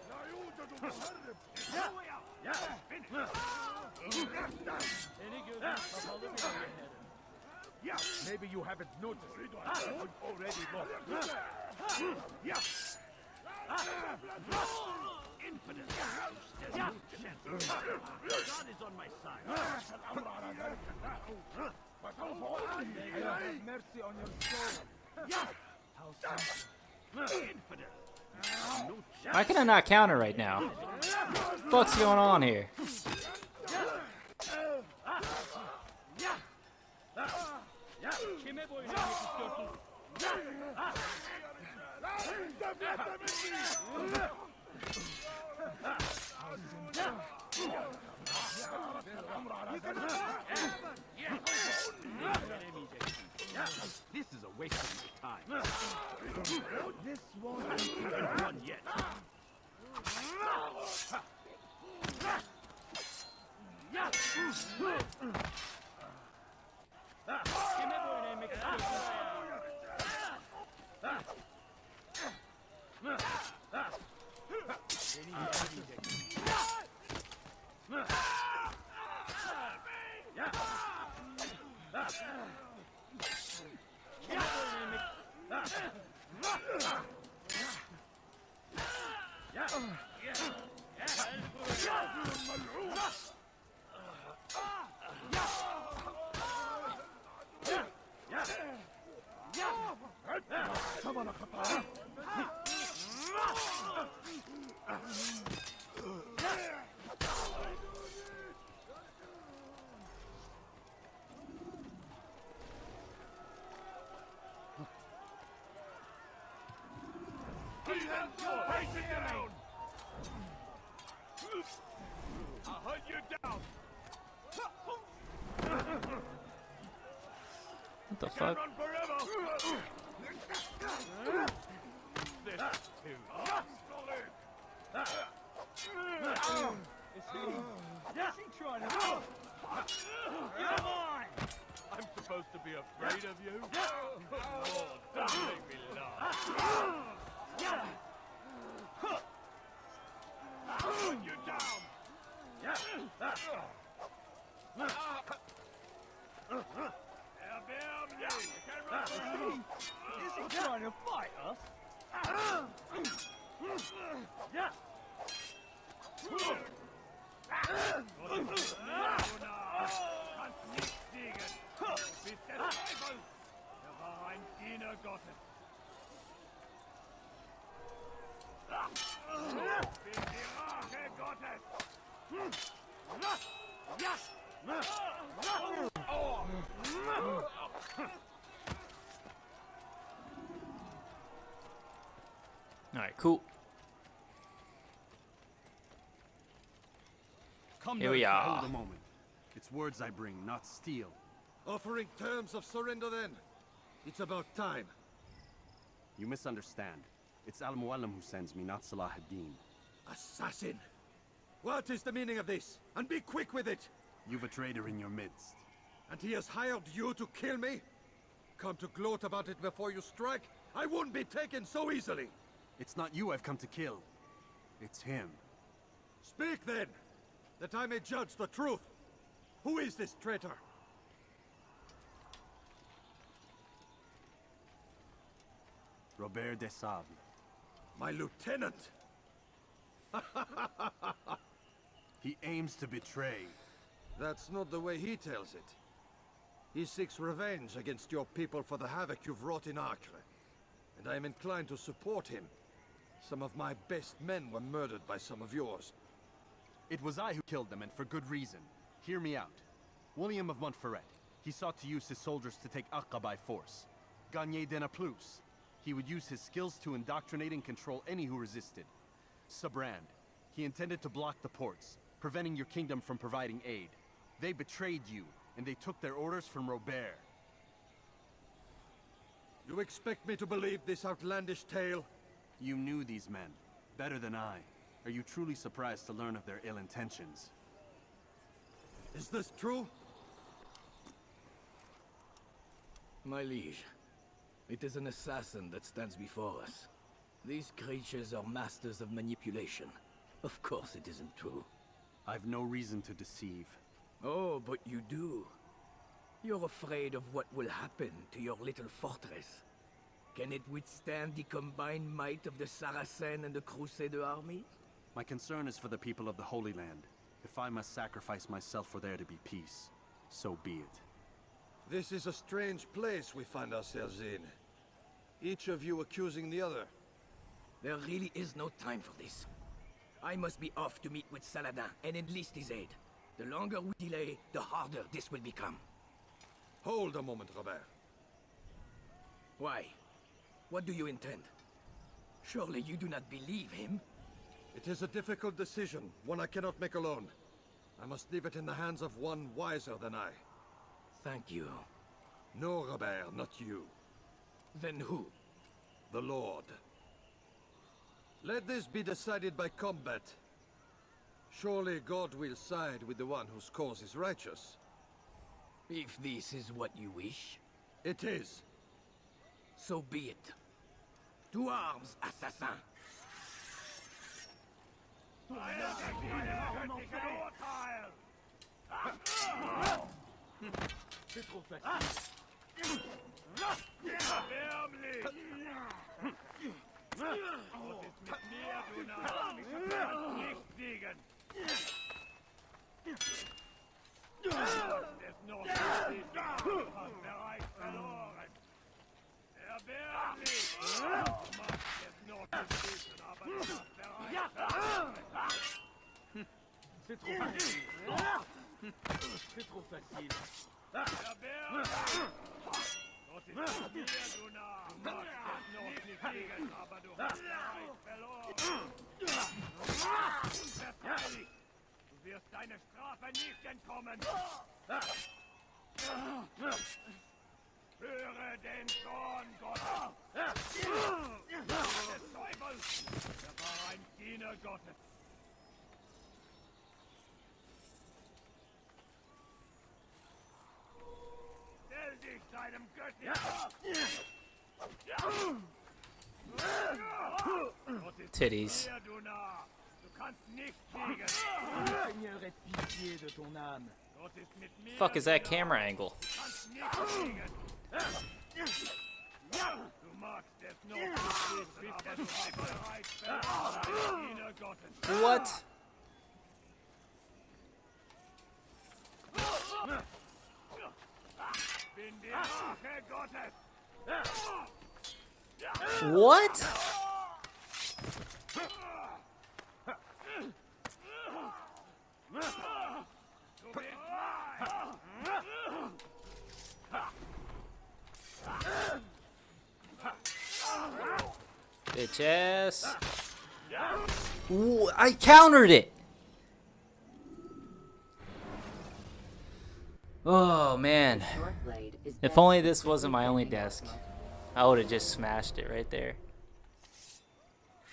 لا يوجد مهرب! No way out! Beni gözüm kapalı bile yenerim. Maybe you haven't noticed. I've already lost. Infinite. God is on my side. Have mercy on your soul. Infinite. Why can I not counter right now? What the fuck's going on here? Kime boyun eğmek istiyorsun? This is a waste of my time. This won't be done yet. Kime boyun eğmek istiyorsun? I'll hunt you down. What the Can't fuck? run forever. This is too Is he trying to... You're mine! I'm supposed to be afraid of you? Lord, don't make me laugh. I'll put you down. Is he trying to fight us? Alright, cool. Come Here we down, are. Hold a moment. It's words I bring, not steel. Offering terms of surrender then? It's about time. You misunderstand. It's Al-Mualim who sends me, not Salah ad-Din. Assassin! What is the meaning of this? And be quick with it! You've a traitor in your midst. And he has hired you to kill me? Come to gloat about it before you strike? I won't be taken so easily! It's not you I've come to kill. It's him. Speak then, that I may judge the truth. Who is this traitor? Robert de Sable. My lieutenant! He aims to betray. That's not the way he tells it. He seeks revenge against your people for the havoc you've wrought in Acre. And I am inclined to support him. Some of my best men were murdered by some of yours. It was I who killed them, and for good reason. Hear me out. William of Montferrat. He sought to use his soldiers to take Acre by force. Gagné de Naplouse. He would use his skills to indoctrinate and control any who resisted. Sabrand. He intended to block the ports, preventing your kingdom from providing aid. They betrayed you, and they took their orders from Robert. You expect me to believe this outlandish tale? You knew these men, better than I. Are you truly surprised to learn of their ill intentions? Is this true? My liege, it is an assassin that stands before us. These creatures are masters of manipulation. Of course it isn't true. I've no reason to deceive. Oh, but you do. You're afraid of what will happen to your little fortress. Can it withstand the combined might of the Saracen and the Crusader army? My concern is for the people of the Holy Land. If I must sacrifice myself for there to be peace, so be it. This is a strange place we find ourselves in. Each of you accusing the other. There really is no time for this. I must be off to meet with Saladin and enlist his aid. The longer we delay, the harder this will become. Hold a moment, Robert. Why? What do you intend? Surely you do not believe him? It is a difficult decision, one I cannot make alone. I must leave it in the hands of one wiser than I. Thank you. No, Robert, not you. Then who? The Lord. Let this be decided by combat. Surely God will side with the one whose cause is righteous. If this is what you wish. It is. So be it. To arms, assassin! Erbärmlich! Was ist mit mir, du Narr? Ich kann nicht siegen! Du hast es noch nicht gesehen, du hast bereits verloren! Erbärmlich! Du machst es noch nicht wissen, aber du hast bereits verloren! C'est trop facile. C'est trop facile. Erbärmlich! Was ist mit mir, du Narr? Du magst es noch nicht siegen, aber du hast bereits verloren! Verteidigt! Du wirst deine Strafe nicht entkommen! Höre den Zorn Gottes! Des Teufels! Er war ein Diener Gottes! Stell dich deinem Göttlichen! Titties. Du Narr! Du kannst nicht siegen! Le Seigneur ait pitié de ton âme. Gott ist mit mir! Fuck is that camera angle? Du kannst nicht siegen! Du magst es noch nicht wissen, aber du hast bereits verloren, Diener Gottes! What? Bin die Rache Gottes! What? Du bist mein! Bitch ass. Ooh, I countered it. Oh man. If only this wasn't my only desk, I would have just smashed it right there.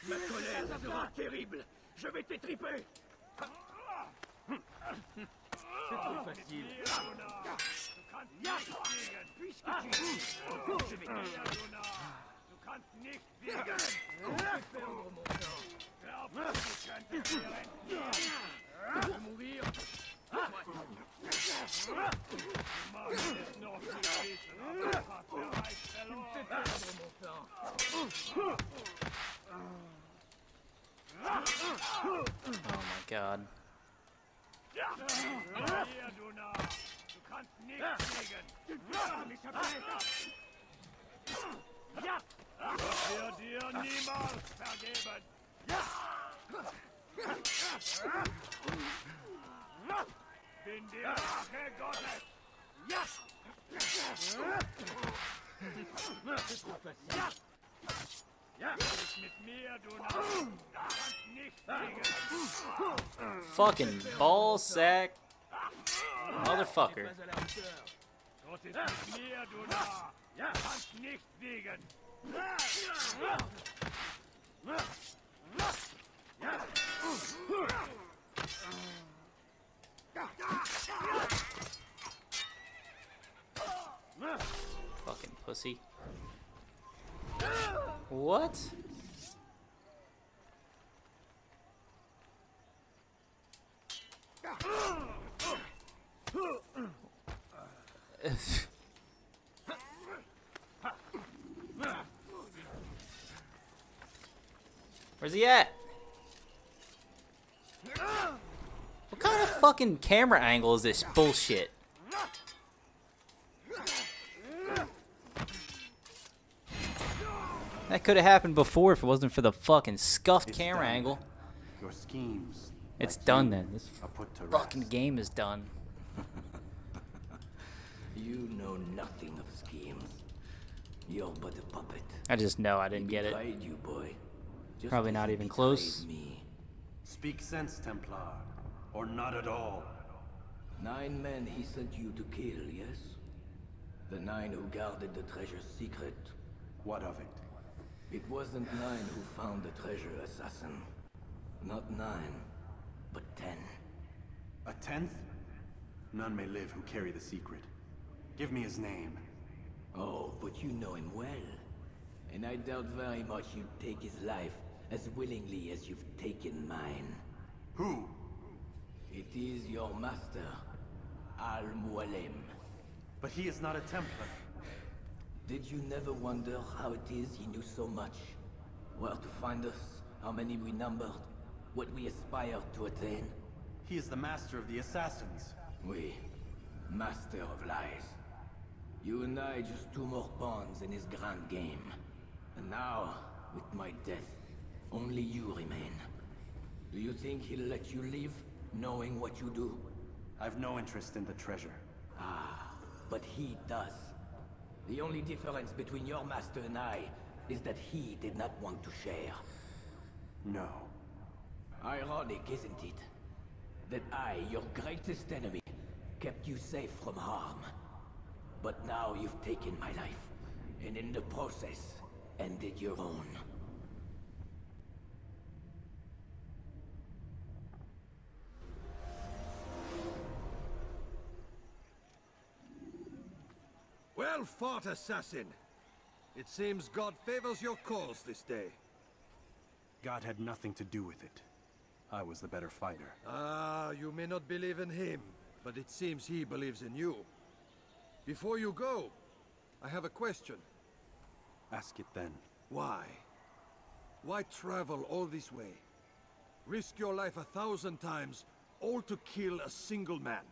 Ma colère sera terrible! Je vais t'étriper! C'est trop facile. Du kannst nicht siegen! Perdre mon temps. Glaubst du, könntest mir entgehen? Je vais mourir. Du magst es noch nicht wissen, aber du hast bereits Tu me fais verloren! perdre mon temps. Oh my god. Hier, du Narr! Du kannst nicht siegen! Gott wird dir niemals vergeben! Bin die Rache Gottes! C'est trop facile. Bist mit mir, du Narr! Du kannst nicht siegen! Fucking ball sack. Motherfucker. Pas à la hauteur. Gott ist mit mir, du Narr! Du kannst nicht siegen! Fucking pussy. What? Where's he at? What kind of fucking camera angle is this bullshit? That could have happened before if it wasn't for the fucking scuffed camera angle. Your schemes. It's like done you, then. This are put to fucking rest. game is done. You know nothing of schemes. You're but a puppet. I just know I didn't He get it. betrayed you, boy. Just Probably as not he even betrayed close. Me. Speak sense, Templar. Or not at all. 9 men he sent you to kill, yes? The 9 who guarded the treasure's secret. What of it? It wasn't 9 who found the treasure, assassin. Not 9, but 10. A 10th? None may live who carry the secret. Give me his name. Oh, but you know him well. And I doubt very much you'd take his life as willingly as you've taken mine. Who? It is your master, Al-Mualim. But he is not a Templar. Did you never wonder how it is he knew so much? Where to find us, how many we numbered, what we aspired to attain? He is the master of the assassins. We, master of lies. You and I just two more pawns in his grand game. And now, with my death, only you remain. Do you think he'll let you leave, knowing what you do? I've no interest in the treasure. Ah, but he does. The only difference between your master and I is that he did not want to share. No. Ironic, isn't it? That I, your greatest enemy, kept you safe from harm. But now you've taken my life, and in the process, ended your own. Well fought, assassin. It seems God favors your cause this day. God had nothing to do with it. I was the better fighter. Ah, you may not believe in him, but it seems he believes in you. Before you go, I have a question. Ask it then. Why? Why travel all this way? Risk your life 1,000 times, all to kill a single man.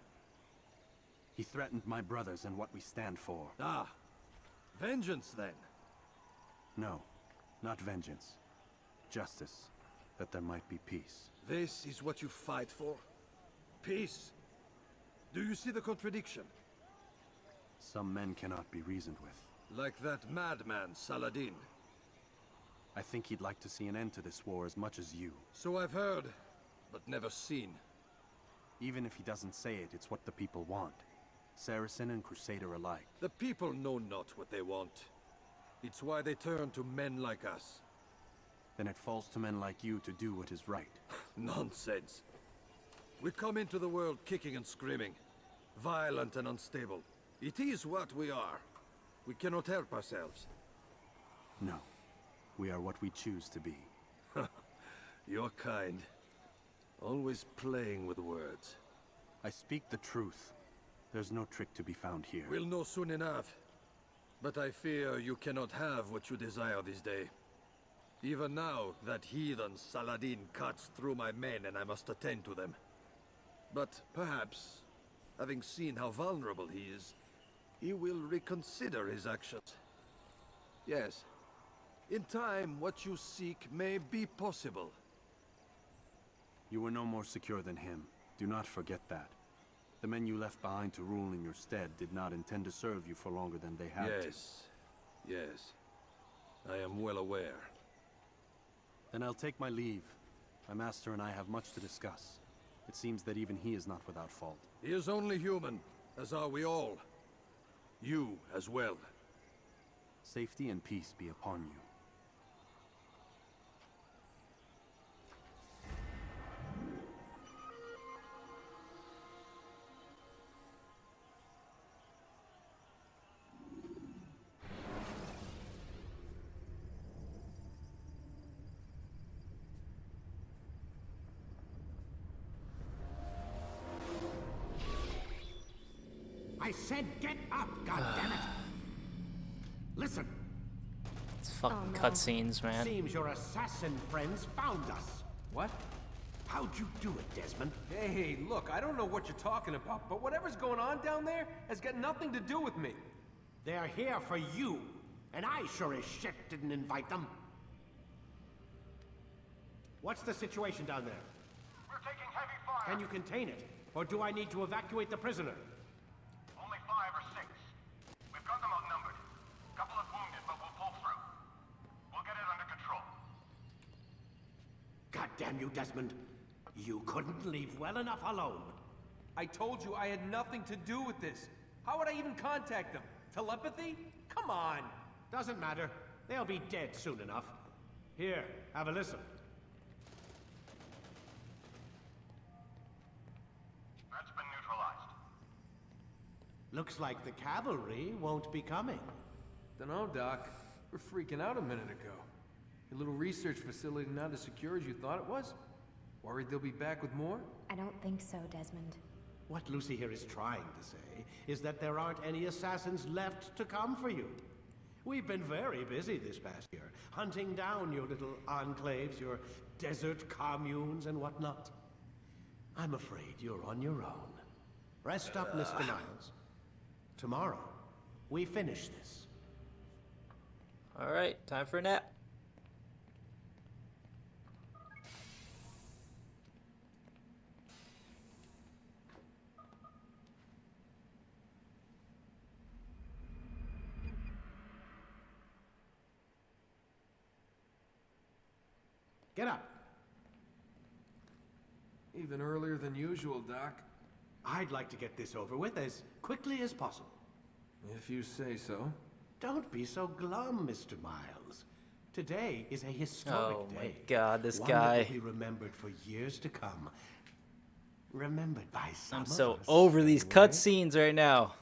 He threatened my brothers and what we stand for. Ah, vengeance then? No, not vengeance. Justice, that there might be peace. This is what you fight for? Peace? Do you see the contradiction? Some men cannot be reasoned with. Like that madman, Saladin. I think he'd like to see an end to this war as much as you. So I've heard, but never seen. Even if he doesn't say it, it's what the people want. Saracen and Crusader alike. The people know not what they want. It's why they turn to men like us. Then it falls to men like you to do what is right. Nonsense. We come into the world kicking and screaming. Violent and unstable. It is what we are. We cannot help ourselves. No. We are what we choose to be. You're kind. Always playing with words. I speak the truth. There's no trick to be found here. We'll know soon enough. But I fear you cannot have what you desire this day. Even now, that heathen Saladin cuts through my men and I must attend to them. But perhaps, having seen how vulnerable he is, he will reconsider his actions. Yes, in time, what you seek may be possible. You were no more secure than him. Do not forget that. The men you left behind to rule in your stead did not intend to serve you for longer than they had to. Yes. I am well aware. Then I'll take my leave. My master and I have much to discuss. It seems that even he is not without fault. He is only human, as are we all. You as well. Safety and peace be upon you. I said get up, goddammit! Listen. It's fucking cutscenes, man. Seems your assassin friends found us. What? How'd you do it, Desmond? Hey, look, I don't know what you're talking about, but whatever's going on down there has got nothing to do with me. They're here for you, and I sure as shit didn't invite them. What's the situation down there? We're taking heavy fire. Can you contain it? Or do I need to evacuate the prisoner? Only 5 or 6. We've got them outnumbered. Couple of wounded, but we'll pull through. We'll get it under control. God damn you, Desmond. You couldn't leave well enough alone. I told you I had nothing to do with this. How would I even contact them? Telepathy? Come on. Doesn't matter. They'll be dead soon enough. Here, have a listen. That's been neutralized. Looks like the cavalry won't be coming. Dunno, Doc. We're freaking out a minute ago. Your little research facility not as secure as you thought it was? Worried they'll be back with more? I don't think so, Desmond. What Lucy here is trying to say is that there aren't any assassins left to come for you. We've been very busy this past year, hunting down your little enclaves, your desert communes and whatnot. I'm afraid you're on your own. Rest up, Mr. Miles. Tomorrow, we finish this. Alright, time for a nap. Get up. Even earlier than usual, Doc. I'd like to get this over with as quickly as possible. If you say so. Don't be so glum, Mr. Miles. Today is a historic day. Oh my god, this one guy. that will be remembered for years to come. Remembered by some I'm of so us, over these anyway. cutscenes right now.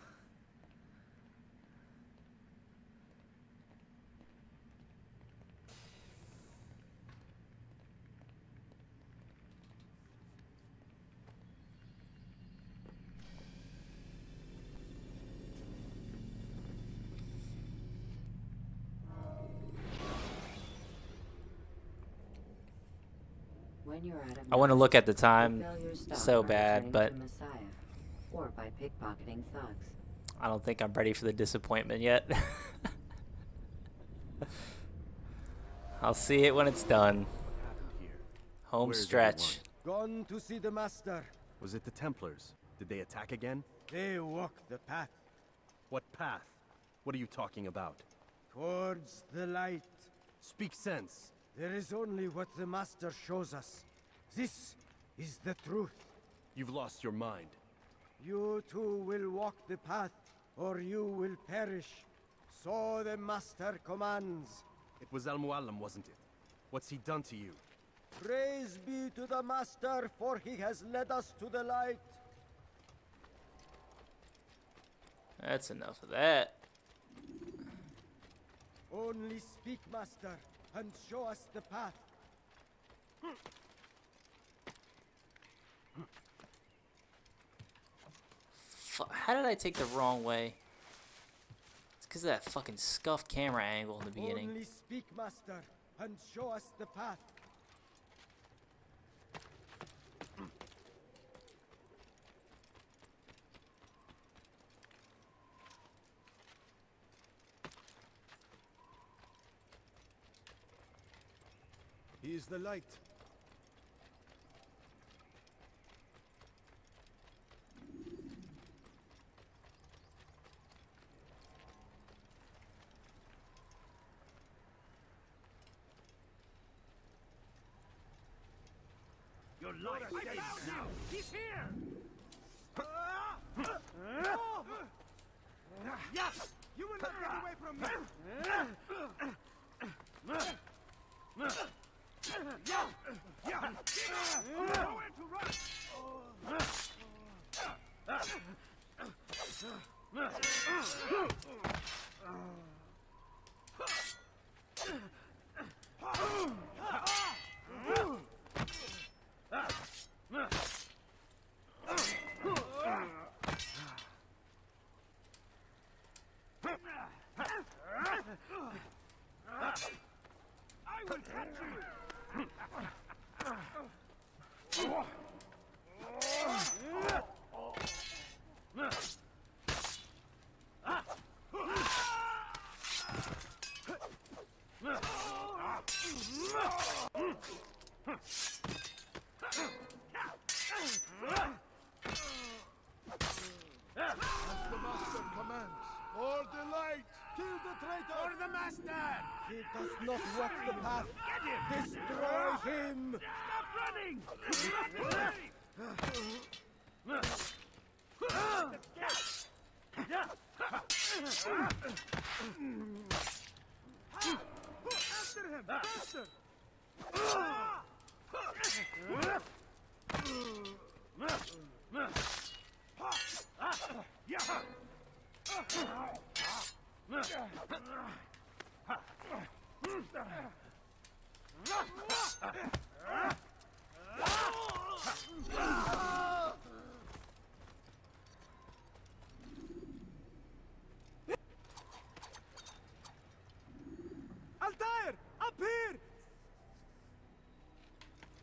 When you're out of I want to look at the you time fill your stock so by bad, returning but to Messiah, or by pickpocketing thugs. I don't think I'm ready for the disappointment yet. I'll see it when it's done. Home Where's stretch. Gone to see the master. Was it the Templars? Did they attack again? They walk the path What path? What are you talking about? towards the light. Speak sense. There is only what the master shows us. This is the truth. You've lost your mind. You too will walk the path, or you will perish. So the master commands. It was Al-Mualim, wasn't it? What's he done to you? Praise be to the master, for he has led us to the light. That's enough of that. Only speak, master, and show us the path. How did I take the wrong way? It's because of that fucking scuffed camera angle in the beginning. Only speak, master, and show us the path. He is the light. Your life ends now. He's here. Yes, you will not get away from me. Nowhere to run. I will catch you. As the master commands. For the light! Kill the traitor! For the master! He does not walk the path. Destroy him! Stop running! Stop running! After him! Faster!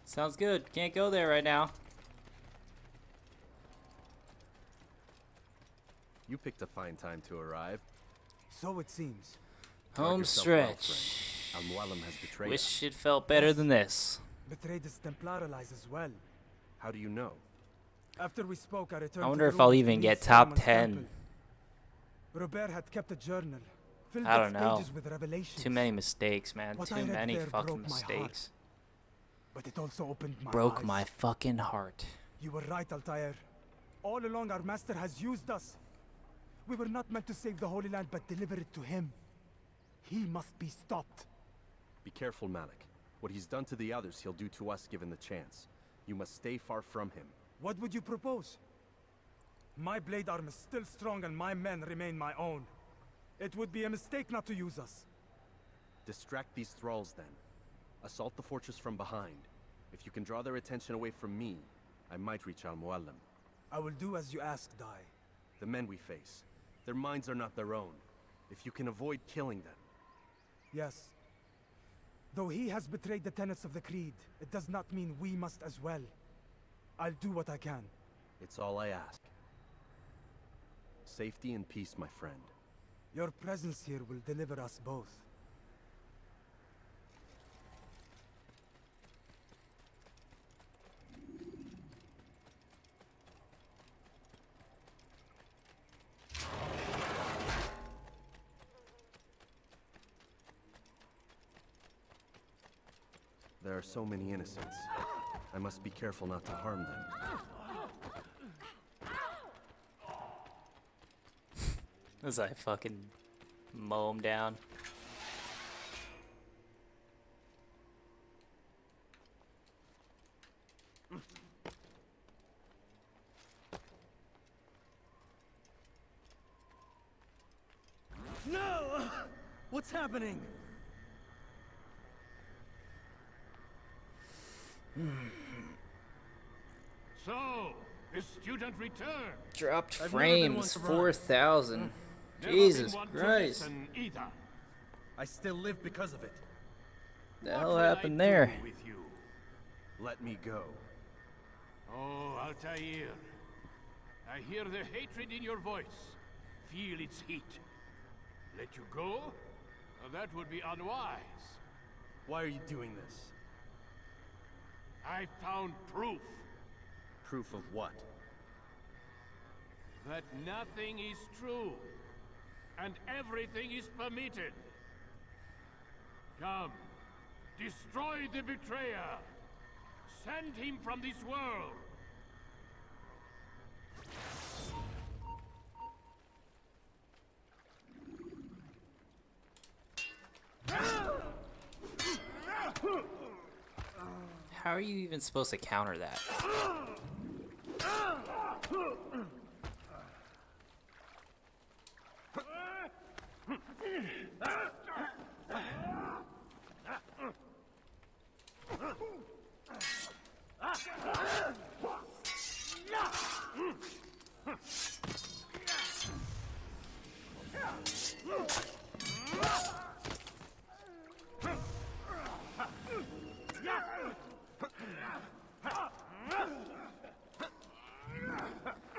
Sounds good. Can't go there right now. You picked a fine time to arrive. So it seems. Home stretch. Al-Mualim has betrayed Wish us. it felt better than this. Betrayed his Templar allies as well. How do you know? After we spoke, I returned I wonder to if I'll ruins even beneath get top Solomon's 10. temple. Robert had kept a journal. Filled I its don't know. pages with revelations. Too many mistakes, man. What I Too read many there fucking broke my heart. mistakes. But it also opened my Broke eyes. my fucking heart. You were right, Altair. All along, our master has used us. We were not meant to save the Holy Land, but deliver it to him. He must be stopped. Be careful, Malik. What he's done to the others, he'll do to us given the chance. You must stay far from him. What would you propose? My blade arm is still strong and my men remain my own. It would be a mistake not to use us. Distract these thralls, then. Assault the fortress from behind. If you can draw their attention away from me, I might reach Al-Mualim. I will do as you ask, Dai. The men we face, their minds are not their own. If you can avoid killing them. Yes. Though he has betrayed the tenets of the Creed, it does not mean we must as well. I'll do what I can. It's all I ask. Safety and peace, my friend. Your presence here will deliver us both. There are so many innocents. I must be careful not to harm them. As I fucking mow him down. No! What's happening? So, the student returned. Dropped I've never been one frames, to run. 4,000. Never Jesus been one to Christ. listen either. I still live because of it. The What hell will I happened do there? with you? Let me go. Oh, Altair. I hear the hatred in your voice. Feel its heat. Let you go? That would be unwise. Why are you doing this? I found proof Proof of what? that nothing is true, and everything is permitted. Come, destroy the betrayer. Send him from this world. How are you even supposed to counter that?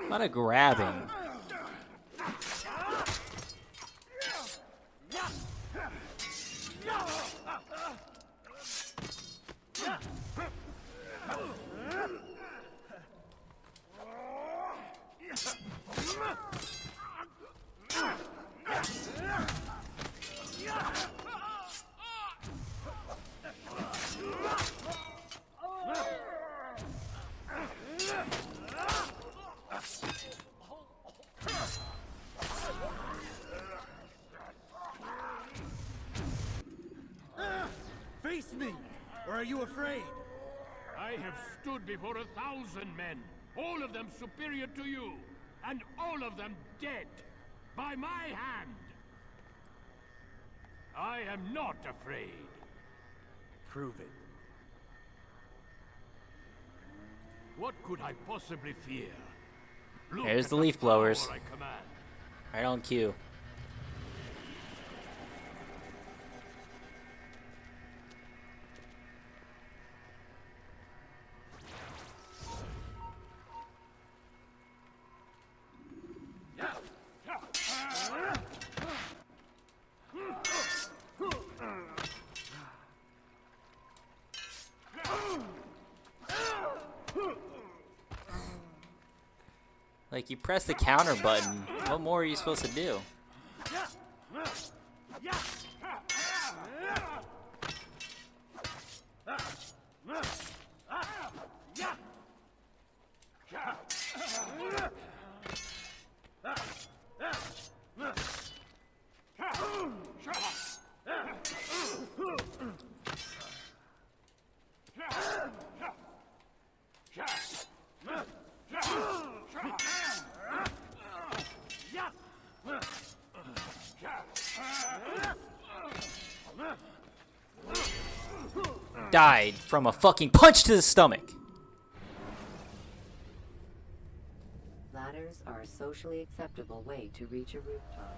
A lot of grabbing. Face me! Or are you afraid? I have stood before 1,000 men, all of them superior to you, and all of them dead, by my hand. I am not afraid. Prove it. What could I possibly fear? Look There's at the leaf blowers. power I command. Right on cue. Like, you press the counter button. What more are you supposed to do? Died from a fucking punch to the stomach. Ladders are a socially acceptable way to reach a rooftop.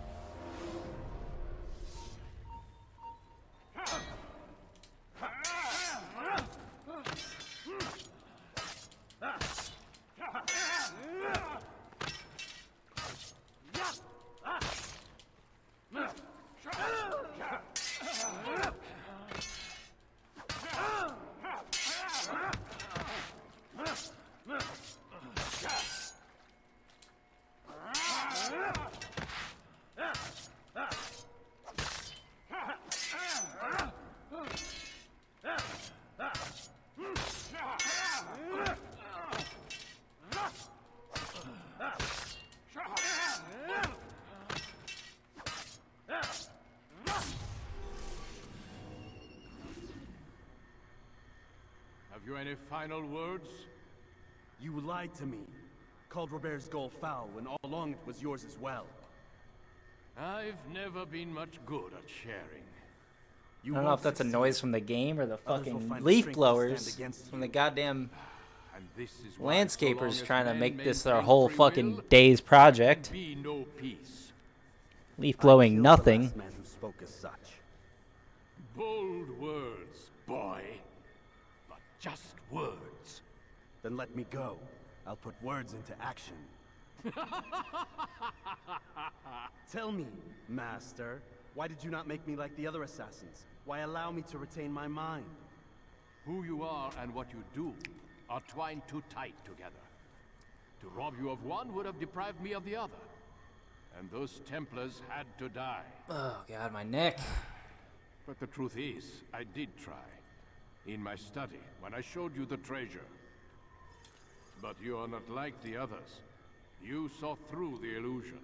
Have you any final words? You lied to me. Called Robert's goal foul when all along it was yours as well. I've never been much good at sharing. I don't know if that's a noise from the game or the fucking leaf blowers from the goddamn landscapers trying to make this their whole fucking day's project. Leaf blowing nothing. Man who spoke as such. Bold words, boy. But just words. Then let me go. I'll put words into action. Tell me, Master, why did you not make me like the other assassins? Why allow me to retain my mind? Who you are and what you do are twined too tight together. To rob you of one would have deprived me of the other. And those Templars had to die. Oh god, my neck. But the truth is, I did try. In my study, when I showed you the treasure. But you are not like the others. You saw through the illusion.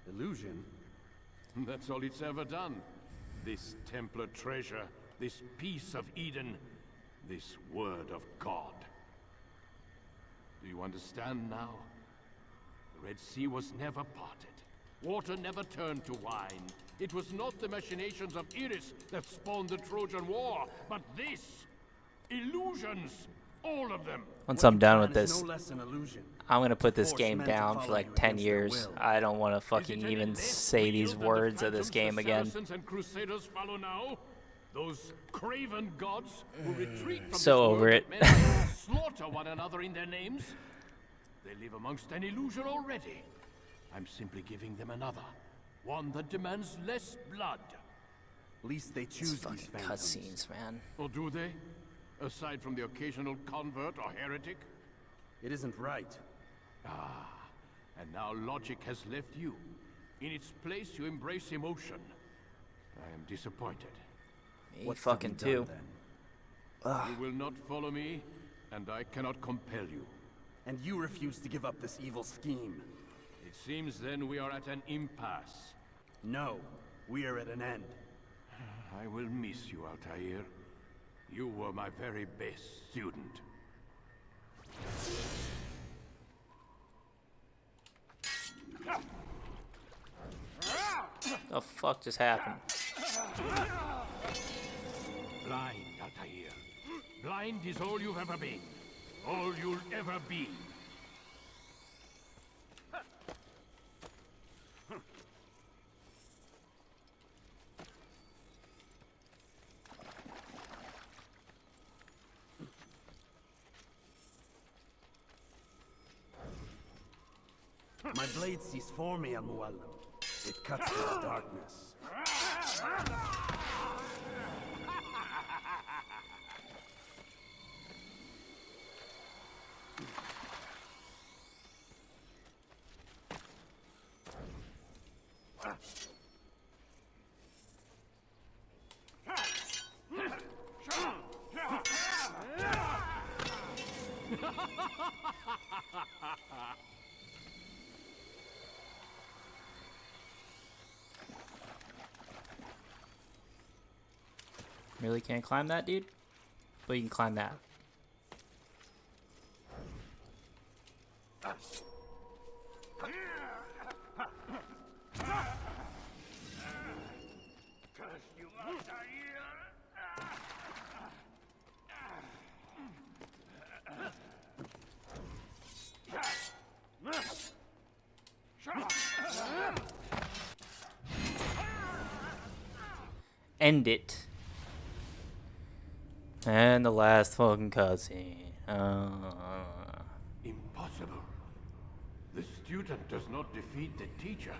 Illusion? That's all it's ever done. This Templar treasure, this piece of Eden, this word of God. Do you understand now? The Red Sea was never parted. Water never turned to wine. It was not the machinations of Iris that spawned the Trojan War, but this! Illusions! All of them! Once I'm done with this, No less an illusion. I'm gonna put this game down for like 10 years. I don't want to fucking even say these words of this game again. Saracens and Crusaders follow now? Those craven gods who retreat from So this over world it. that men slaughter one another in their names? They live amongst an illusion already. I'm simply giving them another. One that demands less blood. At least they choose these cutscenes, man. Or do they? Aside from the occasional convert or heretic? It isn't right. Ah, and now logic has left you. In its place, you embrace emotion. I am disappointed. Me fucking too. You will not follow me, and I cannot compel you. And you refuse to give up this evil scheme. It seems then we are at an impasse. No, we are at an end. I will miss you, Altair. You were my very best student. The fuck just happened? Blind, Altair. Blind is all you've ever been. All you'll ever be. My blade sees for me, Al-Muallim. It cuts through the darkness. Really can't climb that, dude? But you can climb that. End it. And the last fucking cutscene. Impossible. The student does not defeat the teacher.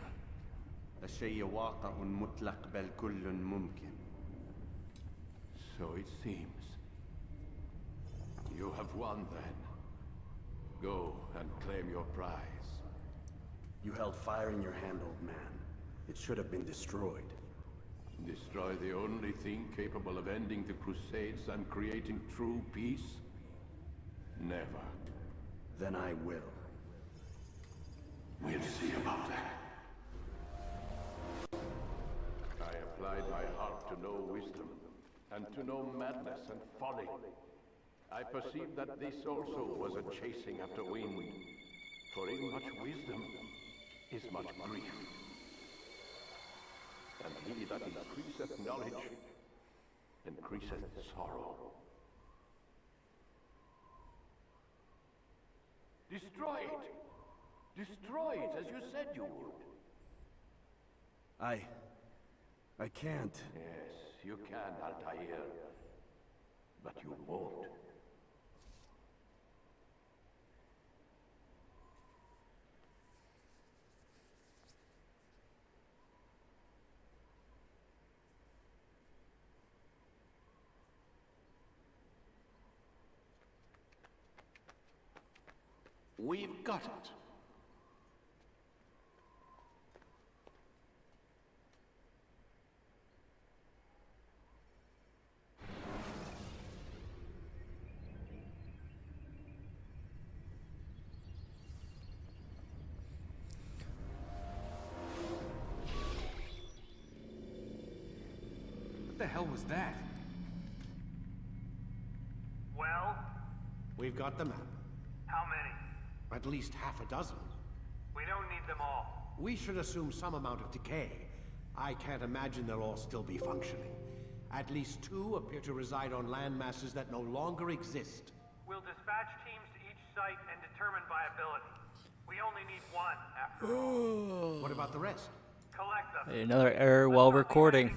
الشيء واقع مطلق بل كل ممكن. So it seems. You have won then. Go and claim your prize. You held fire in your hand, old man. It should have been destroyed. Destroy the only thing capable of ending the Crusades and creating true peace? Never. Then I will. We'll see about that. I applied my heart to know wisdom, and to know madness and folly. I perceived that this also was a chasing after wind, for in much wisdom is much grief. And he that increaseth knowledge increaseth sorrow. Destroy it! Destroy it as you said you would. I can't. Yes, you can, Altair. But you won't. We've got it. What the hell was that? Well? We've got the map. How many? At least half a dozen. We don't need them all. We should assume some amount of decay. I can't imagine they'll all still be functioning. At least 2 appear to reside on land masses that no longer exist. We'll dispatch teams to each site and determine viability. We only need 1, after all. What about the rest? Collect them. Another error while recording.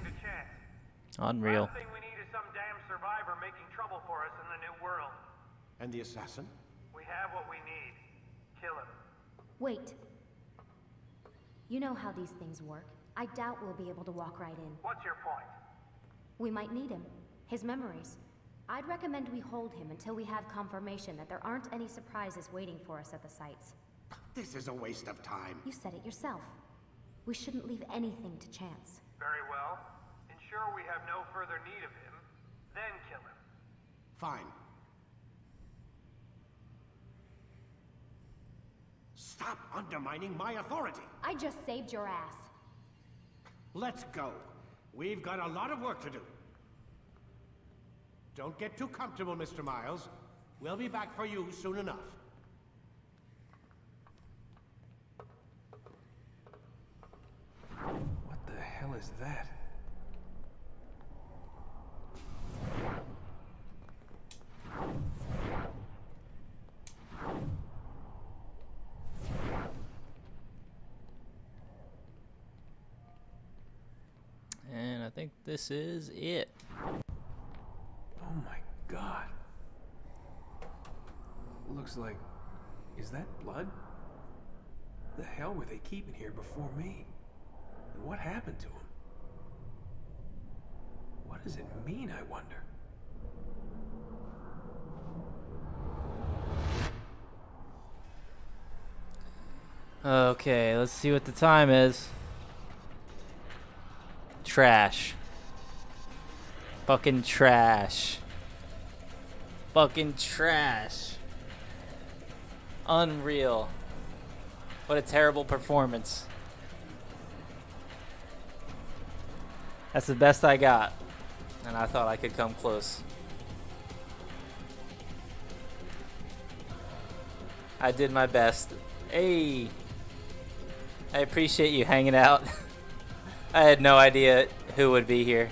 Unreal. Last thing we need is some damn survivor making trouble for us in the new world. And the assassin? We have what we need. Kill him. Wait. You know how these things work. I doubt we'll be able to walk right in. What's your point? We might need him. His memories. I'd recommend we hold him until we have confirmation that there aren't any surprises waiting for us at the sites. This is a waste of time. You said it yourself. We shouldn't leave anything to chance. Very well. Ensure we have no further need of him, then kill him. Fine. Stop undermining my authority! I just saved your ass. Let's go. We've got a lot of work to do. Don't get too comfortable, Mr. Miles. We'll be back for you soon enough. What the hell is that? And I think this is it. Oh my god. Looks like... Is that blood? The hell were they keeping here before me? And what happened to him? What does it mean, I wonder? Okay, let's see what the time is. trash. Fucking trash. Fucking trash. Unreal. What a terrible performance. That's the best I got. And I thought I could come close. I did my best. Hey. I appreciate you hanging out. I had no idea who would be here.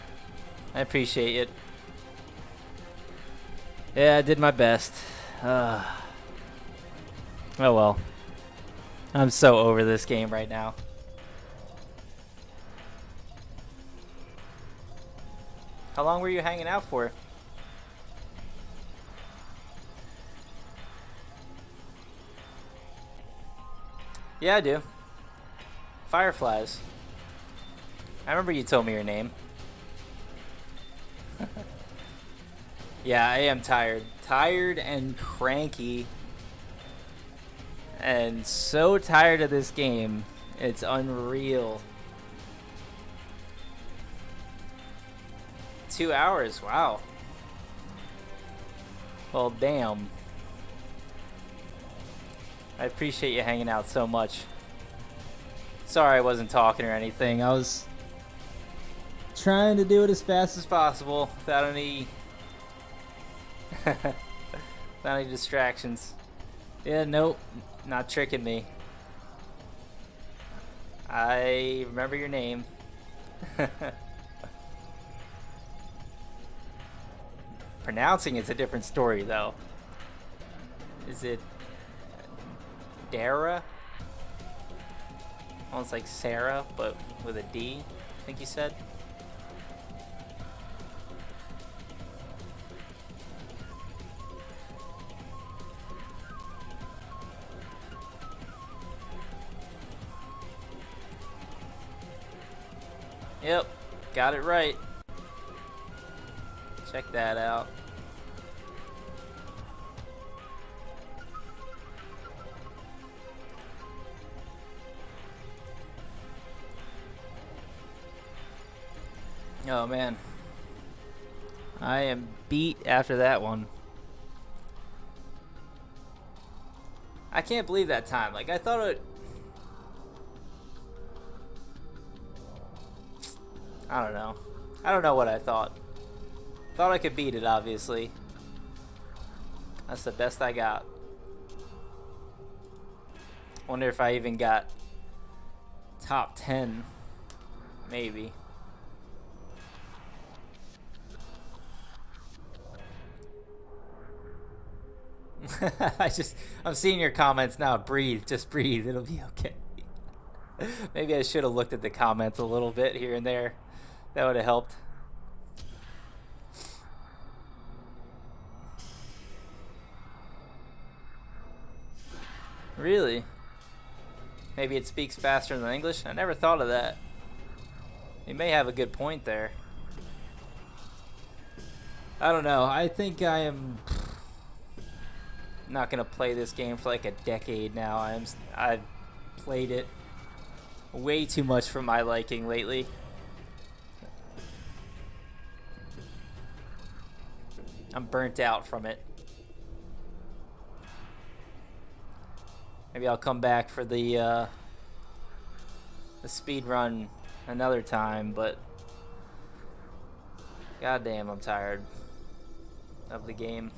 I appreciate it. Yeah, I did my best. Oh well. I'm so over this game right now. How long were you hanging out for? Yeah, I do. Fireflies. I remember you told me your name. Yeah, I am tired. Tired and cranky. And so tired of this game. It's unreal. 2 hours, wow. Well, damn. I appreciate you hanging out so much. Sorry I wasn't talking or anything. I was trying to do it as fast as possible without any without any distractions. Yeah, nope, not tricking me. I remember your name. Pronouncing is a different story, though. Is it Dara? Almost like Sarah, but with a D, I think you said. Yep, got it right. Check that out. Oh man, I am beat after that one. I can't believe that time. Like, I thought it... I don't know. I don't know what I thought. Thought I could beat it, obviously. That's the best I got. Wonder if I even got top 10. Maybe. I'm seeing your comments now. Breathe, just breathe. It'll be okay. Maybe I should have looked at the comments a little bit here and there. That would have helped. Really? Maybe it speaks faster than English? I never thought of that. You may have a good point there. I don't know. I think I am not gonna play this game for like a decade now. I've played it way too much for my liking lately. I'm burnt out from it. Maybe I'll come back for the speed run another time, but goddamn, I'm tired of the game.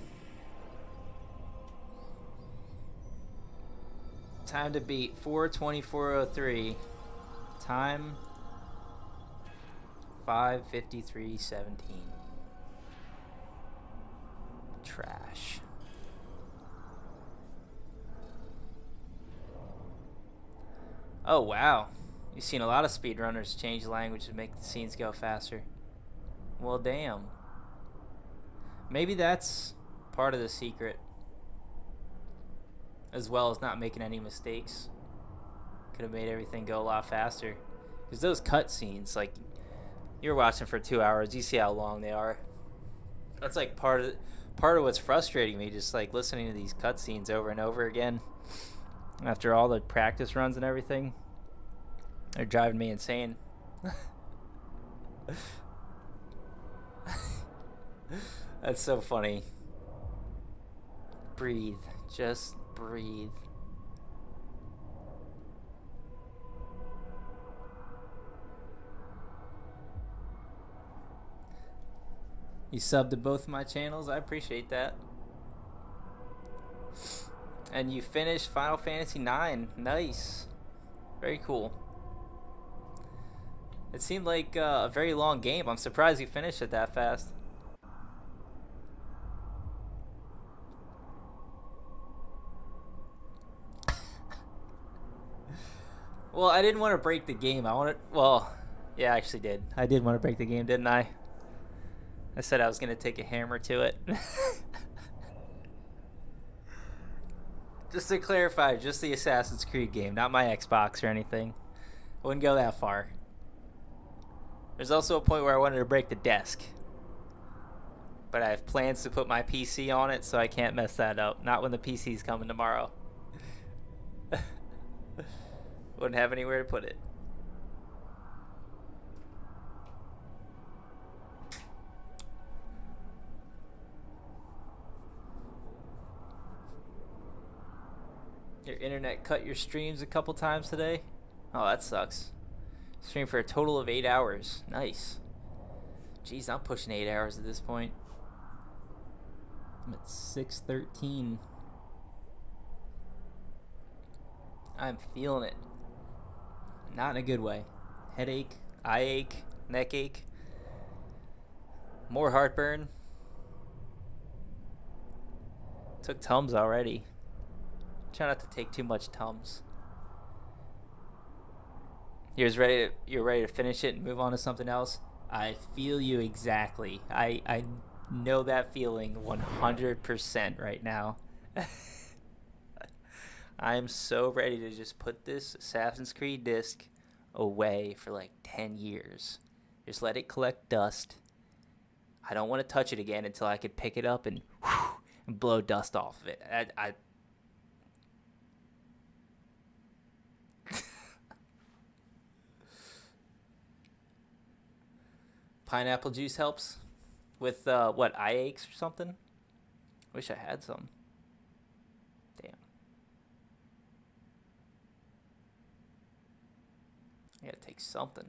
Time to beat 4:24:03. Time 5:53:17. Trash. Oh wow, you've seen a lot of speedrunners change the language to make the scenes go faster. Well, damn. Maybe that's part of the secret, as well as not making any mistakes. Could have made everything go a lot faster. Because those cutscenes, like, you're watching for 2 hours, you see how long they are. That's like part of what's frustrating me, just like listening to these cutscenes over and over again. After all the practice runs and everything, they're driving me insane. That's so funny. Breathe. Just breathe. You subbed to both my channels. I appreciate that. And you finished Final Fantasy IX. Nice. Very cool. It seemed like a very long game. I'm surprised you finished it that fast. Well, I didn't want to break the game. I wanted... Well, yeah, I actually did. I did want to break the game, didn't I? I said I was going to take a hammer to it. Just to clarify, just the Assassin's Creed game, not my Xbox or anything. I wouldn't go that far. There's also a point where I wanted to break the desk. But I have plans to put my PC on it, so I can't mess that up. Not when the PC's coming tomorrow. Wouldn't have anywhere to put it. Your internet cut your streams a couple times today? Oh, that sucks. Stream for a total of 8 hours. Nice. Jeez, I'm pushing 8 hours at this point. I'm at 6:13. I'm feeling it. Not in a good way. Headache, eye ache, neck ache. More heartburn. Took Tums already. Try not to take too much Tums. You're ready to finish it and move on to something else? I feel you exactly. I know that feeling 100% right now. I'm so ready to just put this Assassin's Creed disc away for like 10 years. Just let it collect dust. I don't want to touch it again until I could pick it up and blow dust off of it. Pineapple juice helps with what, eye aches or something? Wish I had some. Damn. I gotta take something.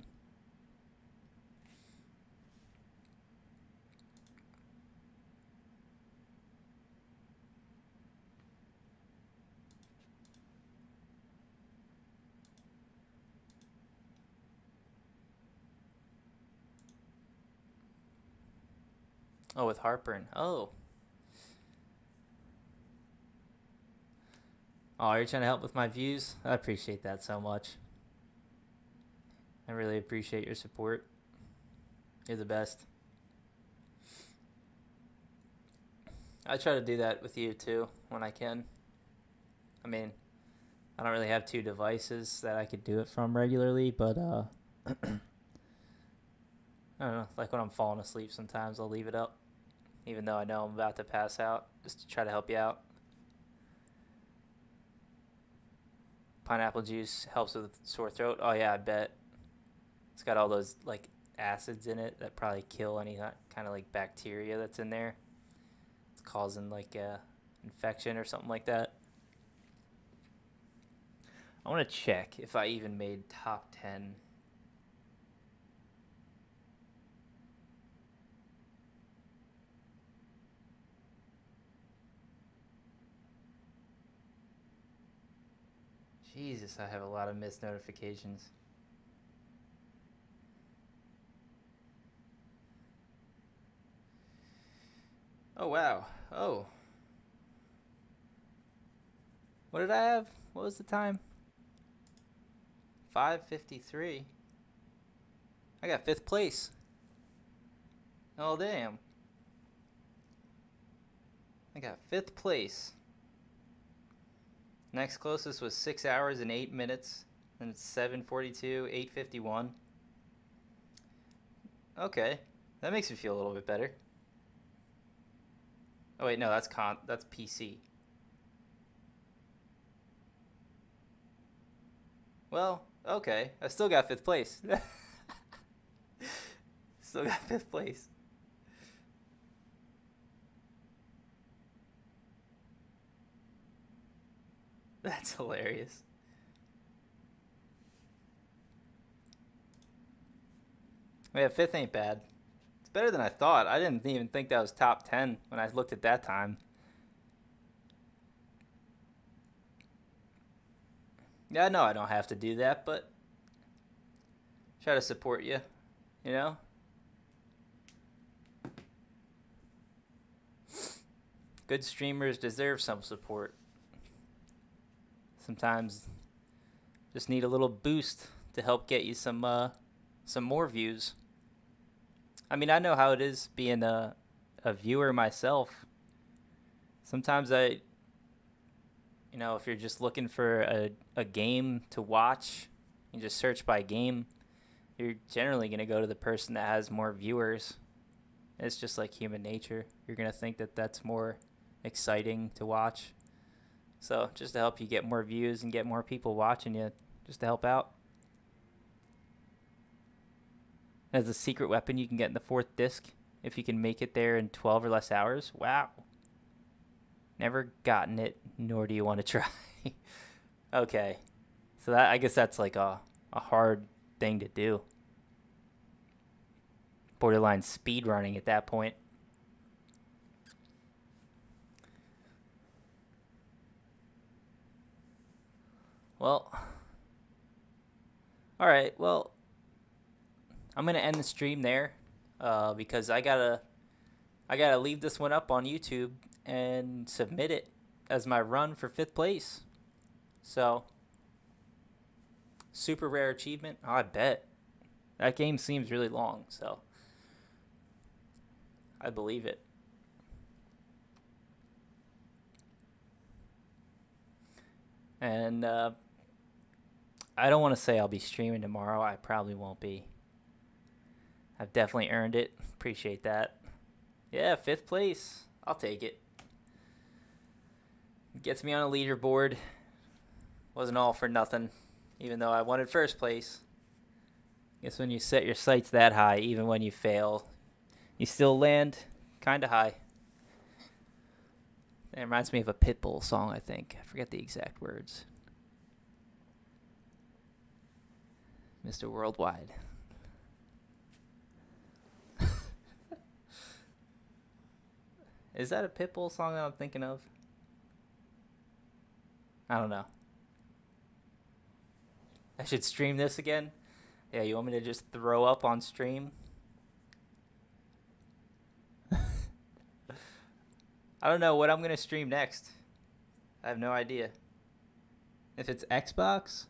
Oh, with heartburn. Oh. Oh, you're trying to help with my views? I appreciate that so much. I really appreciate your support. You're the best. I try to do that with you too when I can. I mean, I don't really have two devices that I could do it from regularly, but I don't know, like when I'm falling asleep sometimes I'll leave it up, even though I know I'm about to pass out, just to try to help you out. Pineapple juice helps with sore throat. Oh yeah, I bet. It's got all those like acids in it that probably kill any kind of like bacteria that's in there. It's causing like a infection or something like that. I want to check if I even made top 10. Jesus, I have a lot of missed notifications. Oh, wow. Oh. What did I have? What was the time? 5:53. I got 5th place. Oh, damn. I got 5th place. Next closest was 6 hours and 8 minutes. And it's 7:42, 8:51. Okay. That makes me feel a little bit better. Oh wait, no, that's PC. Well, okay. I still got 5th place. Still got 5th place. That's hilarious. Yeah, 5th ain't bad. It's better than I thought. I didn't even think that was top 10 when I looked at that time. Yeah, I know I don't have to do that, but try to support you, you know? Good streamers deserve some support. Sometimes just need a little boost to help get you some more views. I mean, I know how it is being a viewer myself. Sometimes if you're just looking for a game to watch, you just search by game, you're generally going to go to the person that has more viewers. It's just like human nature. You're going to think that that's more exciting to watch. So just to help you get more views and get more people watching you, just to help out. As a secret weapon you can get in the 4th disc if you can make it there in 12 or less hours. Wow. Never gotten it, nor do you want to try. Okay. So I guess that's like a hard thing to do. Borderline speed running at that point. Well. Alright, well. I'm going to end the stream there. Because I gotta leave this one up on YouTube and submit it as my run for 5th place. So, super rare achievement. Oh, I bet. That game seems really long, so I believe it. And I don't want to say I'll be streaming tomorrow. I probably won't be. I've definitely earned it. Appreciate that. Yeah, 5th place. I'll take it. Gets me on a leaderboard. Wasn't all for nothing, even though I wanted 1st place. Guess when you set your sights that high, even when you fail, you still land kind of high. It reminds me of a Pitbull song, I think. I forget the exact words. Mr. Worldwide. Is that a Pitbull song that I'm thinking of? I don't know. I should stream this again? Yeah, you want me to just throw up on stream? I don't know what I'm going to stream next. I have no idea. If it's Xbox?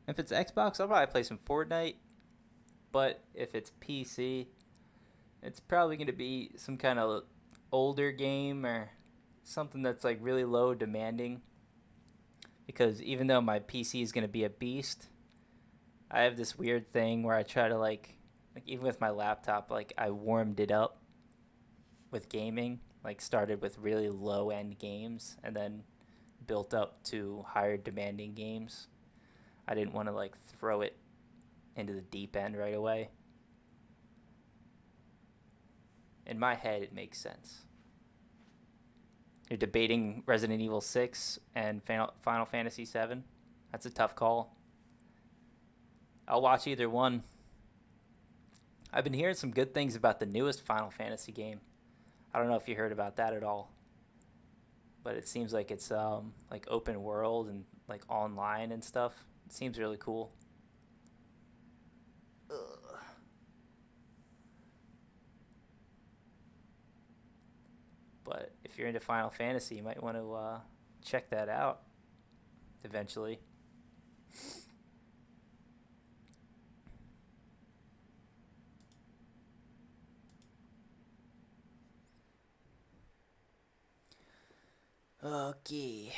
If it's Xbox, I'll probably play some Fortnite. But if it's PC, it's probably going to be some kind of older game or something that's like really low demanding. Because even though my PC is going to be a beast, I have this weird thing where I try to like even with my laptop, like I warmed it up with gaming, like started with really low end games and then built up to higher demanding games. I didn't want to like throw it into the deep end right away. In my head, it makes sense. You're debating Resident Evil 6 and Final Fantasy 7. That's a tough call. I'll watch either one. I've been hearing some good things about the newest Final Fantasy game. I don't know if you heard about that at all. But it seems like it's like open world and like online and stuff. It seems really cool. Ugh. But if you're into Final Fantasy, you might want to check that out eventually. Okay.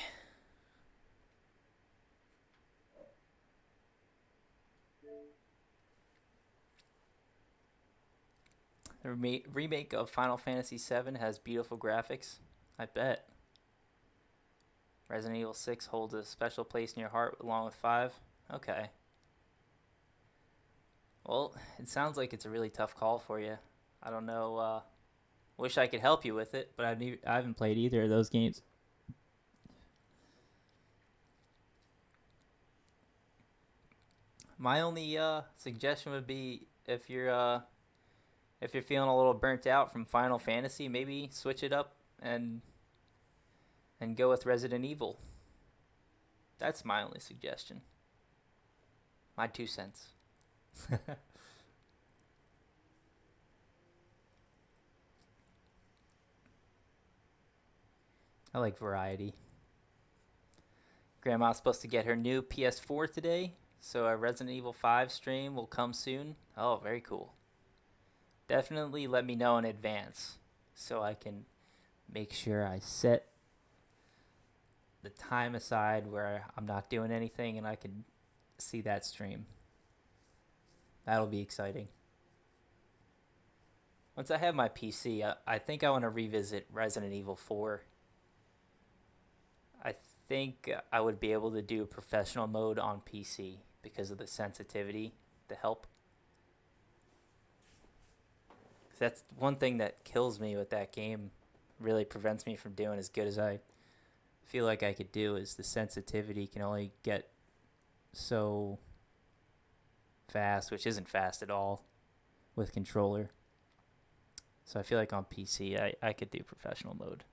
The remake of Final Fantasy VII has beautiful graphics. I bet. Resident Evil 6 holds a special place in your heart along with 5. Okay. Well, it sounds like it's a really tough call for you. I don't know. Wish I could help you with it, but I haven't played either of those games. My only suggestion would be if you're feeling a little burnt out from Final Fantasy, maybe switch it up and go with Resident Evil. That's my only suggestion. My 2 cents. I like variety. Grandma's supposed to get her new PS4 today, so a Resident Evil 5 stream will come soon. Oh, very cool. Definitely let me know in advance so I can make sure I set the time aside where I'm not doing anything and I can see that stream. That'll be exciting. Once I have my PC, I think I want to revisit Resident Evil 4. I think I would be able to do professional mode on PC because of the sensitivity, the help. That's one thing that kills me with that game, really prevents me from doing as good as I feel like I could do, is the sensitivity can only get so fast, which isn't fast at all with controller. So I feel like on PC I could do professional mode.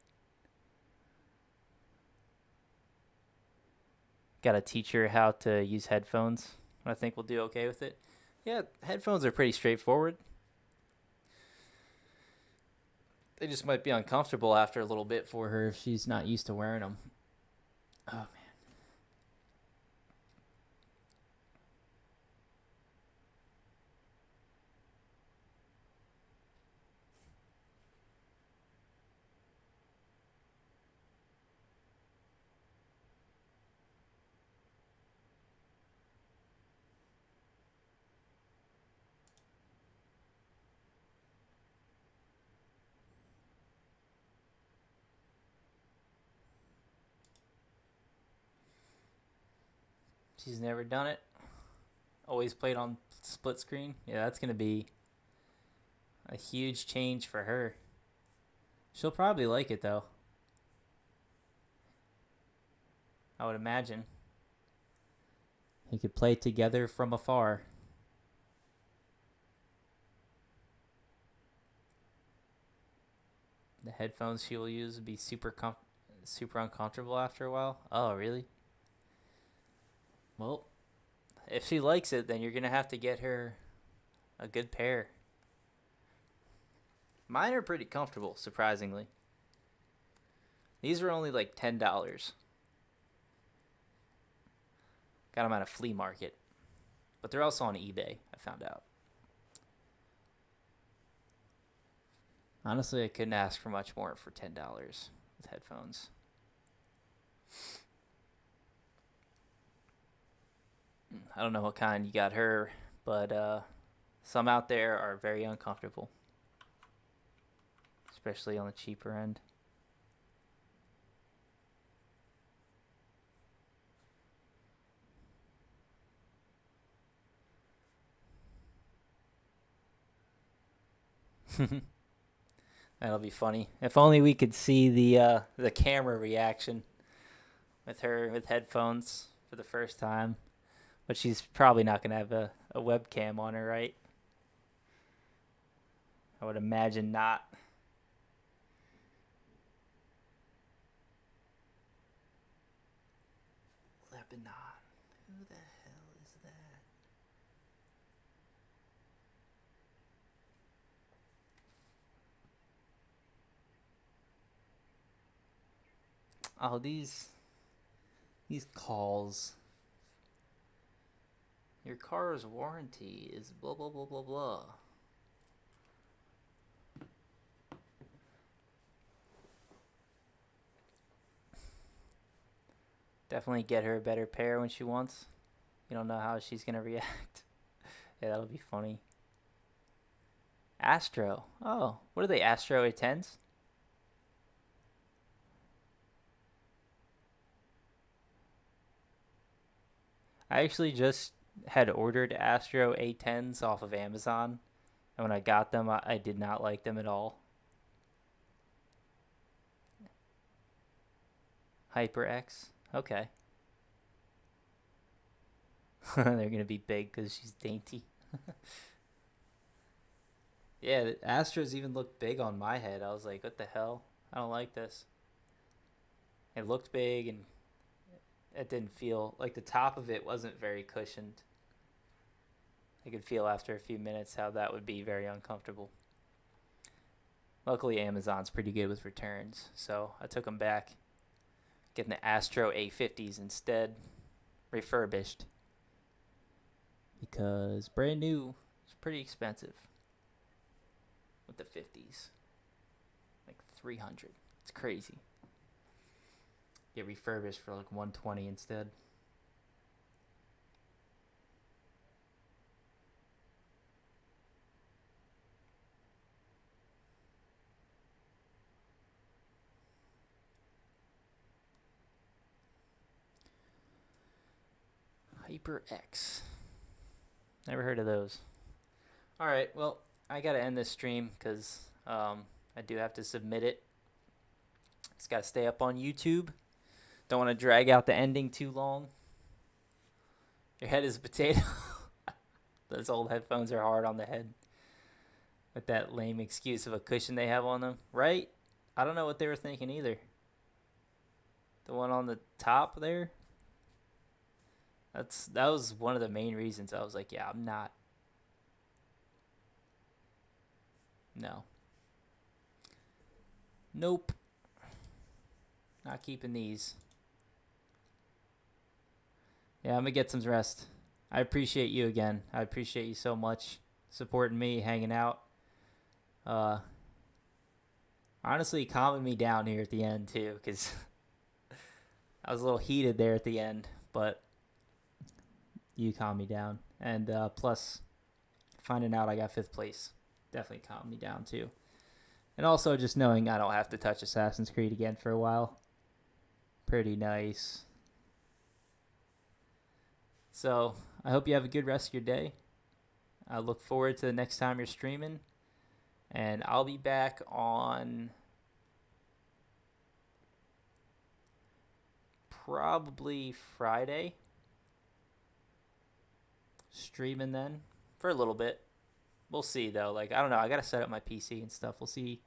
Got to teach her how to use headphones. I think we'll do okay with it. Yeah, headphones are pretty straightforward. They just might be uncomfortable after a little bit for her if she's not used to wearing them. Oh, man. She's never done it. Always played on split screen. Yeah, that's going to be a huge change for her. She'll probably like it, though. I would imagine. You could play together from afar. The headphones she will use would be super uncomfortable after a while. Oh, really? Well, if she likes it, then you're going to have to get her a good pair. Mine are pretty comfortable, surprisingly. These were only like $10. Got them at a flea market. But they're also on eBay, I found out. Honestly, I couldn't ask for much more for $10 with headphones. I don't know what kind you got her, but some out there are very uncomfortable. Especially on the cheaper end. That'll be funny. If only we could see the camera reaction with her with headphones for the first time. But she's probably not going to have a webcam on her, right? I would imagine not. Lebanon. Who the hell is that? Oh, these calls. Your car's warranty is blah, blah, blah, blah, blah. Definitely get her a better pair when she wants. You don't know how she's going to react. Yeah, that'll be funny. Astro. Oh, what are they, Astro A10s? I actually just had ordered Astro A10s off of Amazon, and when I got them, I did not like them at all. HyperX, okay. They're gonna be big because she's dainty. Yeah, the Astros even looked big on my head. I was like, what the hell? I don't like this. It looked big, and it didn't feel like the top of it wasn't very cushioned. I could feel after a few minutes how that would be very uncomfortable. Luckily, Amazon's pretty good with returns, so I took them back. Getting the Astro A50s instead, refurbished. Because brand new is pretty expensive. With the 50s. Like 300. It's crazy. Get refurbished for like 120 instead. HyperX. Never heard of those. Alright, well, I gotta end this stream because I do have to submit it. It's gotta stay up on YouTube. Don't want to drag out the ending too long. Your head is a potato. Those old headphones are hard on the head. With that lame excuse of a cushion they have on them. Right? I don't know what they were thinking either. The one on the top there. That was one of the main reasons I was like, yeah, I'm not. No. Nope. Not keeping these. Yeah, I'm gonna get some rest. I appreciate you again. I appreciate you so much supporting me, hanging out. Honestly, calming me down here at the end too, because I was a little heated there at the end, but you calmed me down. And plus, finding out I got 5th place definitely calmed me down too. And also just knowing I don't have to touch Assassin's Creed again for a while. Pretty nice. So, I hope you have a good rest of your day. I look forward to the next time you're streaming. And I'll be back on probably Friday. Streaming then for a little bit. We'll see though. Like, I don't know. I got to set up my PC and stuff. We'll see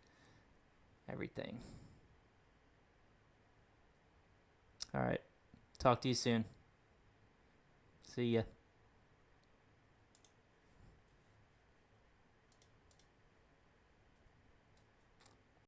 everything. All right. Talk to you soon. See ya.